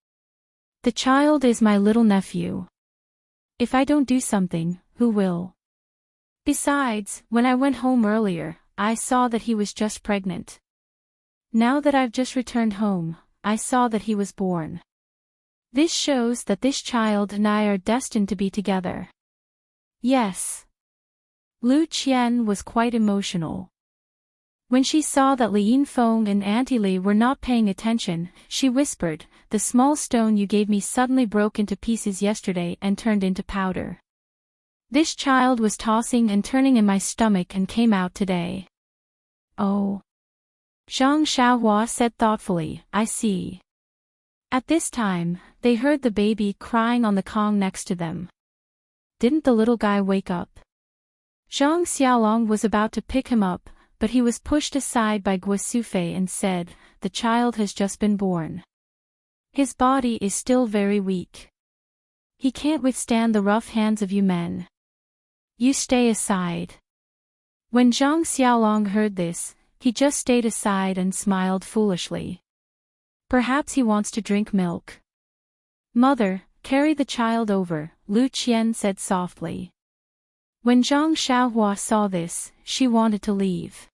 The child is my little nephew. If I don't do something, who will? Besides, when I went home earlier, I saw that he was just pregnant. Now that I've just returned home, I saw that he was born. This shows that this child and I are destined to be together." Yes. Lu Qian was quite emotional. When she saw that Li Yinfeng and Auntie Li were not paying attention, she whispered, "The small stone you gave me suddenly broke into pieces yesterday and turned into powder. This child was tossing and turning in my stomach and came out today." "Oh." Zhang Xiaohua said thoughtfully, "I see." At this time, they heard the baby crying on the Kong next to them. Didn't the little guy wake up? Zhang Xiaolong was about to pick him up, but he was pushed aside by Guosufei and said, "The child has just been born. His body is still very weak. He can't withstand the rough hands of you men. You stay aside." When Zhang Xiaolong heard this, he just stayed aside and smiled foolishly. Perhaps he wants to drink milk. "Mother, carry the child over," Lu Qian said softly. When Zhang Xiaohua saw this, she wanted to leave.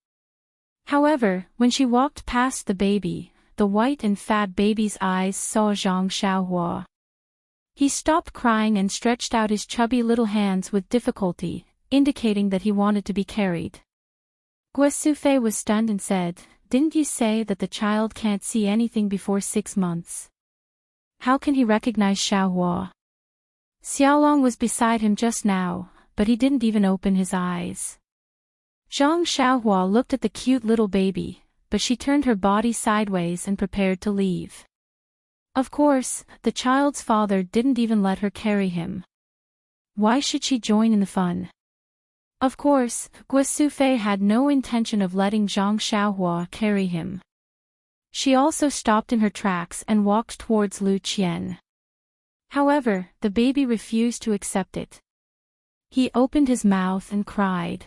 However, when she walked past the baby, the white and fat baby's eyes saw Zhang Xiaohua. He stopped crying and stretched out his chubby little hands with difficulty, indicating that he wanted to be carried. Guosufei was stunned and said, "Didn't you say that the child can't see anything before 6 months? How can he recognize Xiaohua?" Xiaolong was beside him just now, but he didn't even open his eyes. Zhang Xiaohua looked at the cute little baby, but she turned her body sideways and prepared to leave. Of course, the child's father didn't even let her carry him. Why should she join in the fun? Of course, Guosufei had no intention of letting Zhang Xiaohua carry him. She also stopped in her tracks and walked towards Lu Qian. However, the baby refused to accept it. He opened his mouth and cried.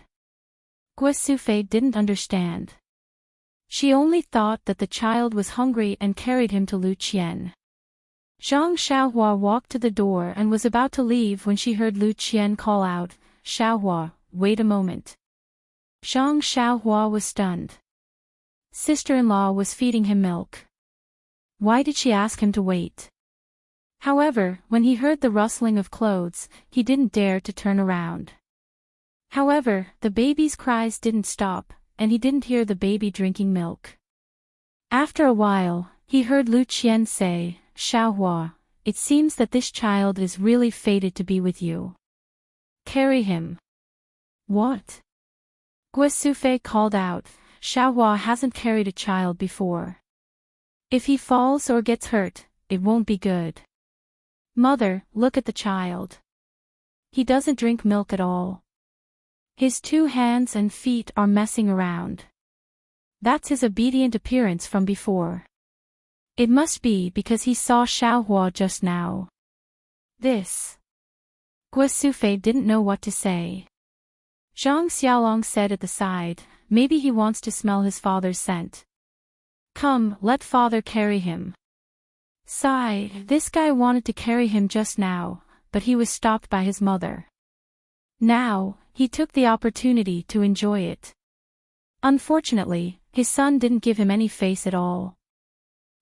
Guosufei didn't understand. She only thought that the child was hungry and carried him to Lu Qian. Zhang Xiaohua walked to the door and was about to leave when she heard Lu Qian call out, "Xiaohua, wait a moment." Zhang Xiaohua was stunned. Sister-in-law was feeding him milk. Why did she ask him to wait? However, when he heard the rustling of clothes, he didn't dare to turn around. However, the baby's cries didn't stop, and he didn't hear the baby drinking milk. After a while, he heard Lu Qian say, "Xiaohua, it seems that this child is really fated to be with you. Carry him." "What?" Guosufei called out, "Xiaohua hasn't carried a child before. If he falls or gets hurt, it won't be good. Mother, look at the child. He doesn't drink milk at all. His 2 hands and feet are messing around. That's his obedient appearance from before. It must be because he saw Xiaohua just now. This." Guo Sufei didn't know what to say. Zhang Xiaolong said at the side, maybe he wants to smell his father's scent. Come, let father carry him. Sigh, this guy wanted to carry him just now, but he was stopped by his mother. Now, he took the opportunity to enjoy it. Unfortunately, his son didn't give him any face at all.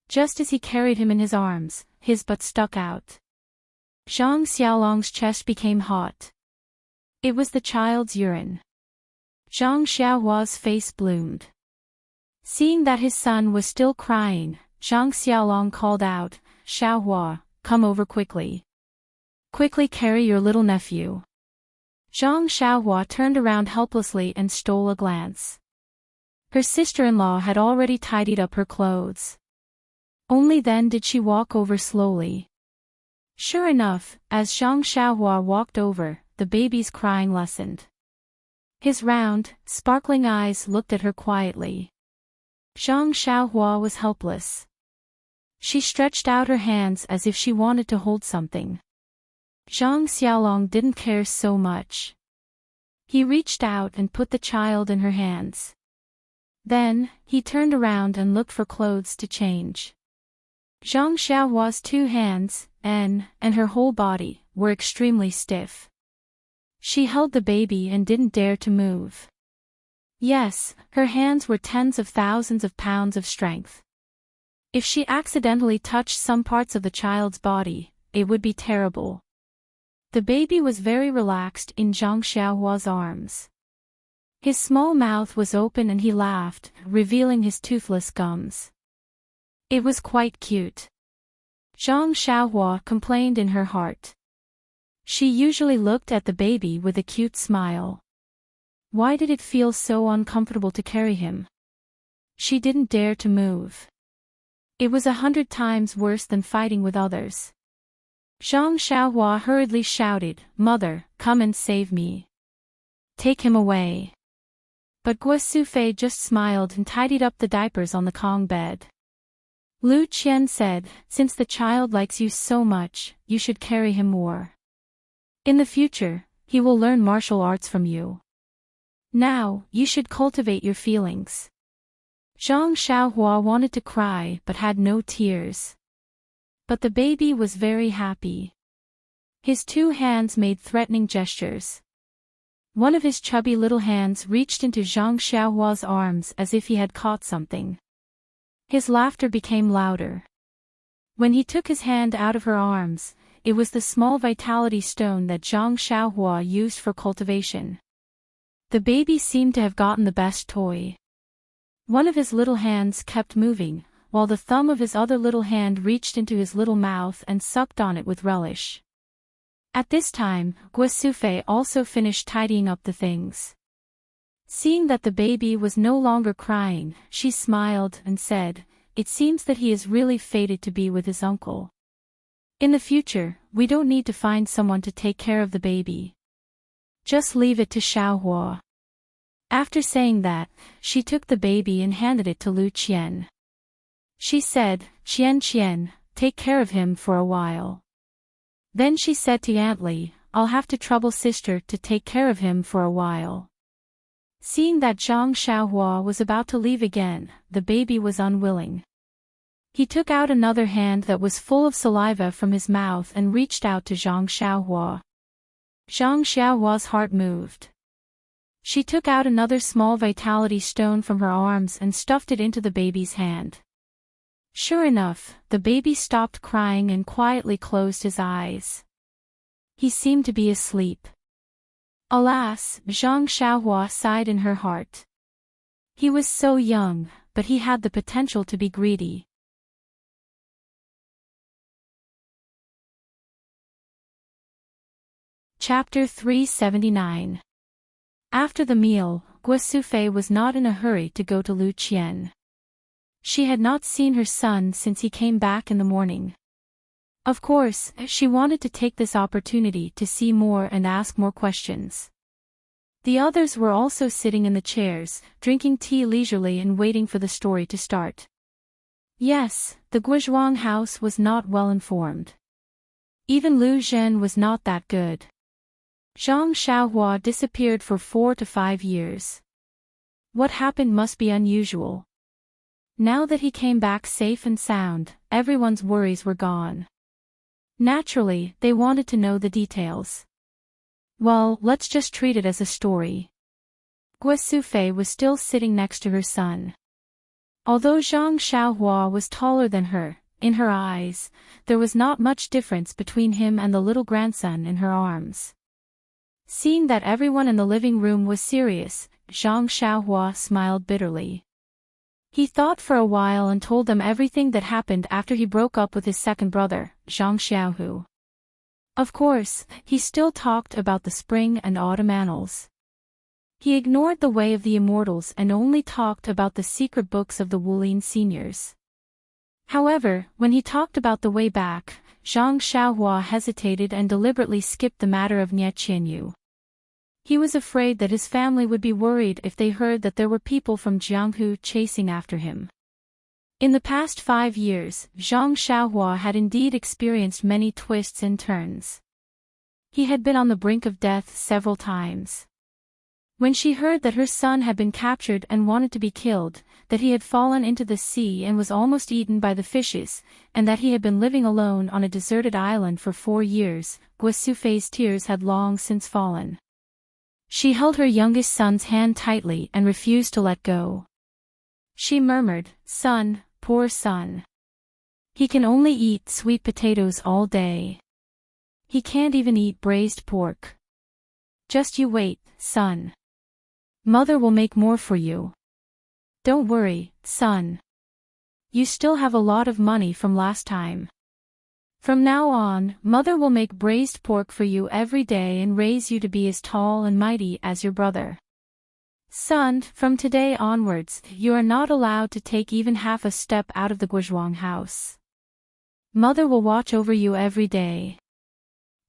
Just as he carried him in his arms, his butt stuck out. Zhang Xiaolong's chest became hot. It was the child's urine. Zhang Xiaohua's face bloomed. Seeing that his son was still crying, Zhang Xiaolong called out, Xiaohua, come over quickly. Quickly carry your little nephew. Zhang Xiaohua turned around helplessly and stole a glance. Her sister-in-law had already tidied up her clothes. Only then did she walk over slowly. Sure enough, as Zhang Xiaohua walked over, the baby's crying lessened. His round, sparkling eyes looked at her quietly. Zhang Xiaohua was helpless. She stretched out her hands as if she wanted to hold something. Zhang Xiaolong didn't care so much. He reached out and put the child in her hands. Then, he turned around and looked for clothes to change. Zhang Xiaohua's two hands, and her whole body, were extremely stiff. She held the baby and didn't dare to move. Yes, her hands were tens of thousands of pounds of strength. If she accidentally touched some parts of the child's body, it would be terrible. The baby was very relaxed in Zhang Xiaohua's arms. His small mouth was open and he laughed, revealing his toothless gums. It was quite cute. Zhang Xiaohua complained in her heart. She usually looked at the baby with a cute smile. Why did it feel so uncomfortable to carry him? She didn't dare to move. It was 100 times worse than fighting with others. Zhang Xiaohua hurriedly shouted, Mother, come and save me. Take him away. But Guo Sufei just smiled and tidied up the diapers on the Kong bed. Lu Qian said, since the child likes you so much, you should carry him more. In the future, he will learn martial arts from you. Now, you should cultivate your feelings. Zhang Xiaohua wanted to cry but had no tears. But the baby was very happy. His two hands made threatening gestures. One of his chubby little hands reached into Zhang Xiaohua's arms as if he had caught something. His laughter became louder. When he took his hand out of her arms, it was the small vitality stone that Zhang Xiaohua used for cultivation. The baby seemed to have gotten the best toy. One of his little hands kept moving, while the thumb of his other little hand reached into his little mouth and sucked on it with relish. At this time, Guo Sufei also finished tidying up the things. Seeing that the baby was no longer crying, she smiled and said, It seems that he is really fated to be with his uncle. In the future, we don't need to find someone to take care of the baby. Just leave it to Xiaohua. After saying that, she took the baby and handed it to Lu Qian. She said, Qian, take care of him for a while. Then she said to Aunt Li, I'll have to trouble sister to take care of him for a while. Seeing that Zhang Xiaohua was about to leave again, the baby was unwilling. He took out another hand that was full of saliva from his mouth and reached out to Zhang Xiaohua. Zhang Xiaohua's heart moved. She took out another small vitality stone from her arms and stuffed it into the baby's hand. Sure enough, the baby stopped crying and quietly closed his eyes. He seemed to be asleep. Alas, Zhang Xiaohua sighed in her heart. He was so young, but he had the potential to be greedy. Chapter 379. After the meal, Guo Sufei was not in a hurry to go to Lu Qian. She had not seen her son since he came back in the morning. Of course, she wanted to take this opportunity to see more and ask more questions. The others were also sitting in the chairs, drinking tea leisurely and waiting for the story to start. Yes, the Guozhuang house was not well informed. Even Lu Zhen was not that good. Zhang Xiaohua disappeared for 4 to 5 years. What happened must be unusual. Now that he came back safe and sound, everyone's worries were gone. Naturally, they wanted to know the details. Well, let's just treat it as a story. Guo Sufei was still sitting next to her son. Although Zhang Xiaohua was taller than her, in her eyes, there was not much difference between him and the little grandson in her arms. Seeing that everyone in the living room was serious, Zhang Xiaohua smiled bitterly. He thought for a while and told them everything that happened after he broke up with his second brother, Zhang Xiaohu. Of course, he still talked about the spring and autumn annals. He ignored the way of the immortals and only talked about the secret books of the Wulin seniors. However, when he talked about the way back, Zhang Xiaohua hesitated and deliberately skipped the matter of Nie Qianyu. He was afraid that his family would be worried if they heard that there were people from Jianghu chasing after him. In the past 5 years, Zhang Xiaohua had indeed experienced many twists and turns. He had been on the brink of death several times. When she heard that her son had been captured and wanted to be killed, that he had fallen into the sea and was almost eaten by the fishes, and that he had been living alone on a deserted island for 4 years, Guo Sufei's tears had long since fallen. She held her youngest son's hand tightly and refused to let go. She murmured, "Son, poor son. He can only eat sweet potatoes all day. He can't even eat braised pork. Just you wait, son. Mother will make more for you. Don't worry, son. You still have a lot of money from last time. From now on, Mother will make braised pork for you every day and raise you to be as tall and mighty as your brother. Son, from today onwards, you are not allowed to take even half a step out of the Guozhuang house. Mother will watch over you every day."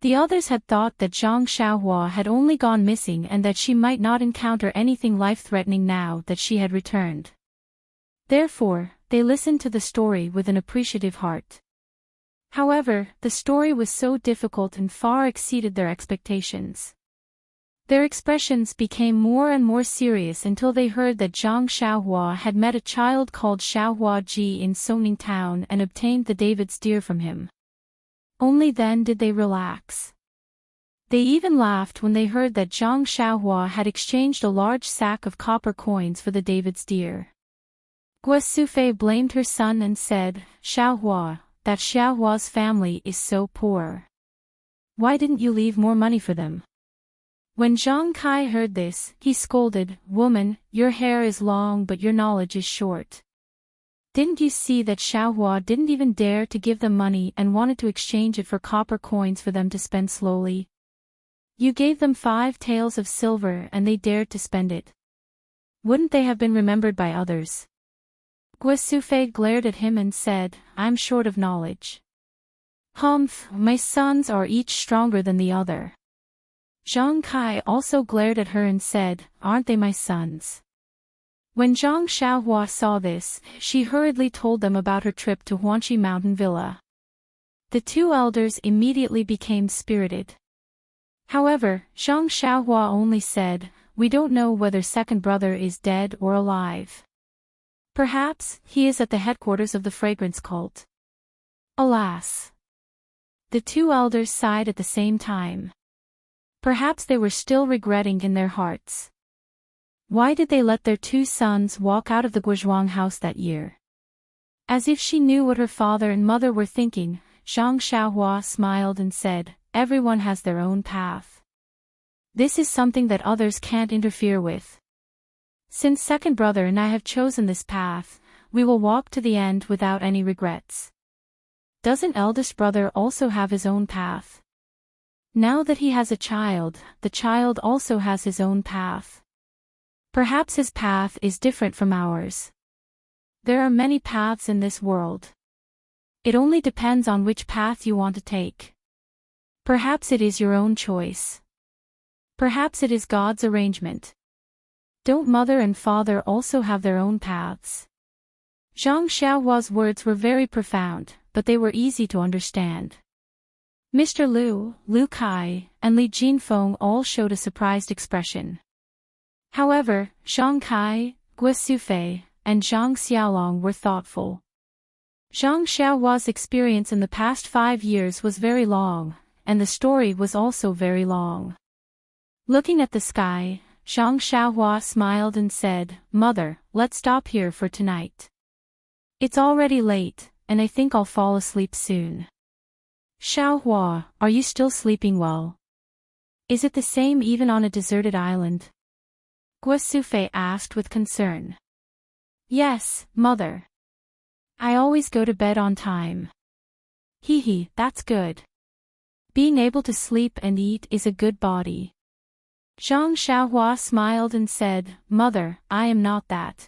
The others had thought that Zhang Xiaohua had only gone missing and that she might not encounter anything life-threatening now that she had returned. Therefore, they listened to the story with an appreciative heart. However, the story was so difficult and far exceeded their expectations. Their expressions became more and more serious until they heard that Zhang Xiaohua had met a child called Xiaohua Ji in Songning town and obtained the David's deer from him. Only then did they relax. They even laughed when they heard that Zhang Xiaohua had exchanged a large sack of copper coins for the David's deer. Guo Sufei blamed her son and said, "Xiaohua, that Xiaohua's family is so poor. Why didn't you leave more money for them?" When Zhang Kai heard this, he scolded, "Woman, your hair is long but your knowledge is short. Didn't you see that Xiaohua didn't even dare to give them money and wanted to exchange it for copper coins for them to spend slowly? You gave them 5 taels of silver and they dared to spend it. Wouldn't they have been remembered by others?" Guo Sufei glared at him and said, "I'm short of knowledge. Humph, my sons are each stronger than the other." Zhang Kai also glared at her and said, "Aren't they my sons?" When Zhang Xiaohua saw this, she hurriedly told them about her trip to Huanqi Mountain Villa. The 2 elders immediately became spirited. However, Zhang Xiaohua only said, "We don't know whether second brother is dead or alive. Perhaps he is at the headquarters of the fragrance cult." Alas! The 2 elders sighed at the same time. Perhaps they were still regretting in their hearts. Why did they let their 2 sons walk out of the Guozhuang house that year? As if she knew what her father and mother were thinking, Zhang Xiaohua smiled and said, "Everyone has their own path. This is something that others can't interfere with. Since second brother and I have chosen this path, we will walk to the end without any regrets. Doesn't eldest brother also have his own path? Now that he has a child, the child also has his own path. Perhaps his path is different from ours. There are many paths in this world. It only depends on which path you want to take. Perhaps it is your own choice. Perhaps it is God's arrangement. Don't mother and father also have their own paths?" Zhang Xiaohua's words were very profound, but they were easy to understand. Mr. Lu Kai, and Li Jinfeng all showed a surprised expression. However, Zhang Kai, Guo Sufei, and Zhang Xiaolong were thoughtful. Zhang Xiaohua's experience in the past 5 years was very long, and the story was also very long. Looking at the sky, Zhang Xiaohua smiled and said, "Mother, let's stop here for tonight. It's already late, and I think I'll fall asleep soon." "Xiaohua, are you still sleeping well? Is it the same even on a deserted island?" Guo Sufei asked with concern. "Yes, mother. I always go to bed on time." "Hee, that's good. Being able to sleep and eat is a good body." Zhang Xiaohua smiled and said, "Mother, I am not that.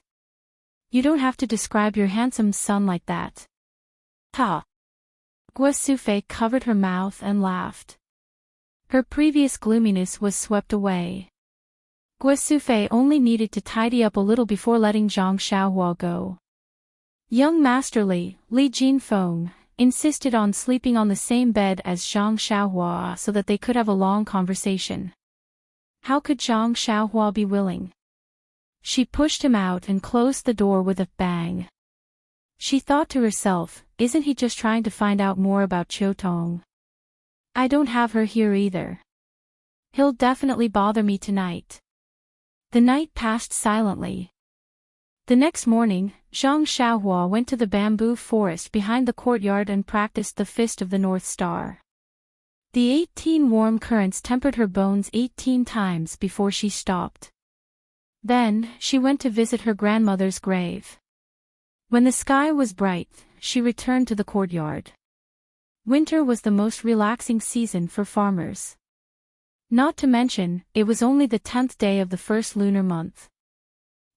You don't have to describe your handsome son like that." "Ha!" Guo Sufei covered her mouth and laughed. Her previous gloominess was swept away. Guo Sufei only needed to tidy up a little before letting Zhang Xiaohua go. Young Master Li Jinfeng, insisted on sleeping on the same bed as Zhang Xiaohua so that they could have a long conversation. How could Zhang Xiaohua be willing? She pushed him out and closed the door with a bang. She thought to herself, isn't he just trying to find out more about Qiutong? I don't have her here either. He'll definitely bother me tonight. The night passed silently. The next morning, Zhang Xiaohua went to the bamboo forest behind the courtyard and practiced the Fist of the North Star. The 18 warm currents tempered her bones 18 times before she stopped. Then, she went to visit her grandmother's grave. When the sky was bright, she returned to the courtyard. Winter was the most relaxing season for farmers. Not to mention, it was only the 10th day of the first lunar month.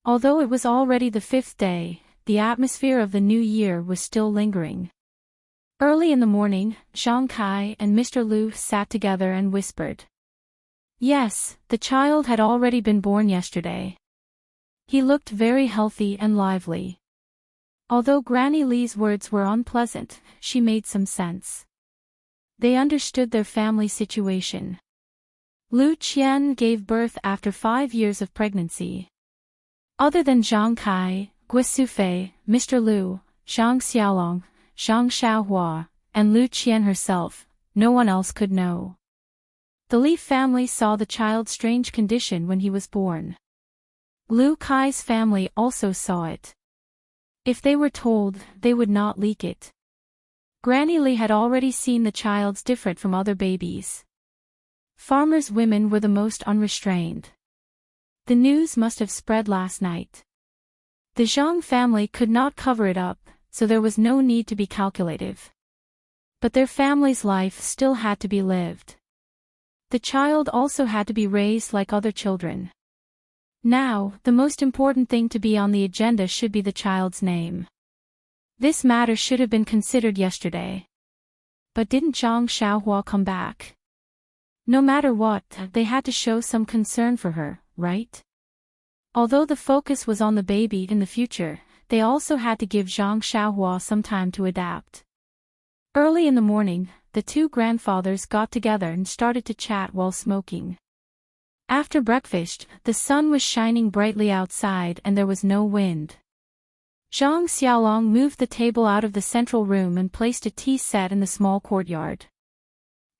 Although it was already the 5th day, the atmosphere of the new year was still lingering. Early in the morning, Zhang Kai and Mr. Lu sat together and whispered. Yes, the child had already been born yesterday. He looked very healthy and lively. Although Granny Li's words were unpleasant, she made some sense. They understood their family situation. Lu Qian gave birth after 5 years of pregnancy. Other than Zhang Kai, Guo Sufei, Mr. Lu, Zhang Xiaolong, Zhang Xiaohua, and Lu Qian herself, no one else could know. The Li family saw the child's strange condition when he was born. Lu Kai's family also saw it. If they were told, they would not leak it. Granny Li had already seen the child's different from other babies. Farmers' women were the most unrestrained. The news must have spread last night. The Zhang family could not cover it up, so there was no need to be calculative. But their family's life still had to be lived. The child also had to be raised like other children. Now, the most important thing to be on the agenda should be the child's name. This matter should have been considered yesterday. But didn't Zhang Xiaohua come back? No matter what, they had to show some concern for her, right? Although the focus was on the baby in the future, they also had to give Zhang Xiaohua some time to adapt. Early in the morning, the two grandfathers got together and started to chat while smoking. After breakfast, the sun was shining brightly outside and there was no wind. Zhang Xiaolong moved the table out of the central room and placed a tea set in the small courtyard.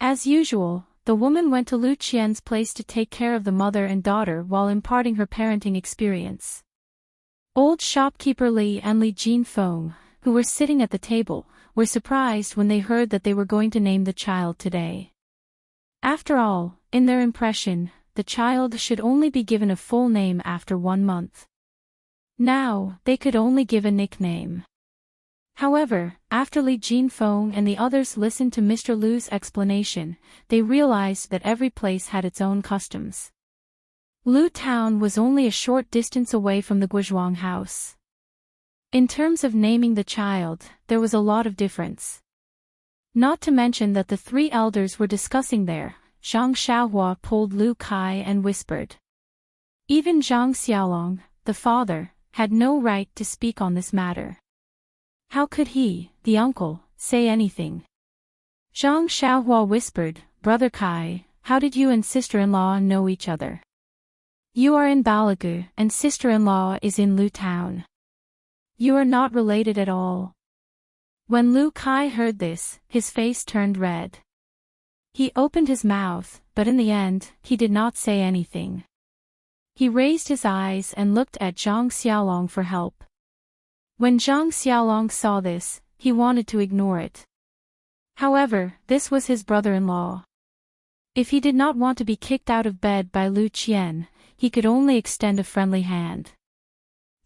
As usual, the woman went to Lu Qian's place to take care of the mother and daughter while imparting her parenting experience. Old shopkeeper Li and Li Jinfeng, who were sitting at the table, were surprised when they heard that they were going to name the child today. After all, in their impression, the child should only be given a full name after 1 month. Now, they could only give a nickname. However, after Li Jinfeng and the others listened to Mr. Lu's explanation, they realized that every place had its own customs. Lu Town was only a short distance away from the Guozhuang house. In terms of naming the child, there was a lot of difference. Not to mention that the 3 elders were discussing there. Zhang Xiaohua pulled Lu Kai and whispered. Even Zhang Xiaolong, the father, had no right to speak on this matter. How could he, the uncle, say anything? Zhang Xiaohua whispered, "Brother Kai, how did you and sister-in-law know each other? You are in Balagu and sister-in-law is in Lu town. You are not related at all." When Lu Kai heard this, his face turned red. He opened his mouth, but in the end, he did not say anything. He raised his eyes and looked at Zhang Xiaolong for help. When Zhang Xiaolong saw this, he wanted to ignore it. However, this was his brother-in-law. If he did not want to be kicked out of bed by Lu Qian, he could only extend a friendly hand.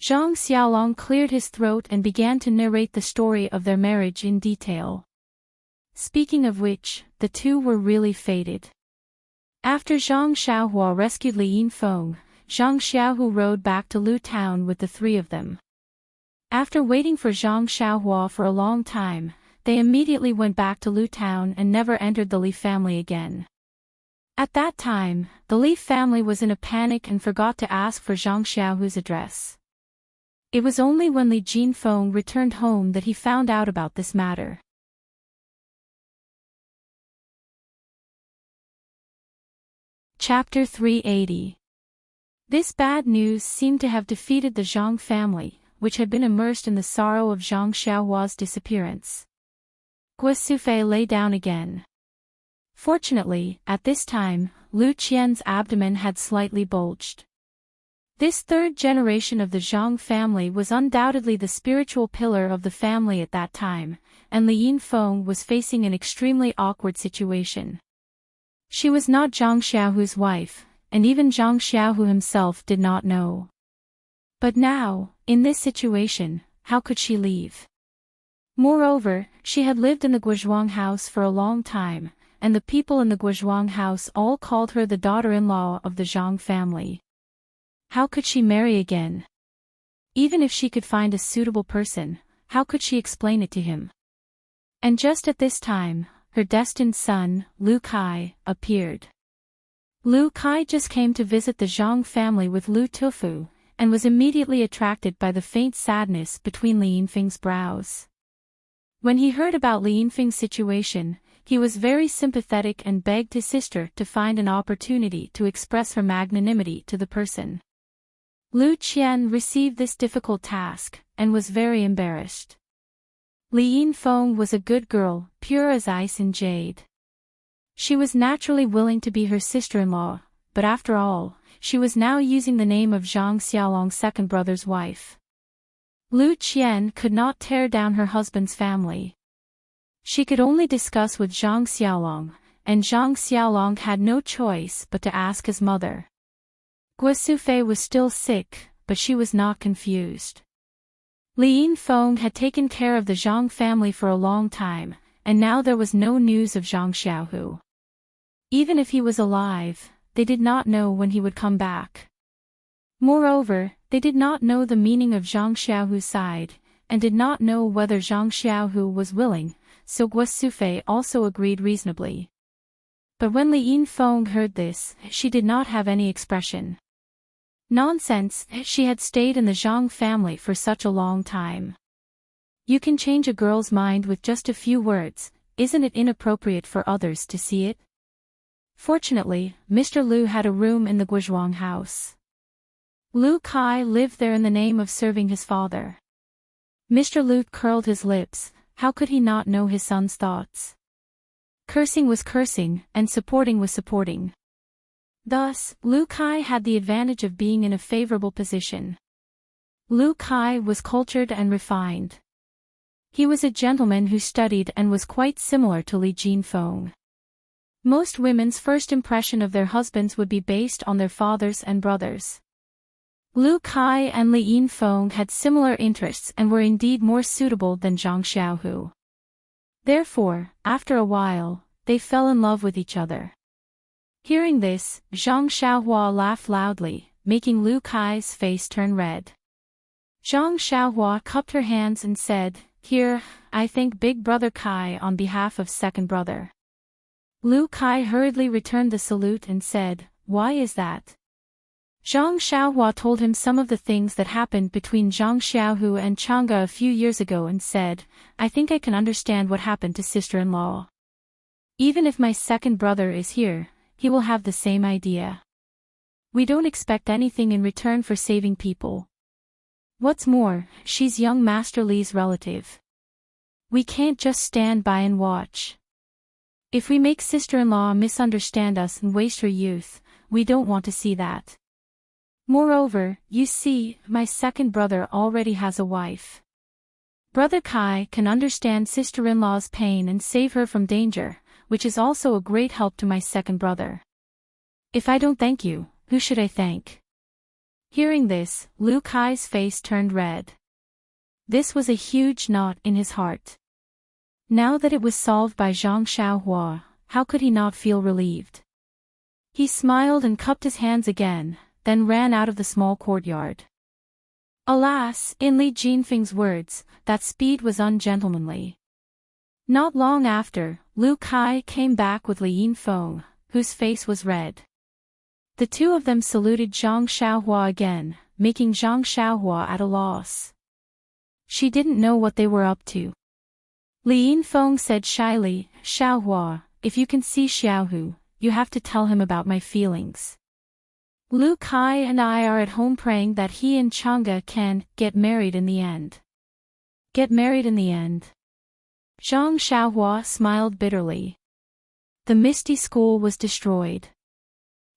Zhang Xiaolong cleared his throat and began to narrate the story of their marriage in detail. Speaking of which, the two were really fated. After Zhang Xiaohua rescued Li Yinfeng, Zhang Xiaohu rode back to Lu town with the three of them. After waiting for Zhang Xiaohua for a long time, they immediately went back to Lu town and never entered the Li family again. At that time, the Li family was in a panic and forgot to ask for Zhang Xiaohu's address. It was only when Li Jinfeng returned home that he found out about this matter. Chapter 380. This bad news seemed to have defeated the Zhang family, which had been immersed in the sorrow of Zhang Xiaohua's disappearance. Guo Sufei lay down again. Fortunately, at this time, Lu Qian's abdomen had slightly bulged. This third generation of the Zhang family was undoubtedly the spiritual pillar of the family at that time, and Li Yinfeng was facing an extremely awkward situation. She was not Zhang Xiaohu's wife, and even Zhang Xiaohu himself did not know. But now, in this situation, how could she leave? Moreover, she had lived in the Guozhuang house for a long time, and the people in the Guozhuang house all called her the daughter-in-law of the Zhang family. How could she marry again? Even if she could find a suitable person, how could she explain it to him? And just at this time, her destined son, Lu Kai, appeared. Lu Kai just came to visit the Zhang family with Lu Tufu, and was immediately attracted by the faint sadness between Li Yinfeng's brows. When he heard about Li Yinfeng's situation, he was very sympathetic and begged his sister to find an opportunity to express her magnanimity to the person. Lu Qian received this difficult task, and was very embarrassed. Li Yinfeng was a good girl, pure as ice and jade. She was naturally willing to be her sister-in-law, but after all, she was now using the name of Zhang Xiaolong's second brother's wife. Lu Qian could not tear down her husband's family. She could only discuss with Zhang Xiaolong, and Zhang Xiaolong had no choice but to ask his mother. Guo Sufei was still sick, but she was not confused. Li Yinfeng had taken care of the Zhang family for a long time, and now there was no news of Zhang Xiaohu. Even if he was alive, they did not know when he would come back. Moreover, they did not know the meaning of Zhang Xiaohu's side, and did not know whether Zhang Xiaohu was willing, so Guo Sufei also agreed reasonably. But when Li Yinfeng heard this, she did not have any expression. Nonsense, she had stayed in the Zhang family for such a long time. You can change a girl's mind with just a few words, isn't it inappropriate for others to see it? Fortunately, Mr. Lu had a room in the Guozhuang house. Lu Kai lived there in the name of serving his father. Mr. Lu curled his lips. How could he not know his son's thoughts? Cursing was cursing, and supporting was supporting. Thus, Lu Kai had the advantage of being in a favorable position. Lu Kai was cultured and refined. He was a gentleman who studied and was quite similar to Li Jinfeng. Most women's first impression of their husbands would be based on their fathers and brothers. Lu Kai and Li Yinfeng had similar interests and were indeed more suitable than Zhang Xiaohu. Therefore, after a while, they fell in love with each other. Hearing this, Zhang Xiaohua laughed loudly, making Lu Kai's face turn red. Zhang Xiaohua cupped her hands and said, "Here, I thank Big Brother Kai on behalf of second brother." Lu Kai hurriedly returned the salute and said, "Why is that?" Zhang Xiaohua told him some of the things that happened between Zhang Xiaohu and Chang'e a few years ago and said, "I think I can understand what happened to sister-in-law." Even if my second brother is here, he will have the same idea. We don't expect anything in return for saving people. What's more, she's young Master Li's relative. We can't just stand by and watch. If we make sister-in-law misunderstand us and waste her youth, we don't want to see that. Moreover, you see, my second brother already has a wife. Brother Kai can understand sister-in-law's pain and save her from danger, which is also a great help to my second brother. If I don't thank you, who should I thank? Hearing this, Lu Kai's face turned red. This was a huge knot in his heart. Now that it was solved by Zhang Xiaohua, how could he not feel relieved? He smiled and cupped his hands again, then ran out of the small courtyard. Alas, in Li Jinfeng's words, that speed was ungentlemanly. Not long after, Lu Kai came back with Li Yinfeng, whose face was red. The two of them saluted Zhang Xiaohua again, making Zhang Xiaohua at a loss. She didn't know what they were up to. Li Yinfeng said shyly, Xiaohua, if you can see Xiaohu, you have to tell him about my feelings. Lu Kai and I are at home praying that he and Chang'e can get married in the end. Get married in the end. Zhang Xiaohua smiled bitterly. The Misty School was destroyed.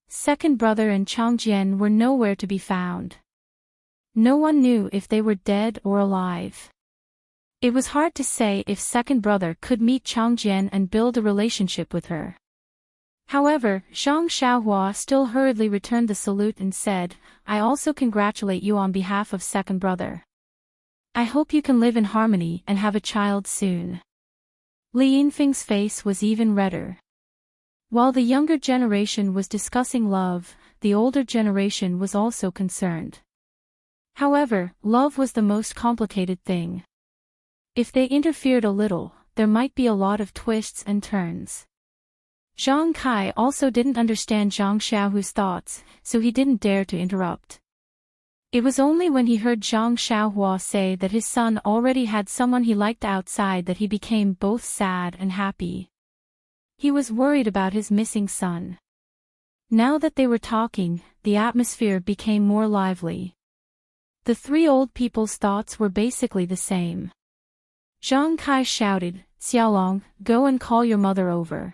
Second brother and Changjian were nowhere to be found. No one knew if they were dead or alive. It was hard to say if second brother could meet Changjian and build a relationship with her. However, Zhang Xiaohua still hurriedly returned the salute and said, I also congratulate you on behalf of second brother. I hope you can live in harmony and have a child soon. Li Yinfeng's face was even redder. While the younger generation was discussing love, the older generation was also concerned. However, love was the most complicated thing. If they interfered a little, there might be a lot of twists and turns. Zhang Kai also didn't understand Zhang Xiaohu's thoughts, so he didn't dare to interrupt. It was only when he heard Zhang Xiaohua say that his son already had someone he liked outside that he became both sad and happy. He was worried about his missing son. Now that they were talking, the atmosphere became more lively. The three old people's thoughts were basically the same. Zhang Kai shouted, Xiaolong, go and call your mother over.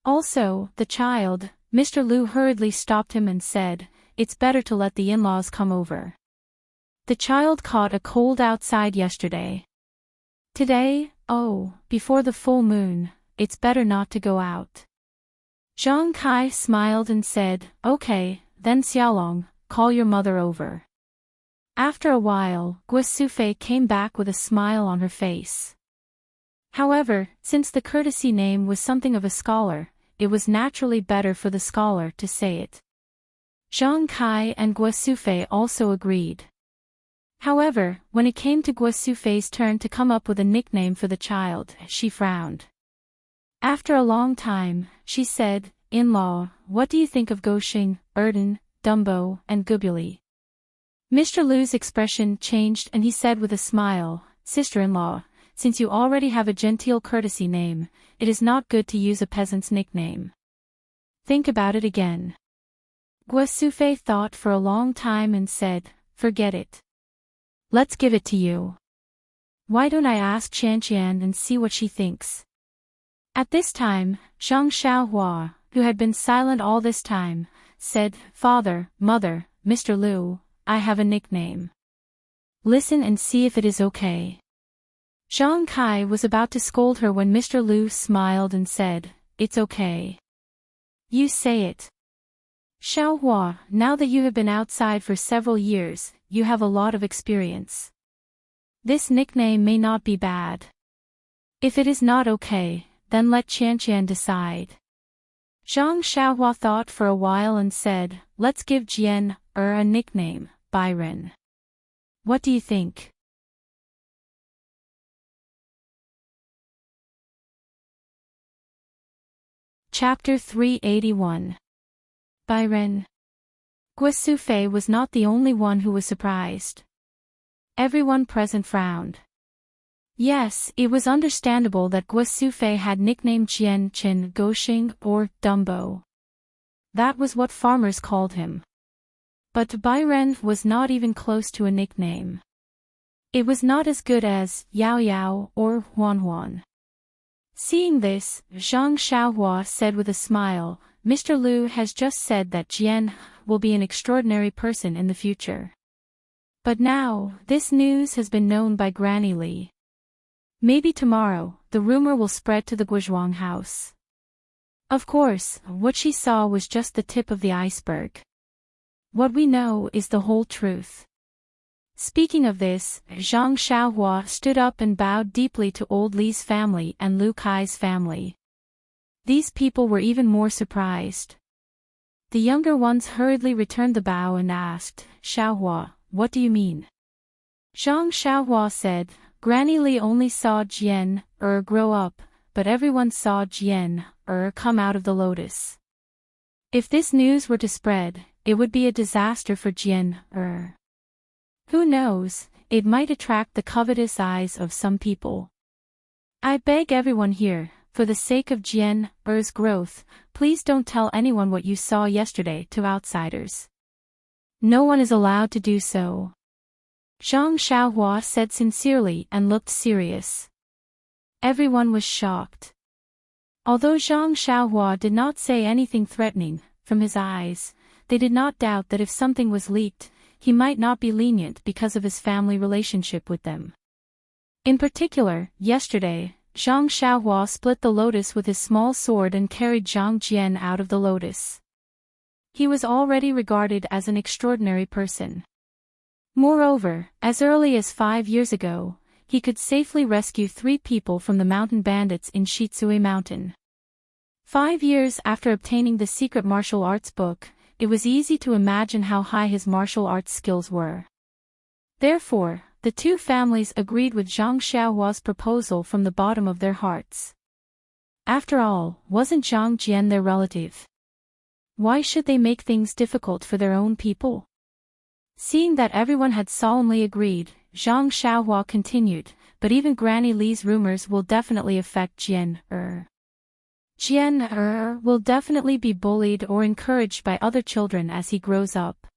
Also, the child, Mr. Lu hurriedly stopped him and said, it's better to let the in-laws come over. The child caught a cold outside yesterday. Today, before the full moon, it's better not to go out. Zhang Kai smiled and said, okay, then Xiaolong, call your mother over. After a while, Guo Sufei came back with a smile on her face. However, since the courtesy name was something of a scholar, it was naturally better for the scholar to say it. Zhang Kai and Guo Sufei also agreed. However, when it came to Guo Sufei's turn to come up with a nickname for the child, she frowned. After a long time, she said, in-law, what do you think of Goxing, Erden, Dumbo, and Gubuli? Mr. Lu's expression changed and he said with a smile, sister-in-law, since you already have a genteel courtesy name, it is not good to use a peasant's nickname. Think about it again. Guo Sufei thought for a long time and said, forget it. Let's give it to you. Why don't I ask Qianqian and see what she thinks? At this time, Zhang Xiaohua, who had been silent all this time, said, Father, Mother, Mr. Lu, I have a nickname. Listen and see if it is okay. Zhang Kai was about to scold her when Mr. Lu smiled and said, it's okay. You say it. Xiaohua, now that you have been outside for several years, you have a lot of experience. This nickname may not be bad. If it is not okay, then let Qianqian decide. Zhang Xiaohua thought for a while and said, let's give Jian a nickname, Byron. What do you think? Chapter 381. Byron. Guo Sufei was not the only one who was surprised. Everyone present frowned. Yes, it was understandable that Guo Sufei had nicknamed Jian Qin Goxing or Dumbo. That was what farmers called him. But Bairen was not even close to a nickname. It was not as good as Yao Yao or Huan Huan. Seeing this, Zhang Xiaohua said with a smile, Mr. Liu has just said that Jian will be an extraordinary person in the future. But now, this news has been known by Granny Li. Maybe tomorrow, the rumor will spread to the Guozhuang house. Of course, what she saw was just the tip of the iceberg. What we know is the whole truth. Speaking of this, Zhang Xiaohua stood up and bowed deeply to old Li's family and Lu Kai's family. These people were even more surprised. The younger ones hurriedly returned the bow and asked, Xiaohua, what do you mean? Zhang Xiaohua said, Granny Li only saw Jian grow up, but everyone saw Jian come out of the lotus. If this news were to spread, it would be a disaster for Jian Who knows, it might attract the covetous eyes of some people. I beg everyone here, for the sake of Jian growth, please don't tell anyone what you saw yesterday to outsiders. No one is allowed to do so. Zhang Xiaohua said sincerely and looked serious. Everyone was shocked. Although Zhang Xiaohua did not say anything threatening, from his eyes, they did not doubt that if something was leaked, he might not be lenient because of his family relationship with them. In particular, yesterday, Zhang Xiaohua split the lotus with his small sword and carried Zhang Jian out of the lotus. He was already regarded as an extraordinary person. Moreover, as early as 5 years ago, he could safely rescue 3 people from the mountain bandits in Shitsui Mountain. 5 years after obtaining the secret martial arts book, it was easy to imagine how high his martial arts skills were. Therefore, the two families agreed with Zhang Xiaohua's proposal from the bottom of their hearts. After all, wasn't Zhang Jian their relative? Why should they make things difficult for their own people? Seeing that everyone had solemnly agreed, Zhang Xiaohua continued, but even Granny Li's rumors will definitely affect Jian Jian will definitely be bullied or encouraged by other children as he grows up.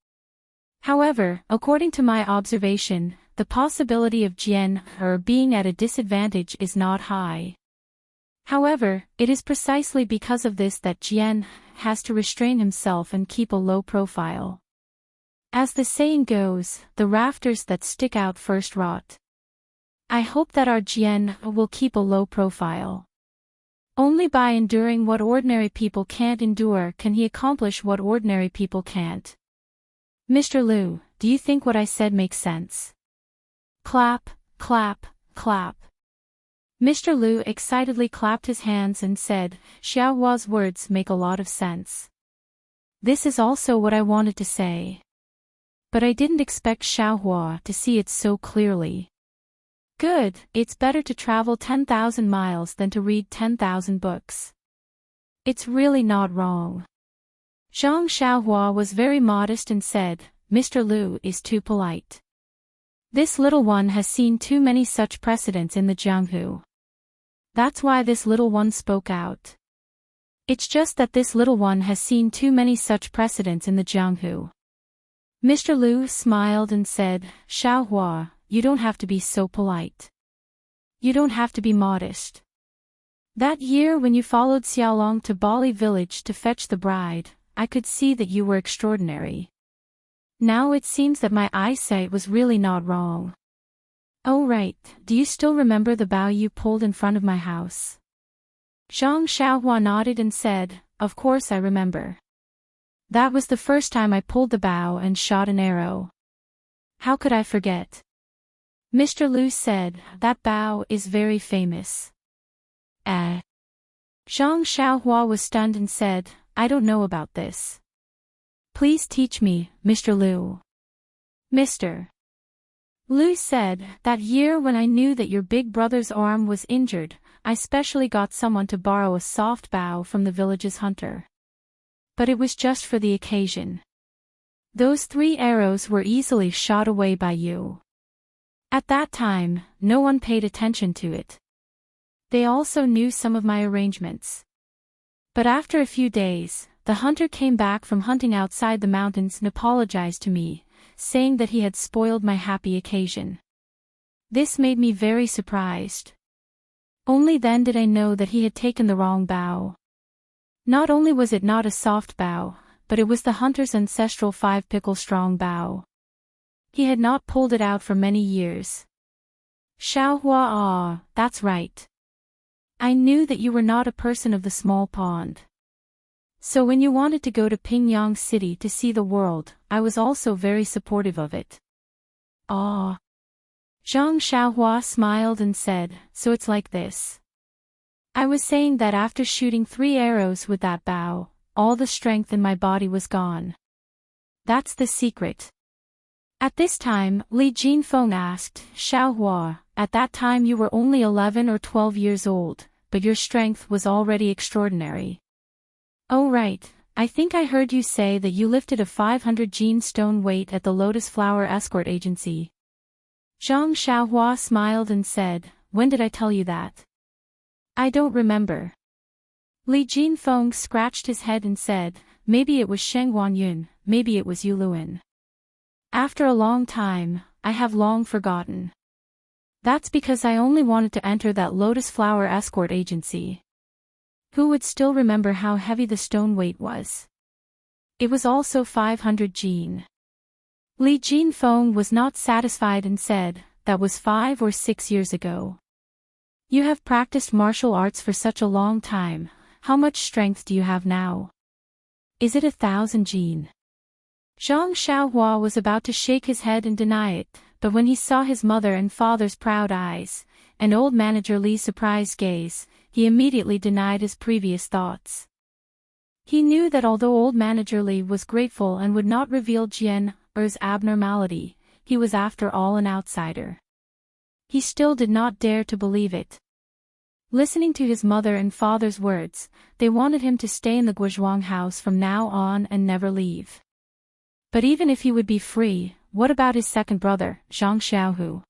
However, according to my observation, the possibility of Jian being at a disadvantage is not high. However, it is precisely because of this that Jian has to restrain himself and keep a low profile. As the saying goes, the rafters that stick out first rot. I hope that our Jian will keep a low profile. Only by enduring what ordinary people can't endure can he accomplish what ordinary people can't. Mr. Liu, do you think what I said makes sense? Clap, clap, clap. Mr. Liu excitedly clapped his hands and said, Xiaohua's words make a lot of sense. This is also what I wanted to say. But I didn't expect Xiaohua to see it so clearly. Good, it's better to travel 10,000 miles than to read 10,000 books. It's really not wrong. Zhang Xiaohua was very modest and said, Mr. Liu is too polite. This little one has seen too many such precedents in the Jianghu. That's why this little one spoke out. It's just that this little one has seen too many such precedents in the Jianghu. Mr. Liu smiled and said, Xiaohua, you don't have to be so polite. You don't have to be modest. That year when you followed Xiaolong to Bali village to fetch the bride, I could see that you were extraordinary. Now it seems that my eyesight was really not wrong. Oh right, do you still remember the bough you pulled in front of my house? Zhang Xiaohua nodded and said, Of course I remember. That was the first time I pulled the bow and shot an arrow. How could I forget? Mr. Liu said, That bow is very famous. Zhang Xiaohua was stunned and said, I don't know about this. Please teach me, Mr. Liu. Mr. Liu said, That year when I knew that your big brother's arm was injured, I specially got someone to borrow a soft bow from the village's hunter. But it was just for the occasion. Those 3 arrows were easily shot away by you. At that time, no one paid attention to it. They also knew some of my arrangements. But after a few days, the hunter came back from hunting outside the mountains and apologized to me, saying that he had spoiled my happy occasion. This made me very surprised. Only then did I know that he had taken the wrong bow. Not only was it not a soft bow, but it was the hunter's ancestral 5-pickle-strong bow. He had not pulled it out for many years. Xiaohua, that's right. I knew that you were not a person of the small pond. So when you wanted to go to Pingyang City to see the world, I was also very supportive of it. Ah. Zhang Xiaohua smiled and said, so it's like this. I was saying that after shooting 3 arrows with that bow, all the strength in my body was gone. That's the secret. At this time, Li Jinfeng asked, Xiaohua, at that time you were only 11 or 12 years old, but your strength was already extraordinary. Oh right, I think I heard you say that you lifted a 500 gene stone weight at the Lotus Flower Escort Agency. Zhang Xiaohua smiled and said, when did I tell you that? I don't remember. Li Jinfeng scratched his head and said, maybe it was Sheng Guanyun, maybe it was Yu Luan. After a long time, I have long forgotten. That's because I only wanted to enter that Lotus Flower Escort Agency. Who would still remember how heavy the stone weight was? It was also 500 gene. Li Jinfeng was not satisfied and said, that was 5 or 6 years ago. You have practiced martial arts for such a long time, how much strength do you have now? Is it 1,000 gene? Zhang Xiaohua was about to shake his head and deny it, but when he saw his mother and father's proud eyes, and old manager Li's surprised gaze, he immediately denied his previous thoughts. He knew that although old manager Li was grateful and would not reveal Jian Er's abnormality, he was after all an outsider. He still did not dare to believe it. Listening to his mother and father's words, they wanted him to stay in the Guozhuang house from now on and never leave. But even if he would be free, what about his second brother, Zhang Xiaohu?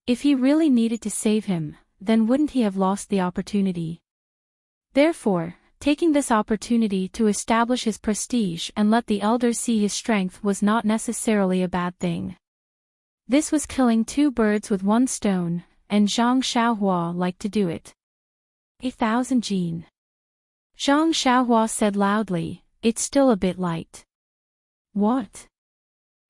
If he really needed to save him, then wouldn't he have lost the opportunity? Therefore, taking this opportunity to establish his prestige and let the elders see his strength was not necessarily a bad thing. This was killing 2 birds with 1 stone, and Zhang Xiaohua liked to do it. 1,000 gene. Zhang Xiaohua said loudly, it's still a bit light. What?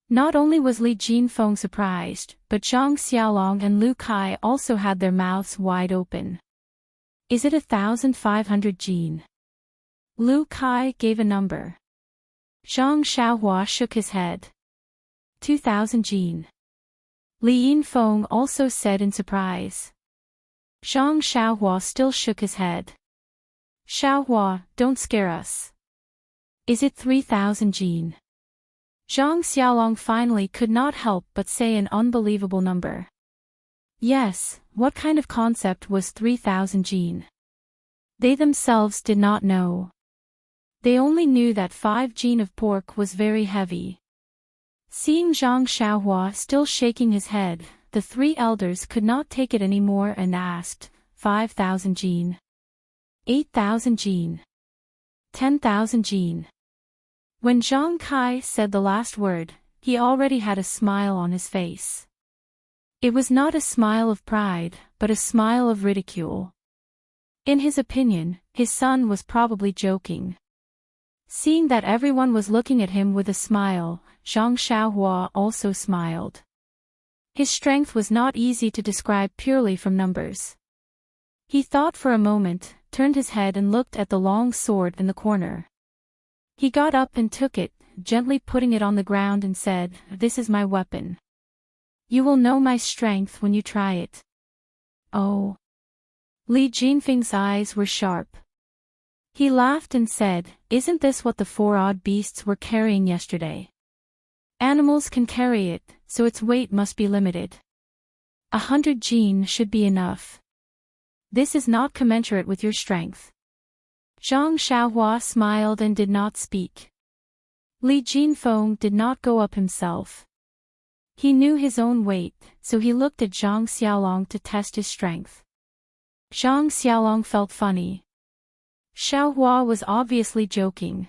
Not only was Li Jinfeng surprised, but Zhang Xiaolong and Lu Kai also had their mouths wide open. Is it 1,500 gene? Lu Kai gave a number. Zhang Xiaohua shook his head. 2,000 gene. Li Yinfeng also said in surprise. Zhang Xiaohua still shook his head. Xiaohua, don't scare us. Is it 3,000 gene? Zhang Xiaolong finally could not help but say an unbelievable number. Yes, what kind of concept was 3,000 gene? They themselves did not know. They only knew that 5 gene of pork was very heavy. Seeing Zhang Xiaohua still shaking his head, the 3 elders could not take it anymore and asked, 5,000 gene? 8,000 gene? 10,000 gene? When Zhang Kai said the last word, he already had a smile on his face. It was not a smile of pride, but a smile of ridicule. In his opinion, his son was probably joking. Seeing that everyone was looking at him with a smile, Zhang Xiaohua also smiled. His strength was not easy to describe purely from numbers. He thought for a moment, turned his head and looked at the long sword in the corner. He got up and took it, gently putting it on the ground and said, this is my weapon. You will know my strength when you try it. Oh. Li Jinfeng's eyes were sharp. He laughed and said, isn't this what the 4 odd beasts were carrying yesterday? Animals can carry it, so its weight must be limited. 100 gene should be enough. This is not commensurate with your strength. Zhang Xiaohua smiled and did not speak. Li Jinfeng did not go up himself. He knew his own weight, so he looked at Zhang Xiaolong to test his strength. Zhang Xiaolong felt funny. Xiaohua was obviously joking.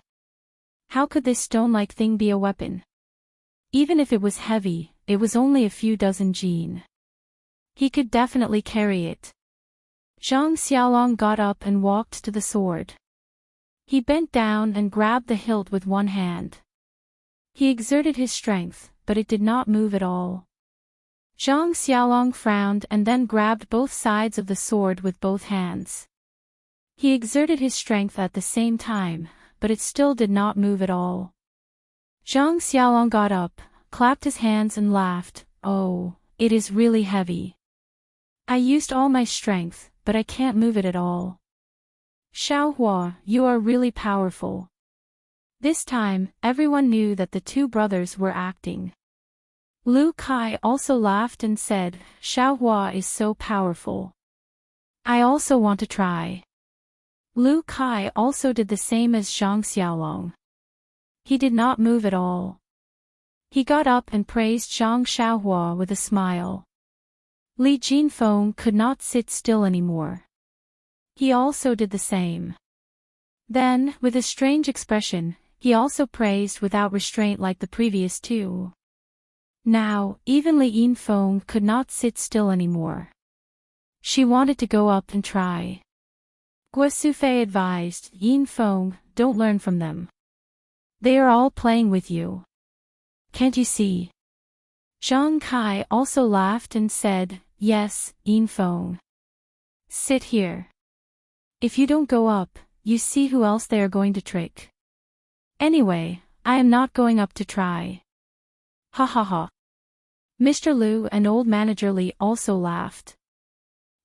How could this stone-like thing be a weapon? Even if it was heavy, it was only a few dozen jin. He could definitely carry it. Zhang Xiaolong got up and walked to the sword. He bent down and grabbed the hilt with one hand. He exerted his strength, but it did not move at all. Zhang Xiaolong frowned and then grabbed both sides of the sword with both hands. He exerted his strength at the same time, but it still did not move at all. Zhang Xiaolong got up, clapped his hands and laughed. Oh, it is really heavy. I used all my strength, but I can't move it at all. Xiaohua, you are really powerful. This time, everyone knew that the two brothers were acting. Lu Kai also laughed and said, Xiaohua is so powerful. I also want to try. Lu Kai also did the same as Zhang Xiaolong. He did not move at all. He got up and praised Zhang Xiaohua with a smile. Li Jinfeng could not sit still anymore. He also did the same. Then, with a strange expression, he also praised without restraint like the previous two. Now, even Li Yinfeng could not sit still anymore. She wanted to go up and try. Guo Sufei advised, Yinfeng, don't learn from them. They are all playing with you. Can't you see? Zhang Kai also laughed and said, yes, Yinfeng. Sit here. If you don't go up, you see who else they are going to trick. Anyway, I am not going up to try. Ha ha ha. Mr. Liu and old manager Li also laughed.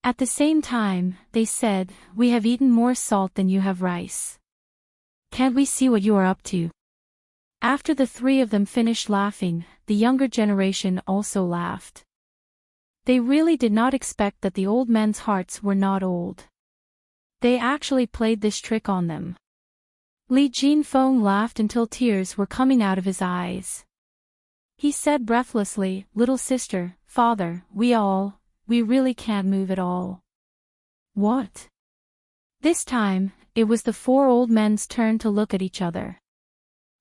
At the same time, they said, we have eaten more salt than you have rice. Can't we see what you are up to? After the three of them finished laughing, the younger generation also laughed. They really did not expect that the old men's hearts were not old. They actually played this trick on them. Li Jinfeng laughed until tears were coming out of his eyes. He said breathlessly, little sister, father, we really can't move at all. What? This time, it was the four old men's turn to look at each other.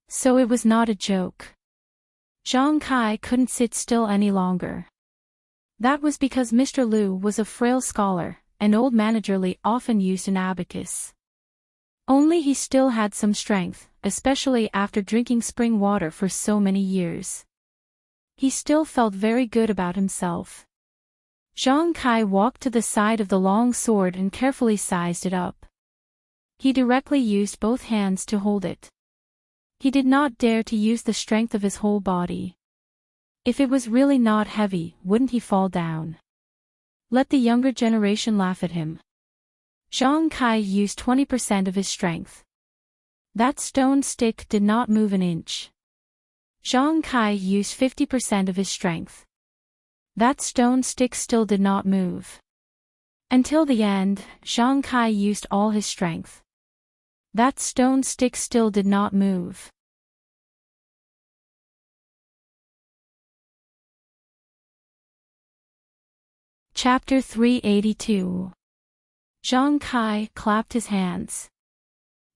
So it was not a joke. Zhang Kai couldn't sit still any longer. That was because Mr. Liu was a frail scholar, and old manager Li often used an abacus. Only he still had some strength, especially after drinking spring water for so many years. He still felt very good about himself. Zhang Kai walked to the side of the long sword and carefully sized it up. He directly used both hands to hold it. He did not dare to use the strength of his whole body. If it was really not heavy, wouldn't he fall down? Let the younger generation laugh at him. Zhang Kai used 20% of his strength. That stone stick did not move an inch. Zhang Kai used 50% of his strength. That stone stick still did not move. Until the end, Zhang Kai used all his strength. That stone stick still did not move. Chapter 382. Zhang Kai clapped his hands.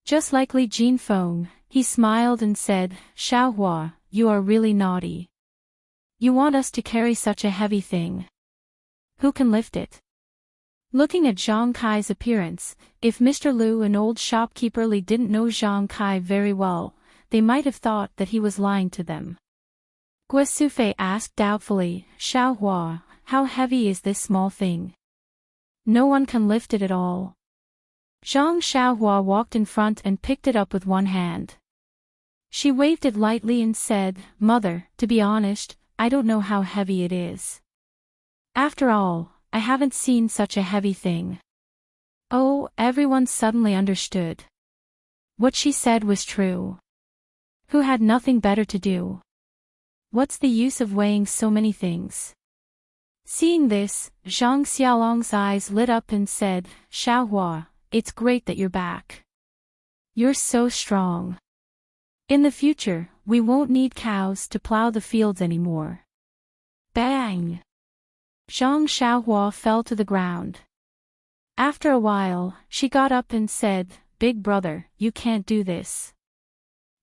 Just like Li Jinfeng, he smiled and said, Xiaohua, you are really naughty. You want us to carry such a heavy thing. Who can lift it? Looking at Zhang Kai's appearance, if Mr. Liu and old shopkeeper Li didn't know Zhang Kai very well, they might have thought that he was lying to them. Guo Sufei asked doubtfully, Xiaohua, how heavy is this small thing? No one can lift it at all. Zhang Xiaohua walked in front and picked it up with one hand. She waved it lightly and said, Mother, to be honest, I don't know how heavy it is. After all, I haven't seen such a heavy thing. Oh, everyone suddenly understood. What she said was true. Who had nothing better to do? What's the use of weighing so many things? Seeing this, Zhang Xiaolong's eyes lit up and said, Xiaohua, it's great that you're back. You're so strong. In the future, we won't need cows to plow the fields anymore. Bang! Zhang Xiaohua fell to the ground. After a while, she got up and said, "Big brother, you can't do this.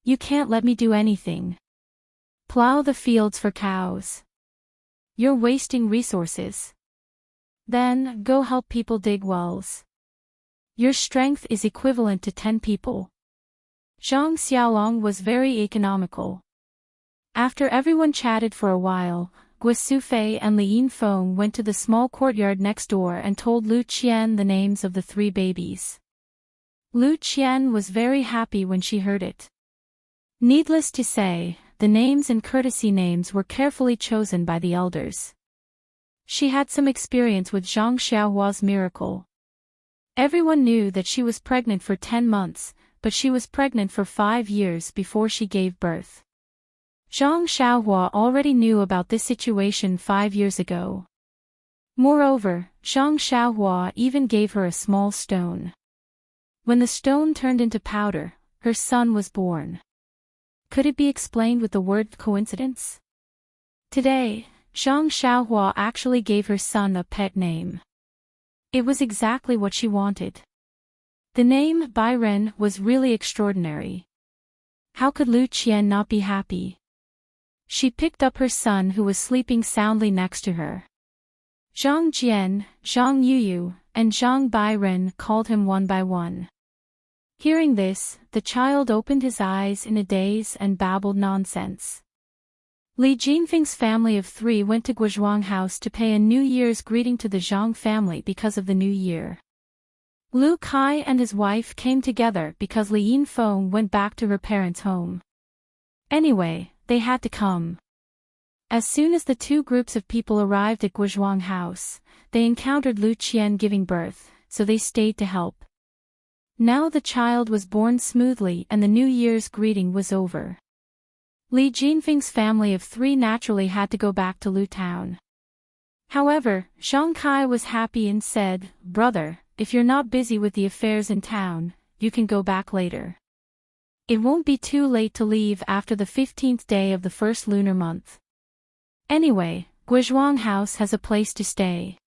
You can't let me do anything. Plow the fields for cows. You're wasting resources. Then, go help people dig wells. Your strength is equivalent to 10 people." Zhang Xiaolong was very economical. After everyone chatted for a while, Guo Sufei and Li Yinfeng went to the small courtyard next door and told Lu Qian the names of the 3 babies. Lu Qian was very happy when she heard it. Needless to say, the names and courtesy names were carefully chosen by the elders. She had some experience with Zhang Xiaohua's miracle. Everyone knew that she was pregnant for 10 months, but she was pregnant for 5 years before she gave birth. Zhang Xiaohua already knew about this situation 5 years ago. Moreover, Zhang Xiaohua even gave her a small stone. When the stone turned into powder, her son was born. Could it be explained with the word coincidence? Today, Zhang Xiaohua actually gave her son a pet name. It was exactly what she wanted. The name Bairen was really extraordinary. How could Lu Qian not be happy? She picked up her son who was sleeping soundly next to her. Zhang Jian, Zhang Yuyu, and Zhang Bairen called him one by one. Hearing this, the child opened his eyes in a daze and babbled nonsense. Li Jinfeng's family of 3 went to Guozhuang House to pay a New Year's greeting to the Zhang family because of the new year. Lu Kai and his wife came together because Li Yinfeng went back to her parents' home. Anyway, they had to come. As soon as the 2 groups of people arrived at Guozhuang House, they encountered Lu Qian giving birth, so they stayed to help. Now the child was born smoothly and the New Year's greeting was over. Li Jinfeng's family of 3 naturally had to go back to Lu Town. However, Zhang Kai was happy and said, "Brother, if you're not busy with the affairs in town, you can go back later. It won't be too late to leave after the 15th day of the first lunar month. Anyway, Guozhuang House has a place to stay."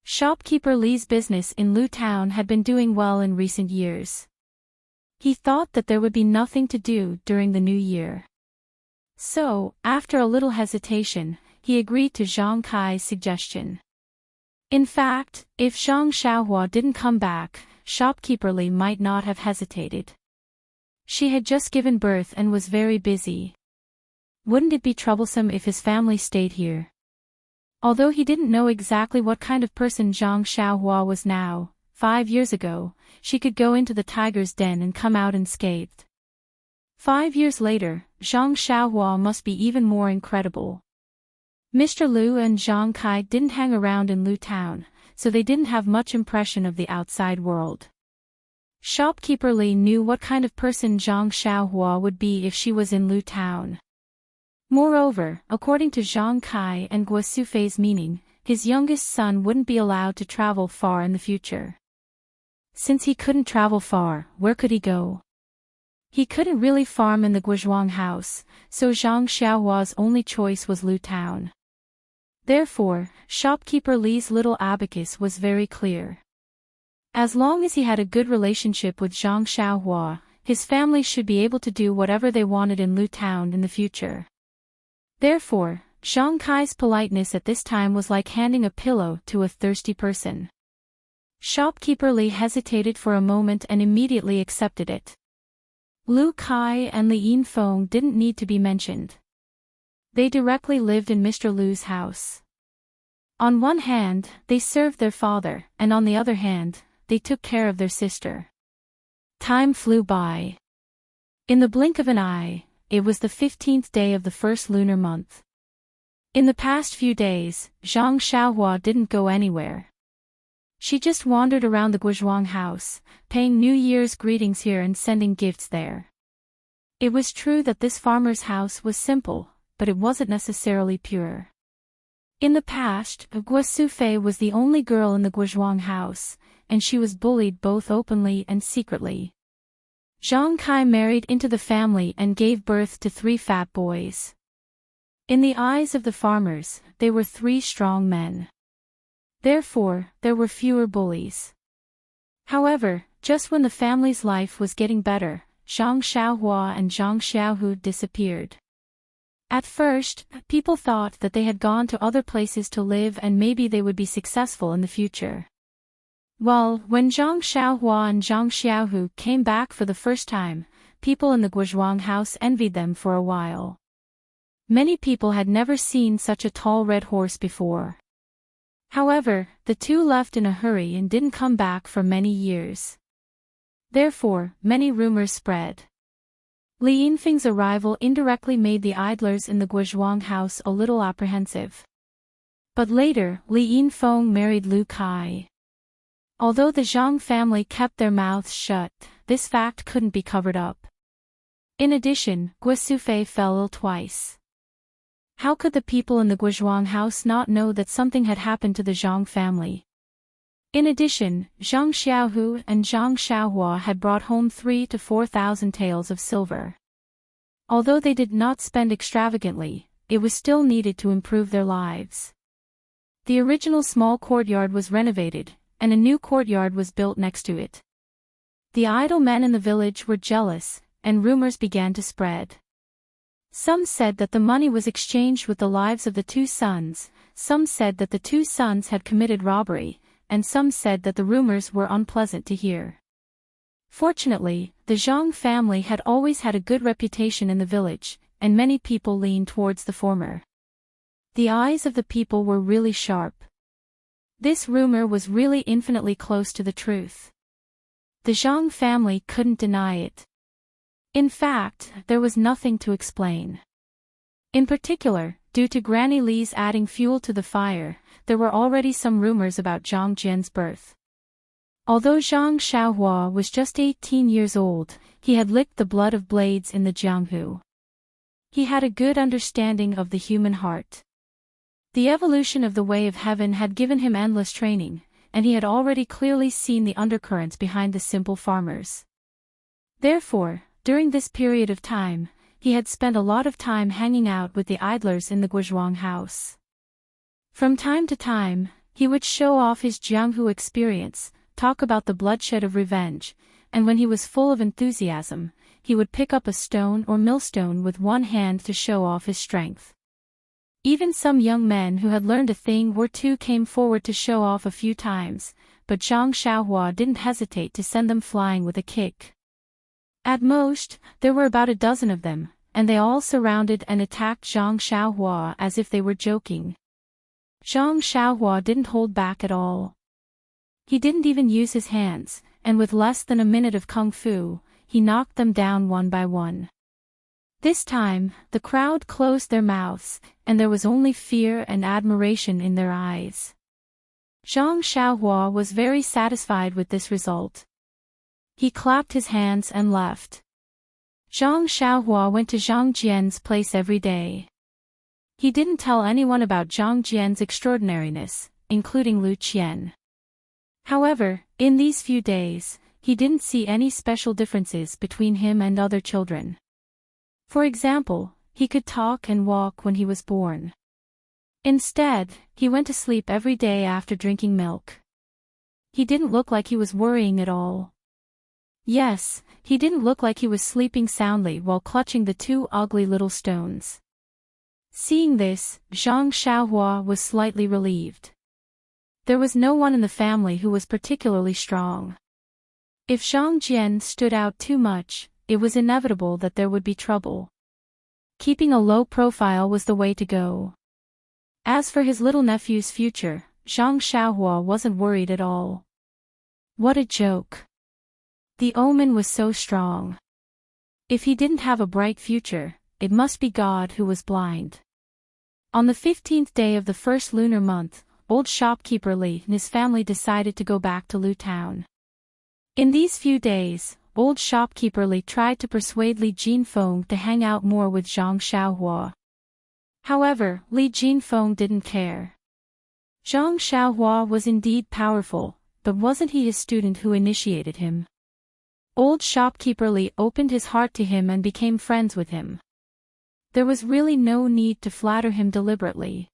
Shopkeeper Li's business in Lu Town had been doing well in recent years. He thought that there would be nothing to do during the new year. So, after a little hesitation, he agreed to Zhang Kai's suggestion. In fact, if Zhang Xiaohua didn't come back, Shopkeeper Li might not have hesitated. She had just given birth and was very busy. Wouldn't it be troublesome if his family stayed here? Although he didn't know exactly what kind of person Zhang Xiaohua was now, 5 years ago, she could go into the tiger's den and come out unscathed. 5 years later, Zhang Xiaohua must be even more incredible. Mr. Lu and Zhang Kai didn't hang around in Lu Town, so they didn't have much impression of the outside world. Shopkeeper Li knew what kind of person Zhang Xiaohua would be if she was in Lu Town. Moreover, according to Zhang Kai and Guo Sufei's meaning, his youngest son wouldn't be allowed to travel far in the future. Since he couldn't travel far, where could he go? He couldn't really farm in the Guozhuang House, so Zhang Xiaohua's only choice was Lu Town. Therefore, Shopkeeper Li's little abacus was very clear. As long as he had a good relationship with Zhang Xiaohua, his family should be able to do whatever they wanted in Lu Town in the future. Therefore, Zhang Kai's politeness at this time was like handing a pillow to a thirsty person. Shopkeeper Li hesitated for a moment and immediately accepted it. Lu Kai and Li Yinfeng didn't need to be mentioned. They directly lived in Mr. Lu's house. On one hand, they served their father, and on the other hand, they took care of their sister. Time flew by. In the blink of an eye, it was the 15th day of the first lunar month. In the past few days, Zhang Xiaohua didn't go anywhere. She just wandered around the Guozhuang House, paying New Year's greetings here and sending gifts there. It was true that this farmer's house was simple, but it wasn't necessarily pure. In the past, Guo Sufei was the only girl in the Guozhuang House, and she was bullied both openly and secretly. Zhang Kai married into the family and gave birth to 3 fat boys. In the eyes of the farmers, they were three strong men. Therefore, there were fewer bullies. However, just when the family's life was getting better, Zhang Xiaohua and Zhang Xiaohu disappeared. At first, people thought that they had gone to other places to live and maybe they would be successful in the future. Well, when Zhang Xiaohua and Zhang Xiaohu came back for the first time, people in the Guozhuang house envied them for a while. Many people had never seen such a tall red horse before. However, the two left in a hurry and didn't come back for many years. Therefore, many rumors spread. Li Yinfeng's arrival indirectly made the idlers in the Guozhuang house a little apprehensive. But later, Li Yinfeng married Lu Kai. Although the Zhang family kept their mouths shut, this fact couldn't be covered up. In addition, Guo Sufei fell ill twice. How could the people in the Guozhuang house not know that something had happened to the Zhang family? In addition, Zhang Xiaohu and Zhang Xiaohua had brought home 3,000 to 4,000 taels of silver. Although they did not spend extravagantly, it was still needed to improve their lives. The original small courtyard was renovated, and a new courtyard was built next to it. The idle men in the village were jealous, and rumors began to spread. Some said that the money was exchanged with the lives of the two sons, some said that the two sons had committed robbery, and some said that the rumors were unpleasant to hear. Fortunately, the Zhang family had always had a good reputation in the village, and many people leaned towards the former. The eyes of the people were really sharp. This rumor was really infinitely close to the truth. The Zhang family couldn't deny it. In fact, there was nothing to explain. In particular, due to Granny Li's adding fuel to the fire, there were already some rumors about Zhang Jian's birth. Although Zhang Xiaohua was just 18 years old, he had licked the blood of blades in the Jianghu. He had a good understanding of the human heart. The evolution of the way of heaven had given him endless training, and he had already clearly seen the undercurrents behind the simple farmers. Therefore, during this period of time, he had spent a lot of time hanging out with the idlers in the Guozhuang house. From time to time, he would show off his Jianghu experience, talk about the bloodshed of revenge, and when he was full of enthusiasm, he would pick up a stone or millstone with one hand to show off his strength. Even some young men who had learned a thing or two came forward to show off a few times, but Zhang Xiaohua didn't hesitate to send them flying with a kick. At most, there were about a dozen of them, and they all surrounded and attacked Zhang Xiaohua as if they were joking. Zhang Xiaohua didn't hold back at all. He didn't even use his hands, and with less than a minute of kung fu, he knocked them down one by one. This time, the crowd closed their mouths, and there was only fear and admiration in their eyes. Zhang Xiaohua was very satisfied with this result. He clapped his hands and left. Zhang Xiaohua went to Zhang Jian's place every day. He didn't tell anyone about Zhang Jian's extraordinariness, including Lu Qian. However, in these few days, he didn't see any special differences between him and other children. For example, he could talk and walk when he was born. Instead, he went to sleep every day after drinking milk. He didn't look like he was worrying at all. Yes, he didn't look like he was sleeping soundly while clutching the two ugly little stones. Seeing this, Zhang Xiaohua was slightly relieved. There was no one in the family who was particularly strong. If Zhang Jian stood out too much, it was inevitable that there would be trouble. Keeping a low profile was the way to go. As for his little nephew's future, Zhang Xiaohua wasn't worried at all. What a joke. The omen was so strong. If he didn't have a bright future, it must be God who was blind. On the 15th day of the first lunar month, old shopkeeper Li and his family decided to go back to Lu Town. In these few days, old shopkeeper Li tried to persuade Li Jinfeng to hang out more with Zhang Xiaohua. However, Li Jinfeng didn't care. Zhang Xiaohua was indeed powerful, but wasn't he his student who initiated him? Old shopkeeper Li opened his heart to him and became friends with him. There was really no need to flatter him deliberately.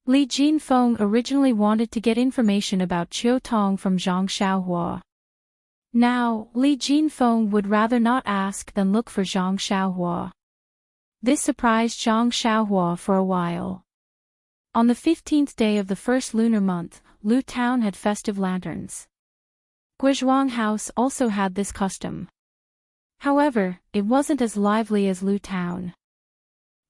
Li Jinfeng originally wanted to get information about Qiu Tong from Zhang Xiaohua. Now, Li Jinfeng would rather not ask than look for Zhang Xiaohua. This surprised Zhang Xiaohua for a while. On the 15th day of the first lunar month, Lu Town had festive lanterns. Guizhuang House also had this custom. However, it wasn't as lively as Lu Town.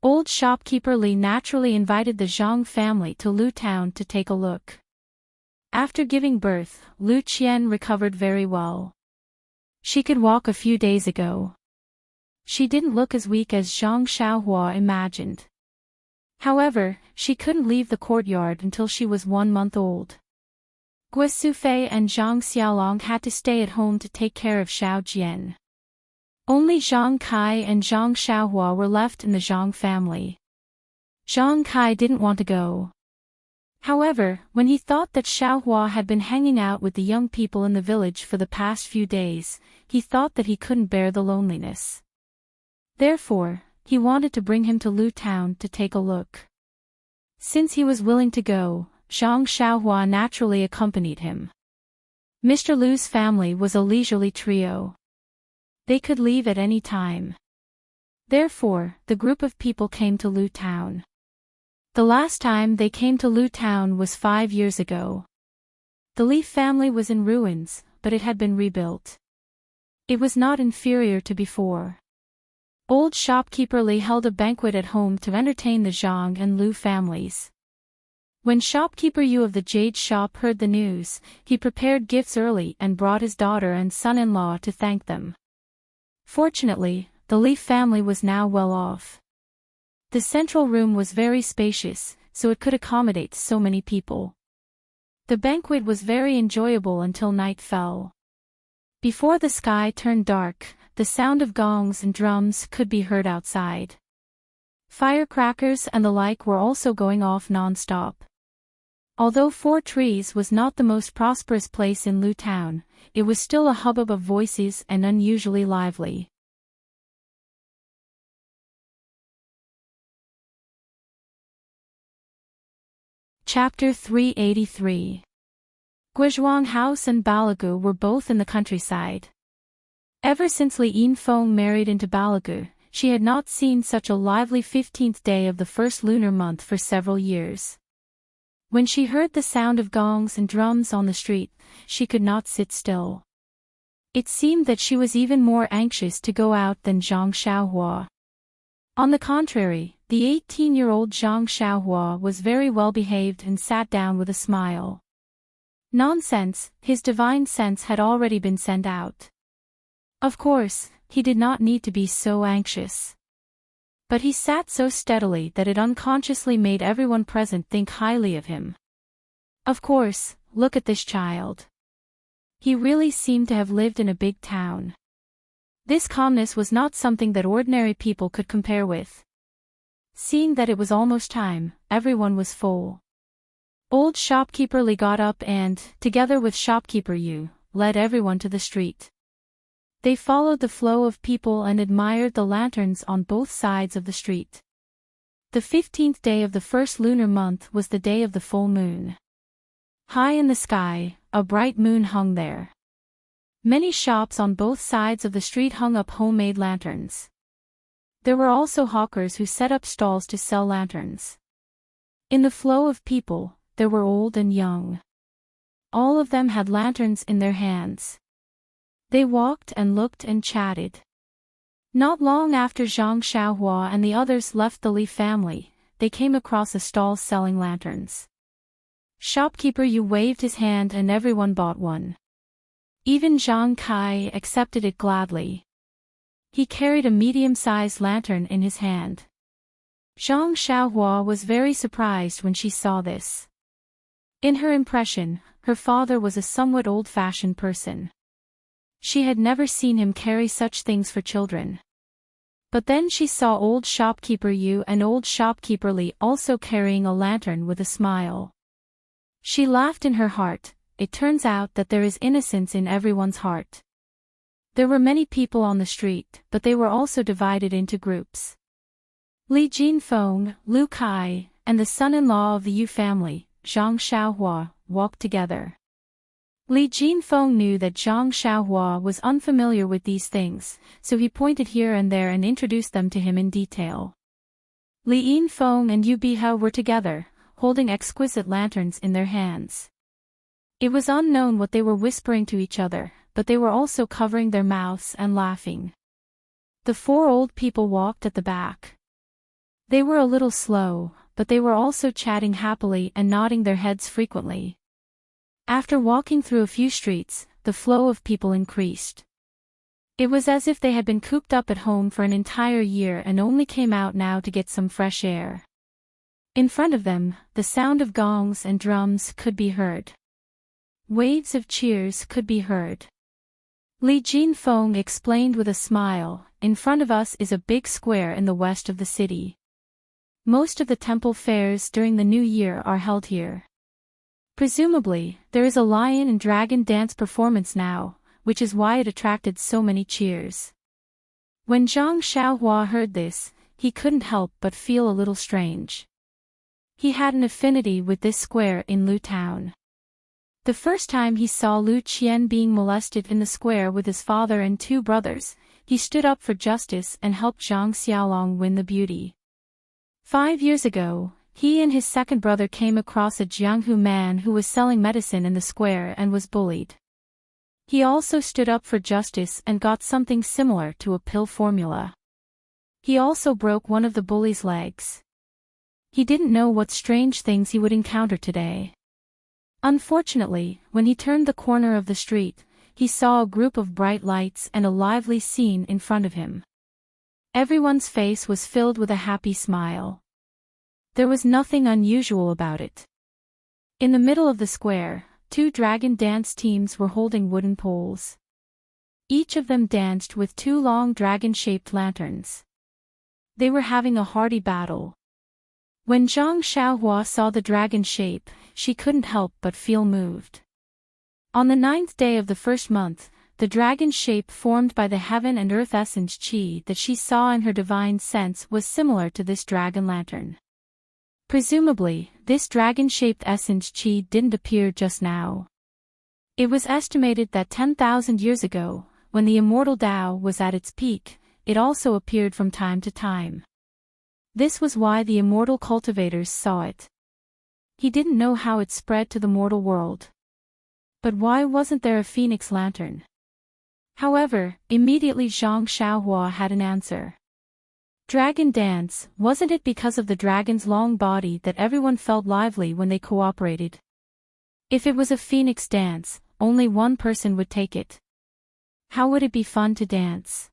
Old shopkeeper Li naturally invited the Zhang family to Lu Town to take a look. After giving birth, Lu Qian recovered very well. She could walk a few days ago. She didn't look as weak as Zhang Xiaohua imagined. However, she couldn't leave the courtyard until she was 1 month old. Gui Sufei and Zhang Xiaolong had to stay at home to take care of Xiao Jian. Only Zhang Kai and Zhang Xiaohua were left in the Zhang family. Zhang Kai didn't want to go. However, when he thought that Xiaohua had been hanging out with the young people in the village for the past few days, he thought that he couldn't bear the loneliness. Therefore, he wanted to bring him to Lu Town to take a look. Since he was willing to go, Zhang Xiaohua naturally accompanied him. Mr. Lu's family was a leisurely trio. They could leave at any time. Therefore, the group of people came to Lu Town. The last time they came to Lu Town was 5 years ago. The Li family was in ruins, but it had been rebuilt. It was not inferior to before. Old shopkeeper Li held a banquet at home to entertain the Zhang and Lu families. When shopkeeper Yu of the Jade Shop heard the news, he prepared gifts early and brought his daughter and son-in-law to thank them. Fortunately, the Li family was now well off. The central room was very spacious, so it could accommodate so many people. The banquet was very enjoyable until night fell. Before the sky turned dark, the sound of gongs and drums could be heard outside. Firecrackers and the like were also going off non-stop. Although Four Trees was not the most prosperous place in Lu Town, it was still a hubbub of voices and unusually lively. Chapter 383. Guizhuang House and Balagu were both in the countryside. Ever since Li Yinfeng married into Balagu, she had not seen such a lively 15th day of the first lunar month for several years. When she heard the sound of gongs and drums on the street, she could not sit still. It seemed that she was even more anxious to go out than Zhang Xiaohua. On the contrary, the 18-year-old Zhang Xiaohua was very well behaved and sat down with a smile. Nonsense, his divine sense had already been sent out. Of course, he did not need to be so anxious. But he sat so steadily that it unconsciously made everyone present think highly of him. Of course, look at this child. He really seemed to have lived in a big town. This calmness was not something that ordinary people could compare with. Seeing that it was almost time, everyone was full. Old shopkeeper Li got up and, together with shopkeeper Yu, led everyone to the street. They followed the flow of people and admired the lanterns on both sides of the street. The 15th day of the first lunar month was the day of the full moon. High in the sky, a bright moon hung there. Many shops on both sides of the street hung up homemade lanterns. There were also hawkers who set up stalls to sell lanterns. In the flow of people, there were old and young. All of them had lanterns in their hands. They walked and looked and chatted. Not long after Zhang Xiaohua and the others left the Li family, they came across a stall selling lanterns. Shopkeeper Yu waved his hand and everyone bought one. Even Zhang Kai accepted it gladly. He carried a medium-sized lantern in his hand. Zhang Xiaohua was very surprised when she saw this. In her impression, her father was a somewhat old-fashioned person. She had never seen him carry such things for children. But then she saw old shopkeeper Yu and old shopkeeper Li also carrying a lantern with a smile. She laughed in her heart. It turns out that there is innocence in everyone's heart. There were many people on the street, but they were also divided into groups. Li Jinfeng, Lu Kai, and the son-in-law of the Yu family, Zhang Xiaohua, walked together. Li Jinfeng knew that Zhang Xiaohua was unfamiliar with these things, so he pointed here and there and introduced them to him in detail. Li Yinfeng and Yu Bihao were together, holding exquisite lanterns in their hands. It was unknown what they were whispering to each other, but they were also covering their mouths and laughing. The four old people walked at the back. They were a little slow, but they were also chatting happily and nodding their heads frequently. After walking through a few streets, the flow of people increased. It was as if they had been cooped up at home for an entire year and only came out now to get some fresh air. In front of them, the sound of gongs and drums could be heard. Waves of cheers could be heard. Li Jinfeng explained with a smile, "In front of us is a big square in the west of the city. Most of the temple fairs during the new year are held here. Presumably, there is a lion and dragon dance performance now, which is why it attracted so many cheers." When Zhang Xiaohua heard this, he couldn't help but feel a little strange. He had an affinity with this square in Lu Town. The first time he saw Lu Qian being molested in the square with his father and two brothers, he stood up for justice and helped Zhang Xiaolong win the beauty. 5 years ago, he and his second brother came across a Jianghu man who was selling medicine in the square and was bullied. He also stood up for justice and got something similar to a pill formula. He also broke one of the bully's legs. He didn't know what strange things he would encounter today. Unfortunately, when he turned the corner of the street, he saw a group of bright lights and a lively scene in front of him. Everyone's face was filled with a happy smile. There was nothing unusual about it. In the middle of the square, 2 dragon dance teams were holding wooden poles. Each of them danced with 2 long dragon-shaped lanterns. They were having a hearty battle. When Zhang Xiaohua saw the dragon shape, she couldn't help but feel moved. On the 9th day of the first month, the dragon shape formed by the heaven and earth essence qi that she saw in her divine sense was similar to this dragon lantern. Presumably, this dragon-shaped essence qi didn't appear just now. It was estimated that 10,000 years ago, when the immortal Tao was at its peak, it also appeared from time to time. This was why the immortal cultivators saw it. He didn't know how it spread to the mortal world. But why wasn't there a phoenix lantern? However, immediately Zhang Xiaohua had an answer. Dragon dance, wasn't it because of the dragon's long body that everyone felt lively when they cooperated? If it was a phoenix dance, only one person would take it. How would it be fun to dance?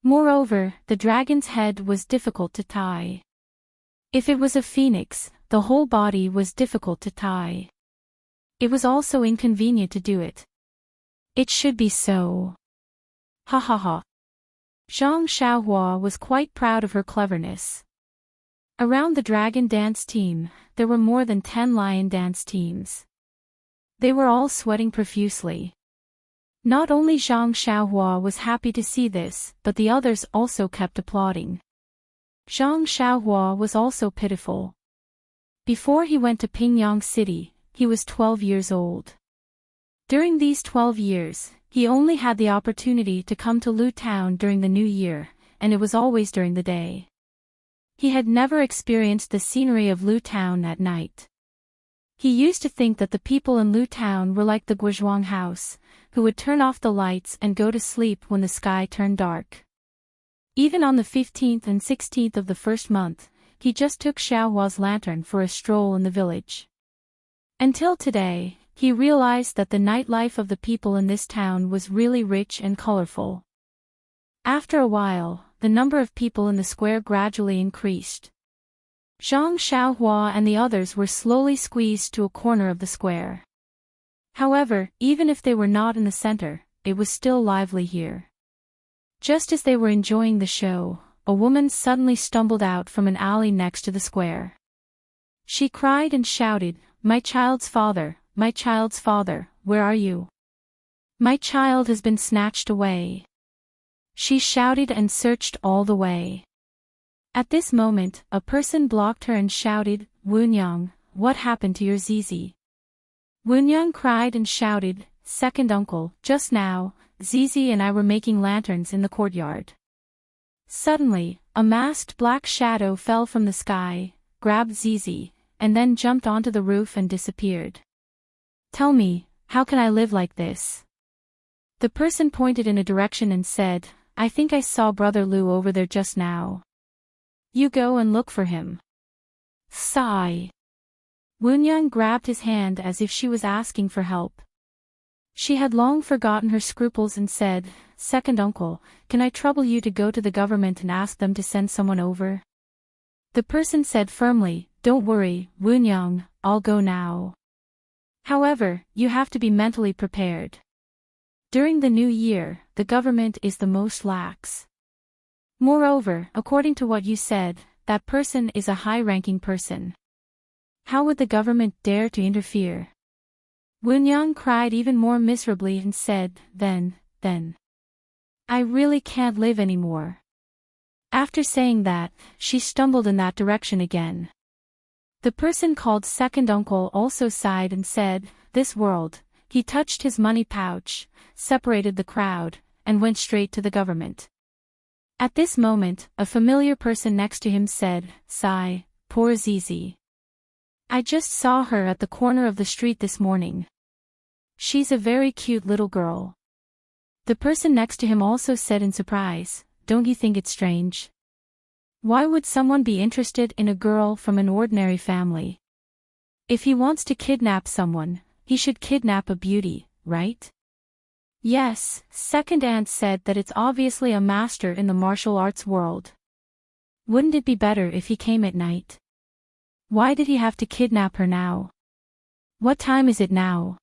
Moreover, the dragon's head was difficult to tie. If it was a phoenix, the whole body was difficult to tie. It was also inconvenient to do it. It should be so. Ha ha ha. Zhang Xiaohua was quite proud of her cleverness. Around the dragon dance team, there were more than 10 lion dance teams. They were all sweating profusely. Not only Zhang Xiaohua was happy to see this, but the others also kept applauding. Zhang Xiaohua was also pitiful. Before he went to Pingyang City, he was 12 years old. During these 12 years, he only had the opportunity to come to Lu Town during the new year, and it was always during the day. He had never experienced the scenery of Lu Town at night. He used to think that the people in Lu Town were like the Guozhuang house, who would turn off the lights and go to sleep when the sky turned dark. Even on the 15th and 16th of the first month, he just took Xiaohua's lantern for a stroll in the village. Until today, he realized that the nightlife of the people in this town was really rich and colorful. After a while, the number of people in the square gradually increased. Zhang Xiaohua and the others were slowly squeezed to a corner of the square. However, even if they were not in the center, it was still lively here. Just as they were enjoying the show, a woman suddenly stumbled out from an alley next to the square. She cried and shouted, my child's father, where are you? My child has been snatched away." She shouted and searched all the way. At this moment, a person blocked her and shouted, "Wunyang, what happened to your Zizi?" Wunyang cried and shouted, "Second uncle, just now, Zizi and I were making lanterns in the courtyard." Suddenly, a masked black shadow fell from the sky, grabbed Zizi, and then jumped onto the roof and disappeared. "Tell me, how can I live like this?" The person pointed in a direction and said, "I think I saw Brother Lu over there just now. You go and look for him." Sigh. Wunyang grabbed his hand as if she was asking for help. She had long forgotten her scruples and said, "Second uncle, can I trouble you to go to the government and ask them to send someone over?" The person said firmly, "Don't worry, Wunyang, I'll go now. However, you have to be mentally prepared. During the new year, the government is the most lax. Moreover, according to what you said, that person is a high-ranking person. How would the government dare to interfere?" Wunyang cried even more miserably and said, then, I really can't live anymore." After saying that, she stumbled in that direction again. The person called second uncle also sighed and said, "This world." He touched his money pouch, separated the crowd, and went straight to the government. At this moment, a familiar person next to him said, "Sigh, poor Zizi. I just saw her at the corner of the street this morning. She's a very cute little girl." The person next to him also said in surprise, "Don't you think it's strange? Why would someone be interested in a girl from an ordinary family? If he wants to kidnap someone, he should kidnap a beauty, right?" "Yes," second aunt said that it's obviously a master in the martial arts world. "Wouldn't it be better if he came at night? Why did he have to kidnap her now? What time is it now?"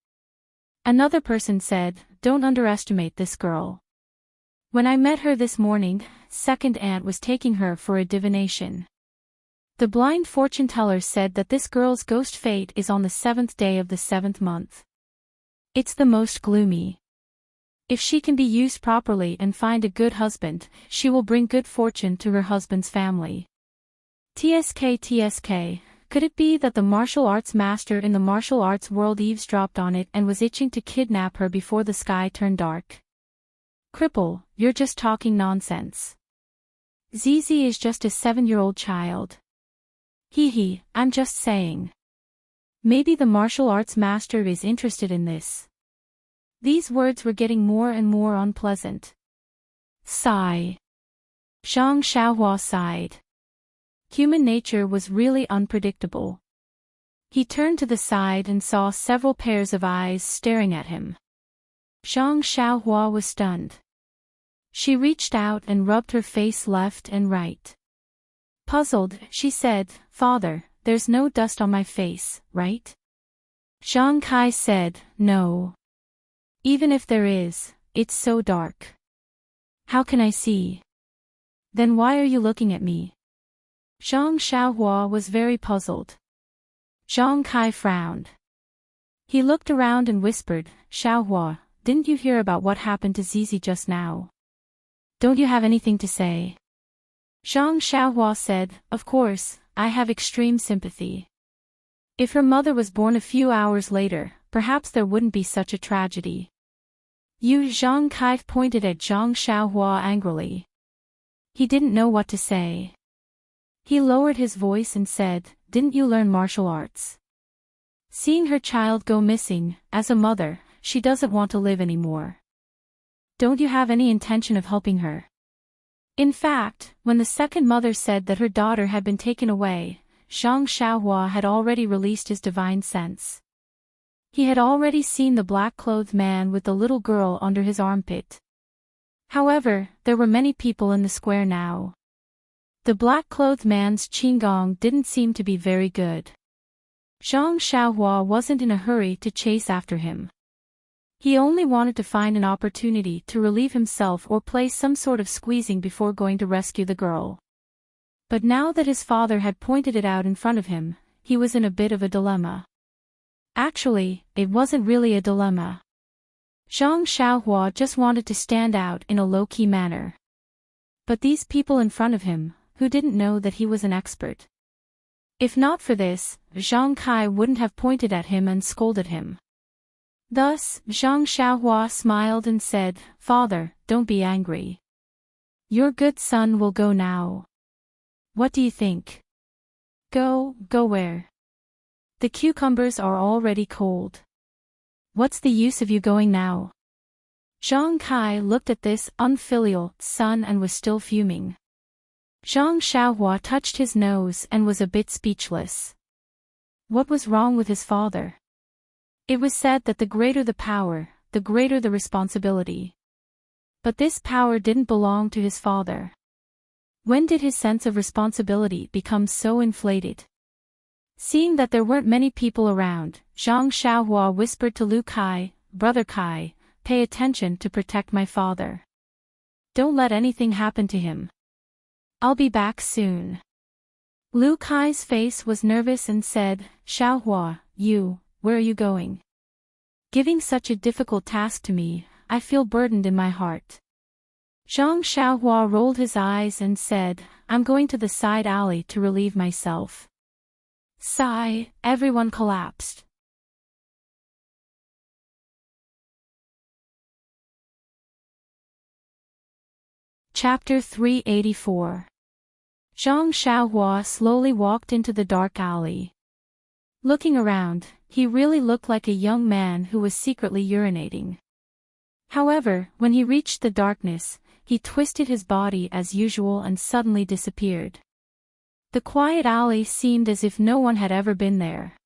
Another person said, "Don't underestimate this girl. When I met her this morning, second aunt was taking her for a divination. The blind fortune teller said that this girl's ghost fate is on the 7th day of the 7th month. It's the most gloomy. If she can be used properly and find a good husband, she will bring good fortune to her husband's family." TSK. Could it be that the martial arts master in the martial arts world eavesdropped on it and was itching to kidnap her before the sky turned dark? "Cripple, you're just talking nonsense. Zizi is just a 7-year-old child. Hee, I'm just saying. Maybe the martial arts master is interested in this." These words were getting more and more unpleasant. Sigh. Zhang Xiaohua sighed. Human nature was really unpredictable. He turned to the side and saw several pairs of eyes staring at him. Zhang Xiaohua was stunned. She reached out and rubbed her face left and right. Puzzled, she said, "Father, there's no dust on my face, right?" Zhang Kai said, "No. Even if there is, it's so dark. How can I see?" "Then why are you looking at me?" Zhang Xiaohua was very puzzled. Zhang Kai frowned. He looked around and whispered, "Xiaohua, didn't you hear about what happened to Zizi just now? Don't you have anything to say?" Zhang Xiaohua said, "Of course, I have extreme sympathy. If her mother was born a few hours later, perhaps there wouldn't be such a tragedy." Zhang Kai pointed at Zhang Xiaohua angrily. He didn't know what to say. He lowered his voice and said, "Didn't you learn martial arts? Seeing her child go missing, as a mother, she doesn't want to live anymore. Don't you have any intention of helping her?" In fact, when the second mother said that her daughter had been taken away, Zhang Xiaohua had already released his divine sense. He had already seen the black-clothed man with the little girl under his armpit. However, there were many people in the square now. The black-clothed man's qigong didn't seem to be very good. Zhang Xiaohua wasn't in a hurry to chase after him. He only wanted to find an opportunity to relieve himself or play some sort of squeezing before going to rescue the girl. But now that his father had pointed it out in front of him, he was in a bit of a dilemma. Actually, it wasn't really a dilemma. Zhang Xiaohua just wanted to stand out in a low-key manner. But these people in front of him, who didn't know that he was an expert. If not for this, Zhang Kai wouldn't have pointed at him and scolded him. Thus, Zhang Xiaohua smiled and said, "Father, don't be angry. Your good son will go now. What do you think?" Go where? The cucumbers are already cold. What's the use of you going now?" Zhang Kai looked at this unfilial son and was still fuming. Zhang Xiaohua touched his nose and was a bit speechless. What was wrong with his father? It was said that the greater the power, the greater the responsibility. But this power didn't belong to his father. When did his sense of responsibility become so inflated? Seeing that there weren't many people around, Zhang Xiaohua whispered to Lu Kai, "Brother Kai, pay attention to protect my father. Don't let anything happen to him. I'll be back soon." Lu Kai's face was nervous and said, "Xiaohua, where are you going? Giving such a difficult task to me, I feel burdened in my heart." Zhang Xiaohua rolled his eyes and said, "I'm going to the side alley to relieve myself." Sigh, everyone collapsed. Chapter 384. Zhang Xiaohua slowly walked into the dark alley. Looking around, he really looked like a young man who was secretly urinating. However, when he reached the darkness, he twisted his body as usual and suddenly disappeared. The quiet alley seemed as if no one had ever been there.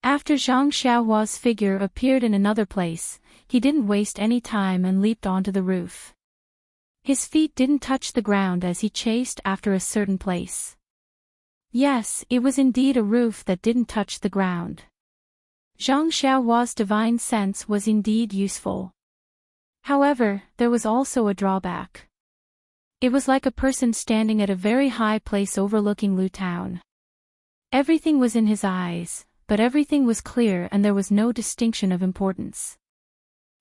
After Zhang Xiaohua's figure appeared in another place, he didn't waste any time and leaped onto the roof. His feet didn't touch the ground as he chased after a certain place. Yes, it was indeed a roof that didn't touch the ground. Zhang Xiaohua's divine sense was indeed useful. However, there was also a drawback. It was like a person standing at a very high place overlooking Lu Town. Everything was in his eyes, but everything was clear and there was no distinction of importance.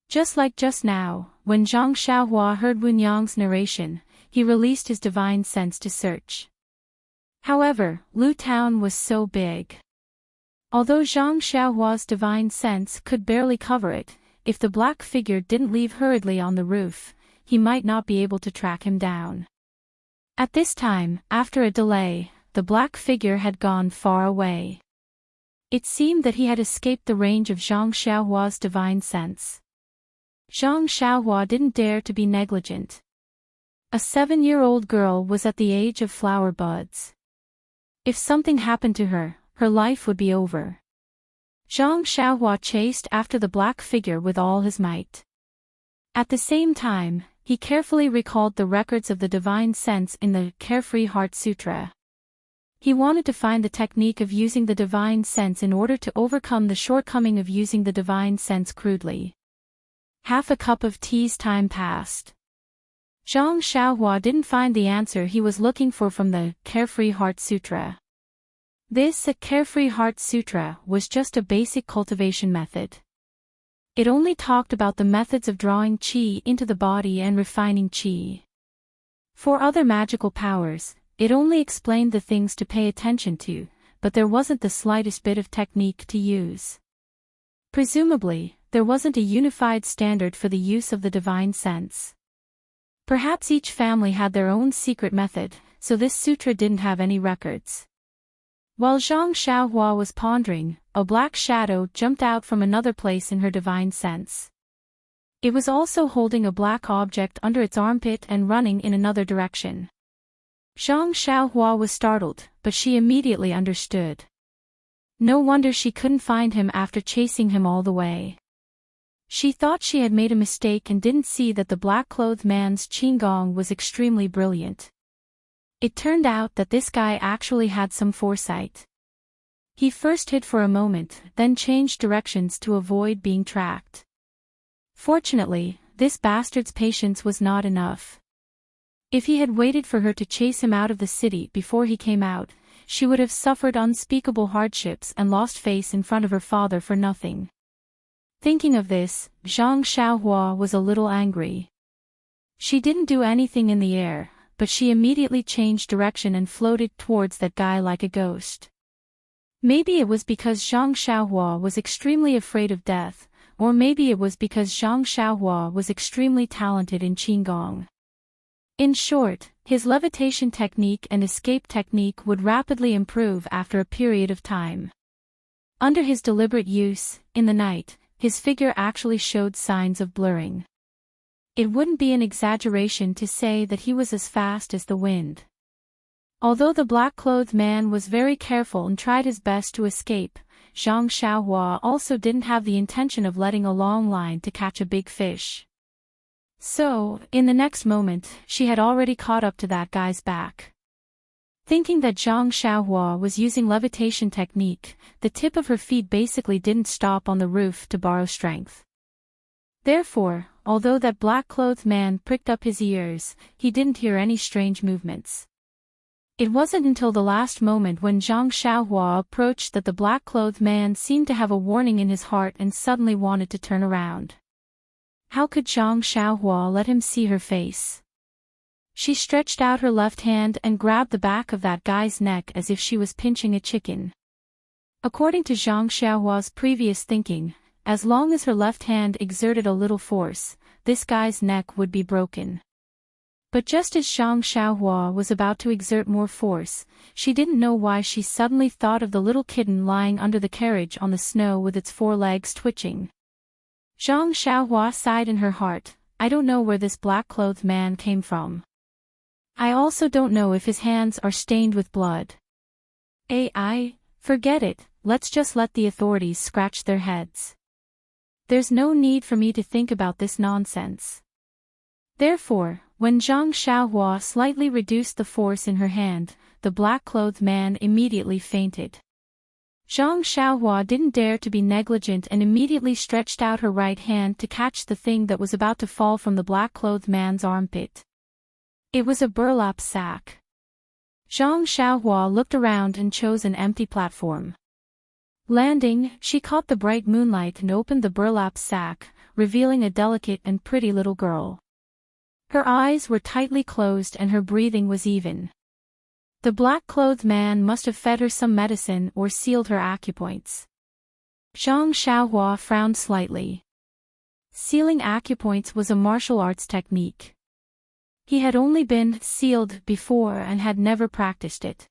Just like just now, when Zhang Xiaohua heard Wu Nyang's narration, he released his divine sense to search. However, Lu Town was so big. Although Zhang Xiaohua's divine sense could barely cover it, if the black figure didn't leave hurriedly on the roof, he might not be able to track him down. At this time, after a delay, the black figure had gone far away. It seemed that he had escaped the range of Zhang Xiaohua's divine sense. Zhang Xiaohua didn't dare to be negligent. A 7-year-old girl was at the age of flower buds. If something happened to her, her life would be over. Zhang Xiaohua chased after the black figure with all his might. At the same time, he carefully recalled the records of the divine sense in the Carefree Heart Sutra. He wanted to find the technique of using the divine sense in order to overcome the shortcoming of using the divine sense crudely. Half a cup of tea's time passed. Zhang Xiaohua didn't find the answer he was looking for from the Carefree Heart Sutra. This Carefree Heart Sutra was just a basic cultivation method. It only talked about the methods of drawing qi into the body and refining qi. For other magical powers, it only explained the things to pay attention to, but there wasn't the slightest bit of technique to use. Presumably, there wasn't a unified standard for the use of the divine sense. Perhaps each family had their own secret method, so this sutra didn't have any records. While Zhang Xiaohua was pondering, a black shadow jumped out from another place in her divine sense. It was also holding a black object under its armpit and running in another direction. Zhang Xiaohua was startled, but she immediately understood. No wonder she couldn't find him after chasing him all the way. She thought she had made a mistake and didn't see that the black-clothed man's qigong was extremely brilliant. It turned out that this guy actually had some foresight. He first hid for a moment, then changed directions to avoid being tracked. Fortunately, this bastard's patience was not enough. If he had waited for her to chase him out of the city before he came out, she would have suffered unspeakable hardships and lost face in front of her father for nothing. Thinking of this, Zhang Xiaohua was a little angry. She didn't do anything in the air, but she immediately changed direction and floated towards that guy like a ghost. Maybe it was because Zhang Xiaohua was extremely afraid of death, or maybe it was because Zhang Xiaohua was extremely talented in Qigong. In short, his levitation technique and escape technique would rapidly improve after a period of time. Under his deliberate use, in the night, his figure actually showed signs of blurring. It wouldn't be an exaggeration to say that he was as fast as the wind. Although the black-clothed man was very careful and tried his best to escape, Zhang Xiaohua also didn't have the intention of letting a long line to catch a big fish. So, in the next moment, she had already caught up to that guy's back. Thinking that Zhang Xiaohua was using levitation technique, the tip of her feet basically didn't stop on the roof to borrow strength. Therefore, although that black-clothed man pricked up his ears, he didn't hear any strange movements. It wasn't until the last moment when Zhang Xiaohua approached that the black-clothed man seemed to have a warning in his heart and suddenly wanted to turn around. How could Zhang Xiaohua let him see her face? She stretched out her left hand and grabbed the back of that guy's neck as if she was pinching a chicken. According to Zhang Xiaohua's previous thinking, as long as her left hand exerted a little force, this guy's neck would be broken. But just as Zhang Xiaohua was about to exert more force, she didn't know why she suddenly thought of the little kitten lying under the carriage on the snow with its 4 legs twitching. Zhang Xiaohua sighed in her heart, I don't know where this black-clothed man came from. I also don't know if his hands are stained with blood. Forget it, let's just let the authorities scratch their heads. There's no need for me to think about this nonsense. Therefore, when Zhang Xiaohua slightly reduced the force in her hand, the black-clothed man immediately fainted. Zhang Xiaohua didn't dare to be negligent and immediately stretched out her right hand to catch the thing that was about to fall from the black-clothed man's armpit. It was a burlap sack. Zhang Xiaohua looked around and chose an empty platform. Landing, she caught the bright moonlight and opened the burlap sack, revealing a delicate and pretty little girl. Her eyes were tightly closed and her breathing was even. The black-clothed man must have fed her some medicine or sealed her acupoints. Zhang Xiaohua frowned slightly. Sealing acupoints was a martial arts technique. He had only been sealed before and had never practiced it.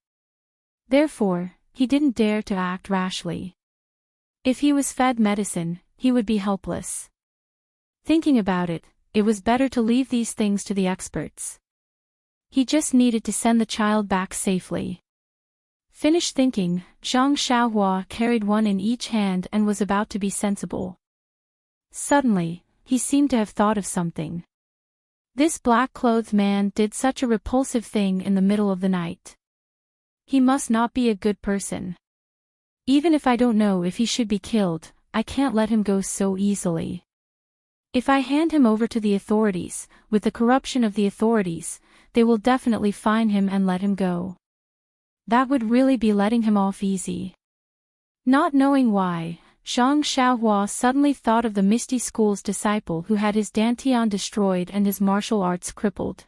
Therefore, he didn't dare to act rashly. If he was fed medicine, he would be helpless. Thinking about it, it was better to leave these things to the experts. He just needed to send the child back safely. Finished thinking, Zhang Xiaohua carried one in each hand and was about to be sensible. Suddenly, he seemed to have thought of something. This black-clothed man did such a repulsive thing in the middle of the night. He must not be a good person. Even if I don't know if he should be killed, I can't let him go so easily. If I hand him over to the authorities, with the corruption of the authorities, they will definitely fine him and let him go. That would really be letting him off easy. Not knowing why, Zhang Xiaohua suddenly thought of the Misty School's disciple who had his dantian destroyed and his martial arts crippled.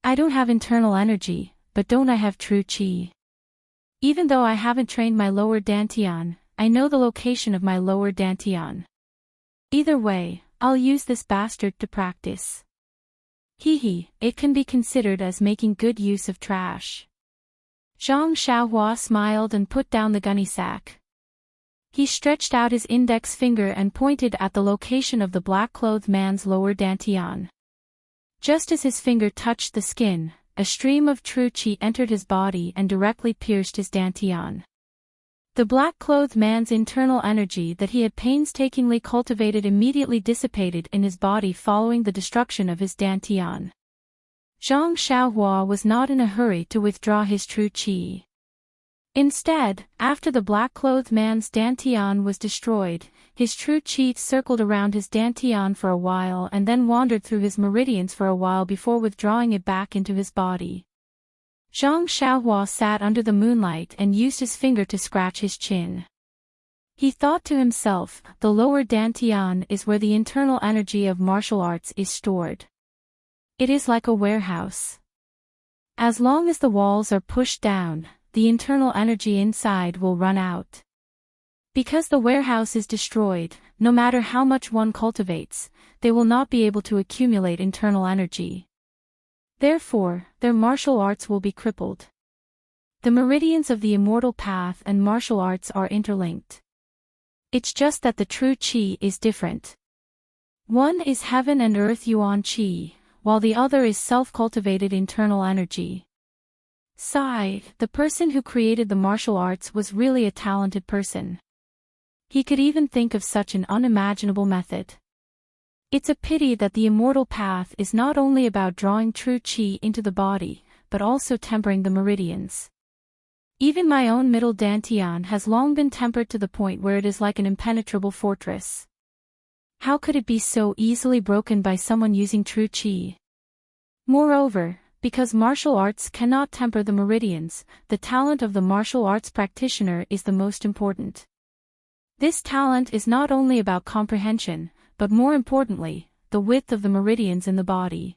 I don't have internal energy, but don't I have true qi? Even though I haven't trained my lower dantian, I know the location of my lower dantian. Either way, I'll use this bastard to practice. It can be considered as making good use of trash. Zhang Xiaohua smiled and put down the gunny sack. He stretched out his index finger and pointed at the location of the black-clothed man's lower dantian. Just as his finger touched the skin, a stream of true qi entered his body and directly pierced his dantian. The black-clothed man's internal energy that he had painstakingly cultivated immediately dissipated in his body following the destruction of his dantian. Zhang Xiaohua was not in a hurry to withdraw his true qi. Instead, after the black-clothed man's dantian was destroyed, his true qi circled around his dantian for a while and then wandered through his meridians for a while before withdrawing it back into his body. Zhang Xiaohua sat under the moonlight and used his finger to scratch his chin. He thought to himself, the lower dantian is where the internal energy of martial arts is stored. It is like a warehouse. As long as the walls are pushed down, the internal energy inside will run out. Because the warehouse is destroyed, no matter how much one cultivates, they will not be able to accumulate internal energy. Therefore, their martial arts will be crippled. The meridians of the immortal path and martial arts are interlinked. It's just that the true qi is different. One is heaven and earth yuan qi, while the other is self-cultivated internal energy. Sai, the person who created the martial arts, was really a talented person. He could even think of such an unimaginable method. It's a pity that the immortal path is not only about drawing true qi into the body, but also tempering the meridians. Even my own middle dantian has long been tempered to the point where it is like an impenetrable fortress. How could it be so easily broken by someone using true qi? Moreover, because martial arts cannot temper the meridians, the talent of the martial arts practitioner is the most important. This talent is not only about comprehension, but more importantly, the width of the meridians in the body.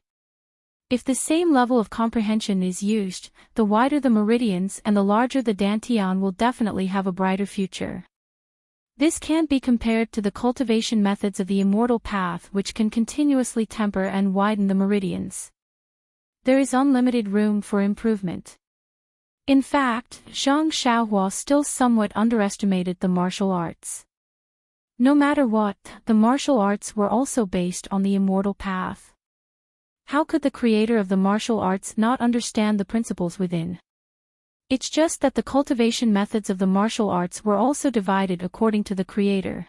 If the same level of comprehension is used, the wider the meridians and the larger the dantian will definitely have a brighter future. This can't be compared to the cultivation methods of the immortal path, which can continuously temper and widen the meridians. There is unlimited room for improvement. In fact, Zhang Xiaohua still somewhat underestimated the martial arts. No matter what, the martial arts were also based on the immortal path. How could the creator of the martial arts not understand the principles within? It's just that the cultivation methods of the martial arts were also divided according to the creator.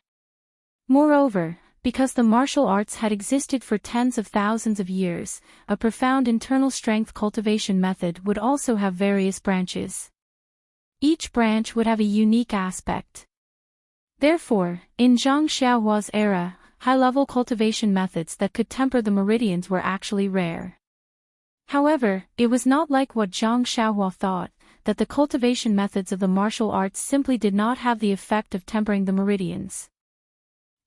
Moreover, because the martial arts had existed for tens of thousands of years, a profound internal strength cultivation method would also have various branches. Each branch would have a unique aspect. Therefore, in Zhang Xiaohua's era, high-level cultivation methods that could temper the meridians were actually rare. However, it was not like what Zhang Xiaohua thought, that the cultivation methods of the martial arts simply did not have the effect of tempering the meridians.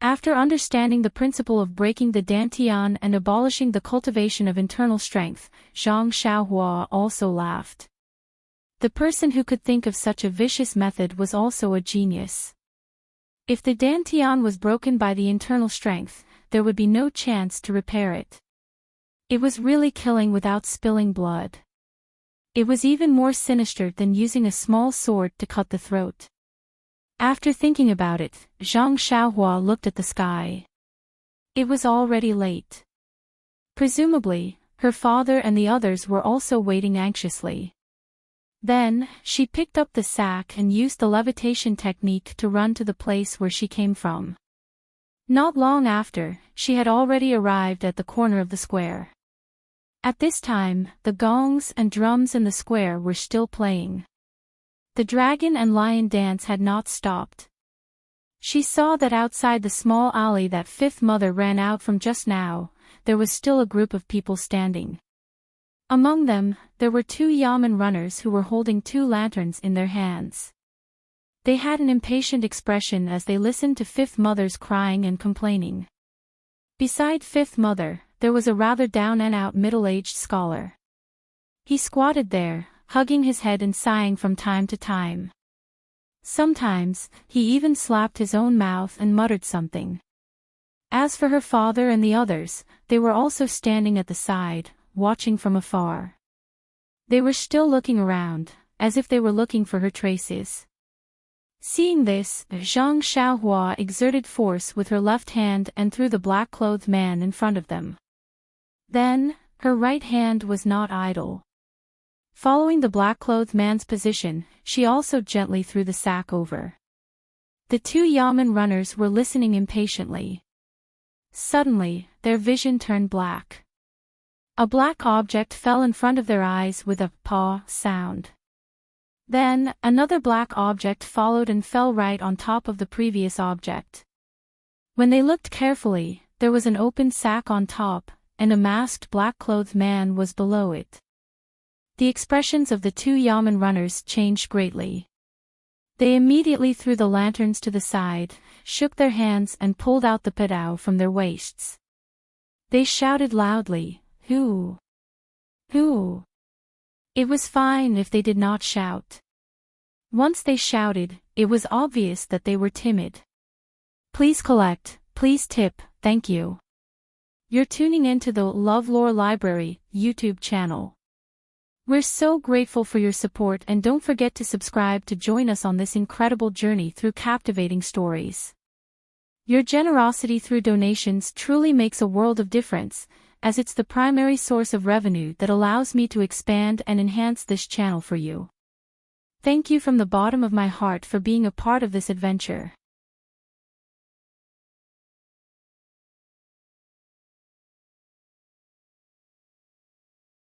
After understanding the principle of breaking the dantian and abolishing the cultivation of internal strength, Zhang Xiaohua also laughed. The person who could think of such a vicious method was also a genius. If the dantian was broken by the internal strength, there would be no chance to repair it. It was really killing without spilling blood. It was even more sinister than using a small sword to cut the throat. After thinking about it, Zhang Xiaohua looked at the sky. It was already late. Presumably, her father and the others were also waiting anxiously. Then, she picked up the sack and used the levitation technique to run to the place where she came from. Not long after, she had already arrived at the corner of the square. At this time, the gongs and drums in the square were still playing. The dragon and lion dance had not stopped. She saw that outside the small alley that Fifth Mother ran out from just now, there was still a group of people standing. Among them, there were two yamen runners who were holding two lanterns in their hands. They had an impatient expression as they listened to Fifth Mother's crying and complaining. Beside Fifth Mother, there was a rather down-and-out middle-aged scholar. He squatted there, hugging his head and sighing from time to time. Sometimes, he even slapped his own mouth and muttered something. As for her father and the others, they were also standing at the side, watching from afar. They were still looking around, as if they were looking for her traces. Seeing this, Zhang Xiaohua exerted force with her left hand and threw the black-clothed man in front of them. Then, her right hand was not idle. Following the black-clothed man's position, she also gently threw the sack over. The two yamen runners were listening impatiently. Suddenly, their vision turned black. A black object fell in front of their eyes with a paw sound. Then, another black object followed and fell right on top of the previous object. When they looked carefully, there was an open sack on top, and a masked black-clothed man was below it. The expressions of the two yamen runners changed greatly. They immediately threw the lanterns to the side, shook their hands and pulled out the padao from their waists. They shouted loudly, "Who? Who?" It was fine if they did not shout. Once they shouted, it was obvious that they were timid. Please collect, please tip, thank you. You're tuning into the LoveLore Library YouTube channel. We're so grateful for your support, and don't forget to subscribe to join us on this incredible journey through captivating stories. Your generosity through donations truly makes a world of difference, as it's the primary source of revenue that allows me to expand and enhance this channel for you. Thank you from the bottom of my heart for being a part of this adventure.